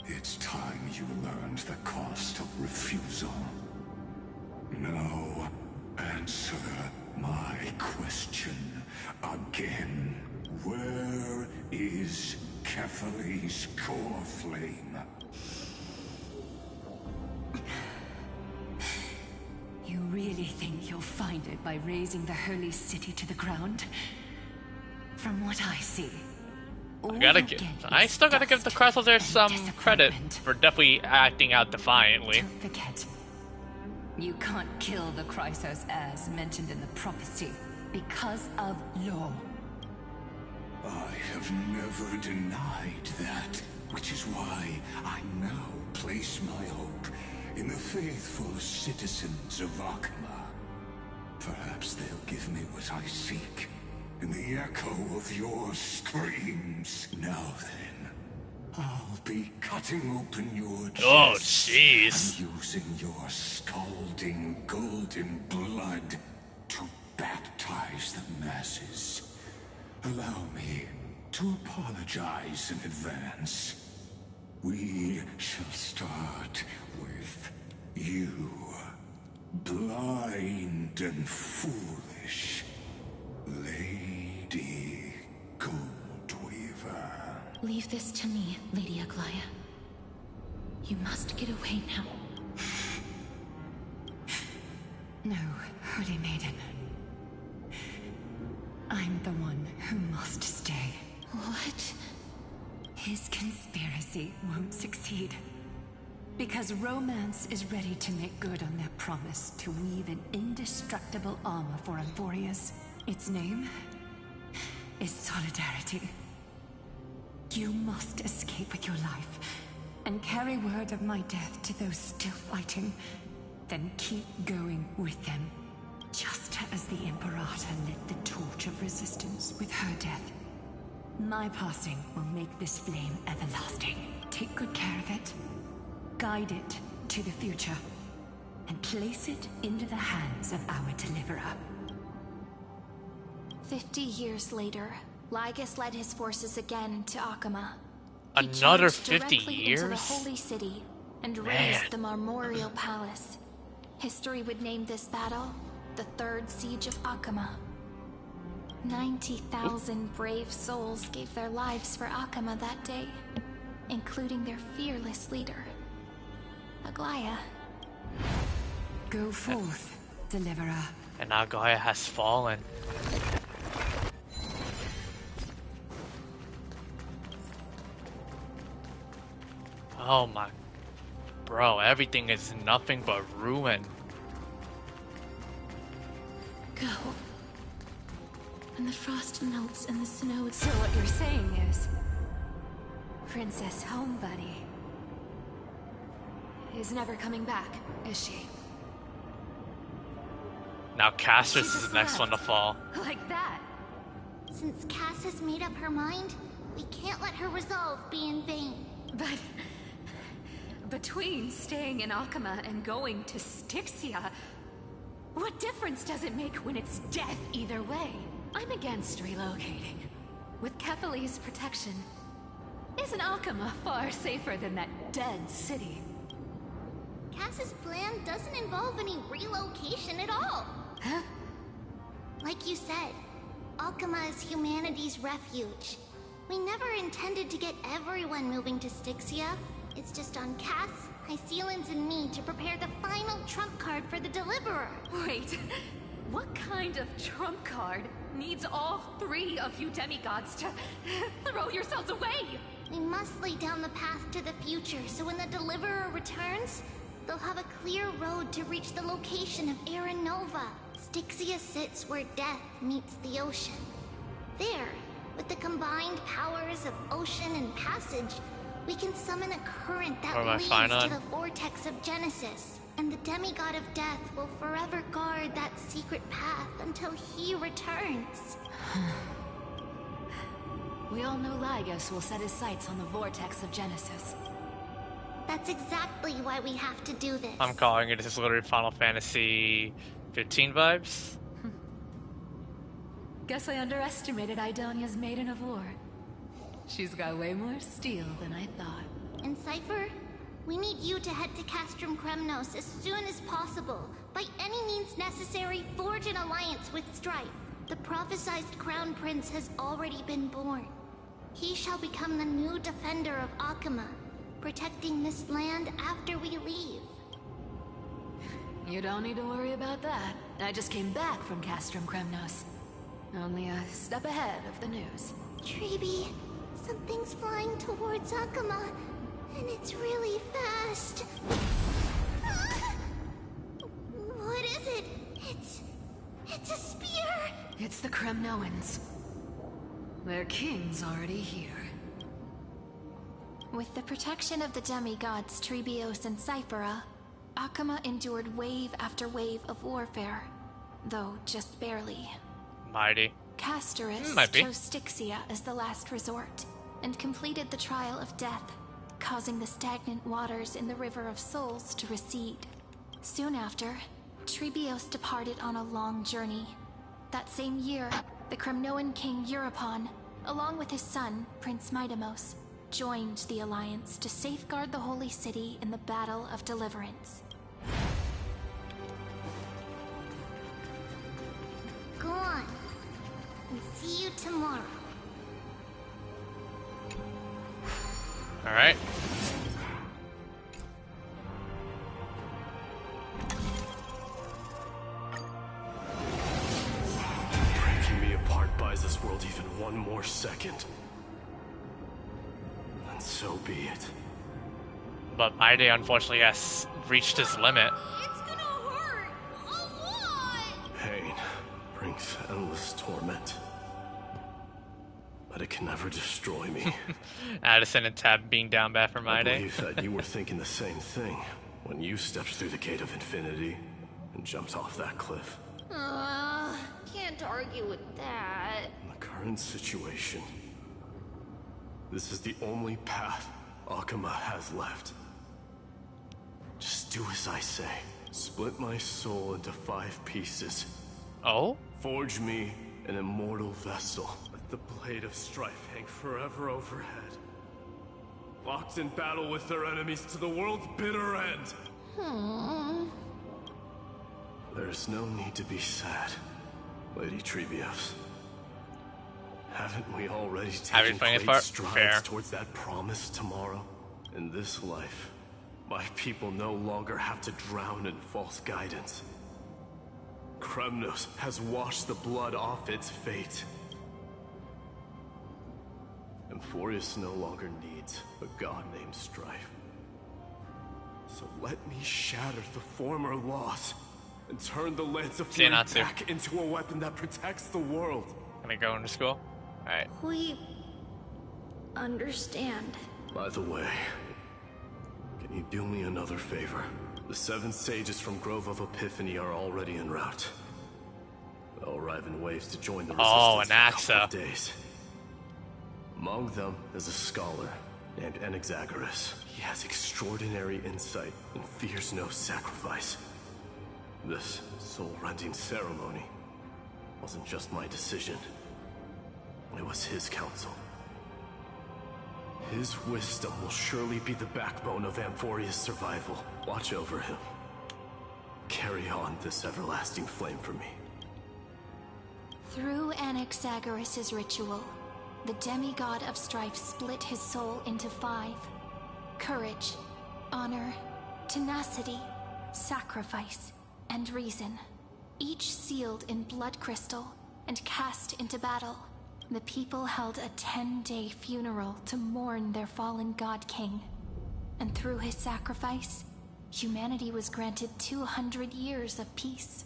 It's time you learned the cost of refusal. Now, answer my question again. Where is Kefali's core flame? You really think you'll find it by razing the holy city to the ground? From what I see, I still gotta give the Chrysos there some credit for definitely acting out defiantly. Don't forget, you can't kill the Chrysos heirs mentioned in the prophecy because of law. I have never denied that, which is why I now place my hope in the faithful citizens of Akuma. Perhaps they'll give me what I seek in the echo of your screams. Now then, I'll be cutting open your chest. Oh, jeez. And using your scalding golden blood to baptize the masses. Allow me to apologize in advance. We shall start with you, blind and foolish Lady Goldweaver. Leave this to me, Lady Aglaya. You must get away now. No, Holy Maiden. I'm the one who must stay. What? His conspiracy won't succeed. Because Romance is ready to make good on their promise to weave an indestructible armor for Amphoreus. Its name is Solidarity. You must escape with your life and carry word of my death to those still fighting. Then keep going with them. Just as the Imperator lit the torch of resistance with her death. My passing will make this flame everlasting. Take good care of it. Guide it to the future. And place it into the hands of our deliverer. 50 years later, Lygus led his forces again to Akama. He Another charged 50 directly years? into the holy city and Man. razed the Marmorial Palace. History would name this battle the Third Siege of Akama. 90,000 brave souls gave their lives for Akama that day, including their fearless leader, Aglaya. Go forth, deliverer. And Aglaya has fallen. Oh my... Bro, everything is nothing but ruin. Go. When the frost melts and the snow... So what you're saying is... Princess Homebuddy is never coming back, is she? Now Castrus is the next one to fall. Like that? Since Cass has made up her mind, we can't let her resolve be in vain. But... between staying in Akama and going to Styxia, what difference does it make when it's death either way? I'm against relocating. With Kethale's protection, isn't Akama far safer than that dead city? Cass's plan doesn't involve any relocation at all. Huh? Like you said, Akama is humanity's refuge. We never intended to get everyone moving to Styxia. It's just on Cass, Hycealans, and me to prepare the final trump card for the Deliverer. Wait, what kind of trump card needs all three of you demigods to throw yourselves away? We must lay down the path to the future, so when the Deliverer returns, they'll have a clear road to reach the location of Era Nova. Styxia sits where death meets the ocean. There, with the combined powers of ocean and passage, we can summon a current that leads to the vortex of Genesis. And the demigod of death will forever guard that secret path until he returns. We all know Lygus will set his sights on the vortex of Genesis. That's exactly why we have to do this. I'm calling it, this is literally Final Fantasy 15 vibes. Guess I underestimated Idonia's Maiden of War. She's got way more steel than I thought. And Cypher, we need you to head to Castrum Kremnos as soon as possible. By any means necessary, forge an alliance with Strife. The prophesized Crown Prince has already been born. He shall become the new defender of Akama, protecting this land after we leave. You don't need to worry about that. I just came back from Castrum Kremnos. Only a step ahead of the news. Treeby, something's flying towards Akama, and it's really fast. What is it? It's a spear! It's the Kremnoans. Their king's already here. With the protection of the demigods Trebios and Cyphera, Akama endured wave after wave of warfare, though just barely. Mighty. Casterus chose Styxia as the last resort, and completed the trial of death, causing the stagnant waters in the River of Souls to recede. Soon after, Trebios departed on a long journey. That same year, the Kremnoan king Euripon, along with his son, Prince Midamos, joined the Alliance to safeguard the Holy City in the Battle of Deliverance. Go on. And see you tomorrow. Alright. Breaking me apart by weakened. And so be it. But Ide unfortunately has reached his limit. It's gonna hurt a lot! Pain brings endless torment. But it can never destroy me. Addison and Tab being down bad for I Ide. believe that you were thinking the same thing when you stepped through the gate of infinity and jumped off that cliff. Can't argue with that. In the current situation, this is the only path Akuma has left. Just do as I say. Split my soul into 5 pieces. Oh? Forge me an immortal vessel. Let the blade of strife hang forever overhead. Locked in battle with their enemies to the world's bitter end. There is no need to be sad, Lady Treebios. Haven't we already taken great strides towards that promise tomorrow? In this life, my people no longer have to drown in false guidance. Kremnos has washed the blood off its fate. Amphoreus no longer needs a god named Strife. So let me shatter the former loss and turn the Lance of Fury back into a weapon that protects the world. Can I go into school? Alright. We understand. By the way, can you do me another favor? The 7 sages from Grove of Epiphany are already en route. They'll arrive in waves to join the resistance in a couple of days. Among them is a scholar named Anaxagoras. He has extraordinary insight and fears no sacrifice. This soul-rending ceremony wasn't just my decision. It was his counsel. His wisdom will surely be the backbone of Amphoreus' survival. Watch over him. Carry on this everlasting flame for me. Through Anaxagoras' ritual, the demigod of strife split his soul into 5. Courage, honor, tenacity, sacrifice, and reason. Each sealed in blood crystal and cast into battle. The people held a 10-day funeral to mourn their fallen god king. And through his sacrifice, humanity was granted 200 years of peace.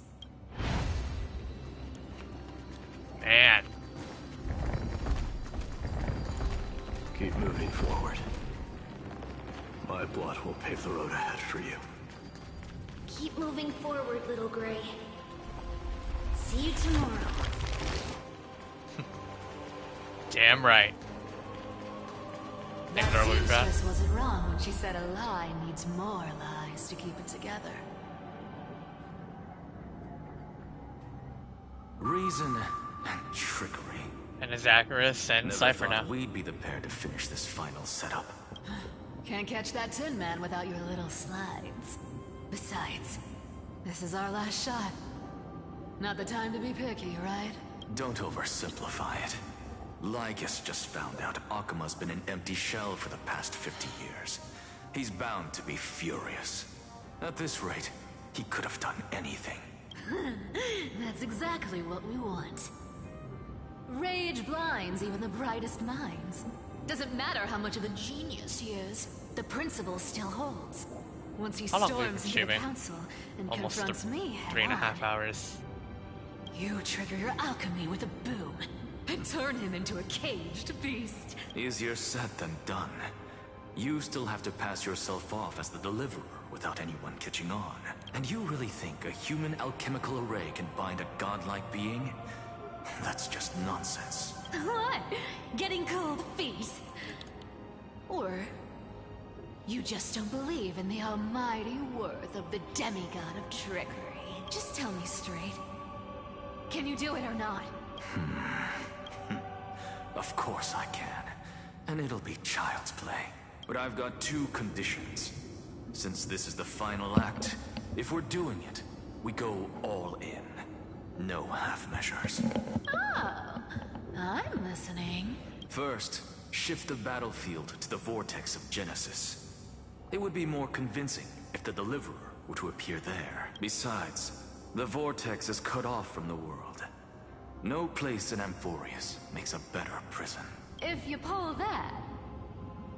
Man. Keep moving forward. My blood will pave the road ahead for you. Keep moving forward, little Gray. See you tomorrow. Damn right. That seamstress wasn't wrong when she said a lie needs more lies to keep it together. Reason and trickery. And Anaxagoras and Cypher now. We'd be the pair to finish this final setup. Can't catch that Tin Man without your little slides. Besides, this is our last shot. Not the time to be picky, right? Don't oversimplify it. Lygus just found out Akuma's been an empty shell for the past 50 years. He's bound to be furious. At this rate, he could have done anything. That's exactly what we want. Rage blinds even the brightest minds. Doesn't matter how much of a genius he is, the principle still holds. Once he storms into the council and confronts me head on, 3.5 hours. you trigger your alchemy with a boom and turn him into a caged beast. Easier said than done. You still have to pass yourself off as the deliverer without anyone catching on. And you really think a human alchemical array can bind a godlike being? That's just nonsense. What? Getting cold feet? Or you just don't believe in the almighty worth of the demigod of trickery? Just tell me straight. Can you do it or not? Of course I can. And it'll be child's play. But I've got 2 conditions. Since this is the final act, if we're doing it, we go all in. No half measures. Oh, I'm listening. First, shift the battlefield to the vortex of Genesis. It would be more convincing if the deliverer were to appear there. Besides, the vortex is cut off from the world. No place in Amphoreus makes a better prison. if you pull that,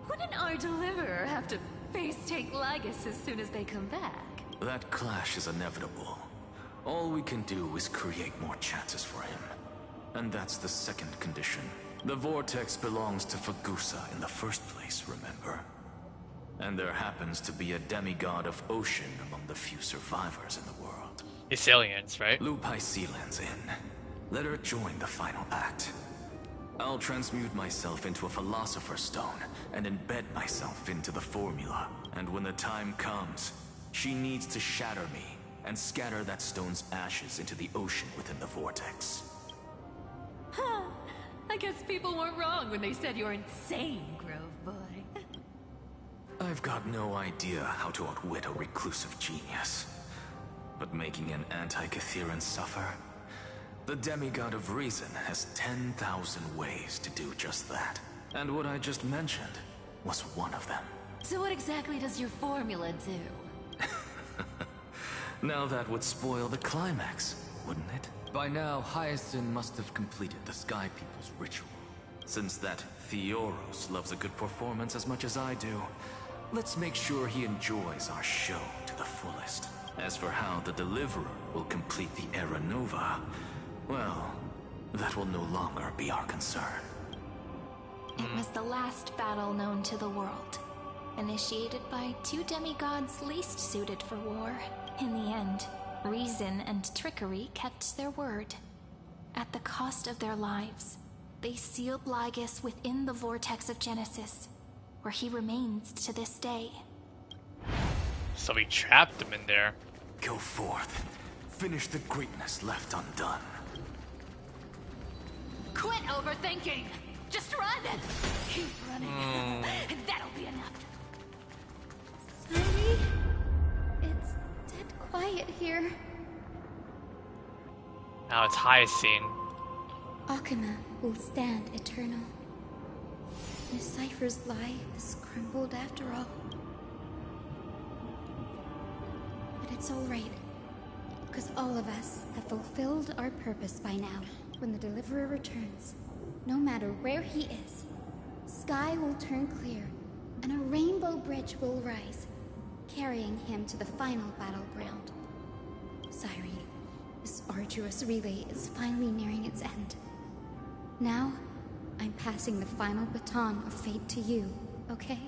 wouldn't our deliverer have to face-take Lygus as soon as they come back? That clash is inevitable. All we can do is create more chances for him. And that's the second condition. The vortex belongs to Fagusa in the first place, remember? And there happens to be a demigod of ocean among the few survivors in the world. Ithalians, right? Lupai Sealand's in. Let her join the final act. I'll transmute myself into a philosopher's stone and embed myself into the formula. And when the time comes, she needs to shatter me and scatter that stone's ashes into the ocean within the vortex. Huh. I guess people weren't wrong when they said you're insane, Grove Boy. I've got no idea how to outwit a reclusive genius. But making an anti-Catheran suffer? The demigod of reason has 10,000 ways to do just that. And what I just mentioned was one of them. So what exactly does your formula do? Now that would spoil the climax, wouldn't it? By now, Hyacinth must have completed the Sky People's ritual. Since that Theoros loves a good performance as much as I do, let's make sure he enjoys our show to the fullest. As for how the Deliverer will complete the Era Nova, well, that will no longer be our concern. It was the last battle known to the world, initiated by two demigods least suited for war. In the end, reason and trickery kept their word. At the cost of their lives, they sealed Lygus within the vortex of Genesis, where he remains to this day. So we trapped him in there. Go forth. Finish the greatness left undone. Quit overthinking! Just run! Keep running, and that'll be enough. Sorry? It's dead quiet here. Now it's Hyacinth. Akama will stand eternal. Miss Cypher's lie has crumbled after all. But it's alright, because all of us have fulfilled our purpose by now. When the Deliverer returns, no matter where he is, sky will turn clear, and a rainbow bridge will rise, carrying him to the final battleground. Cyrene, this arduous relay is finally nearing its end. Now, I'm passing the final baton of fate to you, okay?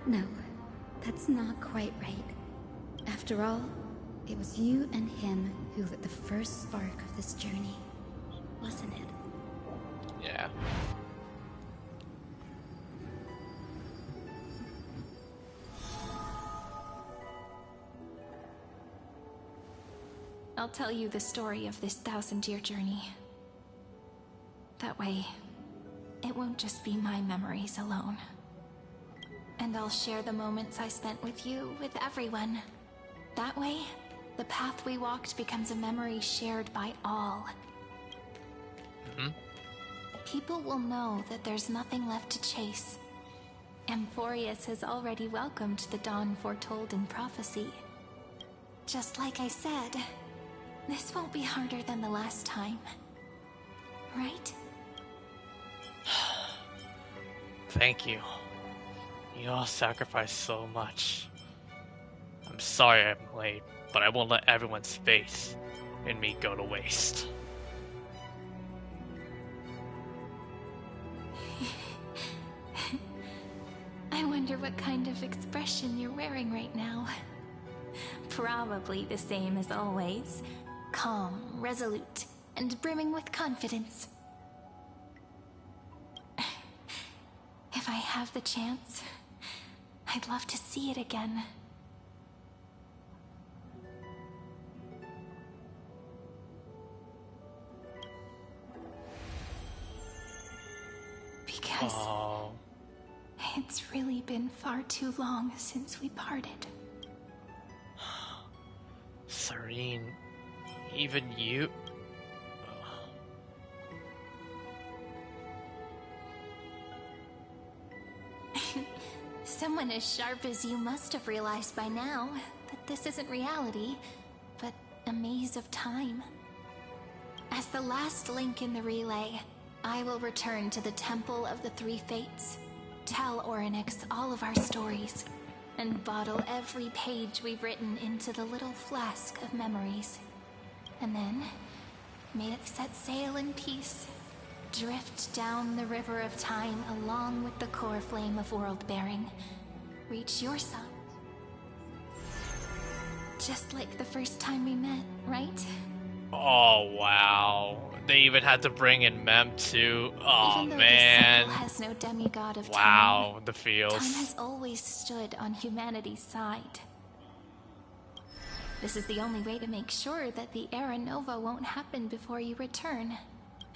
No, that's not quite right. After all, it was you and him who lit the first spark of this journey, wasn't it? Yeah. I'll tell you the story of this 1,000-year journey. That way, it won't just be my memories alone. And I'll share the moments I spent with you with everyone. That way, the path we walked becomes a memory shared by all. People will know that there's nothing left to chase. Amphoreus has already welcomed the dawn foretold in prophecy. Just like I said, this won't be harder than the last time. Right? Thank you. You all sacrificed so much. I'm sorry I'm late, but I won't let everyone's faith in me go to waste. I wonder what kind of expression you're wearing right now. Probably the same as always. Calm, resolute, and brimming with confidence. If I have the chance, I'd love to see it again. Because it's really been far too long since we parted. Cyrene, even you? Someone as sharp as you must have realized by now that this isn't reality, but a maze of time. As the last link in the relay, I will return to the Temple of the Three Fates, tell Orynyx all of our stories, and bottle every page we've written into the little flask of memories. And then, may it set sail in peace, drift down the river of time along with the core flame of world-bearing, reach your sun. Just like the first time we met, right? Oh, wow. They even had to bring in Mem too. Oh, Even though man. this cycle has no demigod of Wow, time, the feels. time has always stood on humanity's side. This is the only way to make sure that the Era Nova won't happen before you return.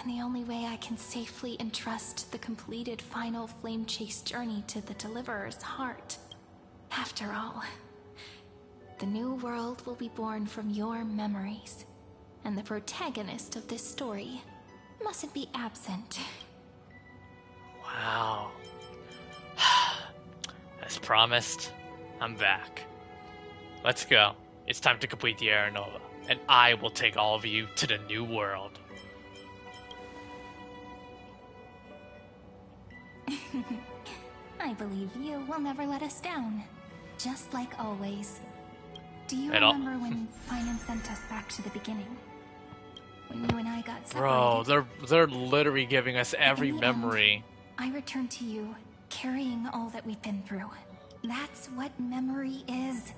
And the only way I can safely entrust the completed final flame chase journey to the Deliverer's heart. After all, the new world will be born from your memories. And the protagonist of this story mustn't be absent. Wow. As promised, I'm back. Let's go. It's time to complete the Era Nova, and I will take all of you to the new world. I believe you will never let us down. Just like always. Do you At all. remember when Finan sent us back to the beginning? When you and I got separated? Bro, they're literally giving us every In the memory. I returned to you, carrying all that we've been through. That's what memory is.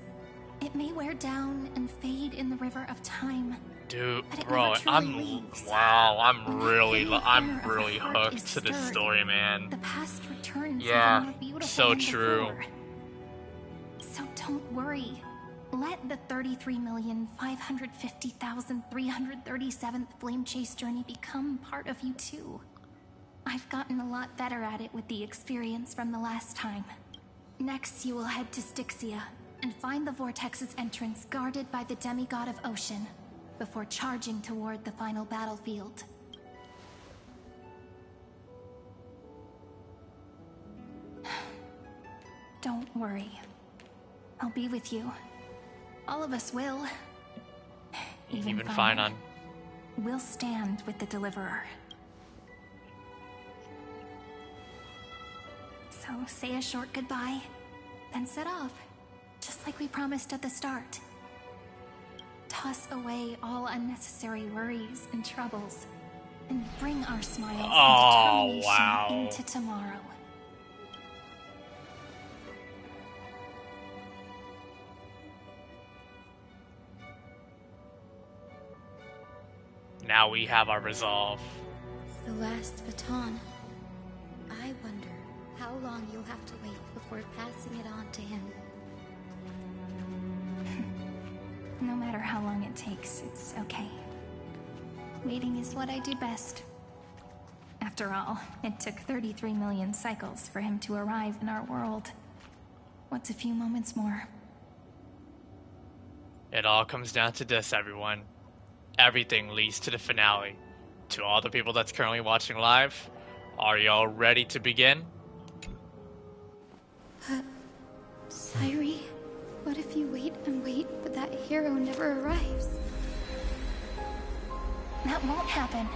It may wear down and fade in the river of time. Dude, But it bro, never truly leaves. I'm really corner of our heart hooked is to this stirred. story, man. The past returns Yeah, even more beautiful so than true. before. So don't worry. Let the 33,550,337th Flame Chase journey become part of you too. I've gotten a lot better at it with the experience from the last time. Next, you will head to Styxia and find the Vortex's entrance guarded by the demigod of ocean before charging toward the final battlefield. Don't worry. I'll be with you. All of us will. Even Finan. We'll stand with the Deliverer. So say a short goodbye, then set off, just like we promised at the start. Toss away all unnecessary worries and troubles, and bring our smiles and determination into tomorrow. Now we have our resolve. The last baton. I wonder how long you'll have to wait before passing it on to him. No matter how long it takes, it's okay. Waiting is what I do best. After all, it took 33 million cycles for him to arrive in our world. What's a few moments more? It all comes down to this, everyone. Everything leads to the finale. To all the people that's currently watching live, are y'all ready to begin? But, Sairi, what if you wait and wait, but that hero never arrives? That won't happen.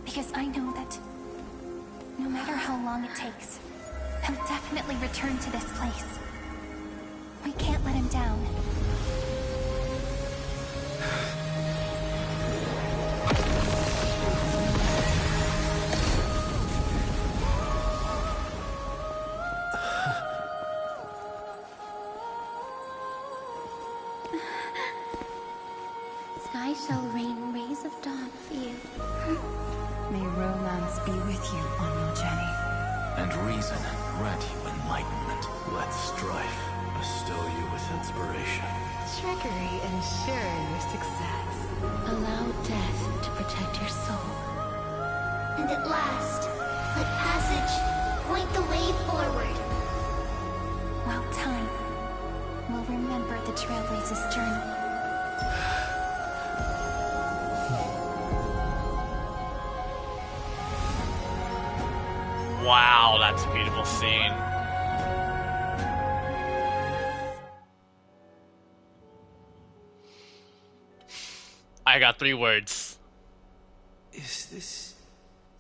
Because I know that no matter how long it takes, he'll definitely return to this place. We can't let him down. Sky shall rain rays of dawn for you. May romance be with you on your journey. And reason grant you enlightenment. Let strife bestow you with inspiration. Trickery ensure your success. Allow death to protect your soul. And at last, let passage point the way forward. Well, time will remember the Trailblaze's journey. Wow, that's a beautiful scene. I got 3 words. is this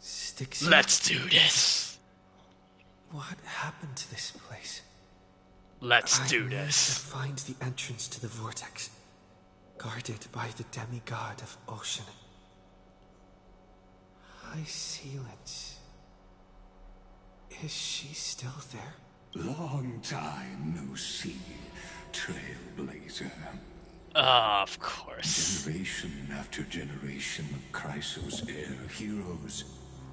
Styx? Let's do this. What happened to this place? Let's do I need this. to find the entrance to the vortex, guarded by the demigod of ocean. High Sealants. Is she still there? Long time no see, Trailblazer. Of course. Generation after generation of Chrysos heir heroes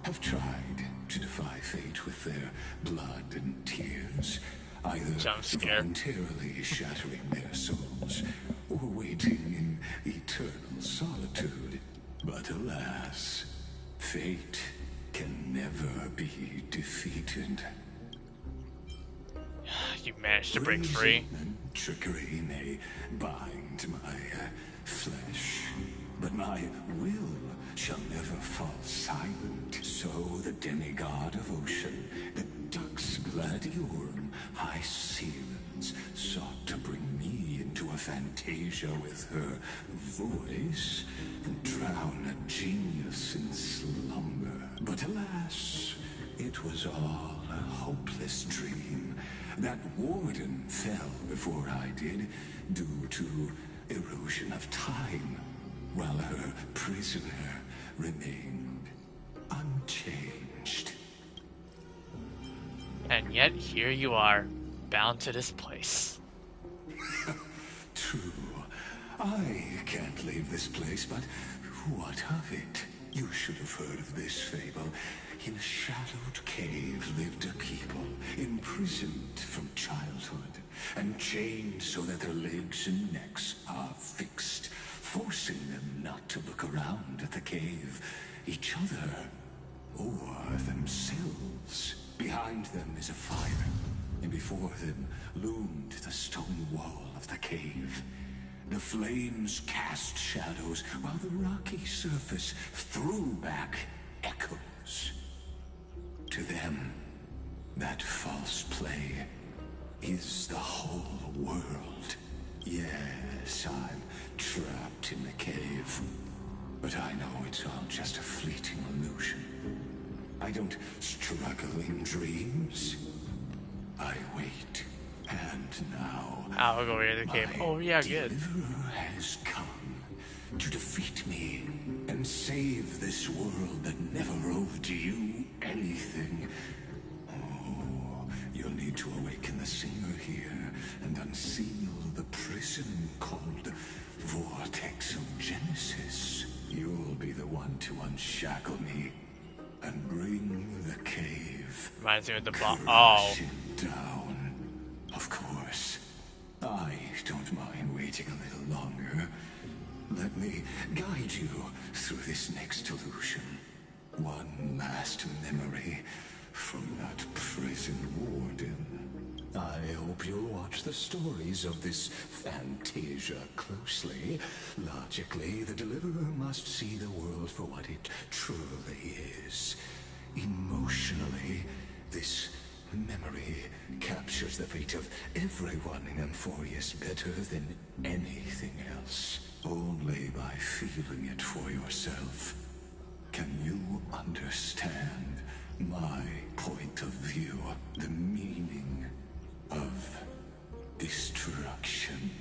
have tried to defy fate with their blood and tears, either voluntarily shattering their souls or waiting in eternal solitude. But alas, fate can never be defeated. You managed to break free. And trickery may bind my flesh, but my will shall never fall silent. So the demigod of ocean, the Dux Gladiorum, High Sealants, sought to bring me into a fantasia with her voice and drown a genius in slumber. But alas, it was all a hopeless dream. That warden fell before I did, due to erosion of time, while her prisoner remained unchanged. And yet, here you are, bound to this place. True. I can't leave this place, but what of it? You should have heard of this fable. In a shadowed cave lived a people, imprisoned from childhood, and chained so that their legs and necks are fixed, forcing them not to look around at the cave, each other, or themselves. Behind them is a fire, and before them loomed the stone wall of the cave. The flames cast shadows, while the rocky surface threw back echoes. To them, that false play is the whole world. Yes, I'm trapped in the cave, but I know it's all just a fleeting illusion. I don't struggle in dreams. I wait, and now I'll go into the cave. Oh yeah, good. Deliverer has come to defeat me and save this world that never owed you anything. Oh, you'll need to awaken the singer here and unseal the prison called Vortex of Genesis. You'll be the one to unshackle me and bring the cave. Reminds me of the block. Oh. Down. Of course. I don't mind waiting a little longer. Let me guide you through this next illusion. One last memory from that prison warden. I hope you'll watch the stories of this fantasia closely. Logically, the Deliverer must see the world for what it truly is. Emotionally, this memory captures the fate of everyone in Amphoreus better than anything else. Only by feeling it for yourself can you understand my point of view, the meaning of destruction.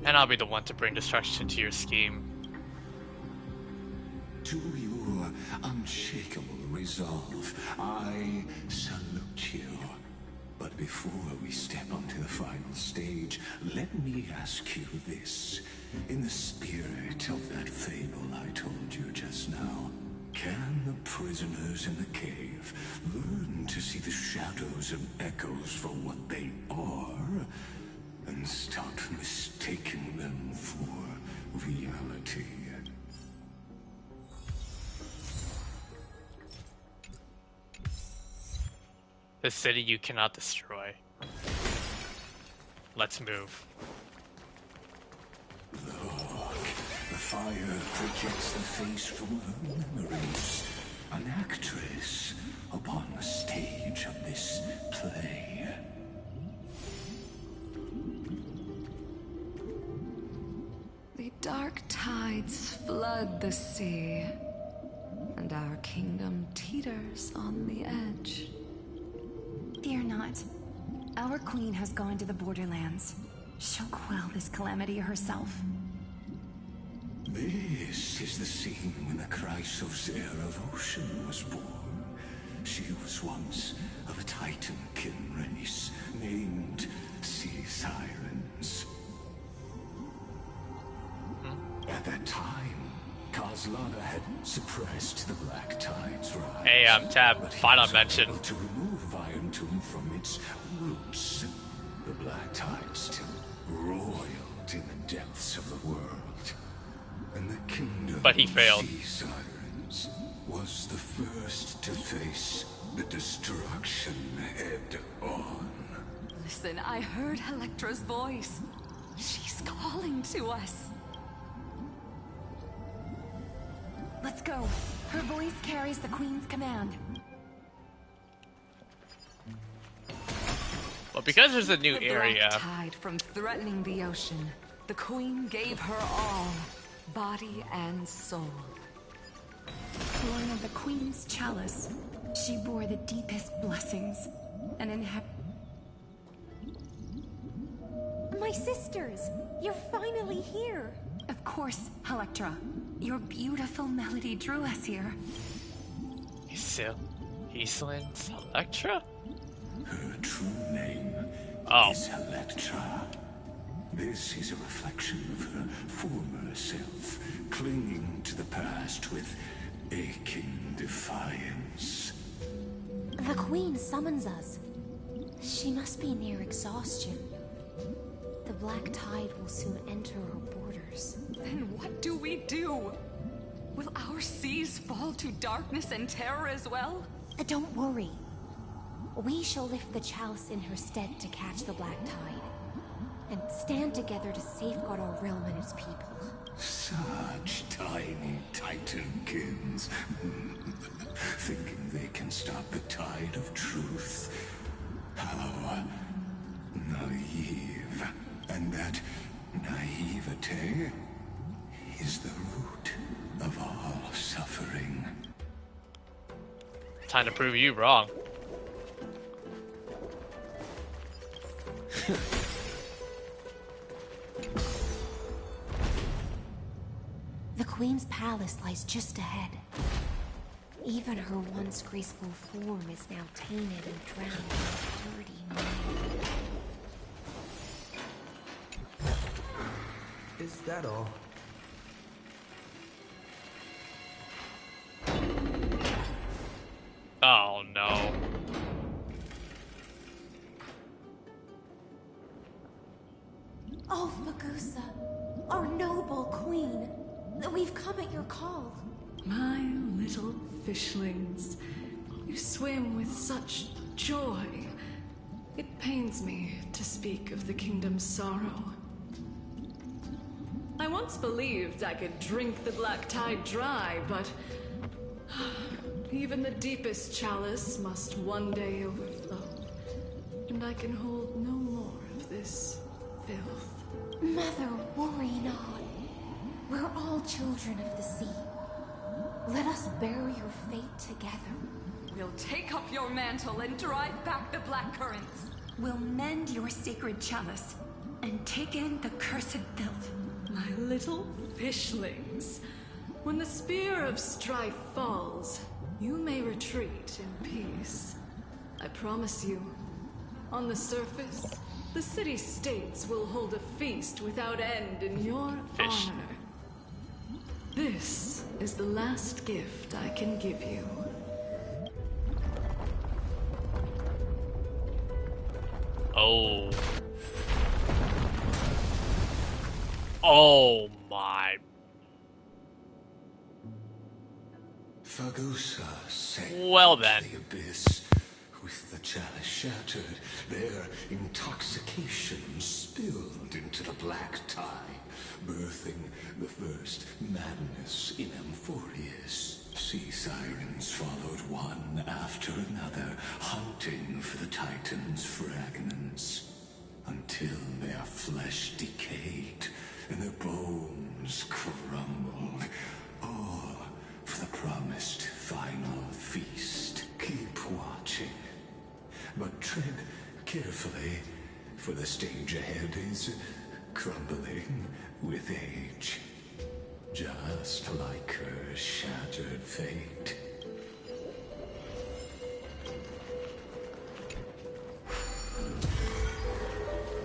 And I'll be the one to bring destruction to your scheme. To your unshakable resolve, I salute you. But before we step onto the final stage, let me ask you this. In the spirit of that fable I told you just now, can the prisoners in the cave learn to see the shadows and echoes for what they are, and stop mistaking them for reality? The city you cannot destroy. Let's move. Look, the fire projects the face from her memories. An actress upon the stage of this play. The dark tides flood flood the sea, and our kingdom teeters on the edge. Fear not. Our queen has gone to the borderlands. She'll quell this calamity herself. This is the scene when the Chrysos heir of ocean was born. She was once of a Titankin race named Sea Sirens. At that time, Kozlana had suppressed the Black Tide's rise. Hey, Tab, final mention. To remove Iron Tomb from its roots, the Black Tide still roiled in the depths of the world. And the kingdom But he failed. of Sea Sirens was the first to face the destruction head on. Listen, I heard Electra's voice. She's calling to us. Let's go. Her voice carries the queen's command. Well, because there's a new The area. Black Tide from threatening the ocean, the queen gave her all, body and soul. Born of the queen's chalice, she bore the deepest blessings and My sisters, you're finally here. Of course, Electra. Your beautiful melody drew us here. Eastland's Electra? Her true name is Electra. This is a reflection of her former self, clinging to the past with aching defiance. The queen summons us. She must be near exhaustion. The Black Tide will soon enter her borders. Then what do we do? Will our seas fall to darkness and terror as well? Don't worry. We shall lift the chalice in her stead to catch the Black Tide, and stand together to safeguard our realm and its people. Such tiny Titankins, thinking they can stop the tide of truth. How naive. And that naivete is the root of all suffering. Time to prove you wrong. The Queen's palace lies just ahead. Even her once graceful form is now tainted and drowned in dirty mud. Is that all? Oh no. Oh, Fagusa, our noble queen, we've come at your call. My little fishlings, you swim with such joy. It pains me to speak of the kingdom's sorrow. I once believed I could drink the Black Tide dry, but even the deepest chalice must one day overflow, and I can hold no more of this filth. Mother, worry not. We're all children of the sea. Let us bear your fate together. We'll take up your mantle and drive back the black currents. We'll mend your sacred chalice and take in the cursed filth. My little fishlings, when the spear of strife falls, you may retreat in peace. I promise you, on the surface, the city-states will hold a feast without end in your honor. This is the last gift I can give you. Oh. Oh my. Fagusa sank Well then. into the abyss. With the chalice shattered, their intoxication spilled into the black tide, birthing the first madness in Amphoreus. Sea sirens followed one after another, hunting for the Titan's fragments, until their flesh decayed and their bones crumbled All for the promised final feast. Keep watching. But tread carefully, for the stage ahead is crumbling with age. Just like her shattered fate.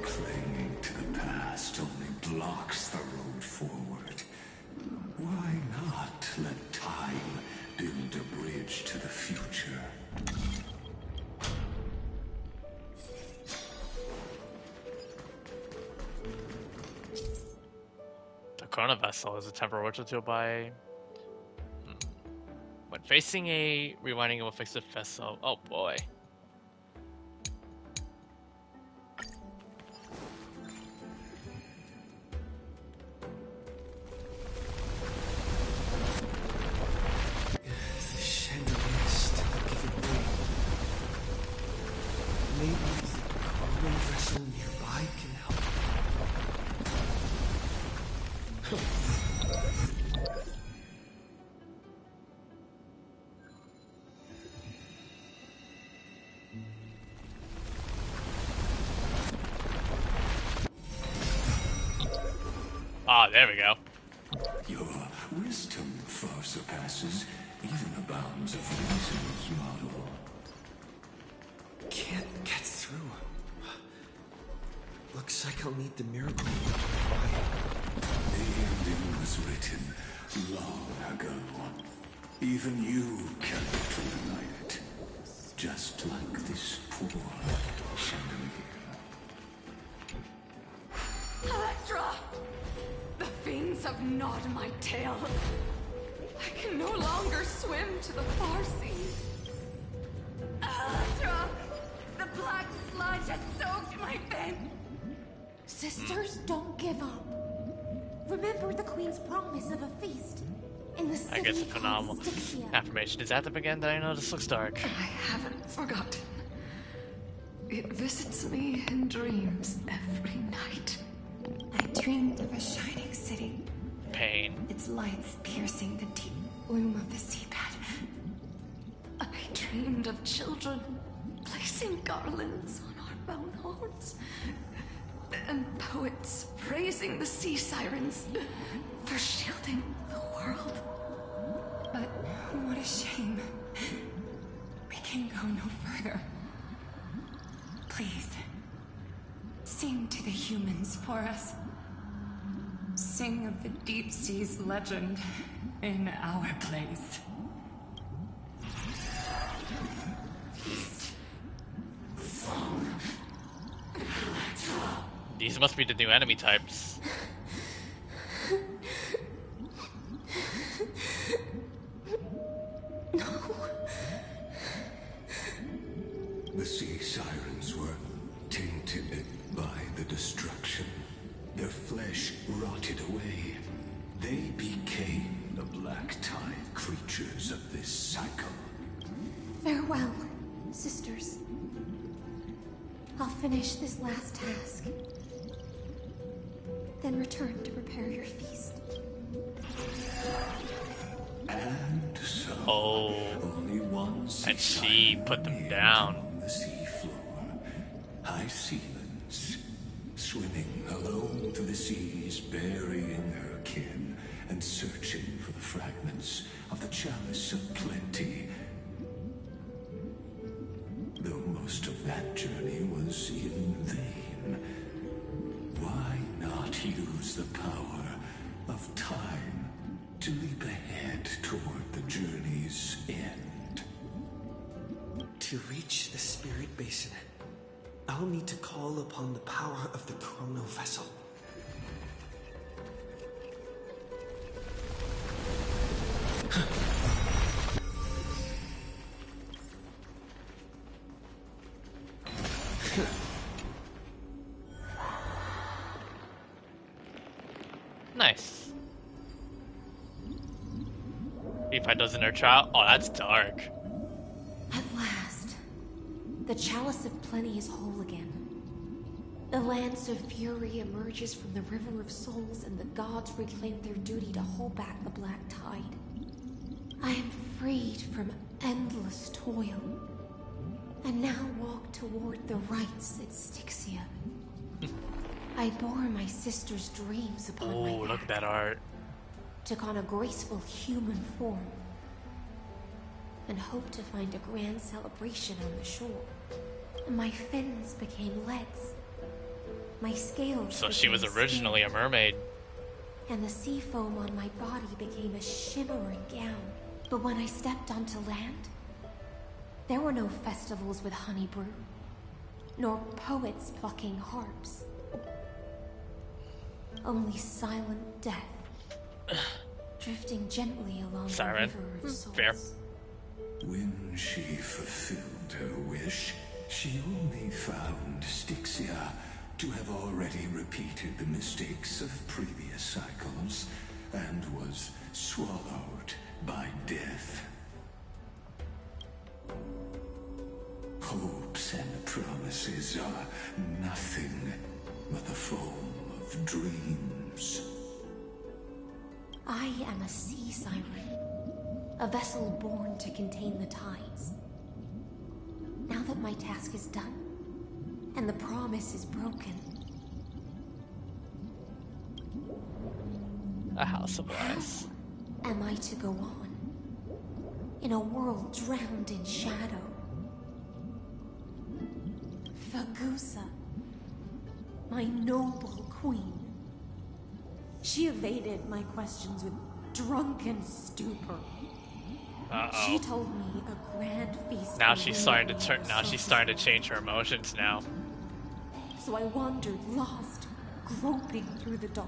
Clinging to the past only blocks the road forward. Why not let time build a bridge to the future? The Chrono Vessel is a temporal ritual tool by... When facing a rewinding, it will fix the vessel. Oh boy. The chandelier is still giving way. Maybe the Chrono Vessel nearby can help. Ah, there we go. Your wisdom far surpasses even the bounds of reason's model. Can't get through. Looks like I'll need the miracle. The ending was written long ago. Even you cannot deny it. Just like this poor chandelier. Electra! The fiends have gnawed my tail. I can no longer swim to the far seas. Electra! The black sludge has soaked my fin. Sisters, don't give up. Remember the Queen's promise of a feast in the city I guess a phenomenal called Styxia. affirmation. Is that them again? That I know this looks dark. I haven't forgotten. It visits me in dreams every night. I dreamed of a shining city. Pain. Its lights piercing the deep gloom of the seabed. I dreamed of children placing garlands on our bone holes. And poets praising the sea sirens for shielding the world. But what a shame. We can go no further. Please, sing to the humans for us. Sing of the deep sea's legend in our place. These must be the new enemy types. The sea sirens were tainted by the destruction. Their flesh rotted away. They became the black tide creatures of this cycle. Farewell, sisters. I'll finish this last task. Then return to prepare your feast. And so, only one and she put them down. On the seafloor, high sealands, swimming alone through the seas, burying her kin and searching for the fragments of the chalice of plenty. Though most of that journey was in vain, why not use the power of time to leap ahead toward the journey's end? To reach the Spirit Basin, I'll need to call upon the power of the Chrono Vessel. Nice. P5 does inner trial. Oh, that's dark. At last, the chalice of plenty is whole again. The Lance of Fury emerges from the River of Souls, and the gods reclaim their duty to hold back the Black Tide. I am freed from endless toil, and now walk toward the rites at Styxia. I bore my sister's dreams upon my back. Look at that art. Took on a graceful human form, and hoped to find a grand celebration on the shore. My fins became legs. My scales. So she was originally a mermaid. And the sea foam on my body became a shimmering gown. But when I stepped onto land, there were no festivals with honey brew, nor poets plucking harps. Only silent death, drifting gently along the river of souls. Fair. When she fulfilled her wish, she only found Styxia to have already repeated the mistakes of previous cycles, and was swallowed by death. Hopes and promises are nothing but the foam of dreams. I am a sea siren, a vessel born to contain the tides. Now that my task is done, and the promise is broken, A house of ice. how am I to go on in a world drowned in shadow? Fagusa, my noble queen. She evaded my questions with drunken stupor. She told me a grand feast. Now she's starting to turn. Now she's starting to change her emotions now. So I wandered lost, groping through the dark.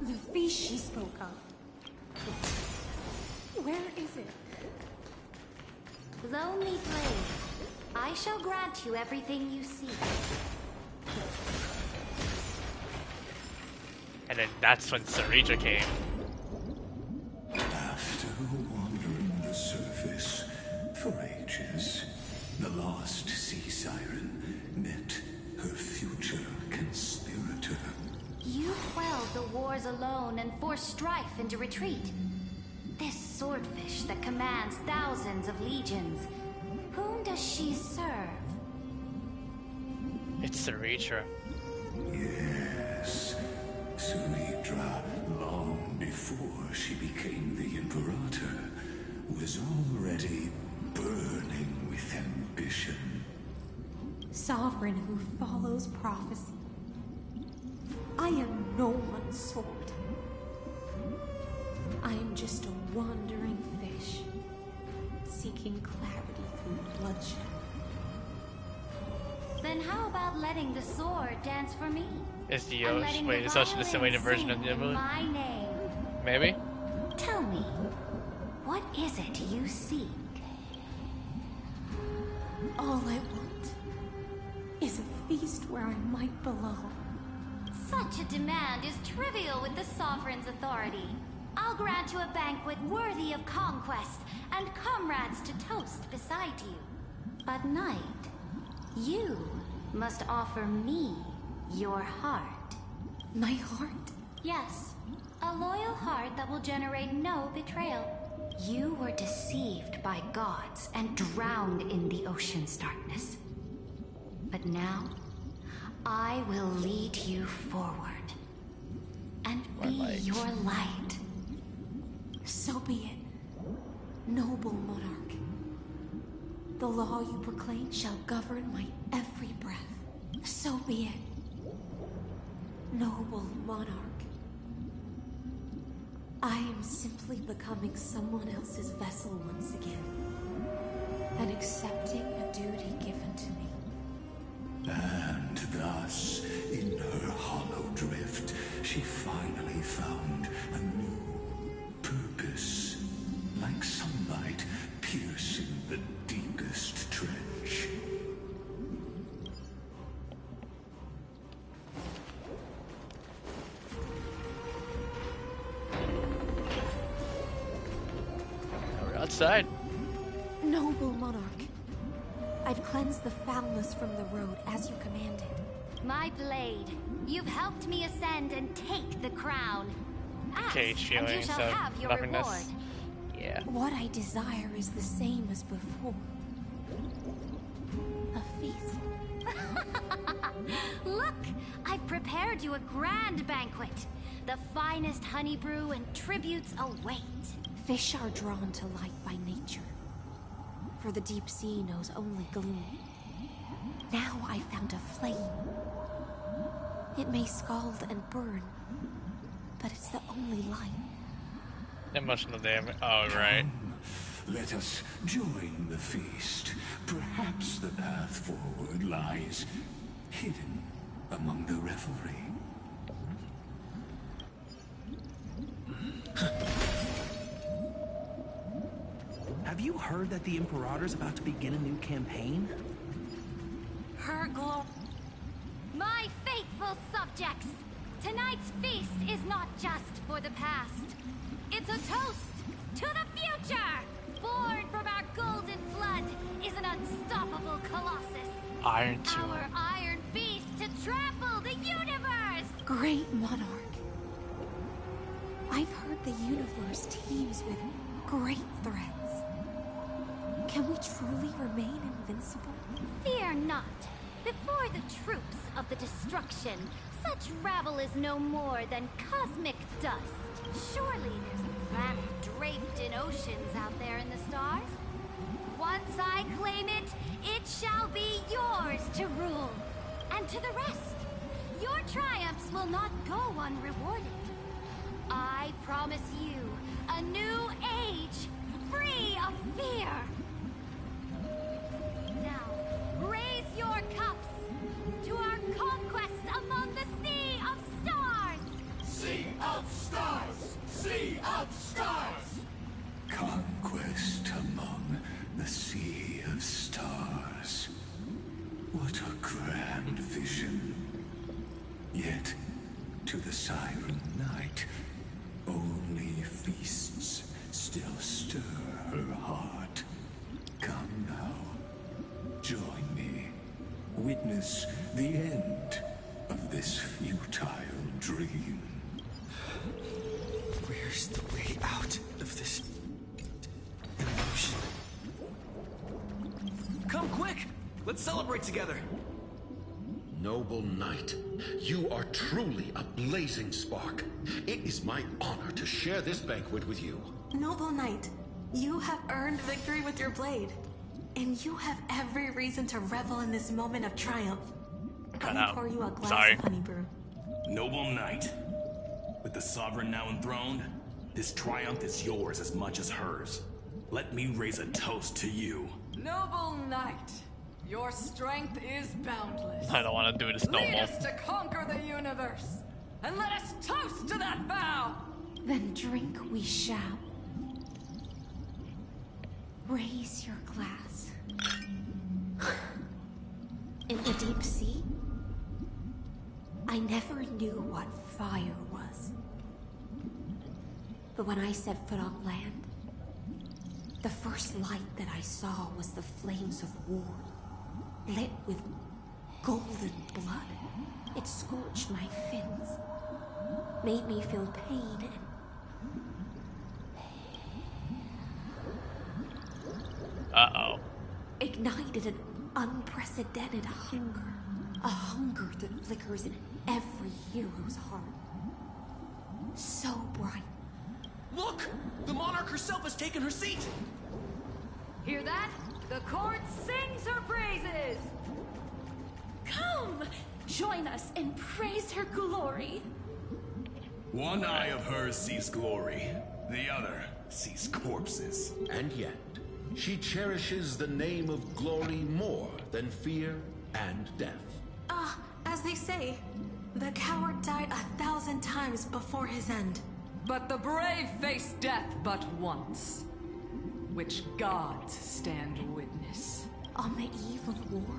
The feast she spoke of. Where is it? Lonely Blade, I shall grant you everything you seek. And then that's when Sarija came. After wandering the surface for ages, the lost sea siren met her future conspirator. You quelled the wars alone and forced strife into retreat. This swordfish that commands thousands of legions, whom does she serve? It's Sarija. Yes, Sarija, long before she became the Imperator, was already burning with ambition. Sovereign who follows prophecy. I am no one's sword. I am just a wandering fish, seeking clarity through bloodshed. Then how about letting the sword dance for me? Is the wait? Is Ocean the simulated version of the Emily? My name. Maybe. Tell me, what is it you seek? All I want is a feast where I might belong. Such a demand is trivial with the Sovereign's authority. I'll grant you a banquet worthy of conquest and comrades to toast beside you. But night, you must offer me your heart. My heart? Yes, a loyal heart that will generate no betrayal. You were deceived by gods and drowned in the ocean's darkness. But now, I will lead you forward and be your light. So be it, noble monarch. The law you proclaim shall govern my every breath. So be it, noble monarch. I am simply becoming someone else's vessel once again, and accepting a duty given to me. And thus, in her hollow drift, she finally found a new purpose, like sunlight piercing the deepest trench. Now we're outside. Noble monarch, I've cleansed the foulness from the road as you commanded. my blade, you've helped me ascend and take the crown. Ask, Okay, and you feelings shall of have your nothingness. reward. Yeah. What I desire is the same as before. A feast. Look, I've prepared you a grand banquet. The finest honey brew and tributes await. Fish are drawn to light by nature, for the deep sea knows only gloom. Now I found a flame. It may scald and burn, but it's the only light. Emotional damage. Oh, right. Let us join the feast. Perhaps the path forward lies hidden among the revelry. Have you heard that the Imperator's about to begin a new campaign? Her glory. My faithful subjects, tonight's feast is not just for the past. It's a toast to the future! Born from our golden flood is an unstoppable colossus. Iron Tomb. Our iron beast to trample the universe! Great monarch. I've heard the universe teems with great threats. Can we truly remain invincible? Fear not. Before the troops of the destruction, such rabble is no more than cosmic dust. Surely there's a planet draped in oceans out there in the stars. Once I claim it, it shall be yours to rule. And to the rest, your triumphs will not go unrewarded. I promise you a new age, free of fear. Now, raise your cups to our conquest among the sea of stars! Sea of stars! Sea of stars! Conquest among the sea of stars. What a grand vision. Yet, to the siren night, only feasts still stir her heart. Come now, join me. Witness the end of this futile dream. Where's the way out of this illusion? Come quick! Let's celebrate together! Noble knight, you are truly a blazing spark. It is my honor to share this banquet with you. Noble Knight, you have earned victory with your blade. And you have every reason to revel in this moment of triumph. Cut Let me out. pour you a glass Sorry. of honey brew. Noble knight, with the sovereign now enthroned, this triumph is yours as much as hers. Let me raise a toast to you. Noble knight, your strength is boundless. I don't want to do this no Lead more. us to conquer the universe, and let us toast to that vow! Then drink we shall. Raise your glass. In the deep sea, I never knew what fire was. But when I set foot on land, the first light that I saw was the flames of war, lit with golden blood. It scorched my fins, made me feel pain and Uh-oh. ignited an unprecedented hunger. A hunger that flickers in every hero's heart. So bright. Look! The monarch herself has taken her seat! Hear that? The court sings her praises! Come! Join us and praise her glory. One eye of hers sees glory, the other sees corpses. And yet, she cherishes the name of glory more than fear and death. As they say, the coward died 1,000 times before his end. But the brave face death but once, which gods stand witness. On the eve of war,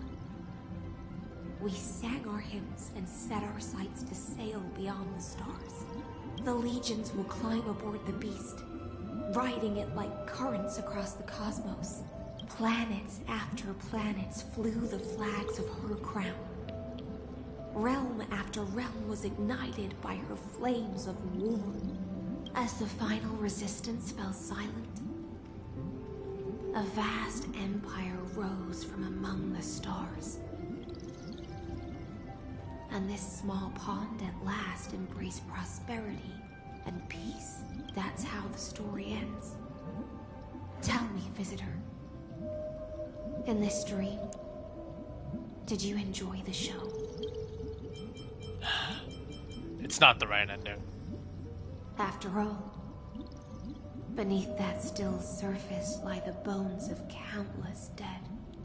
we sang our hymns and set our sights to sail beyond the stars. The legions will climb aboard the beast, riding it like currents across the cosmos. Planets after planets flew the flags of her crown. Realm after realm was ignited by her flames of war. As the final resistance fell silent, a vast empire rose from among the stars. And this small pond at last embraced prosperity and peace. That's how the story ends. Tell me, visitor, in this dream, did you enjoy the show? It's not the right ending. After all, beneath that still surface lie the bones of countless dead.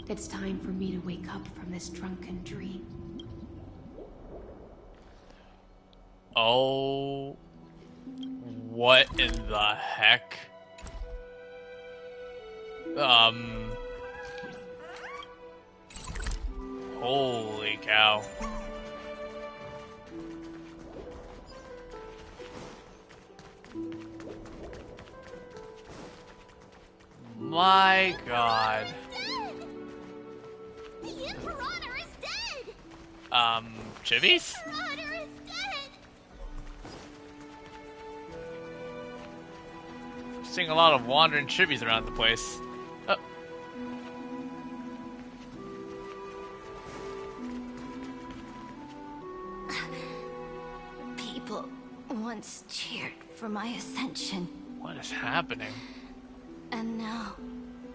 It's time for me to wake up from this drunken dream. Oh, what in the heck? Holy cow. My god. The Imperator is dead! Chibies? The Imperator is dead! Seeing a lot of wandering chibies around the place. Oh. People once cheered for my ascension. What is happening? And now,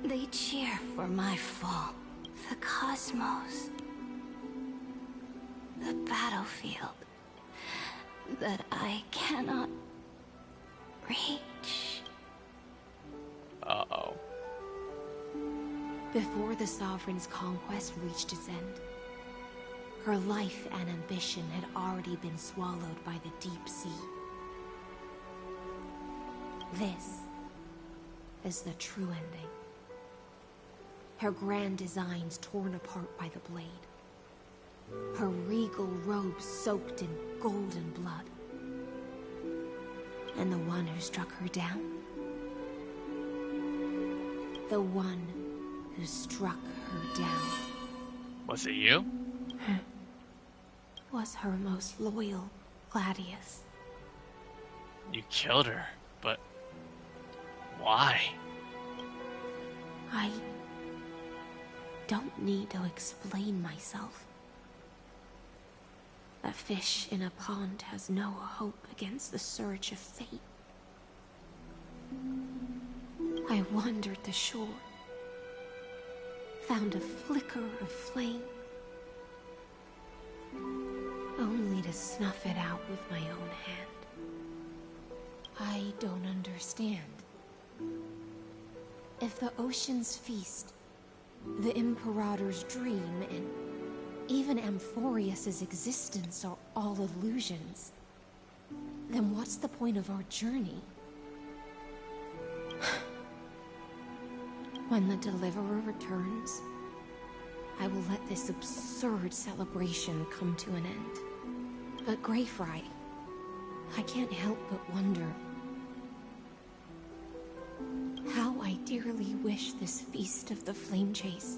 they cheer for my fall. The cosmos. The battlefield. That I cannot reach. Uh-oh. Before the Sovereign's conquest reached its end, her life and ambition had already been swallowed by the deep sea. This is the true ending. Her grand designs torn apart by the blade. Her regal robe soaked in golden blood. And the one who struck her down? The one who struck her down. Was it you? Was her most loyal Gladius. You killed her, but why? I don't need to explain myself. A fish in a pond has no hope against the surge of fate. I wandered the shore, found a flicker of flame, only to snuff it out with my own hand. I don't understand. If the ocean's feast, the Imperator's dream, and even Amphoreus' existence are all illusions, then what's the point of our journey? When the Deliverer returns, I will let this absurd celebration come to an end. But Greyfry, I can't help but wonder how I dearly wish this feast of the Flame Chase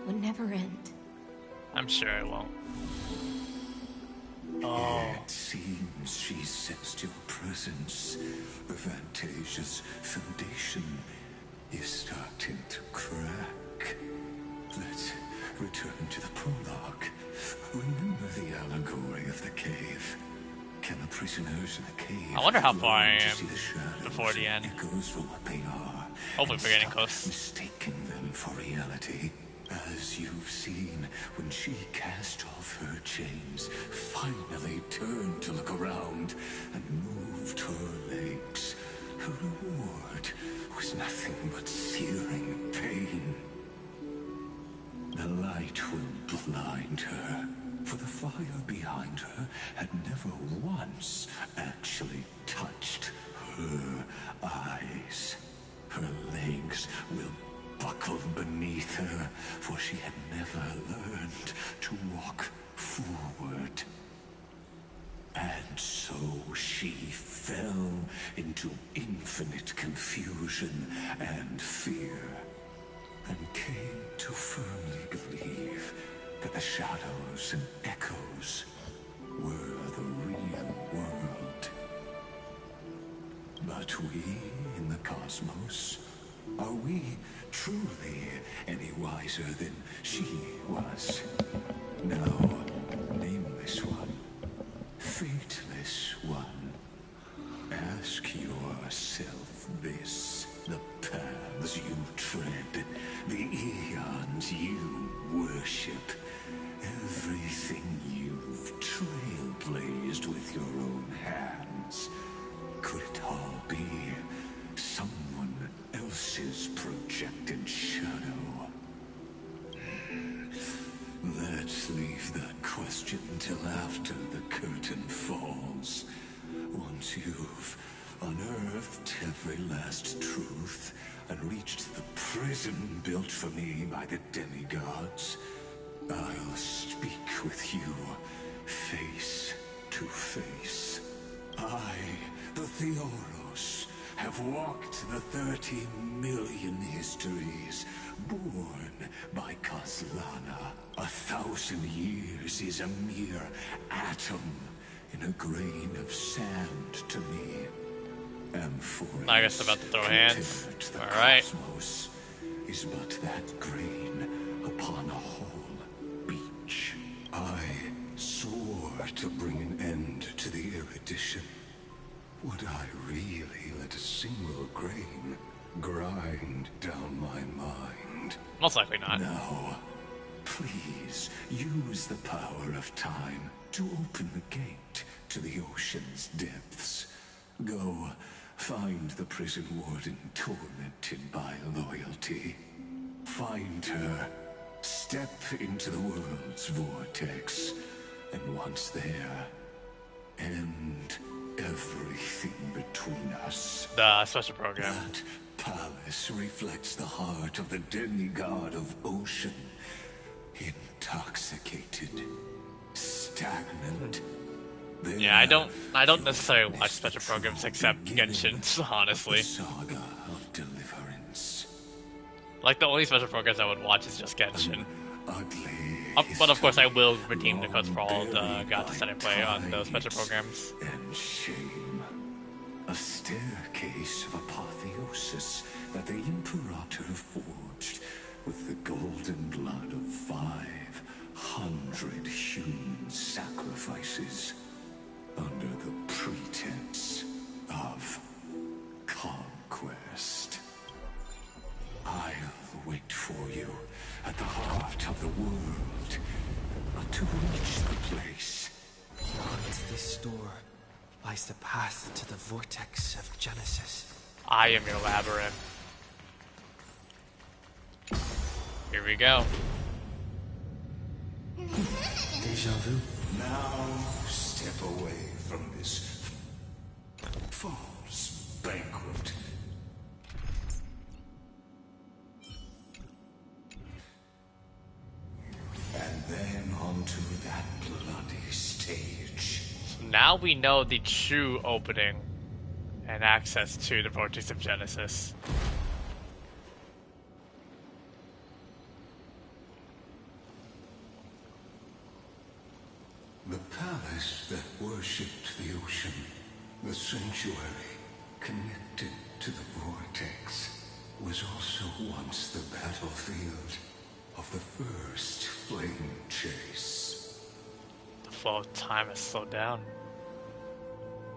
would never end. I'm sure it won't. Oh. It seems she sensed your presence. The Fantasia's foundation is starting to crack. Let's return to the prologue. Remember the allegory of the cave? Can the prisoners in the cave I wonder how far I am see the shadows before the end. echoes from what they are? Hopefully we're getting close. Mistaking them for reality. As you've seen, when she cast off her chains, finally turned to look around, and moved her legs, her reward was nothing but searing pain. The light will blind her, for the fire behind her had never once actually touched her eyes. Her legs will buckle beneath her, for she had never learned to walk forward. And so she fell into infinite confusion and fear, and came to firmly believe that the shadows shadows and echoes were the real world. But we in the cosmos, are we truly any wiser than she was? No, nameless one, fateless one. Ask yourself this. The paths you tread, the eons you worship, everything you've trailblazed with your own hands, could it all be someone else's projected shadow? Let's leave that question till after the curtain falls. Once you've unearthed every last truth and reached the prison built for me by the demigods, I'll speak with you face to face. I, the Theoros, have walked the 30 million histories born by Kozlana. 1,000 years is a mere atom in a grain of sand to me. Amphoreus, I guess I'm about to throw hands. Alright. Is but that grain upon a whole beach. I swore to bring an end to the erudition. Would I really let a single grain grind down my mind? Most likely not. No. Please use the power of time to open the gate to the ocean's depths. Go find the prison warden tormented by loyalty. Find her. Step into the world's vortex. And once there, end everything between us. The special program. That palace reflects the heart of the demigod of ocean. Intoxicated. Stagnant. Yeah, I don't necessarily watch special programs except Genshin, honestly. Saga of deliverance. Like, the only special programs I would watch is just Genshin. Ugly. But of course I will redeem the codes for all the gods that I play on those special programs. And shame. A staircase of apotheosis that the Imperator forged with the golden blood of 500 human sacrifices under the pretense of conquest. I'll wait for you at the heart of the world, to reach the place. Beyond this door lies the path to the vortex of Genesis. I am your labyrinth. Here we go. Deja vu. Now step away from this false banquet. And then onto that bloody stage. So now we know the true opening and access to the Vortex of Genesis. The palace that worshipped the ocean, the sanctuary connected to the vortex, was also once the battlefield of the first flame chase. The flow of time has slowed down.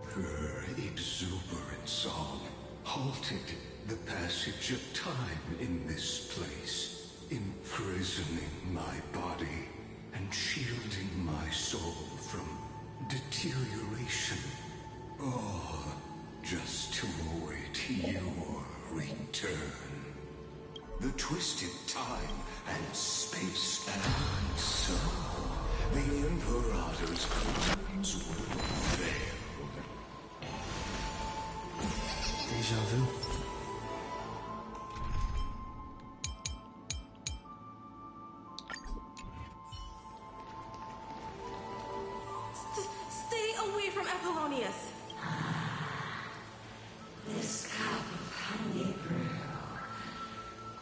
Her exuberant song halted the passage of time in this place, imprisoning my body and shielding my soul from deterioration. All just to await your return. The twisted time and space and so the Imperator's plans were veiled. Deja vu. Stay away from Apollonius. This cup of honey brew.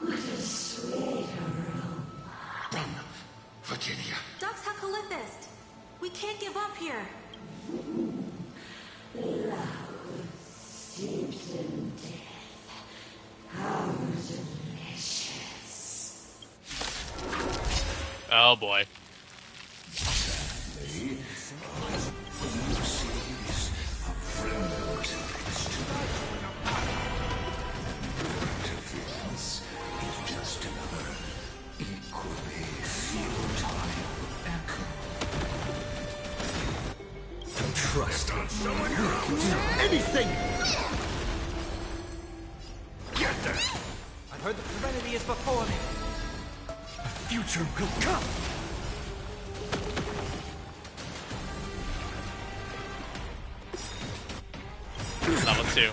What a sweet aroma. From Virginia. Dux Hakalithis. can't give up here. Steeped in death. How delicious. Oh boy. Just another equally futile echo. Trust on someone who can do anything. Get there! I've heard the Serenity is before me. The future will come. Level 2.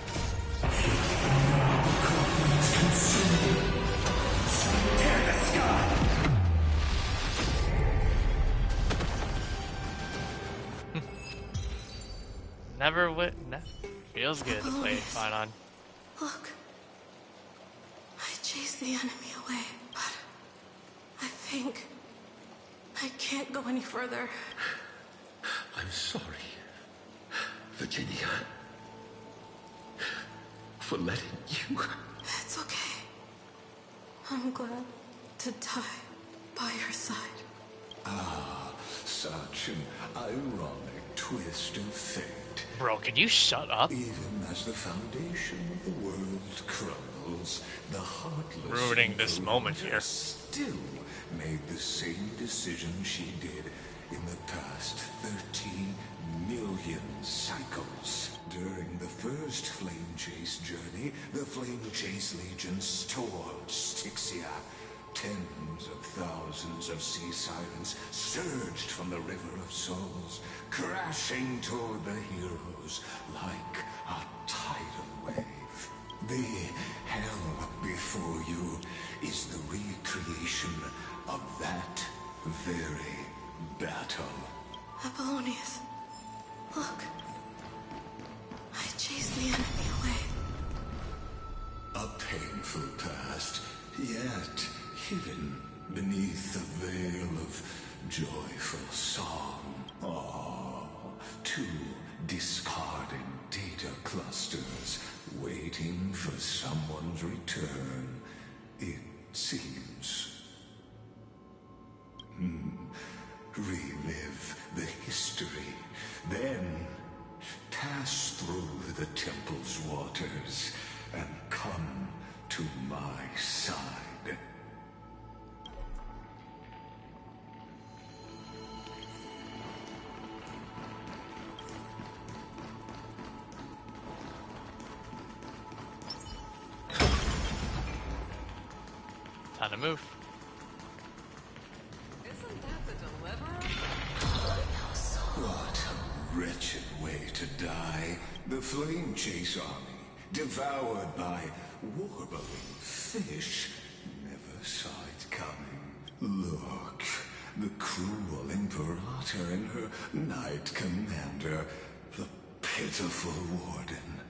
Never wit. Feels good to play fine on. Look. I chased the enemy away, but I think I can't go any further. I'm sorry, Virginia, for letting you. It's okay. I'm glad to die by your side. Ah, such an ironic twist of fate. Bro, can you shut up? Even as the foundation of the world crumbles, the heartless ruining this moment here. Still made the same decision she did in the past 13 million cycles. During the first Flame Chase journey, the Flame Chase Legion stormed Styxia. Tens of thousands of sea sirens surged from the River of Souls, crashing toward the heroes like a tidal wave. The hell before you is the recreation of that very battle. Apollonius, look. I chased the enemy away. A painful past, yet hidden beneath a veil of joyful song. Ah, 2 discarded data clusters waiting for someone's return, it seems. Relive the history, then pass through the temple's waters and come to my side. Time to move. Isn't that the Deliverer? What a wretched way to die. The Flame Chase army, devoured by warbling fish, never saw it coming. Look, the cruel Imperator and her Knight Commander, the pitiful Warden.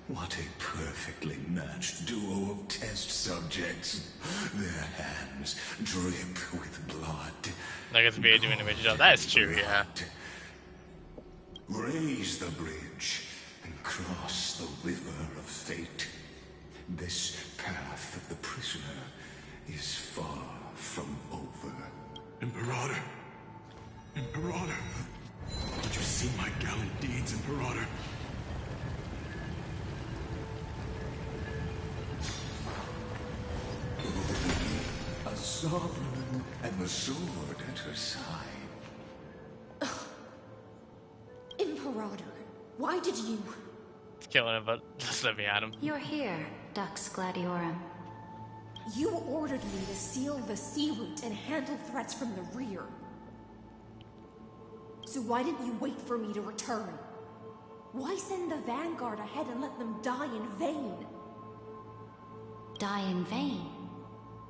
What a perfectly matched duo of test subjects. Their hands drip with blood. I guess VA doing a good job. That is true, yeah. Raise the bridge and cross the river of fate. This path of the prisoner is far from over. Imperator! Imperator! Did you see my gallant deeds, Imperator? A sovereign and the sword at her side. Imperator, why did you... Killing him, but just let me at him. You're here, Dux Gladiorum. You ordered me to seal the sea route and handle threats from the rear. So why didn't you wait for me to return? Why send the Vanguard ahead and let them die in vain? Die in vain?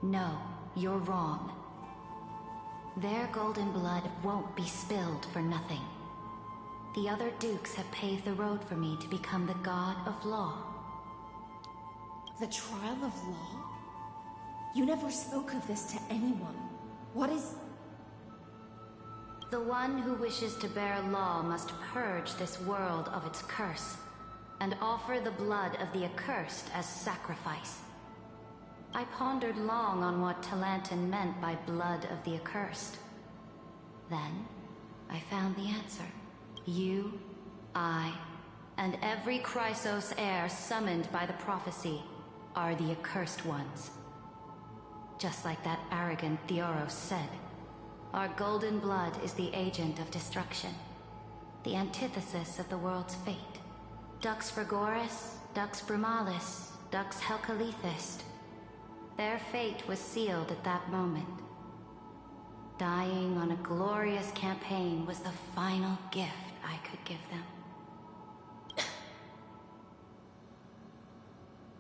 No, you're wrong. Their golden blood won't be spilled for nothing. The other dukes have paved the road for me to become the god of law. The trial of law? You never spoke of this to anyone. What is... The one who wishes to bear law must purge this world of its curse, and offer the blood of the accursed as sacrifice. I pondered long on what Talantin meant by blood of the accursed. Then, I found the answer. You, I, and every Chrysos heir summoned by the prophecy are the accursed ones. Just like that arrogant Theoros said, our golden blood is the agent of destruction, the antithesis of the world's fate. Dux Frigoris, Dux Brumalis, Dux Helcalethist. Their fate was sealed at that moment. Dying on a glorious campaign was the final gift I could give them.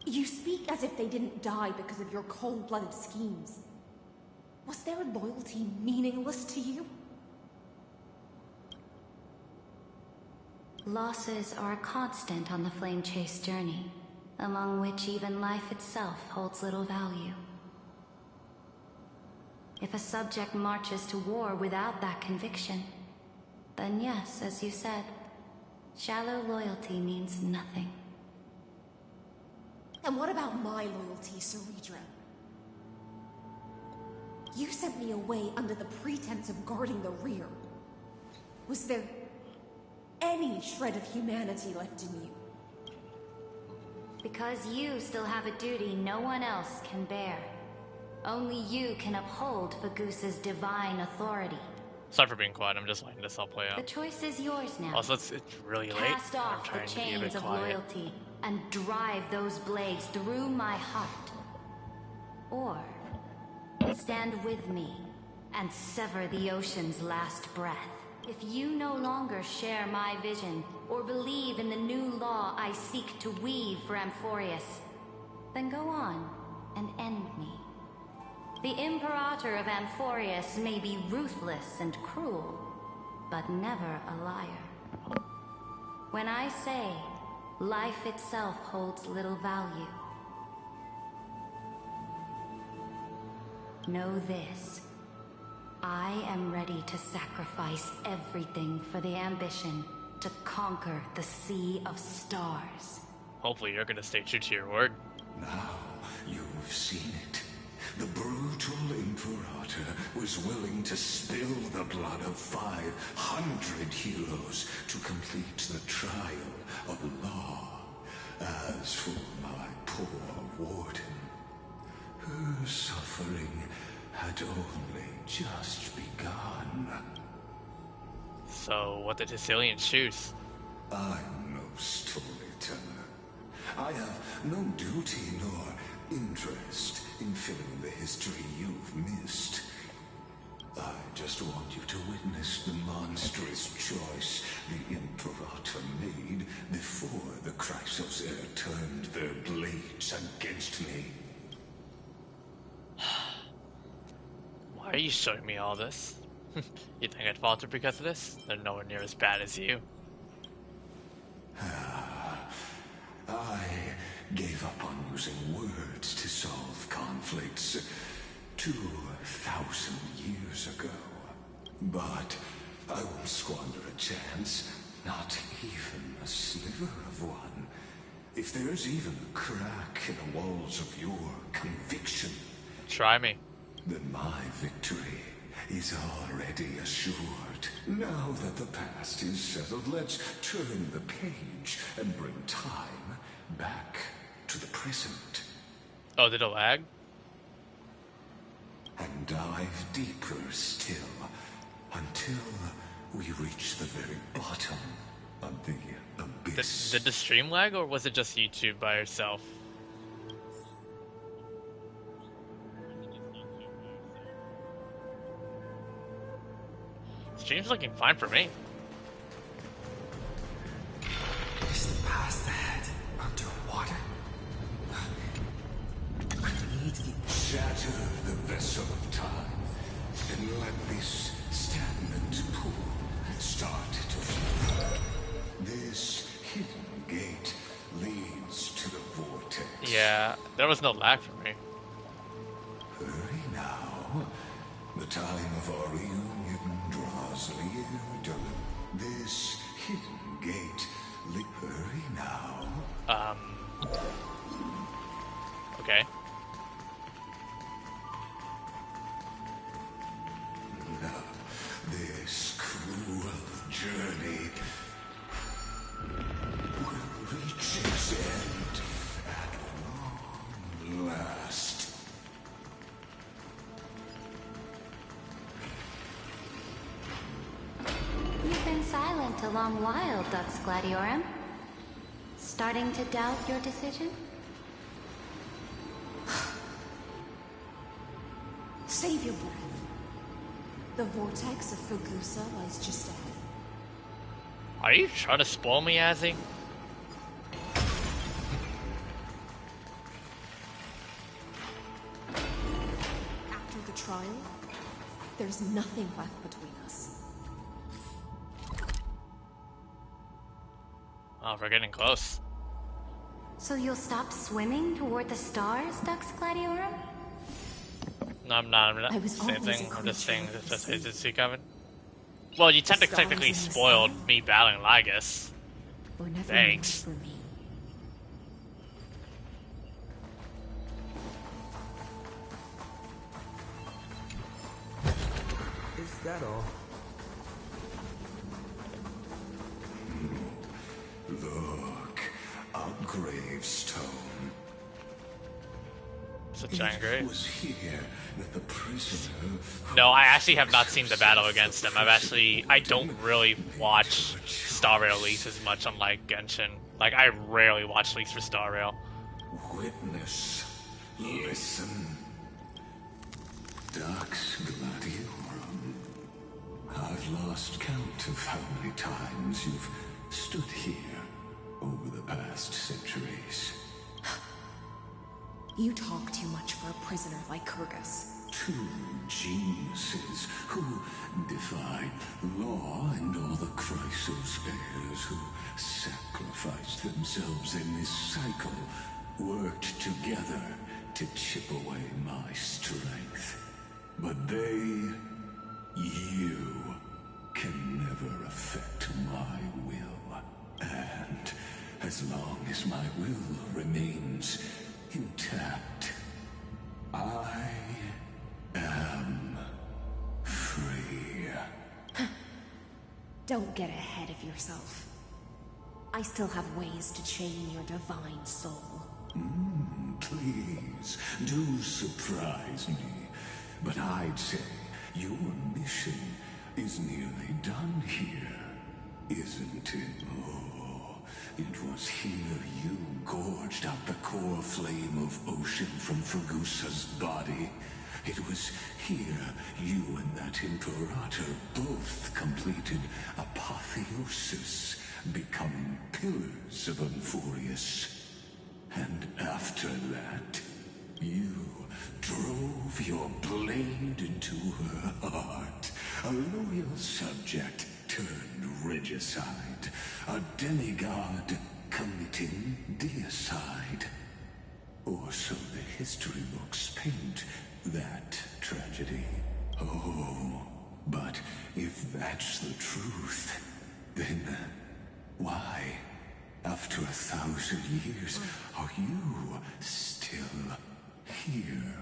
You speak as if they didn't die because of your cold-blooded schemes. Was their loyalty meaningless to you? Losses are a constant on the Flame Chase journey, among which even life itself holds little value. If a subject marches to war without that conviction, then yes, as you said, shallow loyalty means nothing. And what about my loyalty, Ceredra? You sent me away under the pretense of guarding the rear. Was there any shred of humanity left in you? Because you still have a duty no one else can bear. Only you can uphold Fagoos's divine authority. Sorry for being quiet, I'm just letting this all play out. The choice is yours now. Also, it's really late. Cast off the chains of loyalty and drive those blades through my heart. Or stand with me and sever the ocean's last breath. If you no longer share my vision or believe in the new law I seek to weave for Amphoreus, then go on and end me. The Imperator of Amphoreus may be ruthless and cruel, but never a liar. When I say life itself holds little value, know this. I am ready to sacrifice everything for the ambition to conquer the Sea of Stars. Hopefully you're gonna stay true to your word. Now you've seen it. The brutal Imperator was willing to spill the blood of 500 heroes to complete the trial of law. As for my poor warden, her suffering had only just begun. So, what did Hysilian choose? I'm no storyteller. I have no duty nor interest in filling the history you've missed. I just want you to witness the monstrous choice the Imperator made before the Chrysos heir turned their blades against me. Why are you showing me all this? You think I'd falter because of this? They're nowhere near as bad as you. I gave up on using words to solve conflicts 2,000 years ago. But I won't squander a chance, not even a sliver of one. If there's even a crack in the walls of your conviction, try me. Then my victory is already assured. Now that the past is settled, let's turn the page and bring time back to the present. Oh, did it lag? And dive deeper still, until we reach the very bottom of the abyss. Did the stream lag, or was it just YouTube by itself? Stream's looking fine for me. Is the path ahead underwater? I need the... Shatter the vessel of time, and let this stagnant pool start to flow. This hidden gate leads to the vortex. Yeah, there was no lag for me. Hurry now. The time of our reunion draws near. This hidden gate. Hurry now. Okay. This cruel journey will reach its end at long last. You've been silent a long while, Dux Gladiorum. Starting to doubt your decision? Save your breath. The vortex of Fugusa lies just ahead. Are you trying to spoil me, Azzy? After the trial, there's nothing left between us. Oh, we're getting close. So you'll stop swimming toward the stars, Dux Gladiorum? No, I'm not. Same thing. I'm just saying, is it coming? Well, you technically spoiled me battling Lygus. Thanks. For me. Is that all? Look, a gravestone. It's a giant grave. Was here that the prisoner. No, I actually have not seen the battle against him. I don't really watch Star Rail leaks as much, unlike Genshin. Like, I rarely watch leaks for Star Rail. Witness, listen. Dux Gladiorum. I've lost count of how many times you've stood here over the past centuries. You talk too much for a prisoner like Kyrgyz. Two geniuses who defied law and all the Chrysos heirs who sacrificed themselves in this cycle, worked together to chip away my strength. But they, you, can never affect my will. And as long as my will remains intact, I am free. Don't get ahead of yourself. I still have ways to chain your divine soul. Please, do surprise me. But I'd say your mission is nearly done here, isn't it? Oh, it was here you gorged out the core flame of ocean from Fugusa's body. It was here you and that Imperator both completed apotheosis, becoming pillars of Amphoreus. And after that, you drove your blade into her heart, a loyal subject turned regicide, a demigod committing deicide. Or so the history books paint that tragedy. Oh, but if that's the truth, then why, after 1,000 years, are you still here,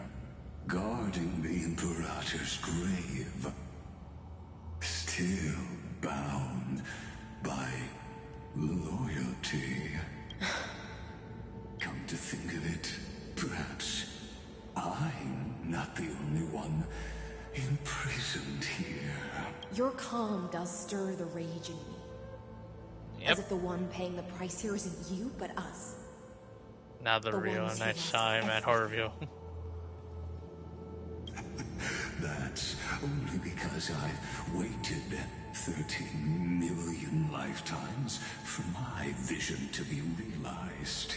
guarding the Imperator's grave? Still bound by loyalty. Come to think of it, perhaps I'm not the only one imprisoned here. Your calm does stir the rage in me. Yep. As if the one paying the price here isn't you, but us. Now the real nice time at horror review. That's only because I've waited 13 million lifetimes for my vision to be realized.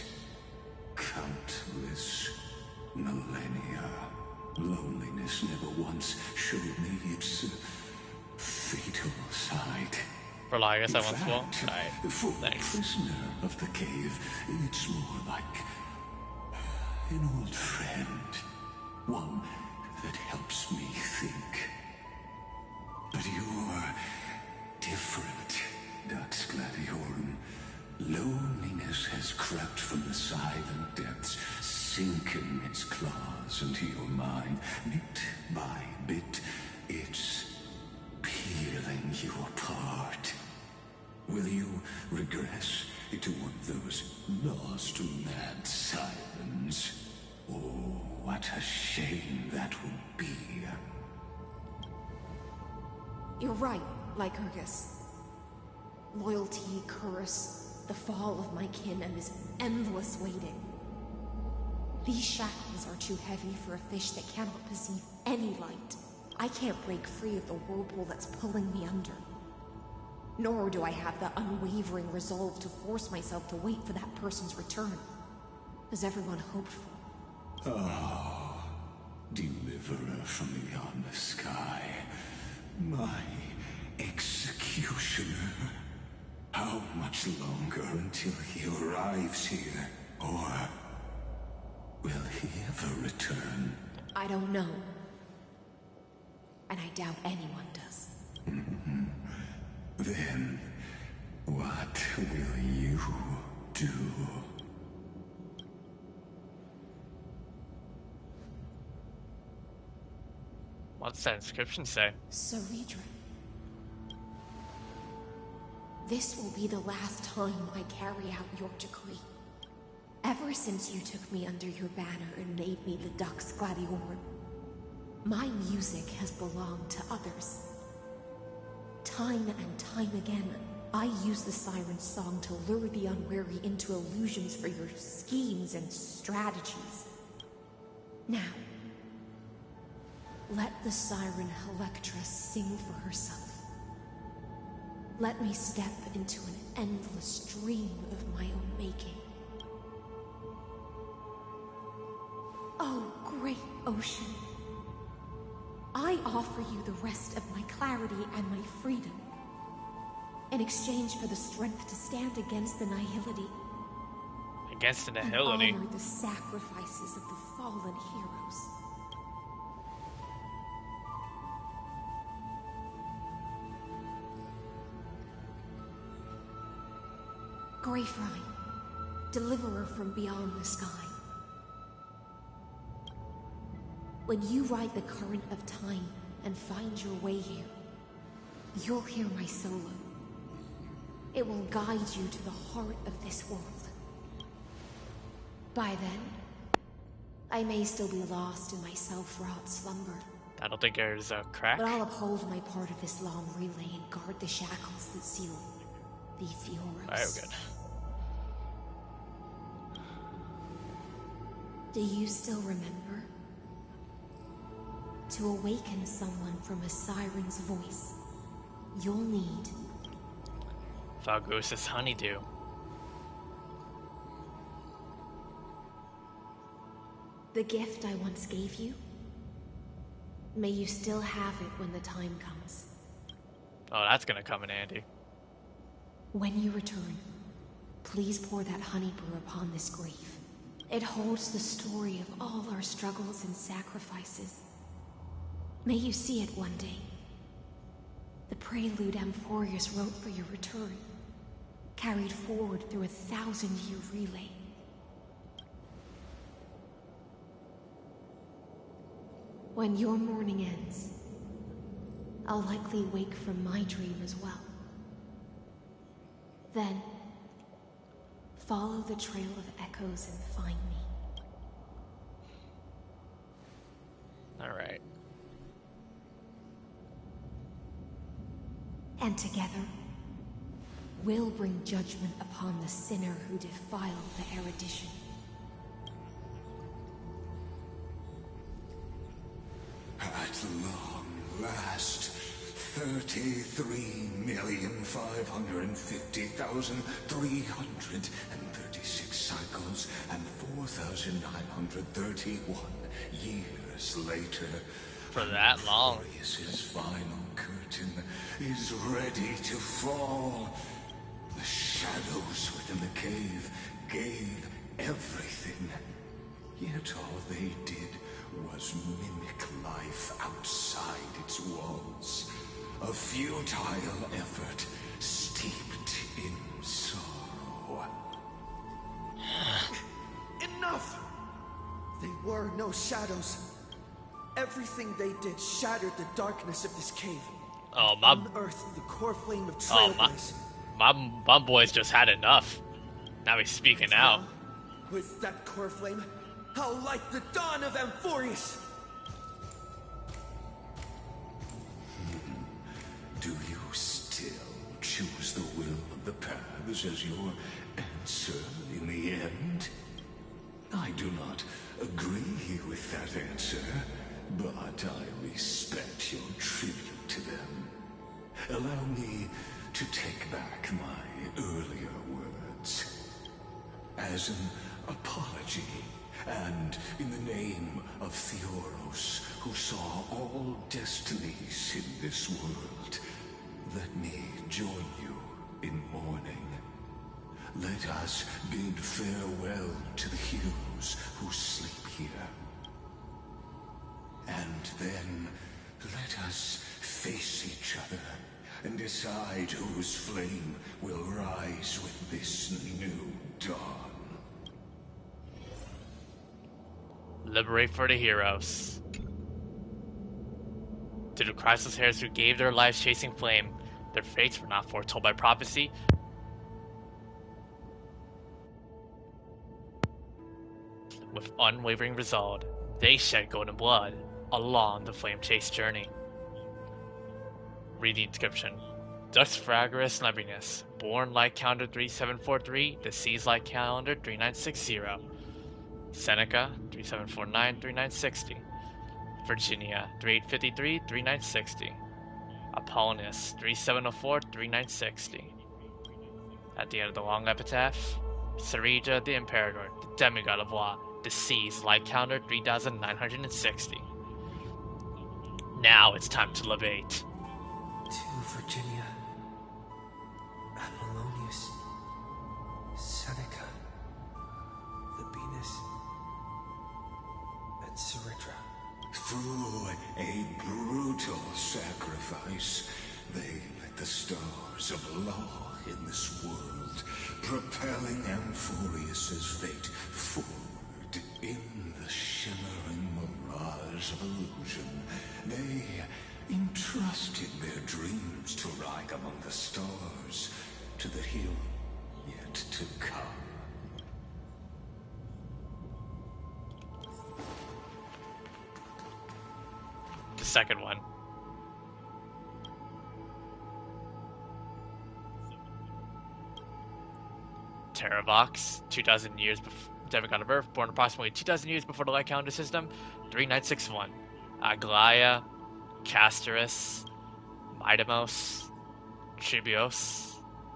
Countless millennia. Loneliness never once showed me its fatal side. For Lygus, I once will. For a prisoner of the cave, it's more like an old friend. One that helps me think. But you're different, Dux Gladiorum. Loneliness has crept from the silent depths, sinking its claws into your mind. Bit by bit, it's peeling you apart. Will you regress into one of those lost mad sirens? Oh, what a shame that would be. You're right, Lycurgus. Loyalty, curse, the fall of my kin, and this endless waiting. These shackles are too heavy for a fish that cannot perceive any light. I can't break free of the whirlpool that's pulling me under. Nor do I have the unwavering resolve to force myself to wait for that person's return, as everyone hoped for. Oh, deliverer from beyond the sky. My executioner. How much longer until he arrives here? Or will he ever return? I don't know. And I doubt anyone does. Then, what will you do? What's that inscription say? Ceredra. This will be the last time I carry out your decree. Ever since you took me under your banner and made me the Dux Gladiorum, my music has belonged to others. Time and time again, I use the siren's song to lure the unwary into illusions for your schemes and strategies. Now, let the siren Electra sing for herself. Let me step into an endless dream of my own making. Oh, great ocean. I offer you the rest of my clarity and my freedom, in exchange for the strength to stand against the nihility. Against the nihility? And honor the sacrifices of the fallen heroes. Greyfrine, deliverer from beyond the sky. When you ride the current of time and find your way here, you'll hear my solo. It will guide you to the heart of this world. By then, I may still be lost in my self-wrought slumber. I don't think there's a crack. But I'll uphold my part of this long relay and guard the shackles that seal the Fioros. Alright, we're good. Do you still remember? To awaken someone from a siren's voice, you'll need Falgosa's honeydew. the gift I once gave you. May you still have it when the time comes. Oh, that's gonna come in handy. When you return, please pour that honey brew upon this grave. It holds the story of all our struggles and sacrifices. May you see it one day. The prelude Amphoreus wrote for your return, carried forward through a 1,000-year relay. When your morning ends, I'll likely wake from my dream as well. Then, follow the trail of echoes and find me. Alright. And together, we'll bring judgment upon the sinner who defiled the erudition. At long last, 33,550,336 cycles and 4,931 years later. For that long. Amphoreus's final curtain is ready to fall. The shadows within the cave gave everything. Yet all they did was mimic life. A futile effort steeped in sorrow. Enough! They were no shadows. Everything they did shattered the darkness of this cave. Oh, unearthed the core flame of Trailblaze. My boy's just had enough. Now he's speaking out. With that core flame, how like the dawn of Amphoreus! Do you still choose the will of the paths as your answer in the end? I do not agree with that answer, but I respect your tribute to them. Allow me to take back my earlier words. As an apology, and in the name of Theoros, who saw all destinies in this world, let me join you in mourning. Let us bid farewell to the heroes who sleep here. And then let us face each other and decide whose flame will rise with this new dawn. Liberate for the heroes. To the Christless heirs who gave their lives chasing flame, their fates were not foretold by prophecy. With unwavering resolve, they shed golden blood along the flame chase journey. Read the inscription. Dux Fragorous Nebulous, born light calendar 3743, deceased light calendar 3960. Seneca 3749 3960. Virginia 3853 3960. Apollonius 3704 3960. At the end of the long epitaph, Sarija the Imperator, the demigod of law, deceased light calendar 3960. Now it's time to libate. To Virginia, Apollonius, Seneca, Libinus, and Saritra. Through a brutal sacrifice, they lit the stars of law in this world, propelling Amphoreus's fate forward in the shimmering mirage of illusion. They entrusted their dreams to ride among the stars, to the hill yet to come. The second one. Terravox, 2,000 years before demigod of Earth, born approximately 2,000 years before the light calendar system, 3961. Aglaia, Castorus, Midamos, Tribios,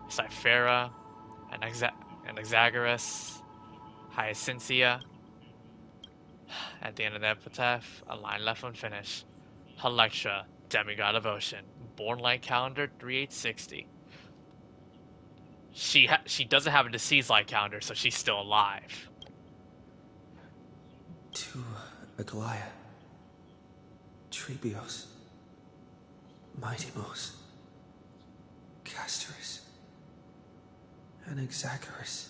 Cyphera, Anaxagoras, Hyacinthia. At the end of the epitaph, a line left unfinished. Electra, demigod of ocean, born light calendar 3860. She doesn't have a deceased light calendar, so she's still alive. To Aglaia, Tribios, Midamos, Castorus, Anaxagoras,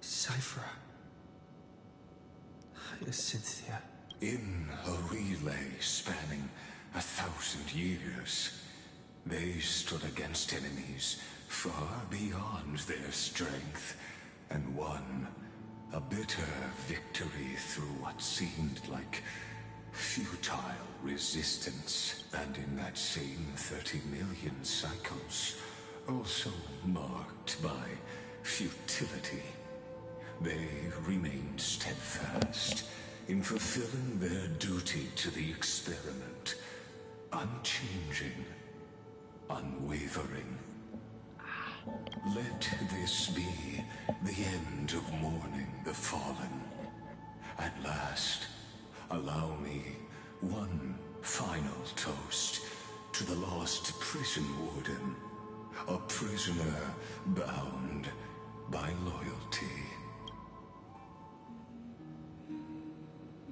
Cyphera, Hyacinthia. In a relay spanning 1,000 years, they stood against enemies far beyond their strength, and won a bitter victory through what seemed like futile resistance. And in that same 30 million cycles, also marked by futility, they remained steadfast in fulfilling their duty to the experiment, unchanging, unwavering. Let this be the end of mourning the fallen. At last, allow me one final toast to the lost prison warden, a prisoner bound by loyalty.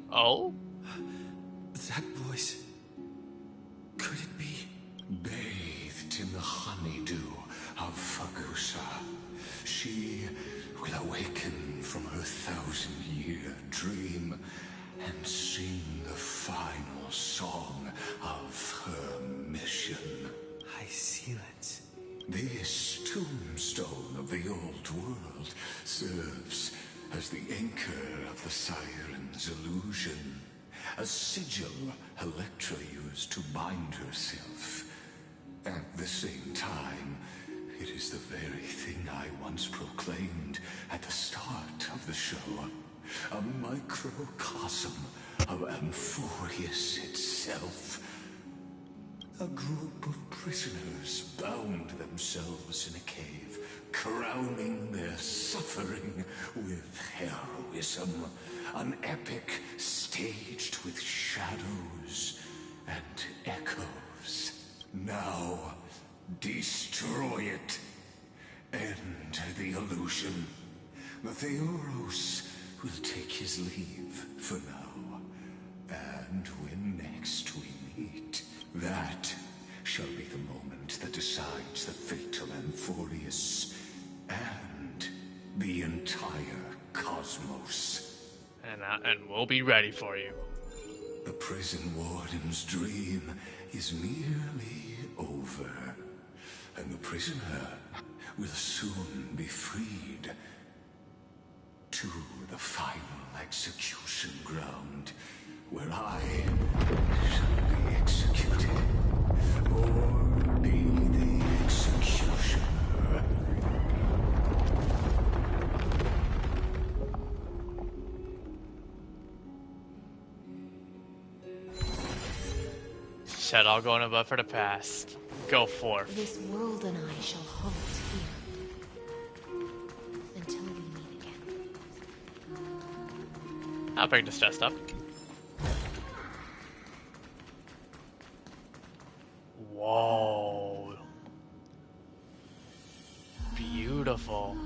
Oh? That voice. Could it be? in the honeydew of Fagusa. She will awaken from her 1,000-year dream and sing the final song of her mission. I seal it. This tombstone of the old world serves as the anchor of the Siren's illusion, a sigil Electra used to bind herself. At the same time, it is the very thing I once proclaimed at the start of the show, a microcosm of Amphoreus itself. A group of prisoners bound themselves in a cave, crowning their suffering with heroism. An epic staged with shadows and echoes. Now, destroy it. End the illusion. Theoros will take his leave for now. And when next we meet, that shall be the moment that decides the fate of Amphoreus and the entire cosmos. And we'll be ready for you. The prison warden's dream is nearly over, and the prisoner will soon be freed to the final execution ground, where I shall be executed, or be the executioner. Said I'll go above for the past. Go forth. This world and I shall halt here until we meet again. I'll bring this chest up. Whoa. Beautiful.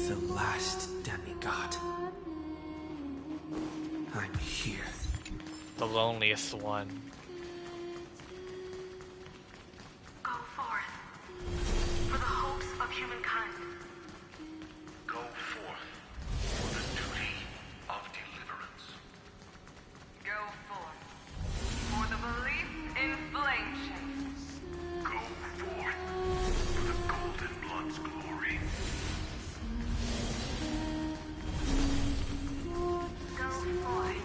The last demigod. I'm here. The loneliest one. Go forth. For the hopes of humankind. Go forth for the duty of deliverance. Go forth for the belief in flame. Go forth for the Golden Blood's glory. Go forth.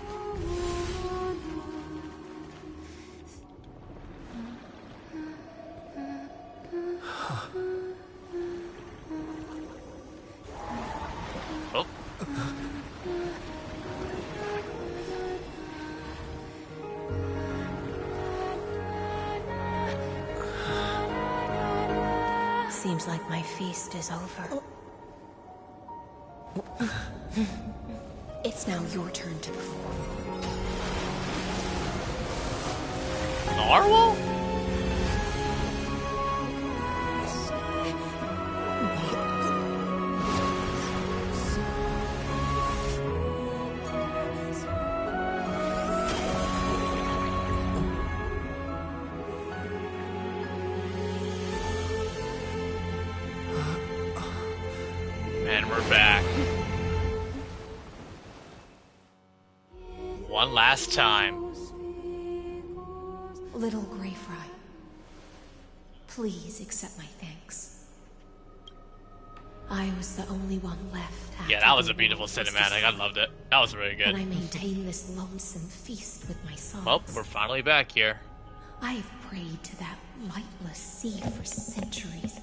Oh. Seems like my feast is over. It's now your turn to perform. Narwhal? And we're back. One last time. Little Grey Fry, please accept my thanks. I was the only one left after Yeah, that was the a beautiful war was cinematic. I loved it. That was really good. And I maintain this lonesome feast with my sons. Well, we're finally back here. I have prayed to that lightless sea for centuries,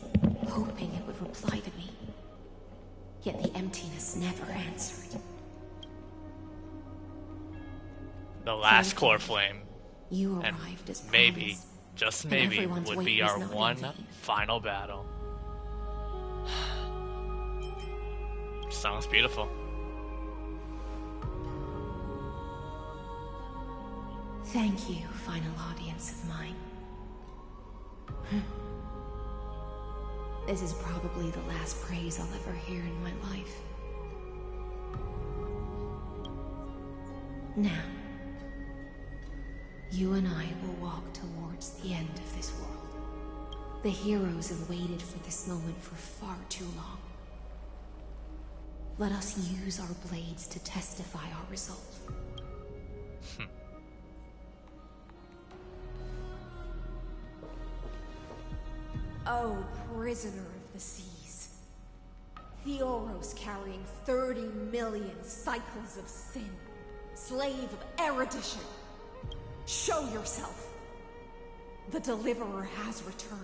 hoping it would reply to me. Yet the emptiness never answered. The last core flame. You And arrived as maybe, promised, just and maybe, everyone's would wait be was our not in one vain. final battle. Sounds beautiful. Thank you, final audience of mine. This is probably the last praise I'll ever hear in my life. Now, you and I will walk towards the end of this world. The heroes have waited for this moment for far too long. Let us use our blades to testify our resolve. Oh, prisoner of the seas. Theoros carrying 30 million cycles of sin. Slave of erudition. Show yourself. The Deliverer has returned.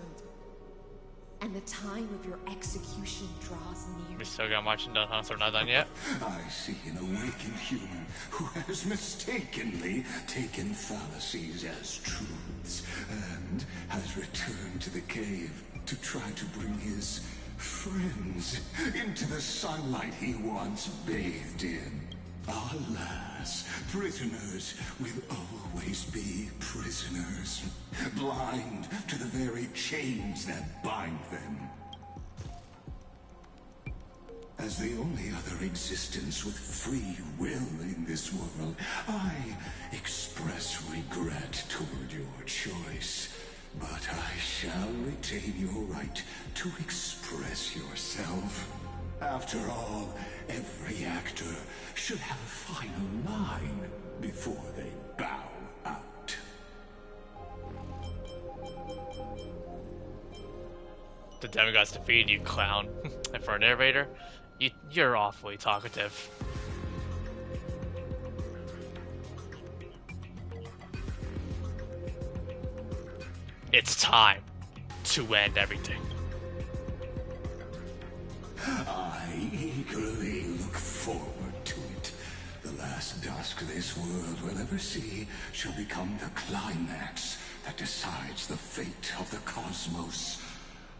And the time of your execution draws near. We still got watching the hunt, so we're not done yet. I see an awakened human who has mistakenly taken fallacies as truths and has returned to the cave to try to bring his friends into the sunlight he once bathed in. Alas, prisoners will always be prisoners, blind to the very chains that bind them. As the only other existence with free will in this world, I express regret toward your choice. But I shall retain your right to express yourself. After all, every actor should have a final line before they bow out. The demigods defeated you, clown. And for a narrator, you're awfully talkative. It's time to end everything. I eagerly look forward to it. The last dusk this world will ever see shall become the climax that decides the fate of the cosmos.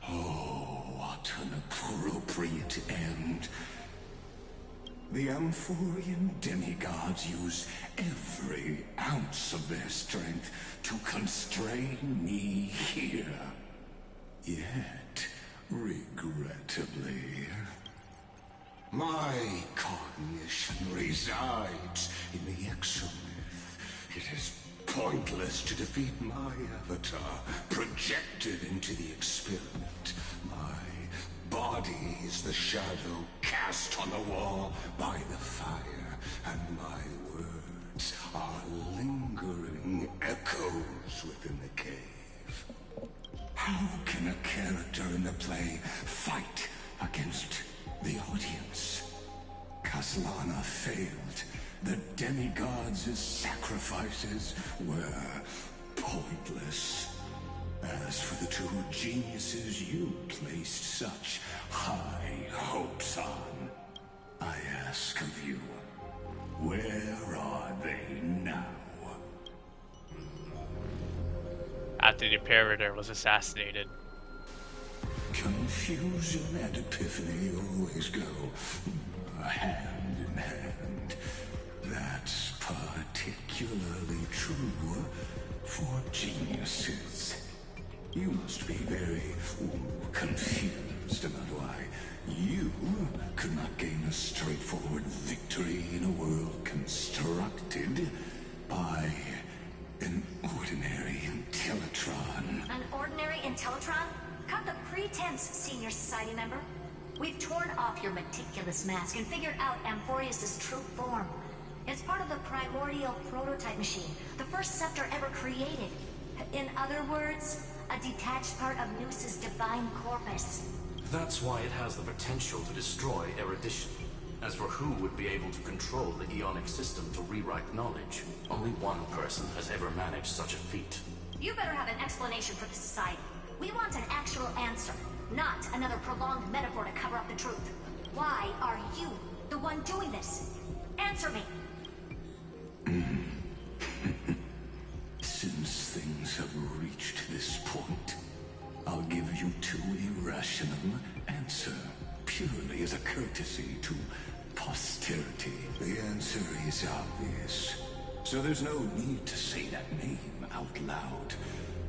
Oh, what an appropriate end. The Amphorean demigods use every ounce of their strength to constrain me here. Yet, regrettably, my cognition resides in the exomyth. It is pointless to defeat my avatar, projected into the experiment. My body is the shadow cast on the wall by the fire, and my words are lingering echoes within the cave. How can a character in the play fight against the audience? Kaslana failed. The demigods' sacrifices were pointless. As for the two geniuses you placed such high hopes on, I ask of you, where are they now? After the Imperator was assassinated. Confusion and epiphany always go hand in hand. That's particularly true for geniuses. You must be very confused about why you could not gain a straightforward victory in a world constructed by an ordinary Intellitron. An ordinary Intellitron? Cut the pretense, Senior Society member. We've torn off your meticulous mask and figured out Amphoreus' true form. It's part of the primordial prototype machine, the first scepter ever created. In other words, a detached part of Noos's divine corpus. That's why it has the potential to destroy erudition. As for who would be able to control the Ionic system to rewrite knowledge, only one person has ever managed such a feat. You better have an explanation for the Society. We want an actual answer, not another prolonged metaphor to cover up the truth. Why are you the one doing this? Answer me. Since things have reached this point, I'll give you two irrational answer purely as a courtesy to posterity? The answer is obvious. So there's no need to say that name out loud.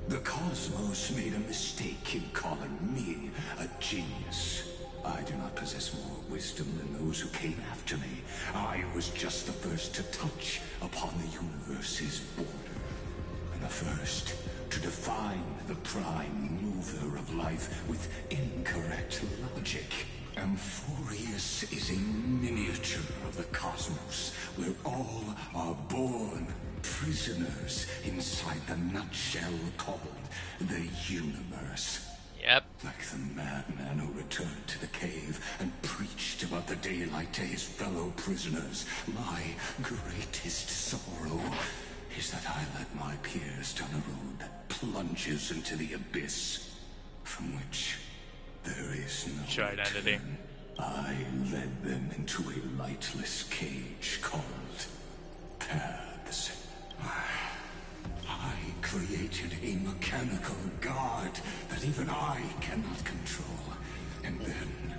The cosmos made a mistake in calling me a genius. I do not possess more wisdom than those who came after me. I was just the first to touch upon the universe's border. And the first to define the prime mover of life with incorrect logic. Amphoreus is a miniature of the cosmos, where all are born prisoners inside the nutshell called the universe. Yep. Like the madman who returned to the cave and preached about the daylight to his fellow prisoners, my greatest sorrow is that I led my peers down a road that plunges into the abyss, from which there is no identity. return. I led them into a lightless cage called paths. I created a mechanical guard that even I cannot control. And then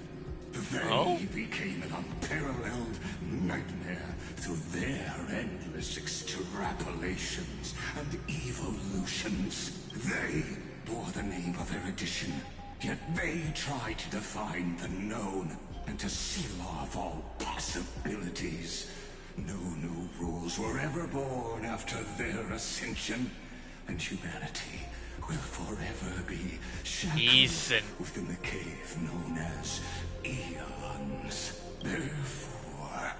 they became an unparalleled nightmare through their endless extrapolations and evolutions. They bore the name of erudition, yet they tried to define the known and to seal off all possibilities. No new rules were ever born after their ascension, and humanity will forever be shackled within the cave known as eons. Therefore,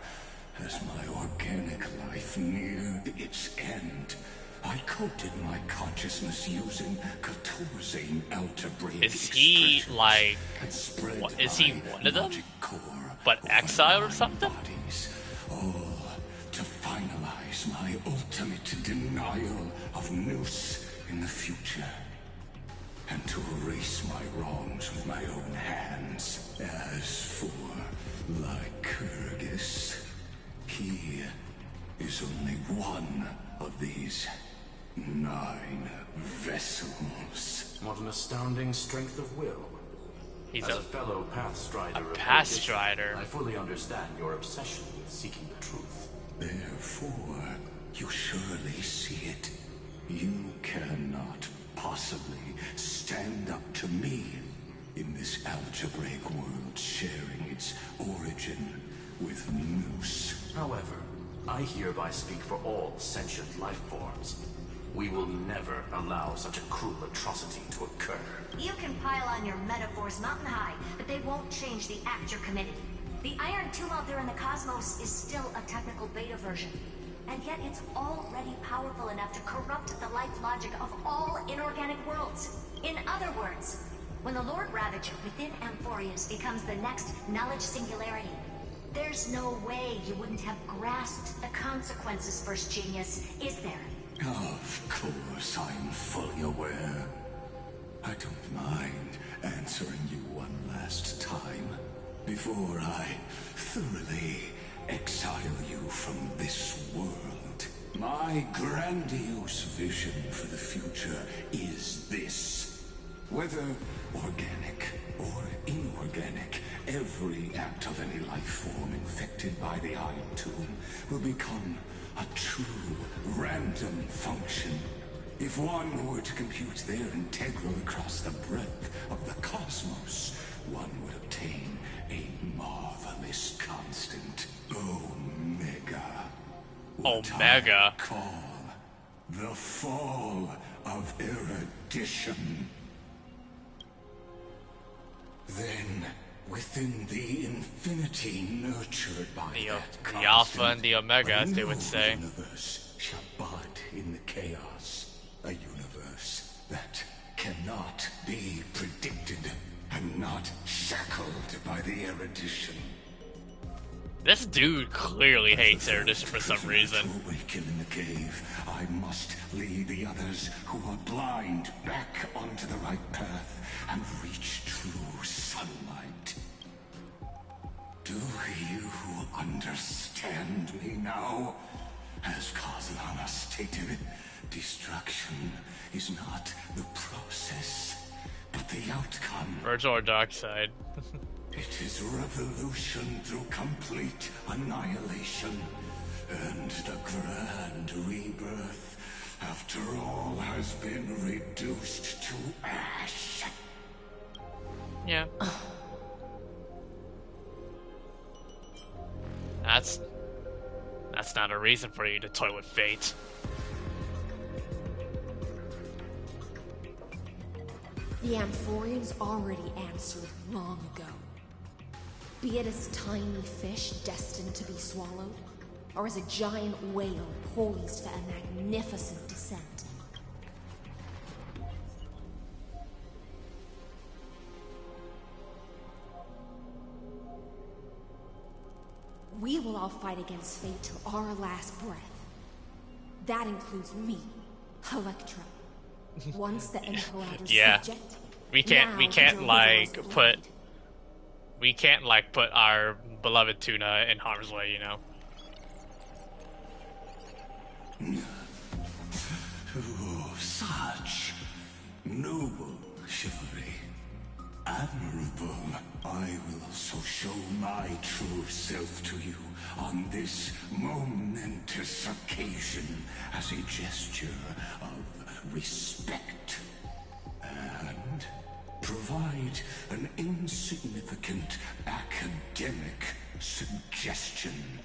as my organic life neared its end, I coated my consciousness using 14 algebraic Is he like... What, is he one of them? But exiled or something? All to finalize my ultimate denial of Noose in the future, and to erase my wrongs with my own hands. As for Lycurgus, he is only one of these 9 vessels. What an astounding strength of will. He's As a fellow Pathstrider of Pathstrider. I fully understand your obsession with seeking the truth. Therefore, you surely see it. You cannot possibly stand up to me in this algebraic world sharing its origin with Noose. However, I hereby speak for all sentient life forms. We will never allow such a cruel atrocity to occur. You can pile on your metaphors mountain high, but they won't change the act you're committing. The Iron Tomb out there in the cosmos is still a technical beta version. And yet it's already powerful enough to corrupt the life logic of all inorganic worlds. In other words, when the Lord Ravager within Amphoreus becomes the next knowledge singularity, there's no way you wouldn't have grasped the consequences, First Genius, is there? Of course, I'm fully aware. I don't mind answering you one last time before I thoroughly exile you from this world. My grandiose vision for the future is this. Whether organic or inorganic, every act of any life form infected by the Iron Tomb will become a true random function. If one were to compute their integral across the breadth of the cosmos, one would obtain a marvelous constant. Omega. Omega. I call the fall of erudition. Then, within the infinity nurtured by the Alpha and the Omega, as they would say. Universe shall bud in the chaos. A universe that cannot be predicted and not shackled by the erudition. This dude clearly hates erudition for some reason. To awaken in the cave, I must lead the others who are blind back onto the right path and reach true sunlight. Do you understand me now? As Kazalana stated, destruction is not the process, but the outcome. Virgil or Darkseid? It is revolution through complete annihilation, and the grand rebirth, after all, has been reduced to ash. Yeah. That's not a reason for you to toy with fate. The Amphoreans already answered long ago. Be it as tiny fish destined to be swallowed, or as a giant whale poised for a magnificent descent. We will all fight against fate till our last breath. That includes me, Electra. Once the Emperor's yeah. subject, We can't put our beloved Tuna in harm's way, you know. Oh, such noble chivalry. Admirable. I will also show my true self to you on this momentous occasion as a gesture of respect. And provide an insignificant academic suggestion.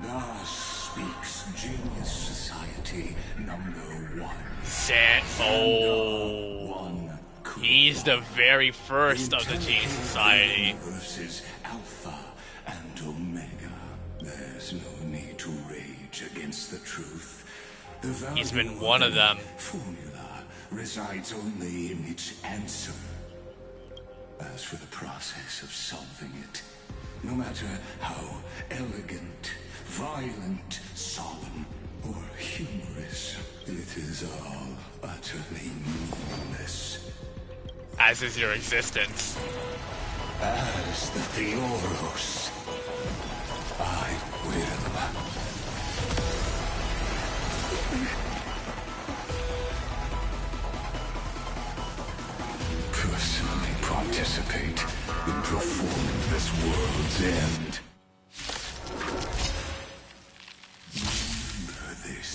Thus speaks Genius Society #1. He's the very first of the Genius Society. Versus Alpha and Omega. There's no need to rage against the truth. The value He's been one of them. Formula resides only in its answer. As for the process of solving it, no matter how elegant, violent, solemn, or humorous, it is all utterly meaningless. As is your existence. As the Theoros, I will. Personally participate in performing this world's end. Remember this,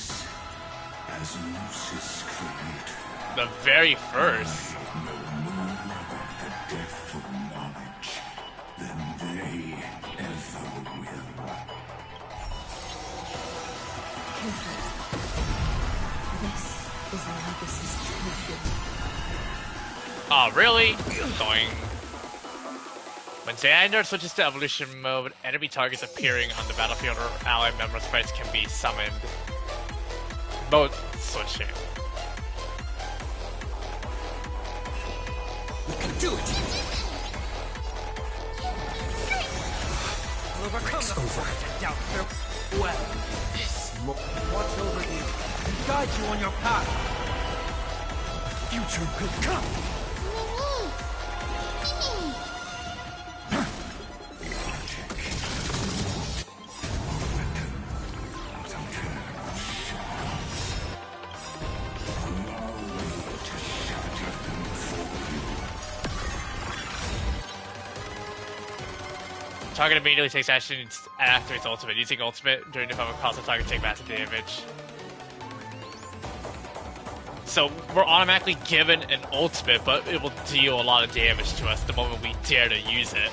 as Lucis claimed. The very first. No more about the death of knowledge than they ever will. This is the legacy's tribute. Oh, really? Going. When Xander switches to evolution mode, enemy targets appearing on the battlefield or allied member sprites can be summoned. Mode switching. We can do it! We'll overcome the doubt their well. Watch over you and guide you on your path. Future could come. Target immediately takes action and activates ultimate. Using ultimate during the combat causes the target to take massive damage. So we're automatically given an ultimate, but it will deal a lot of damage to us the moment we dare to use it.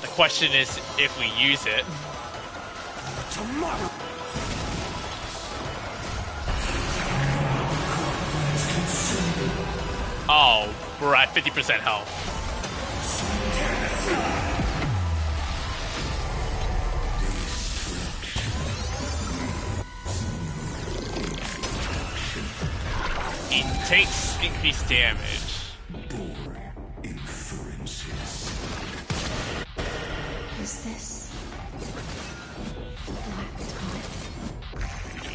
The question is if we use it. Tomorrow. Oh, we're at 50% health. It takes increased damage. Is this black time?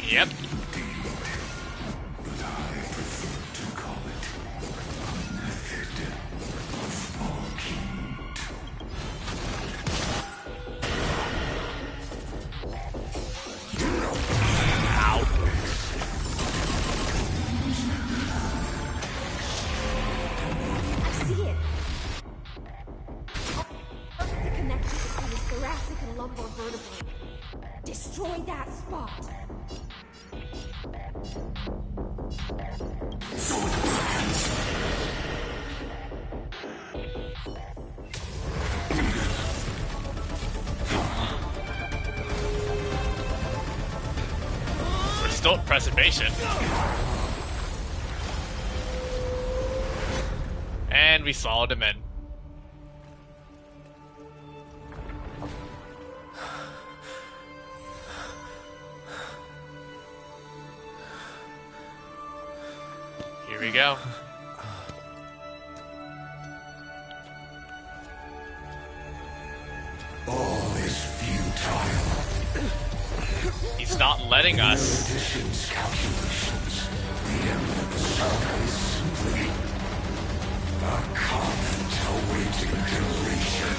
Yep. But I prefer to call it a method of argument. Ow. I see it. spot. We're still at preservation. And we followed him in. Here we go. All is futile. He's not letting us. Additions, calculations. The end of the saga is simply a comment awaiting completion.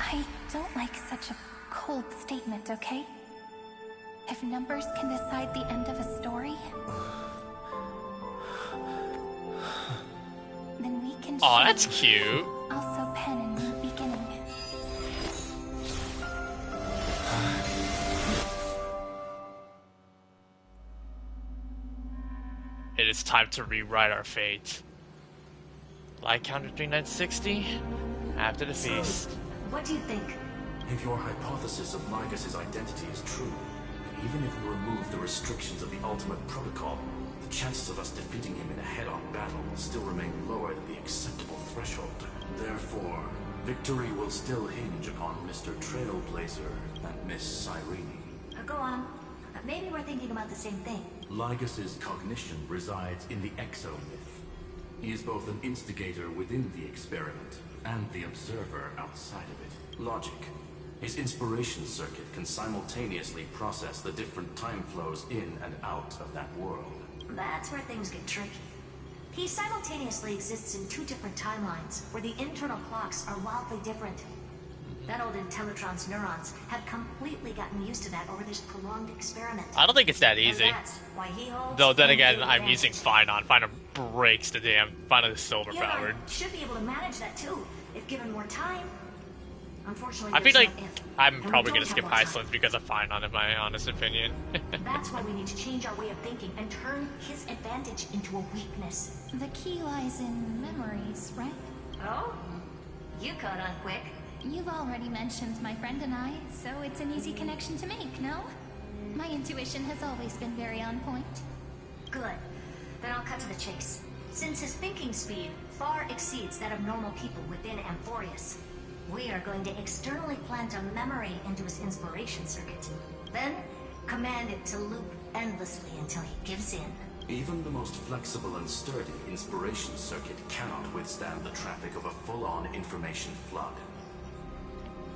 I don't like such a cold statement, okay? If numbers can decide the end of a story, then we can. Aw, that's cute. Also pen a new beginning. It is time to rewrite our fate. Like counter 3960 after the feast. What do you think? If your hypothesis of Lygus' identity is true, even if we remove the restrictions of the Ultimate Protocol, the chances of us defeating him in a head-on battle will still remain lower than the acceptable threshold. Therefore, victory will still hinge upon Mr. Trailblazer and Miss Cyrene. Go on. Maybe we're thinking about the same thing. Lygus' cognition resides in the exomyth. He is both an instigator within the experiment and the observer outside of it. Logic. His inspiration circuit can simultaneously process the different time flows in and out of that world. That's where things get tricky. He simultaneously exists in two different timelines, where the internal clocks are wildly different. That old Intellitron's neurons have completely gotten used to that over this prolonged experiment. I don't think it's that easy. And that's why he holds Though then again, complete I'm advantage. using Finon. Finon breaks the damn. Finon is silver powered. Should be able to manage that too, if given more time. Unfortunately, I feel there's like no if. I'm And we probably don't gonna have skip more High time. Slums because of Finon, in my honest opinion. That's why we need to change our way of thinking and turn his advantage into a weakness. The key lies in memories, right? Oh? You caught on quick. You've already mentioned my friend and I, so it's an easy connection to make, no? My intuition has always been very on point. Good. Then I'll cut to the chase. Since his thinking speed far exceeds that of normal people within Amphoreus, we are going to externally plant a memory into his inspiration circuit. Then, command it to loop endlessly until he gives in. Even the most flexible and sturdy inspiration circuit cannot withstand the traffic of a full-on information flood.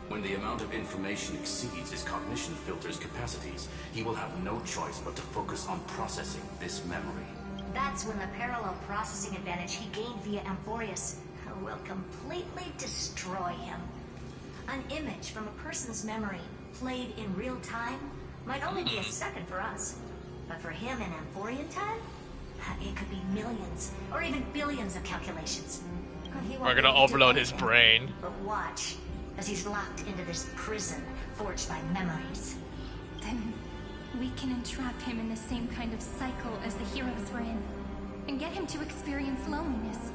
When the amount of information exceeds his cognition filter's capacities, he will have no choice but to focus on processing this memory. That's when the parallel processing advantage he gained via Amphoreus will completely destroy him. An image from a person's memory played in real time might only be a second for us, but for him in Amphorian time, it could be millions or even billions of calculations. He won't We're be gonna able to overload do his anything. brain. But watch, as he's locked into this prison forged by memories. Then we can entrap him in the same kind of cycle as the heroes were in, and get him to experience loneliness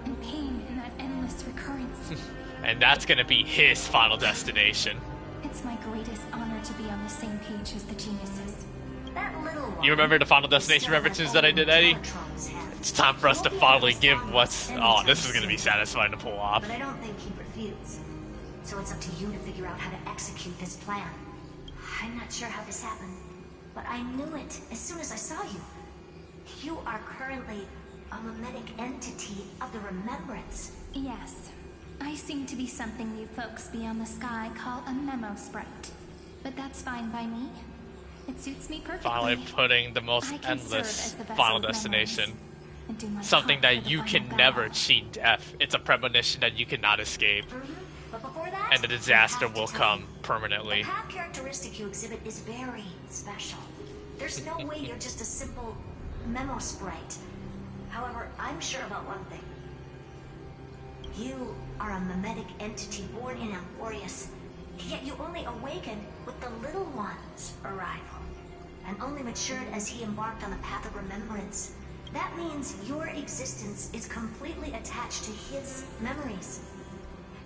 and pain in that endless recurrence. And that's gonna be his final destination. It's my greatest honor to be on the same page as the geniuses. That little one. You remember the final destination references that I did, Eddie? It's time for us to finally give what's... Oh, this is gonna be satisfying to pull off. But I don't think he'd refuse. So it's up to you to figure out how to execute this plan. I'm not sure how this happened, but I knew it as soon as I saw you. You are currently a mimetic entity of the remembrance. Yes. I seem to be something you folks beyond the sky call a memo sprite. But that's fine by me. It suits me perfectly. Finally putting the most I can serve endless as the vessel final of memories destination. and do my Something part for that the you final can battle. never cheat death. It's a premonition that you cannot escape. But before that, And the disaster I have to will tell come you, permanently. The path characteristic you exhibit is very special. There's no way you're just a simple memo sprite. However, I'm sure about one thing. You are a mimetic entity born in Amphoreus, yet you only awakened with the little one's arrival, and only matured as he embarked on the path of remembrance. That means your existence is completely attached to his memories.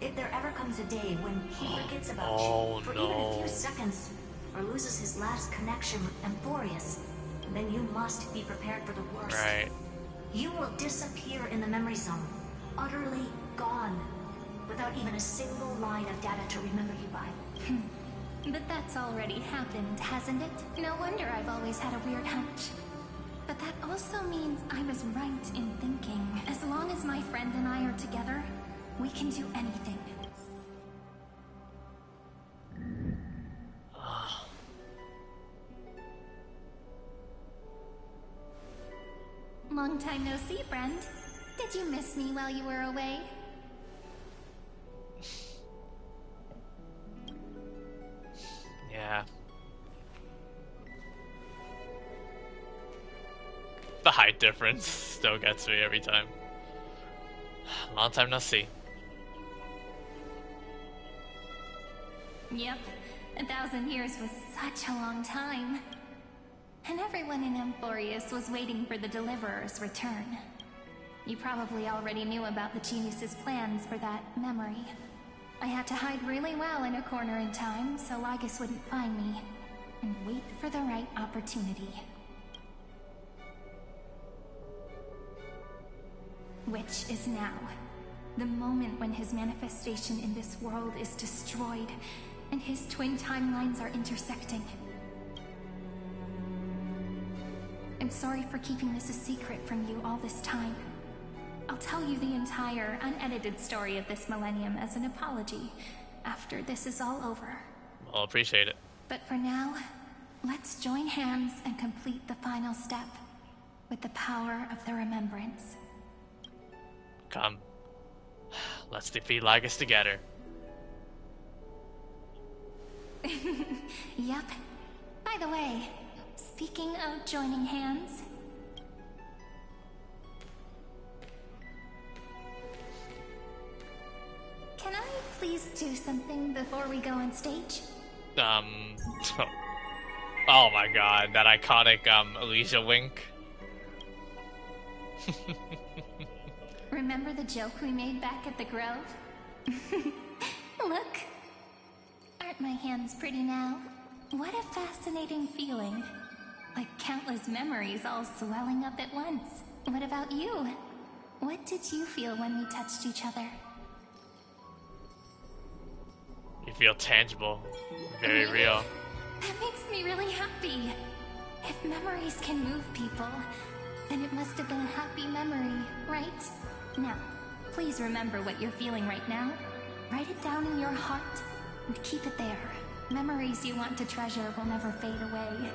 If there ever comes a day when he forgets about you for even a few seconds, or loses his last connection with Amphoreus, then you must be prepared for the worst. Right. You will disappear in the memory zone, utterly gone, without even a single line of data to remember you by. But that's already happened, hasn't it? No wonder I've always had a weird hunch. But that also means I was right in thinking, as long as my friend and I are together, we can do anything. Long time no see, friend. Did you miss me while you were away? Yeah. The height difference still gets me every time. Long time no see. Yep, 1,000 years was such a long time. And everyone in Amphoreus was waiting for the Deliverer's return. You probably already knew about the genius's plans for that memory. I had to hide really well in a corner in time so Lygus wouldn't find me, and wait for the right opportunity. Which is now. The moment when his manifestation in this world is destroyed, and his twin timelines are intersecting. I'm sorry for keeping this a secret from you all this time. I'll tell you the entire, unedited story of this millennium as an apology after this is all over. I'll appreciate it. But for now, let's join hands and complete the final step with the power of the remembrance. Come. Let's defeat Lygus together. Yep. By the way, speaking of joining hands... Can I please do something before we go on stage? Oh my god, that iconic Alicia wink. Remember the joke we made back at the Grove? Look! Aren't my hands pretty now? What a fascinating feeling. Like countless memories all swelling up at once. What about you? What did you feel when we touched each other? You feel tangible. Very Really? real. That makes me really happy. If memories can move people, then it must have been a happy memory, right? Now, please remember what you're feeling right now. Write it down in your heart and keep it there. Memories you want to treasure will never fade away.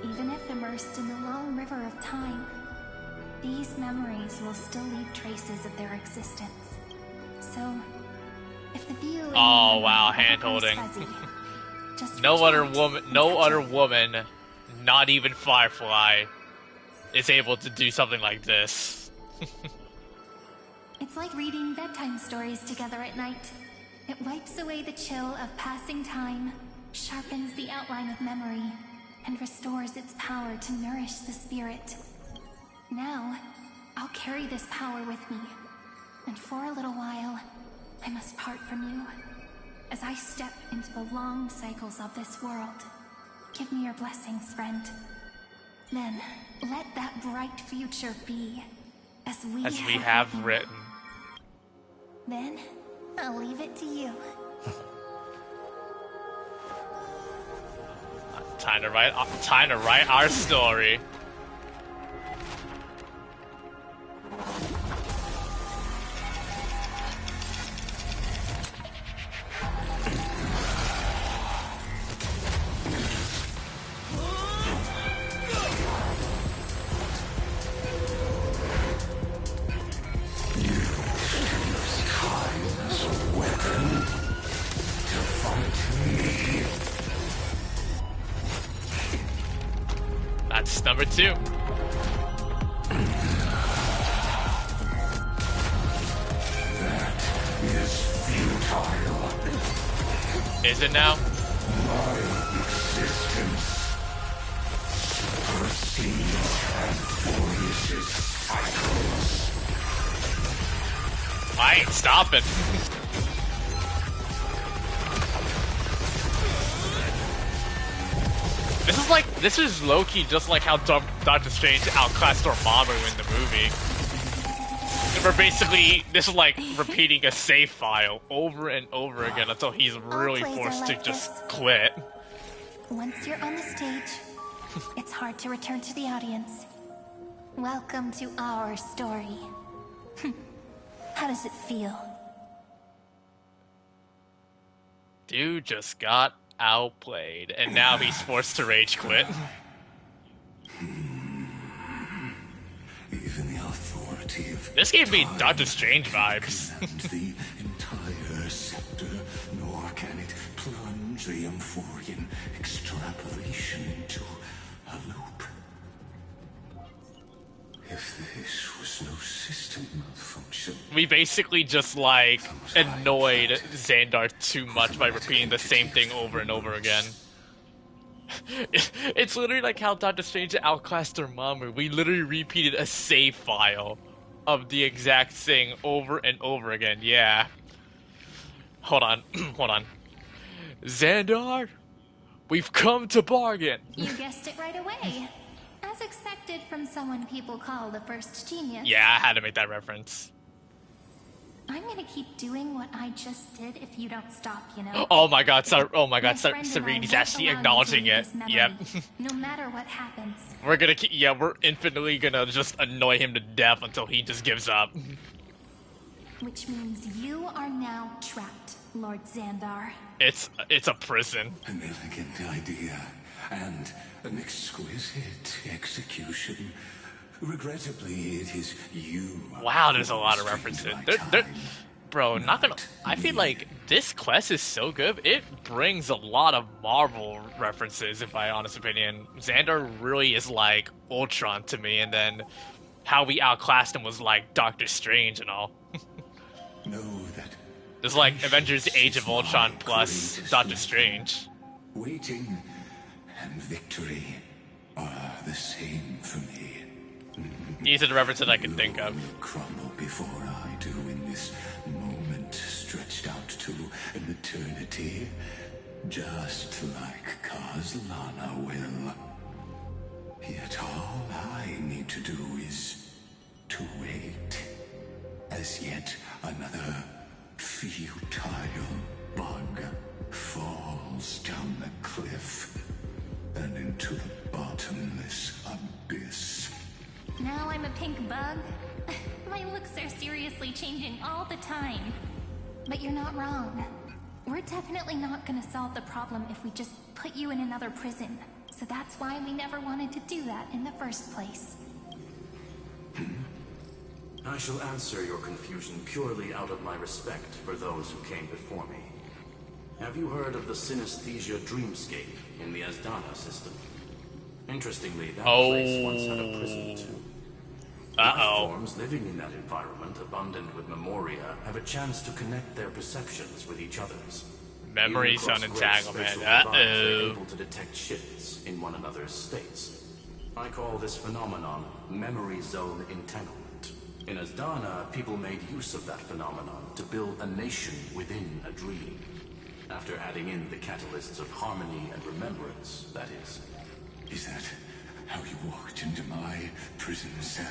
Even if immersed in the long river of time, these memories will still leave traces of their existence. So, if the view... Oh wow, hand holding. No other woman, not even Firefly, is able to do something like this. It's like reading bedtime stories together at night. It wipes away the chill of passing time, sharpens the outline of memory, and restores its power to nourish the spirit. Now, I'll carry this power with me, and for a little while, I must part from you. As I step into the long cycles of this world, give me your blessings, friend. Then, let that bright future be, as we have written. Then, I'll leave it to you. Time to write our story. That's number 2. That is futile. Is it now? My existence precedes Amphoreus' cycles. I ain't stopping. This is low-key just like how Doctor Strange outclassed Dormammu in the movie. We're basically, this is like repeating a save file over and over again until he's really forced to just quit. Once you're on the stage, it's hard to return to the audience. Welcome to our story. How does it feel? Dude just got outplayed, and now he's forced to rage quit. Even the authority of this gave me Doctor Strange vibes. The entire scepter, nor can it plunge the Amphorean extrapolation into a loop. If this was no system malfunction, we basically just like annoyed Xandar too much by repeating the same thing over and over again. It's literally like how Doctor Strange outclassed Dormammu. We literally repeated a save file of the exact thing over and over again. Yeah. Hold on. Hold on. Xandar, we've come to bargain. You guessed it right away. As expected from someone people call the first genius. Yeah, I had to make that reference. I'm gonna keep doing what I just did if you don't stop, you know? Oh my god, Sereni's actually acknowledging it. Yep. No matter what happens. We're gonna keep, we're infinitely gonna just annoy him to death until he just gives up. Which means you are now trapped, Lord Xandar. It's a prison. An elegant idea and an exquisite execution. Regrettably, it is you. Wow, there's a lot of references. Bro, not gonna. I feel like this quest is so good. It brings a lot of Marvel references, in my honest opinion. Xandar really is like Ultron to me, and then how we outclassed him was like Doctor Strange and all. Know that there's like Avengers Age of Ultron plus Doctor Strange. Waiting and victory are the same for me. These are the references I can think of. Will crumble before I do in this moment stretched out to an eternity, just like Kazlana will. Yet all I need to do is to wait, as yet another futile bug falls down the cliff and into the bottomless abyss. Now I'm a pink bug? My looks are seriously changing all the time. But you're not wrong. We're definitely not gonna solve the problem if we just put you in another prison. So that's why we never wanted to do that in the first place. I shall answer your confusion purely out of my respect for those who came before me. Have you heard of the synesthesia dreamscape in the Asdana system? Interestingly, that place once had a prison too. Life forms living in that environment, abundant with memoria, have a chance to connect their perceptions with each other's. Memories on entanglement. They're able to detect shifts in one another's states. I call this phenomenon memory zone entanglement. In Asdana, people made use of that phenomenon to build a nation within a dream. After adding in the catalysts of harmony and remembrance, that is. Is that how you walked into my prison cell?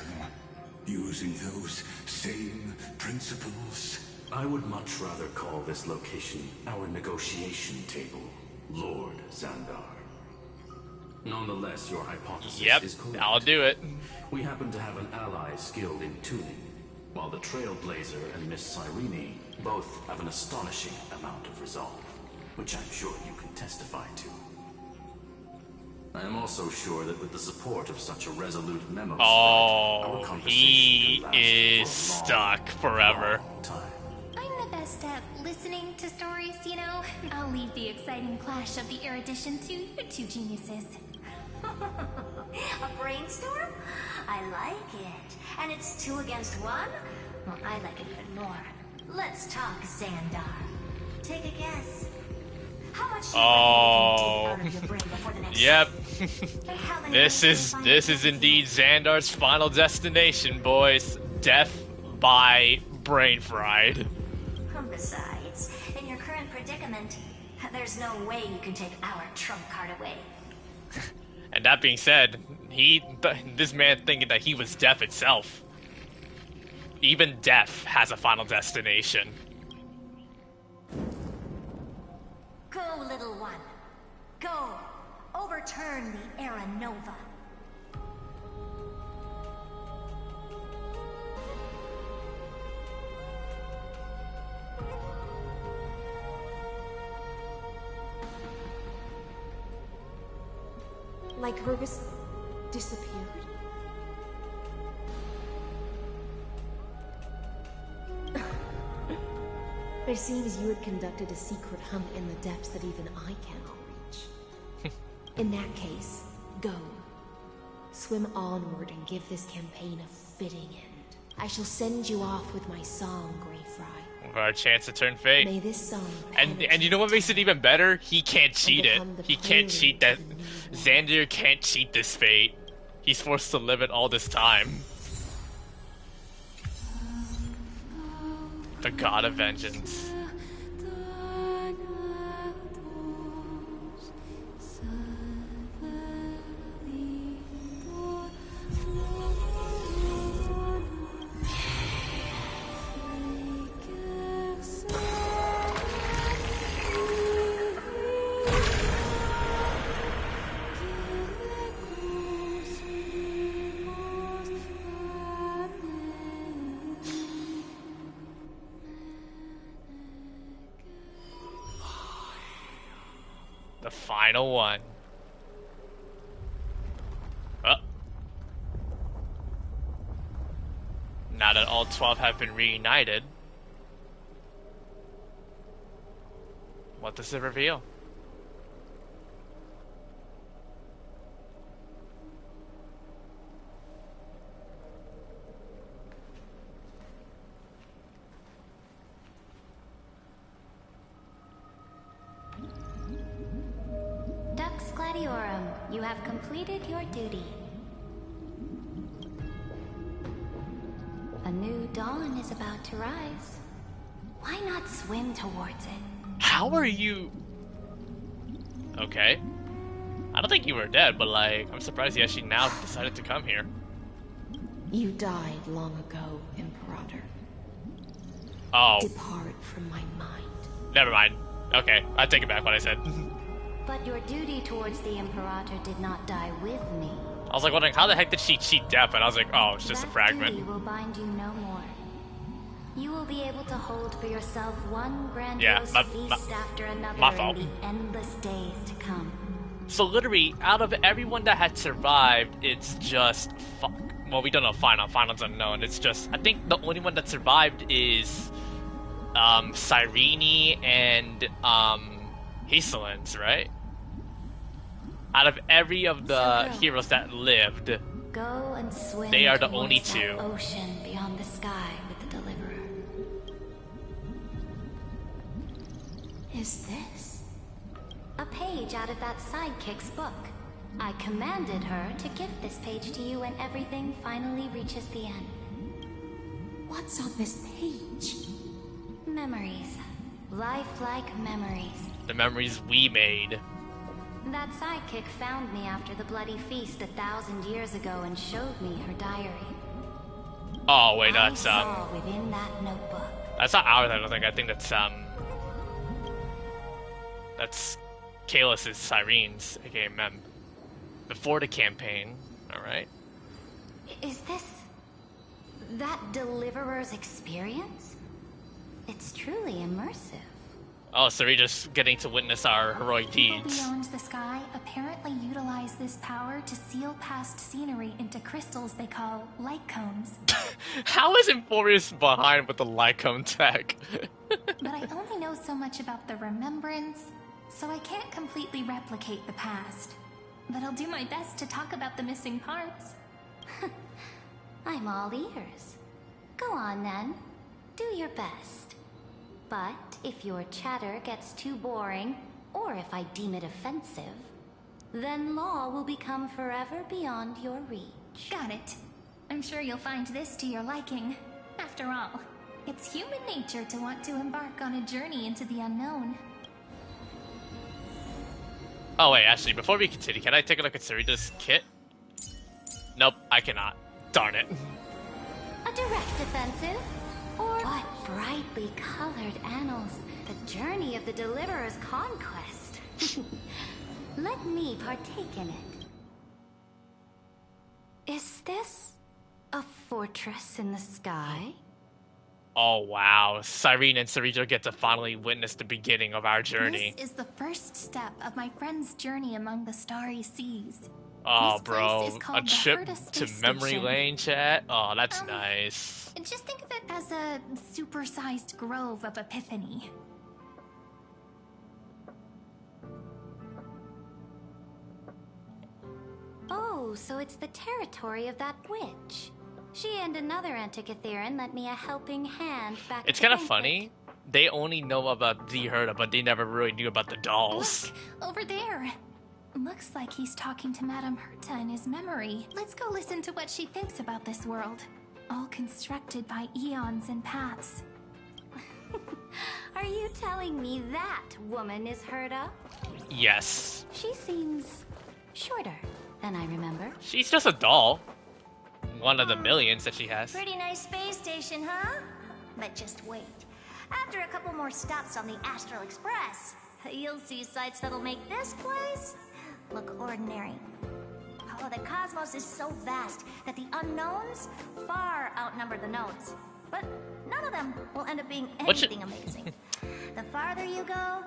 Using those same principles? I would much rather call this location our negotiation table, Lord Xandar. Nonetheless, your hypothesis is correct. I'll do it. We happen to have an ally skilled in tuning, while the Trailblazer and Miss Cyrene both have an astonishing amount of resolve, which I'm sure you can testify to. I am also sure that with the support of such a resolute memo our conversation he is stuck forever. I'm the best at listening to stories, you know? I'll leave the exciting clash of the erudition to you two geniuses. A brainstorm? I like it. And it's 2 against 1? Well, I like it even more. Let's talk, Xandar. Take a guess. How much do Oh, you think you can dig out of your brain before the next yep. And how many This ways is can you this find is indeed Xandar's final destination, boys. Death by brain fried. Besides, in your current predicament, there's no way you can take our trump card away. And that being said, this man thinking that he was death itself. Even death has a final destination. Go, little one. Go. Overturn the Era Nova. Like Hergus disappeared. It seems you had conducted a secret hunt in the depths that even I cannot reach. In that case, go. Swim onward and give this campaign a fitting end. I shall send you off with my song, Greyfry. With our chance to turn fate. May this song and you know what makes it even better? He can't cheat it. He can't cheat that. Xander can't cheat this fate. He's forced to live it all this time. The God of Vengeance. The final one. Now that all 12 have been reunited, what does it reveal? Dux Gladiorum, you have completed your duty. A new dawn is about to rise. Why not swim towards it? How are you? Okay. I don't think you were dead, but like, I'm surprised you actually now decided to come here. You died long ago, Imperator. Oh. Depart from my mind. Never mind. Okay, I take it back what I said. But your duty towards the Imperator did not die with me. I was like wondering how the heck did she cheat death, and I was like, oh, it's just a fragment. That duty will bind you no more. You will be able to hold for yourself one grandiose feast after another in the endless days to come. So literally, out of everyone that had survived, it's just well, we don't know final's unknown. It's just I think the only one that survived is Cyrene and Hysolence, right? Out of every of the heroes that lived, go and swim they are the only two. Ocean beyond the sky with the Deliverer. Is this a page out of that sidekick's book? I commanded her to gift this page to you when everything finally reaches the end. What's on this page? Memories. Lifelike memories. The memories we made. That sidekick found me after the bloody feast 1,000 years ago and showed me her diary. Oh wait, that's I saw within that notebook. That's not ours, I don't think. I think that's Kaelus's Cyrene's, aka Mem. Before the campaign, alright. Is this that Deliverer's experience? It's truly immersive. Oh, so we're just getting to witness our heroic People deeds. beyond the sky apparently utilize this power to seal past scenery into crystals they call light cones. How is Amphoreus behind with the Lycone tech? But I only know so much about the remembrance, so I can't completely replicate the past. But I'll do my best to talk about the missing parts. I'm all ears. Go on then. Do your best. But if your chatter gets too boring, or if I deem it offensive, then law will become forever beyond your reach. Got it. I'm sure you'll find this to your liking. After all, it's human nature to want to embark on a journey into the unknown. Oh wait, actually, before we continue, can I take a look at Sarita's kit? Nope, I cannot. Darn it. A direct offensive? Or what brightly colored annals, the journey of the Deliverer's conquest. Let me partake in it. Is this a fortress in the sky? Oh wow, Cyrene and Sarita get to finally witness the beginning of our journey. This is the first step of my friend's journey among the starry seas. Oh This place bro, is a called the trip Herta to Space memory Station. lane, chat? Oh, that's nice. Just think of it as a supersized grove of epiphany. Oh, so it's the territory of that witch. She and another Antikytherian lent me a helping hand back It's at the kind of banquet. funny. They only know about the Herta, but they never really knew about the dolls. Over there. Looks like he's talking to Madame Herta in his memory. Let's go listen to what she thinks about this world. All constructed by eons and paths. Are you telling me that woman is Herta? Yes. She seems shorter than I remember. She's just a doll. One of the millions that she has. Pretty nice space station, huh? But just wait. After a couple more stops on the Astral Express, you'll see sights that'll make this place look ordinary. Oh, the cosmos is so vast that the unknowns far outnumber the knowns. But none of them will end up being anything amazing. The farther you go,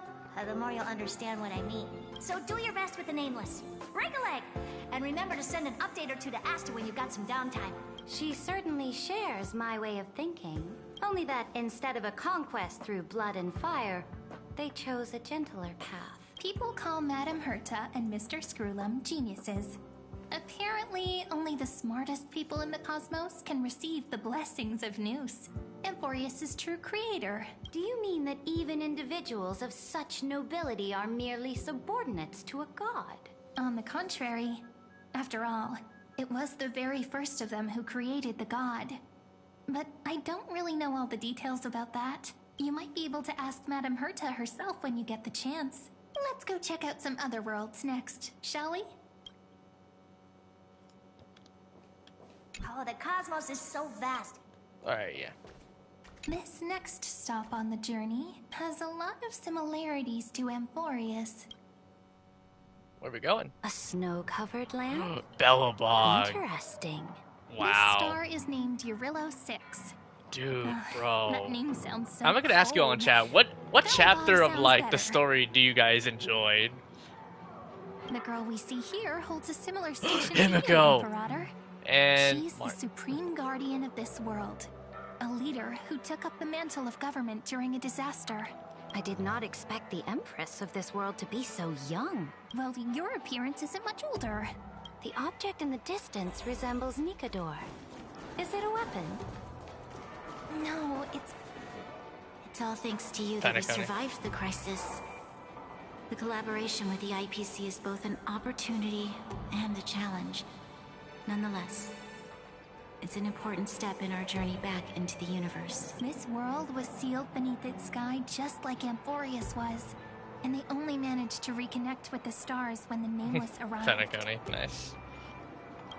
the more you'll understand what I mean. So do your best with the nameless. Break a leg! And remember to send an update or two to Asta when you've got some downtime. She certainly shares my way of thinking. Only that instead of a conquest through blood and fire, they chose a gentler path. People call Madame Herta and Mr. Screwlum geniuses. Apparently, only the smartest people in the cosmos can receive the blessings of Nous, Amphoreus' true creator. Do you mean that even individuals of such nobility are merely subordinates to a god? On the contrary, after all, it was the very first of them who created the god. But I don't really know all the details about that. You might be able to ask Madame Herta herself when you get the chance. Let's go check out some other worlds next, shall we? Oh, the cosmos is so vast. Alright, yeah. This next stop on the journey has a lot of similarities to Amphoreus. Where are we going? A snow-covered land? Bellabog. Interesting. Wow. This star is named Eurillo 6. Dude, bro. That name sounds so I'm gonna ask you all in cold. chat, what chapter of sounds like the better. story do you guys enjoyed? The girl we see here holds a similar station Here to we you, go. Imperator. And She's the supreme guardian of this world. A leader who took up the mantle of government during a disaster. I did not expect the Empress of this world to be so young. Well, your appearance isn't much older. The object in the distance resembles Nikador. Is it a weapon? No, it's all thanks to you that we Panic, honey. survived the crisis. The collaboration with the IPC is both an opportunity and a challenge. Nonetheless, it's an important step in our journey back into the universe. This world was sealed beneath its sky just like Amphoreus was. And they only managed to reconnect with the stars when the Nameless arrived. Penacony, nice.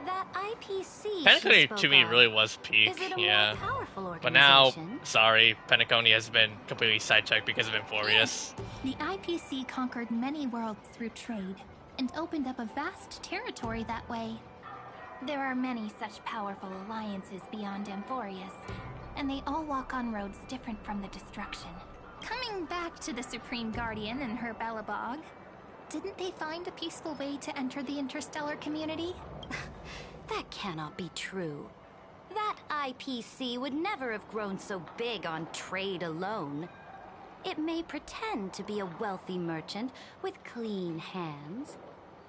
That IPC Penacony she spoke to me of, really was peak, is it a yeah. more powerful But now, organization? sorry, Penacony has been completely sidetracked because of Amphoreus. The IPC conquered many worlds through trade, and opened up a vast territory that way. There are many such powerful alliances beyond Amphoreus, and they all walk on roads different from the destruction. Coming back to the Supreme Guardian and her Bellabog, didn't they find a peaceful way to enter the interstellar community? That cannot be true. That IPC would never have grown so big on trade alone. It may pretend to be a wealthy merchant with clean hands,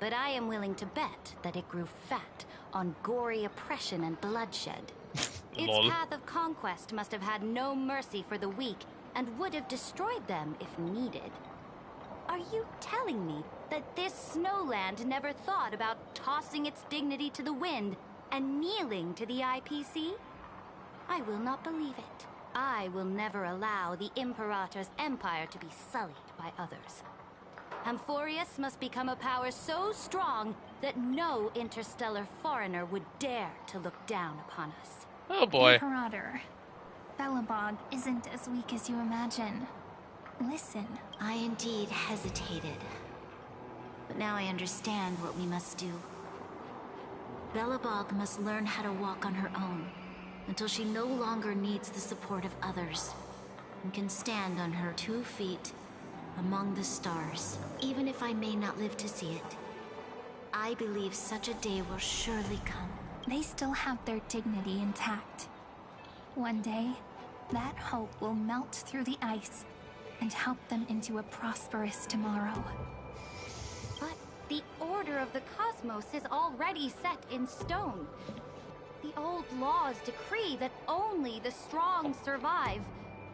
but I am willing to bet that it grew fat on gory oppression and bloodshed. Its Lol. path of conquest must have had no mercy for the weak and would have destroyed them if needed. Are you telling me that this snowland never thought about tossing its dignity to the wind and kneeling to the IPC? I will not believe it. I will never allow the Imperator's empire to be sullied by others. Amphoreus must become a power so strong that no interstellar foreigner would dare to look down upon us. Oh boy. Imperator, Belobog isn't as weak as you imagine. Listen. I indeed hesitated. But now I understand what we must do. Belobog must learn how to walk on her own until she no longer needs the support of others and can stand on her 2 feet among the stars. Even if I may not live to see it, I believe such a day will surely come. They still have their dignity intact. One day, that hope will melt through the ice and help them into a prosperous tomorrow. But the order of the cosmos is already set in stone. The old laws decree that only the strong survive,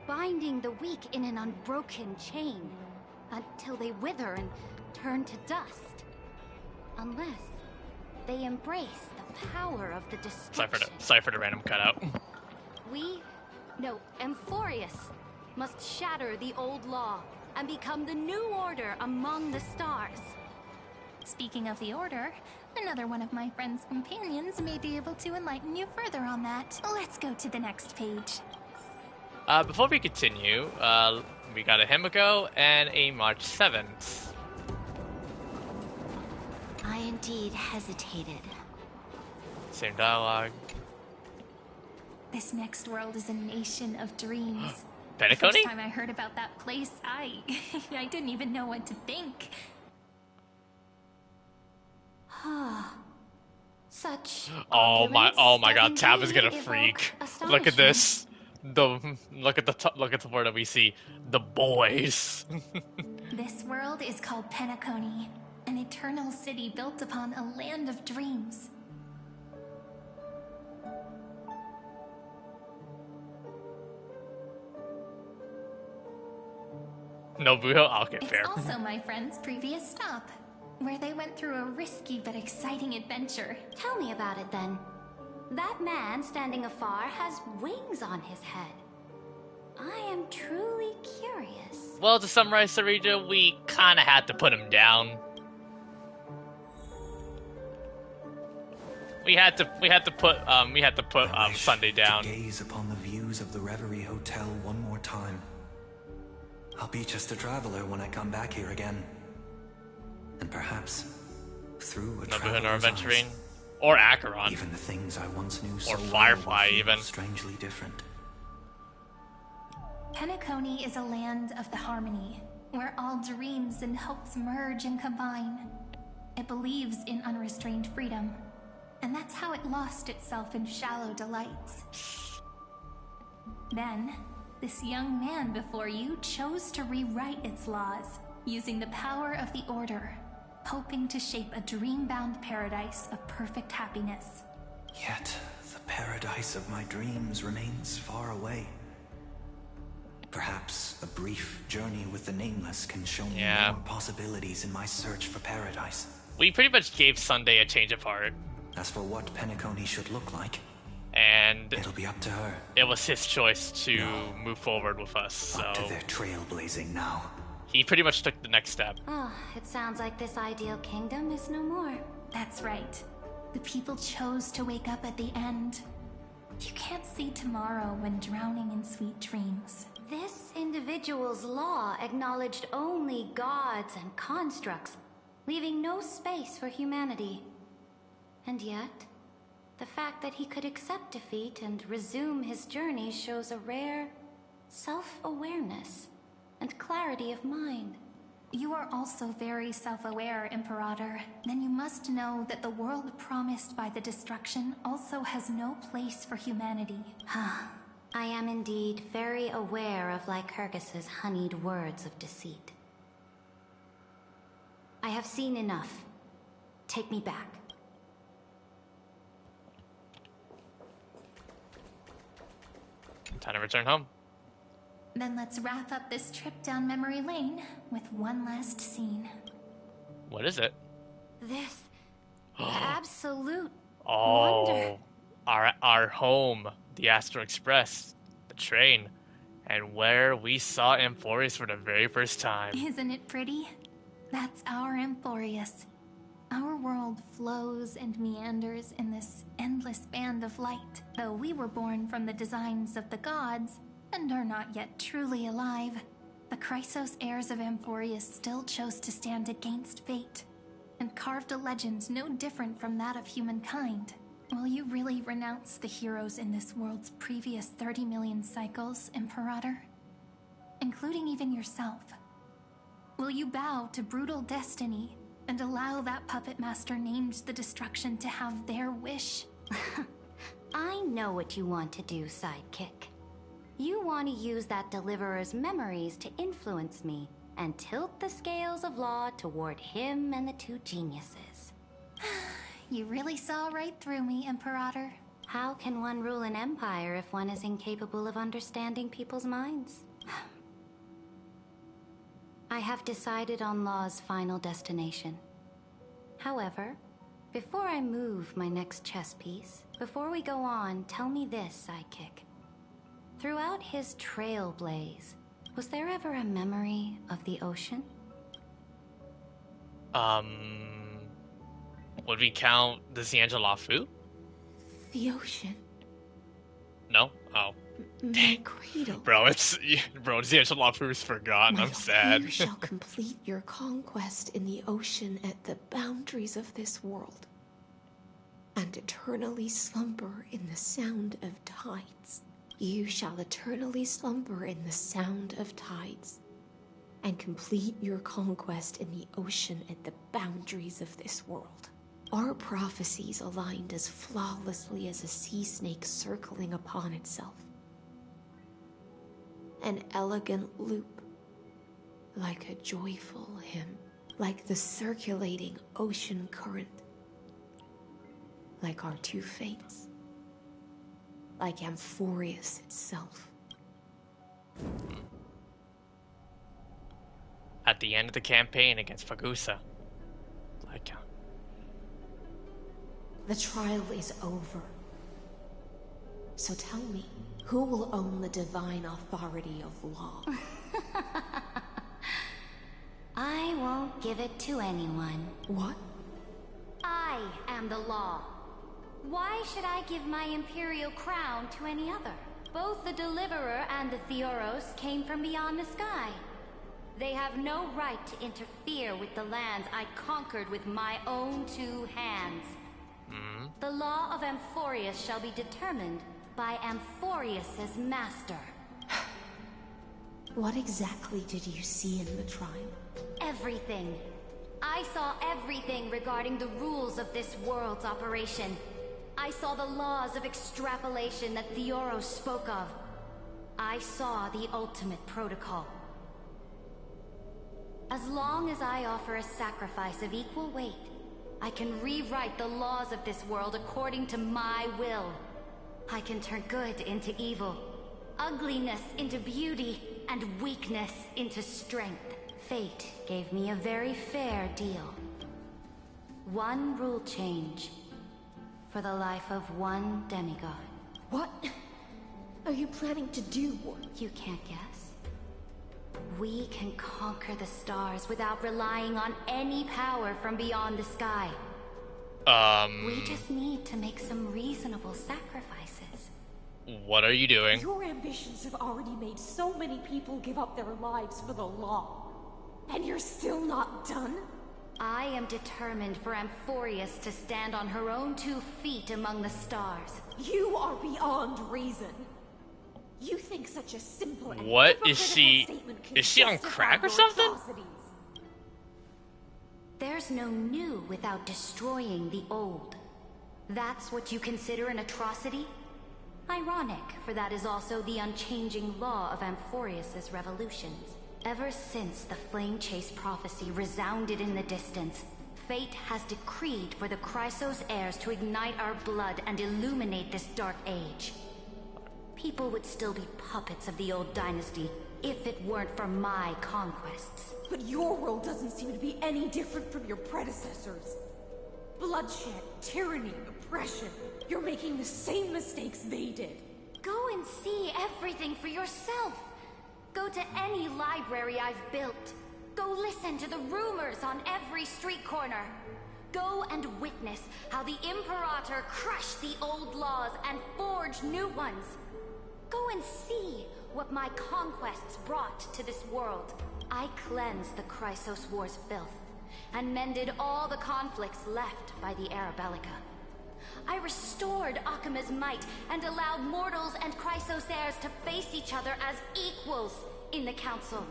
binding the weak in an unbroken chain until they wither and turn to dust. Unless they embrace the power of the destruction. Sorry for the random cutout. Amphoreus must shatter the old law and become the new order among the stars. Speaking of the order, another one of my friend's companions may be able to enlighten you further on that. Let's go to the next page. Before we continue, we got a Himiko and a March 7th. I indeed hesitated. Same dialogue. This next world is a nation of dreams. The Penacony? first time I heard about that place, I didn't even know what to think. Such Oh my god, doesn't Tab is gonna really freak. evoke Look at this. Look at the word that we see. The boys. This world is called Penacony, an eternal city built upon a land of dreams. Nobuo? Okay, fair. It's also my friend's previous stop, where they went through a risky but exciting adventure. Tell me about it then. That man standing afar has wings on his head. I am truly curious. Well, to summarize, Sarija, we kinda had to put him down. We had to put Sunday down. Gaze upon the views of the Reverie Hotel one more time. I'll be just a traveler when I come back here again. And perhaps through a Nobuo traveler's Adventuring. eyes, Or Acheron. even the things I once knew so Or well Firefly, will feel even. strangely different. Penacony is a land of the harmony, where all dreams and hopes merge and combine. It believes in unrestrained freedom, and that's how it lost itself in shallow delights. Then, this young man before you chose to rewrite its laws, using the power of the Order, hoping to shape a dream-bound paradise of perfect happiness. Yet, the paradise of my dreams remains far away. Perhaps a brief journey with the Nameless can show me more possibilities in my search for paradise. We pretty much gave Sunday a change of heart. As for what Penacony should look like, and it'll be up to her. It was his choice to move forward with us, so Up to their trailblazing now. he pretty much took the next step. Oh, it sounds like this ideal kingdom is no more. That's right. The people chose to wake up at the end. You can't see tomorrow when drowning in sweet dreams. This individual's law acknowledged only gods and constructs, leaving no space for humanity. And yet, the fact that he could accept defeat and resume his journey shows a rare self-awareness and clarity of mind. You are also very self-aware, Imperator. Then you must know that the world promised by the destruction also has no place for humanity. I am indeed very aware of Lycurgus's honeyed words of deceit. I have seen enough. Take me back. Time to return home. Then let's wrap up this trip down memory lane with one last scene. What is it? This absolute Oh, wonder. our home, the Astro Express, the train, and where we saw Amphoreus for the very first time. Isn't it pretty? That's our Amphoreus. Our world flows and meanders in this endless band of light. Though we were born from the designs of the gods and are not yet truly alive, the Chrysos heirs of Amphoreus still chose to stand against fate and carved a legend no different from that of humankind. Will you really renounce the heroes in this world's previous 30 million cycles, Imperator? Including even yourself. Will you bow to brutal destiny and allow that puppet master named the destruction to have their wish? I know what you want to do, sidekick. You want to use that deliverer's memories to influence me and tilt the scales of law toward him and the two geniuses. You really saw right through me, Imperator. How can one rule an empire if one is incapable of understanding people's minds? I have decided on Law's final destination. However, before I move my next chess piece, before we go on, tell me this, sidekick. Throughout his Trailblaze, was there ever a memory of the ocean? Would we count the Xianzhalafu? The ocean. No? Oh. My cradle. Bro, Xianzhalafu's forgotten. I'm sad. You shall complete your conquest in the ocean at the boundaries of this world, and eternally slumber in the sound of tides. You shall eternally slumber in the sound of tides, and complete your conquest in the ocean at the boundaries of this world. Our prophecies aligned as flawlessly as a sea snake circling upon itself. An elegant loop, like a joyful hymn, like the circulating ocean current, like our two fates, like Amphoreus itself. At the end of the campaign against Fagusa, I count. The trial is over. So tell me, who will own the divine authority of law? I won't give it to anyone. What? I am the law. Why should I give my imperial crown to any other? Both the Deliverer and the Theoros came from beyond the sky. They have no right to interfere with the lands I conquered with my own two hands. The law of Amphoreus shall be determined by Amphoreus's master. What exactly did you see in the trial? Everything. I saw everything regarding the rules of this world's operation. I saw the laws of extrapolation that Theoros spoke of. I saw the ultimate protocol. As long as I offer a sacrifice of equal weight, I can rewrite the laws of this world according to my will. I can turn good into evil, ugliness into beauty, and weakness into strength. Fate gave me a very fair deal. One rule change for the life of one demigod. What are you planning to do? You can't guess. We can conquer the stars without relying on any power from beyond the sky. We just need to make some reasonable sacrifices. What are you doing? Your ambitions have already made so many people give up their lives for the law. And you're still not done? I am determined for Amphoreus to stand on her own 2 feet among the stars. You are beyond reason. You think such a simple and What is hypocritical she? statement can Is she on justify crack or your something? atrocities? There's no new without destroying the old. That's what you consider an atrocity? Ironic, for that is also the unchanging law of Amphoreus's revolutions. Ever since the Flame Chase prophecy resounded in the distance, fate has decreed for the Chrysos heirs to ignite our blood and illuminate this dark age. People would still be puppets of the old dynasty, if it weren't for my conquests. But your world doesn't seem to be any different from your predecessors. Bloodshed, tyranny, oppression. You're making the same mistakes they did. Go and see everything for yourself. Go to any library I've built. Go listen to the rumors on every street corner. Go and witness how the Imperator crushed the old laws and forged new ones. Go and see what my conquests brought to this world. I cleansed the Chrysos War's filth, and mended all the conflicts left by the Era Bellica. I restored Akima's might, and allowed mortals and Chrysos heirs to face each other as equals in the Council.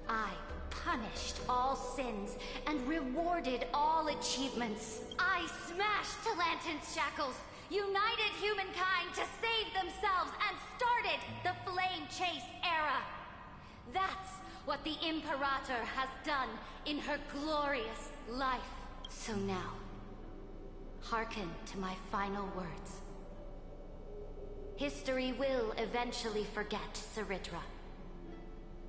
I punished all sins, and rewarded all achievements. I smashed Talantin's shackles, united humankind to save themselves, and started the Flame Chase era. That's what the Imperator has done in her glorious life. So now, hearken to my final words. History will eventually forget Cyritra,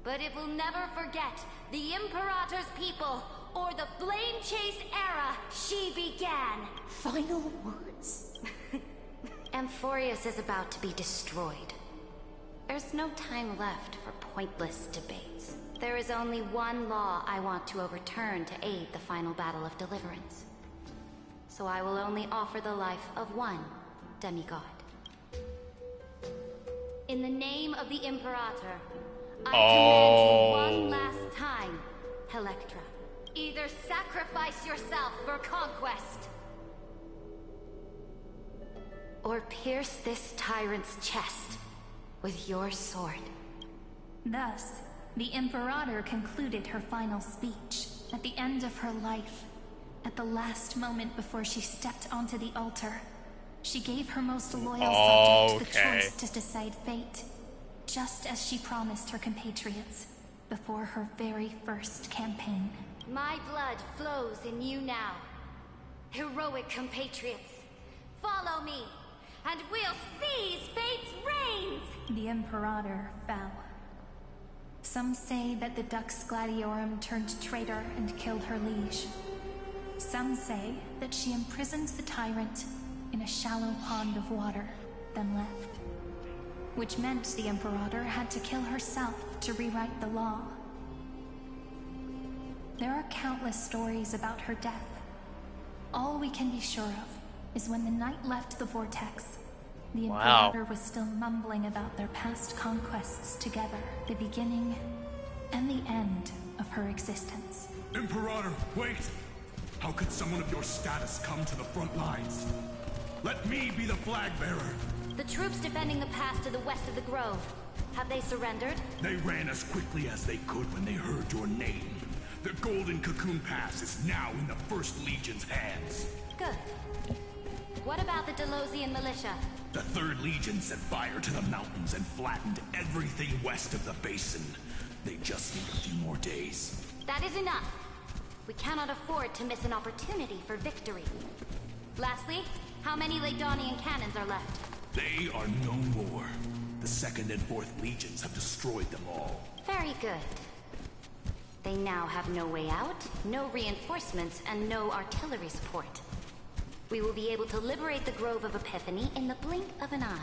but it will never forget the Imperator's people or the Flame Chase era she began. Final words? Amphoreus is about to be destroyed. There's no time left for pointless debates. There is only one law I want to overturn to aid the final battle of deliverance. So I will only offer the life of one demigod. In the name of the Imperator, I command you one last time, Electra. Either sacrifice yourself for conquest, or pierce this tyrant's chest with your sword. Thus, the Imperator concluded her final speech at the end of her life. At the last moment before she stepped onto the altar, she gave her most loyal subject the choice to decide fate, just as she promised her compatriots before her very first campaign. My blood flows in you now. Heroic compatriots, follow me, and we'll seize fate's reins! The Imperator fell. Some say that the Dux Gladiorum turned traitor and killed her liege. Some say that she imprisoned the tyrant in a shallow pond of water, then left. Which meant the Imperator had to kill herself to rewrite the law. There are countless stories about her death. All we can be sure of is when the knight left the vortex, the Imperator was still mumbling about their past conquests together, the beginning and the end of her existence. Imperator, wait! How could someone of your status come to the front lines? Let me be the flag bearer! The troops defending the pass to the west of the Grove, have they surrendered? They ran as quickly as they could when they heard your name. The Golden Cocoon Pass is now in the First Legion's hands. Good. What about the Delosian militia? The 3rd Legion set fire to the mountains and flattened everything west of the basin. They just need a few more days. That is enough. We cannot afford to miss an opportunity for victory. Lastly, how many Ladonian cannons are left? They are no more. The 2nd and 4th Legions have destroyed them all. Very good. They now have no way out, no reinforcements, and no artillery support. We will be able to liberate the Grove of Epiphany in the blink of an eye.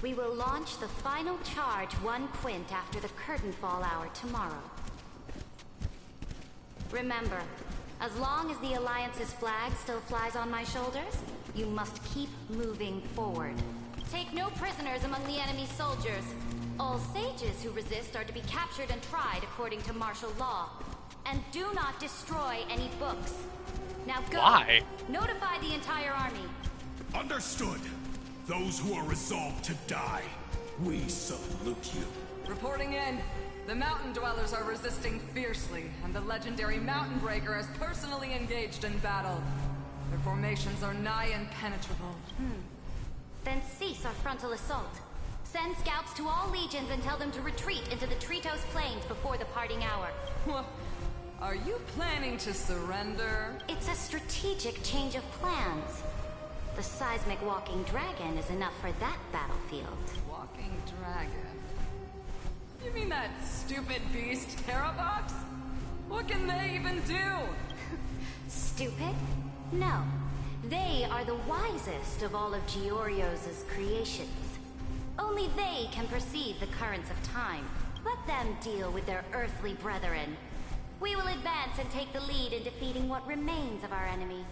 We will launch the final charge 1 quint after the curtain fall hour tomorrow. Remember, as long as the Alliance's flag still flies on my shoulders, you must keep moving forward. Take no prisoners among the enemy's soldiers. All sages who resist are to be captured and tried according to martial law. And do not destroy any books. Now go! Why? Notify the entire army. Understood. Those who are resolved to die, we salute you. Reporting in. The mountain dwellers are resisting fiercely, and the legendary Mountain Breaker has personally engaged in battle. Their formations are nigh impenetrable. Then cease our frontal assault. Send scouts to all legions and tell them to retreat into the Tritos Plains before the parting hour. What? Are you planning to surrender? It's a strategic change of plans. The seismic walking dragon is enough for that battlefield. Walking dragon. You mean that stupid beast, Terrabox? What can they even do? Stupid? No. They are the wisest of all of Giorio's creations. Only they can perceive the currents of time. Let them deal with their earthly brethren. We will advance and take the lead in defeating what remains of our enemy.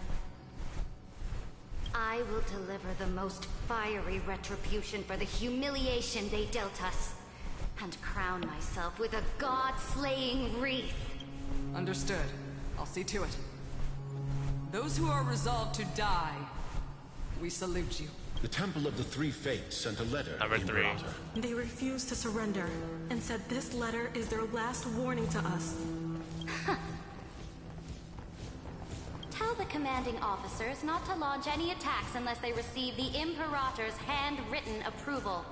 I will deliver the most fiery retribution for the humiliation they dealt us, and crown myself with a god-slaying wreath. Understood. I'll see to it. Those who are resolved to die, we salute you. The Temple of the Three Fates sent a letter. Number 3. They refused to surrender and said this letter is their last warning to us. Tell the commanding officers not to launch any attacks unless they receive the Imperator's handwritten approval.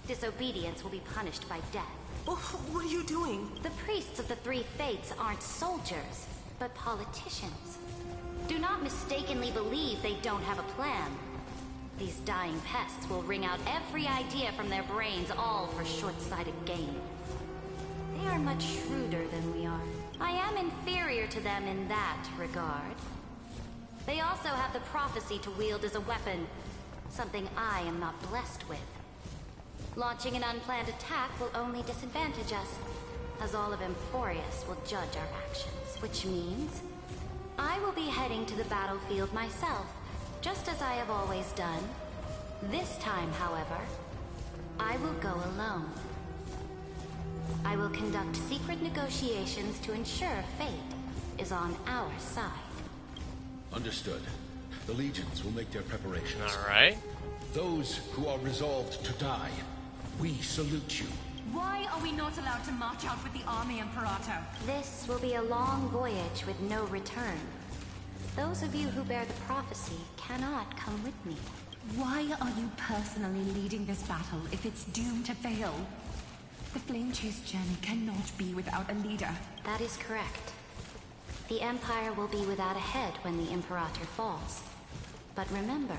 Disobedience will be punished by death. What are you doing? The priests of the Three Fates aren't soldiers, but politicians. Do not mistakenly believe they don't have a plan. These dying pests will wring out every idea from their brains, all for short-sighted gain. They are much shrewder than we are. I am inferior to them in that regard. They also have the prophecy to wield as a weapon, something I am not blessed with. Launching an unplanned attack will only disadvantage us, as all of Amphoreus will judge our actions, which means I will be heading to the battlefield myself, just as I have always done. This time, however, I will go alone. I will conduct secret negotiations to ensure fate is on our side. Understood. The legions will make their preparations. Alright. Those who are resolved to die, we salute you. Why are we not allowed to march out with the army, Imperator? This will be a long voyage with no return. Those of you who bear the prophecy cannot come with me. Why are you personally leading this battle if it's doomed to fail? The Flame Chase journey cannot be without a leader. That is correct. The Empire will be without a head when the Imperator falls. But remember,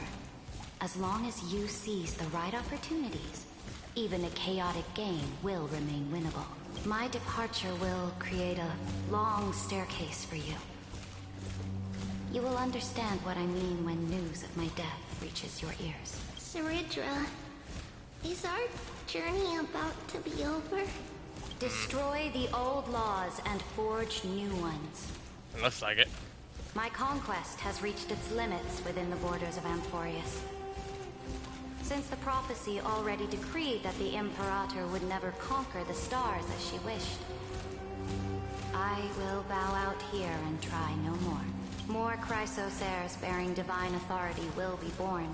as long as you seize the right opportunities, even a chaotic game will remain winnable. My departure will create a long staircase for you. You will understand what I mean when news of my death reaches your ears. Saridra, is our journey about to be over? Destroy the old laws and forge new ones. Looks like it. My conquest has reached its limits within the borders of Amphoreus. Since the prophecy already decreed that the Imperator would never conquer the stars as she wished, I will bow out here and try no more. More Chrysosaurs bearing divine authority will be born,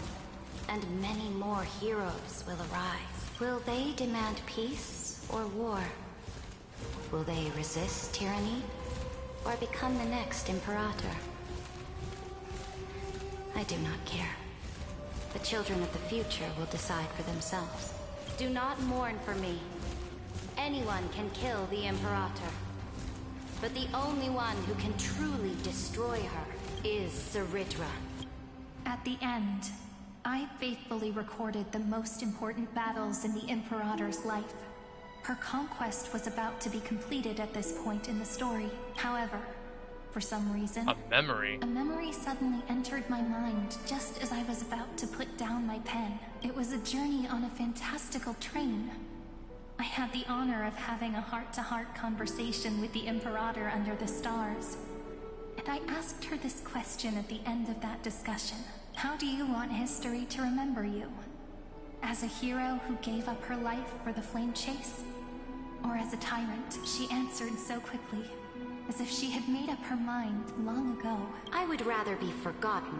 and many more heroes will arise. Will they demand peace or war? Will they resist tyranny or become the next Imperator? I do not care. The children of the future will decide for themselves. Do not mourn for me. Anyone can kill the Imperator. But the only one who can truly destroy her is Saridra. At the end, I faithfully recorded the most important battles in the Imperator's life. Her conquest was about to be completed at this point in the story. However, for some reason, a memory suddenly entered my mind just as I was about to put down my pen. It was a journey on a fantastical train. I had the honor of having a heart-to-heart conversation with the Imperator under the stars. And I asked her this question at the end of that discussion. How do you want history to remember you? As a hero who gave up her life for the Flame Chase? Or as a tyrant? She answered so quickly, as if she had made up her mind long ago. I would rather be forgotten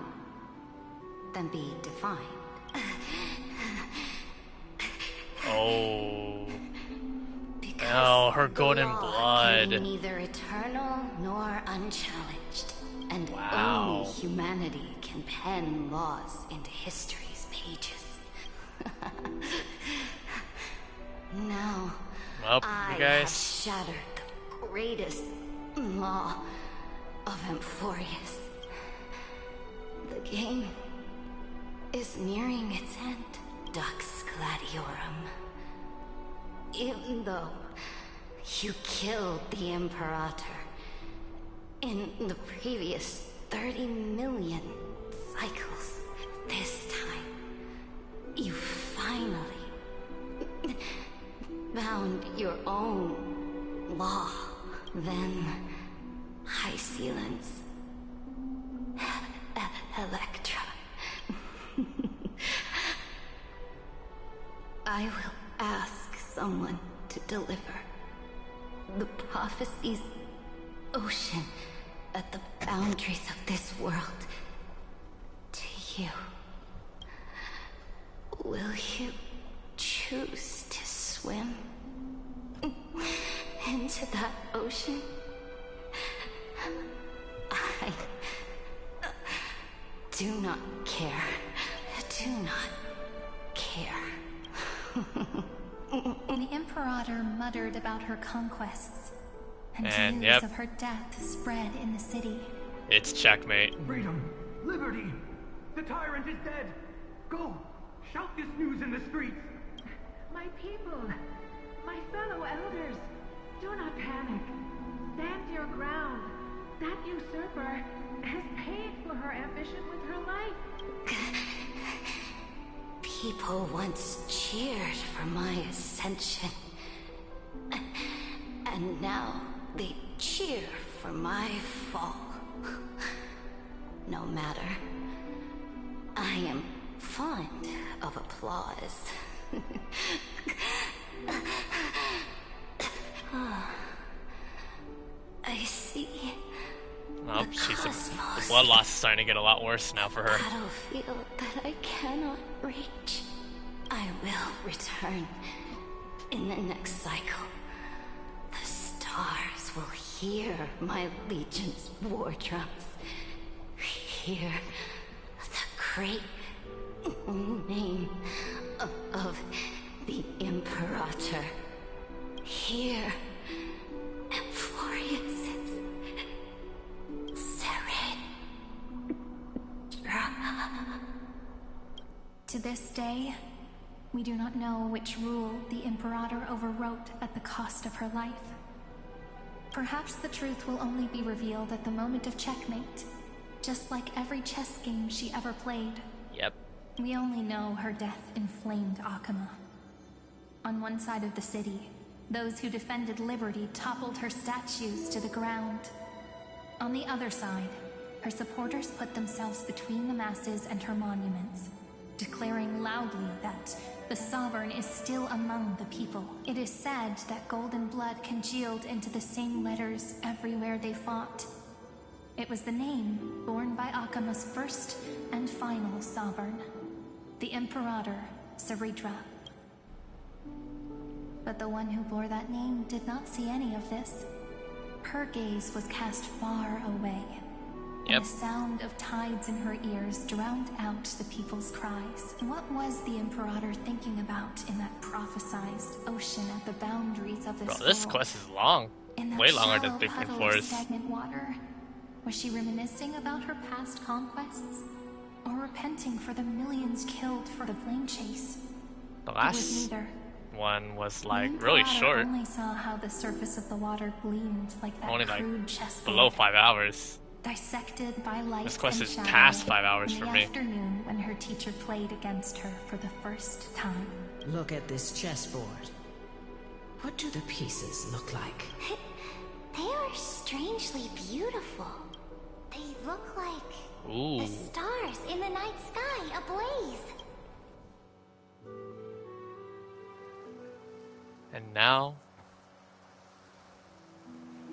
than be defined. Oh. Because oh, her golden the law blood. can be neither eternal nor unchallenged. And Wow. only humanity can pen laws into history's pages. Now, Well, I you guys. have shattered the greatest law of Amphoreus. The game is nearing its end, Dux Gladiorum. Even though You killed the Imperator. In the previous 30 million cycles. This time, you finally found your own law. Then, High Sealants. Electra. I will ask someone to deliver the prophecy's ocean at the boundaries of this world to you. Will you choose to swim into that ocean? I do not care. Do not care. The Imperator muttered about her conquests, and news yep, of her death spread in the city. it's checkmate. Freedom! Liberty! The tyrant is dead! Go! Shout this news in the streets! My people, my fellow elders, do not panic. Stand your ground. That usurper has paid for her ambition with her life. People once cheered for my ascension. And now they cheer for my fall. No matter. I am fond of applause. I see. Oh, the blood loss is starting to get a lot worse now for her. Battlefield that I cannot reach. I will return in the next cycle. The stars will hear my legion's war drums. Hear the great name of the Imperator. Hear Amphoreus. To this day, we do not know which rule the Imperator overwrote at the cost of her life. Perhaps the truth will only be revealed at the moment of checkmate, just like every chess game she ever played. Yep. We only know her death inflamed Akama. On one side of the city, those who defended liberty toppled her statues to the ground. On the other side, her supporters put themselves between the masses and her monuments, declaring loudly that the Sovereign is still among the people. It is said that golden blood congealed into the same letters everywhere they fought. It was the name borne by Akama's first and final Sovereign, the Imperator Saritra. But the one who bore that name did not see any of this. Her gaze was cast far away. Yep. And the sound of tides in her ears drowned out the people's cries. What was the Imperator thinking about in that prophesized ocean at the boundaries of this world? Bro, this quest is long. In that Way longer than shallow Big Green puddle of Forest. stagnant water, was she reminiscing about her past conquests? Or repenting for the millions killed for the flame chase? The It was last neither. one was The like really Imperator short. only saw how the surface of the water gleamed like that Only like crude chessboard. below 5 hours. Dissected by light This quest and is shadow past 5 hours in for the me. afternoon when her teacher played against her for the first time. Look at this chessboard. What do the pieces look like? They are strangely beautiful. They look like Ooh. the stars in the night sky ablaze. And now,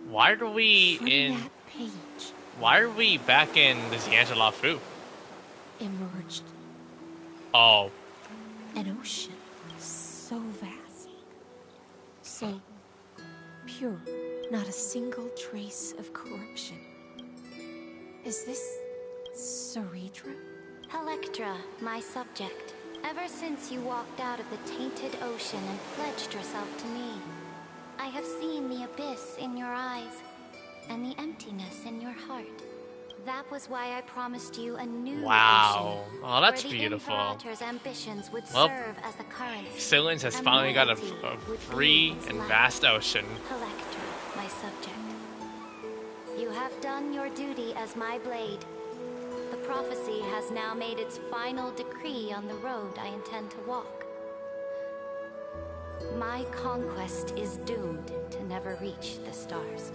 why are we in? Page Why are we back in this Angela Fu? emerged Oh, an ocean so vast, so pure, not a single trace of corruption. Is this Saritra? Electra, my subject. Ever since you walked out of the tainted ocean and pledged yourself to me, I have seen the abyss in your eyes and the emptiness in your heart. That was why I promised you a new Wow. ocean, Oh, that's where the beautiful. Imperator's ambitions would Well, serve as the currents. Silence has and finally got a loyalty would be free its and light. vast ocean. Collector, my subject. You have done your duty as my blade. The prophecy has now made its final decree on the road I intend to walk. My conquest is doomed to never reach the stars.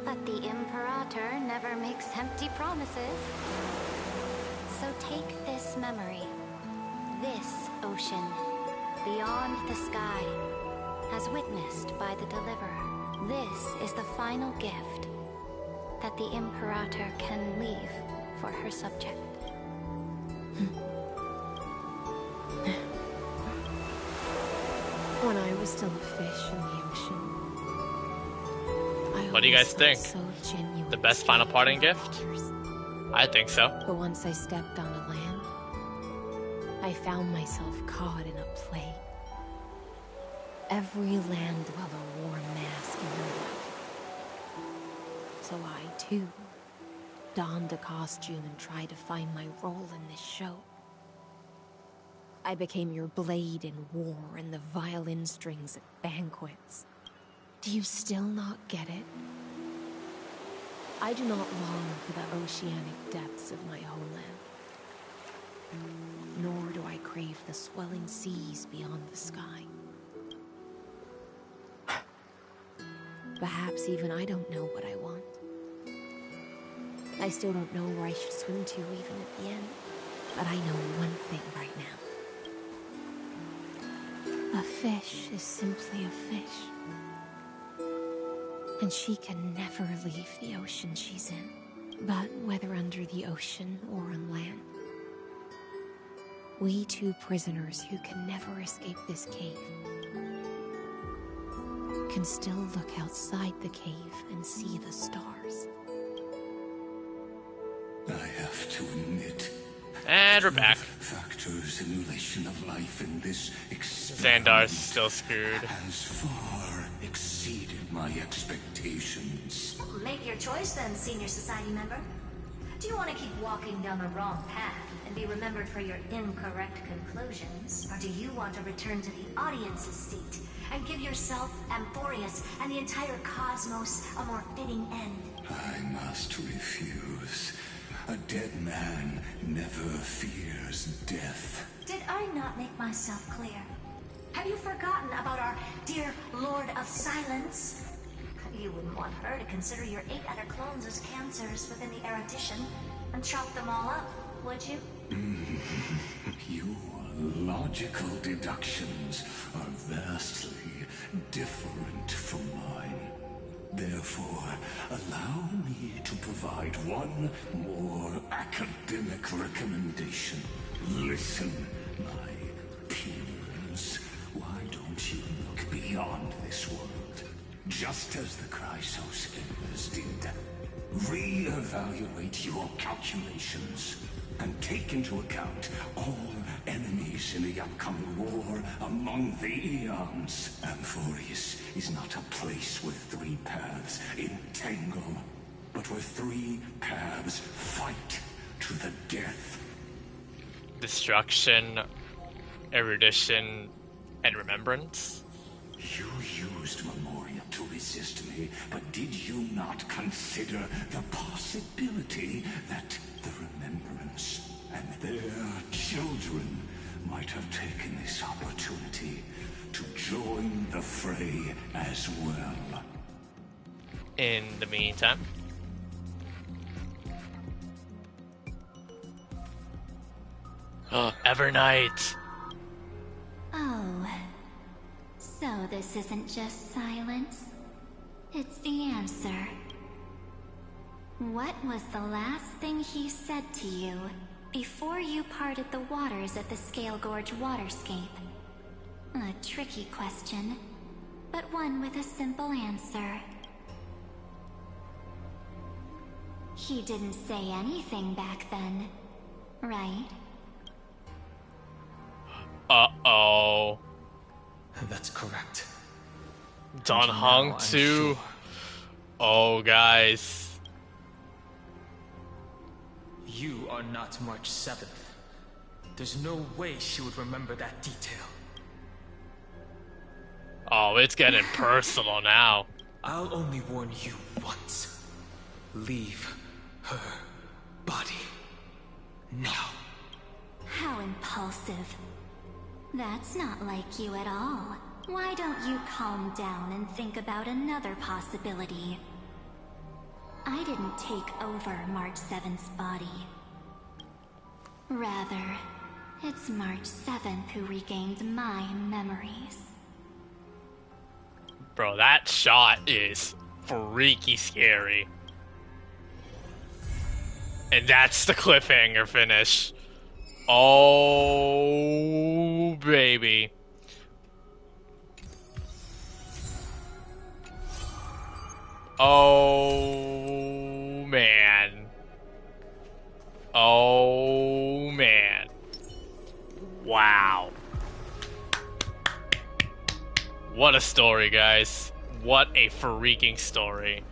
But the Imperator never makes empty promises. So take this memory, this ocean, beyond the sky, as witnessed by the Deliverer. This is the final gift that the Imperator can leave for her subject. When I was still a fish in the ocean, What do you guys think? so genuine. The best final parting gift? I think so. But once I stepped onto land, I found myself caught in a plague. Every land dweller wore a mask in her life. So I, too, donned a costume and tried to find my role in this show. I became your blade in war and the violin strings at banquets. Do you still not get it? I do not long for the oceanic depths of my homeland. Nor do I crave the swelling seas beyond the sky. Perhaps even I don't know what I want. I still don't know where I should swim to even at the end. But I know one thing right now. A fish is simply a fish. And she can never leave the ocean she's in. But whether under the ocean or on land, we two prisoners who can never escape this cave can still look outside the cave and see the stars. I have to admit, And we're back. Factor's emulation of life in this Xandar's still screwed. has far exceeded my expectations. Make your choice then, senior society member. Do you want to keep walking down the wrong path and be remembered for your incorrect conclusions? Or do you want to return to the audience's seat and give yourself, Amphoreus, and the entire cosmos a more fitting end? I must refuse. A dead man never fears death. Did I not make myself clear? Have you forgotten about our dear Lord of Silence? You wouldn't want her to consider your 8 other clones as cancers within the erudition and chalk them all up, would you? Your logical deductions are vastly different from mine. Therefore, allow me to provide one more academic recommendation. Listen, my peers. Why don't you look beyond this world? Just as the Chrysoskins did. Re-evaluate your calculations and take into account all enemies in the upcoming war among the eons. Amphoreus is not a place where 3 paths entangle, but where 3 paths fight to the death. Destruction, erudition, and remembrance. You used Memoria to resist me, but did you not consider the possibility that the Remembrance and their children might have taken this opportunity to join the fray as well? In the meantime, Evernight. Oh, so this isn't just silence. It's the answer. What was the last thing he said to you before you parted the waters at the Scale Gorge waterscape? A tricky question, but one with a simple answer. He didn't say anything back then, right? Uh-oh. That's correct. Don And Hong now I'm too. sure. Oh, guys. are not March 7th. There's no way she would remember that detail. Oh, it's getting personal now. I'll only warn you once. Leave her body. Now. How impulsive. That's not like you at all. Why don't you calm down and think about another possibility? I didn't take over March 7th's body. Rather, it's March 7th who regained my memories. Bro, that shot is freaky scary. And that's the cliffhanger finish. Oh, baby. Oh, man. Oh, man. Wow. What a story, guys. What a freaking story.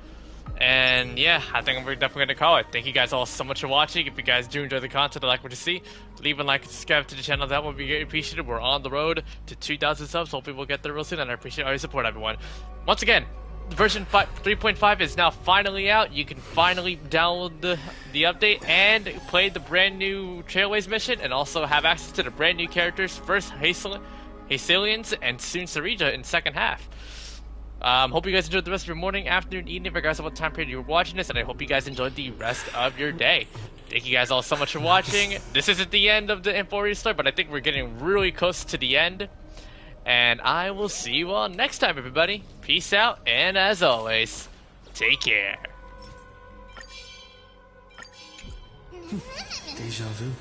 And yeah, I think we're definitely going to call it. Thank you guys all so much for watching. If you guys do enjoy the content, like what you see, leave a like and subscribe to the channel. That would be greatly appreciated. We're on the road to 2,000 subs. Hopefully we'll get there real soon, and I appreciate all your support, everyone. Once again, version 3.5 is now finally out. You can finally download the update and play the brand new Trailblaze mission, and also have access to the brand new characters. First, Hastilians, and soon Sarija in second half. Hope you guys enjoyed the rest of your morning, afternoon, evening, regardless of what time period you're watching this, and I hope you guys enjoyed the rest of your day. Thank you guys all so much for watching. This isn't the end of the Amphoreus story, but I think we're getting really close to the end. And I will see you all next time, everybody. Peace out, and as always, take care. Deja vu.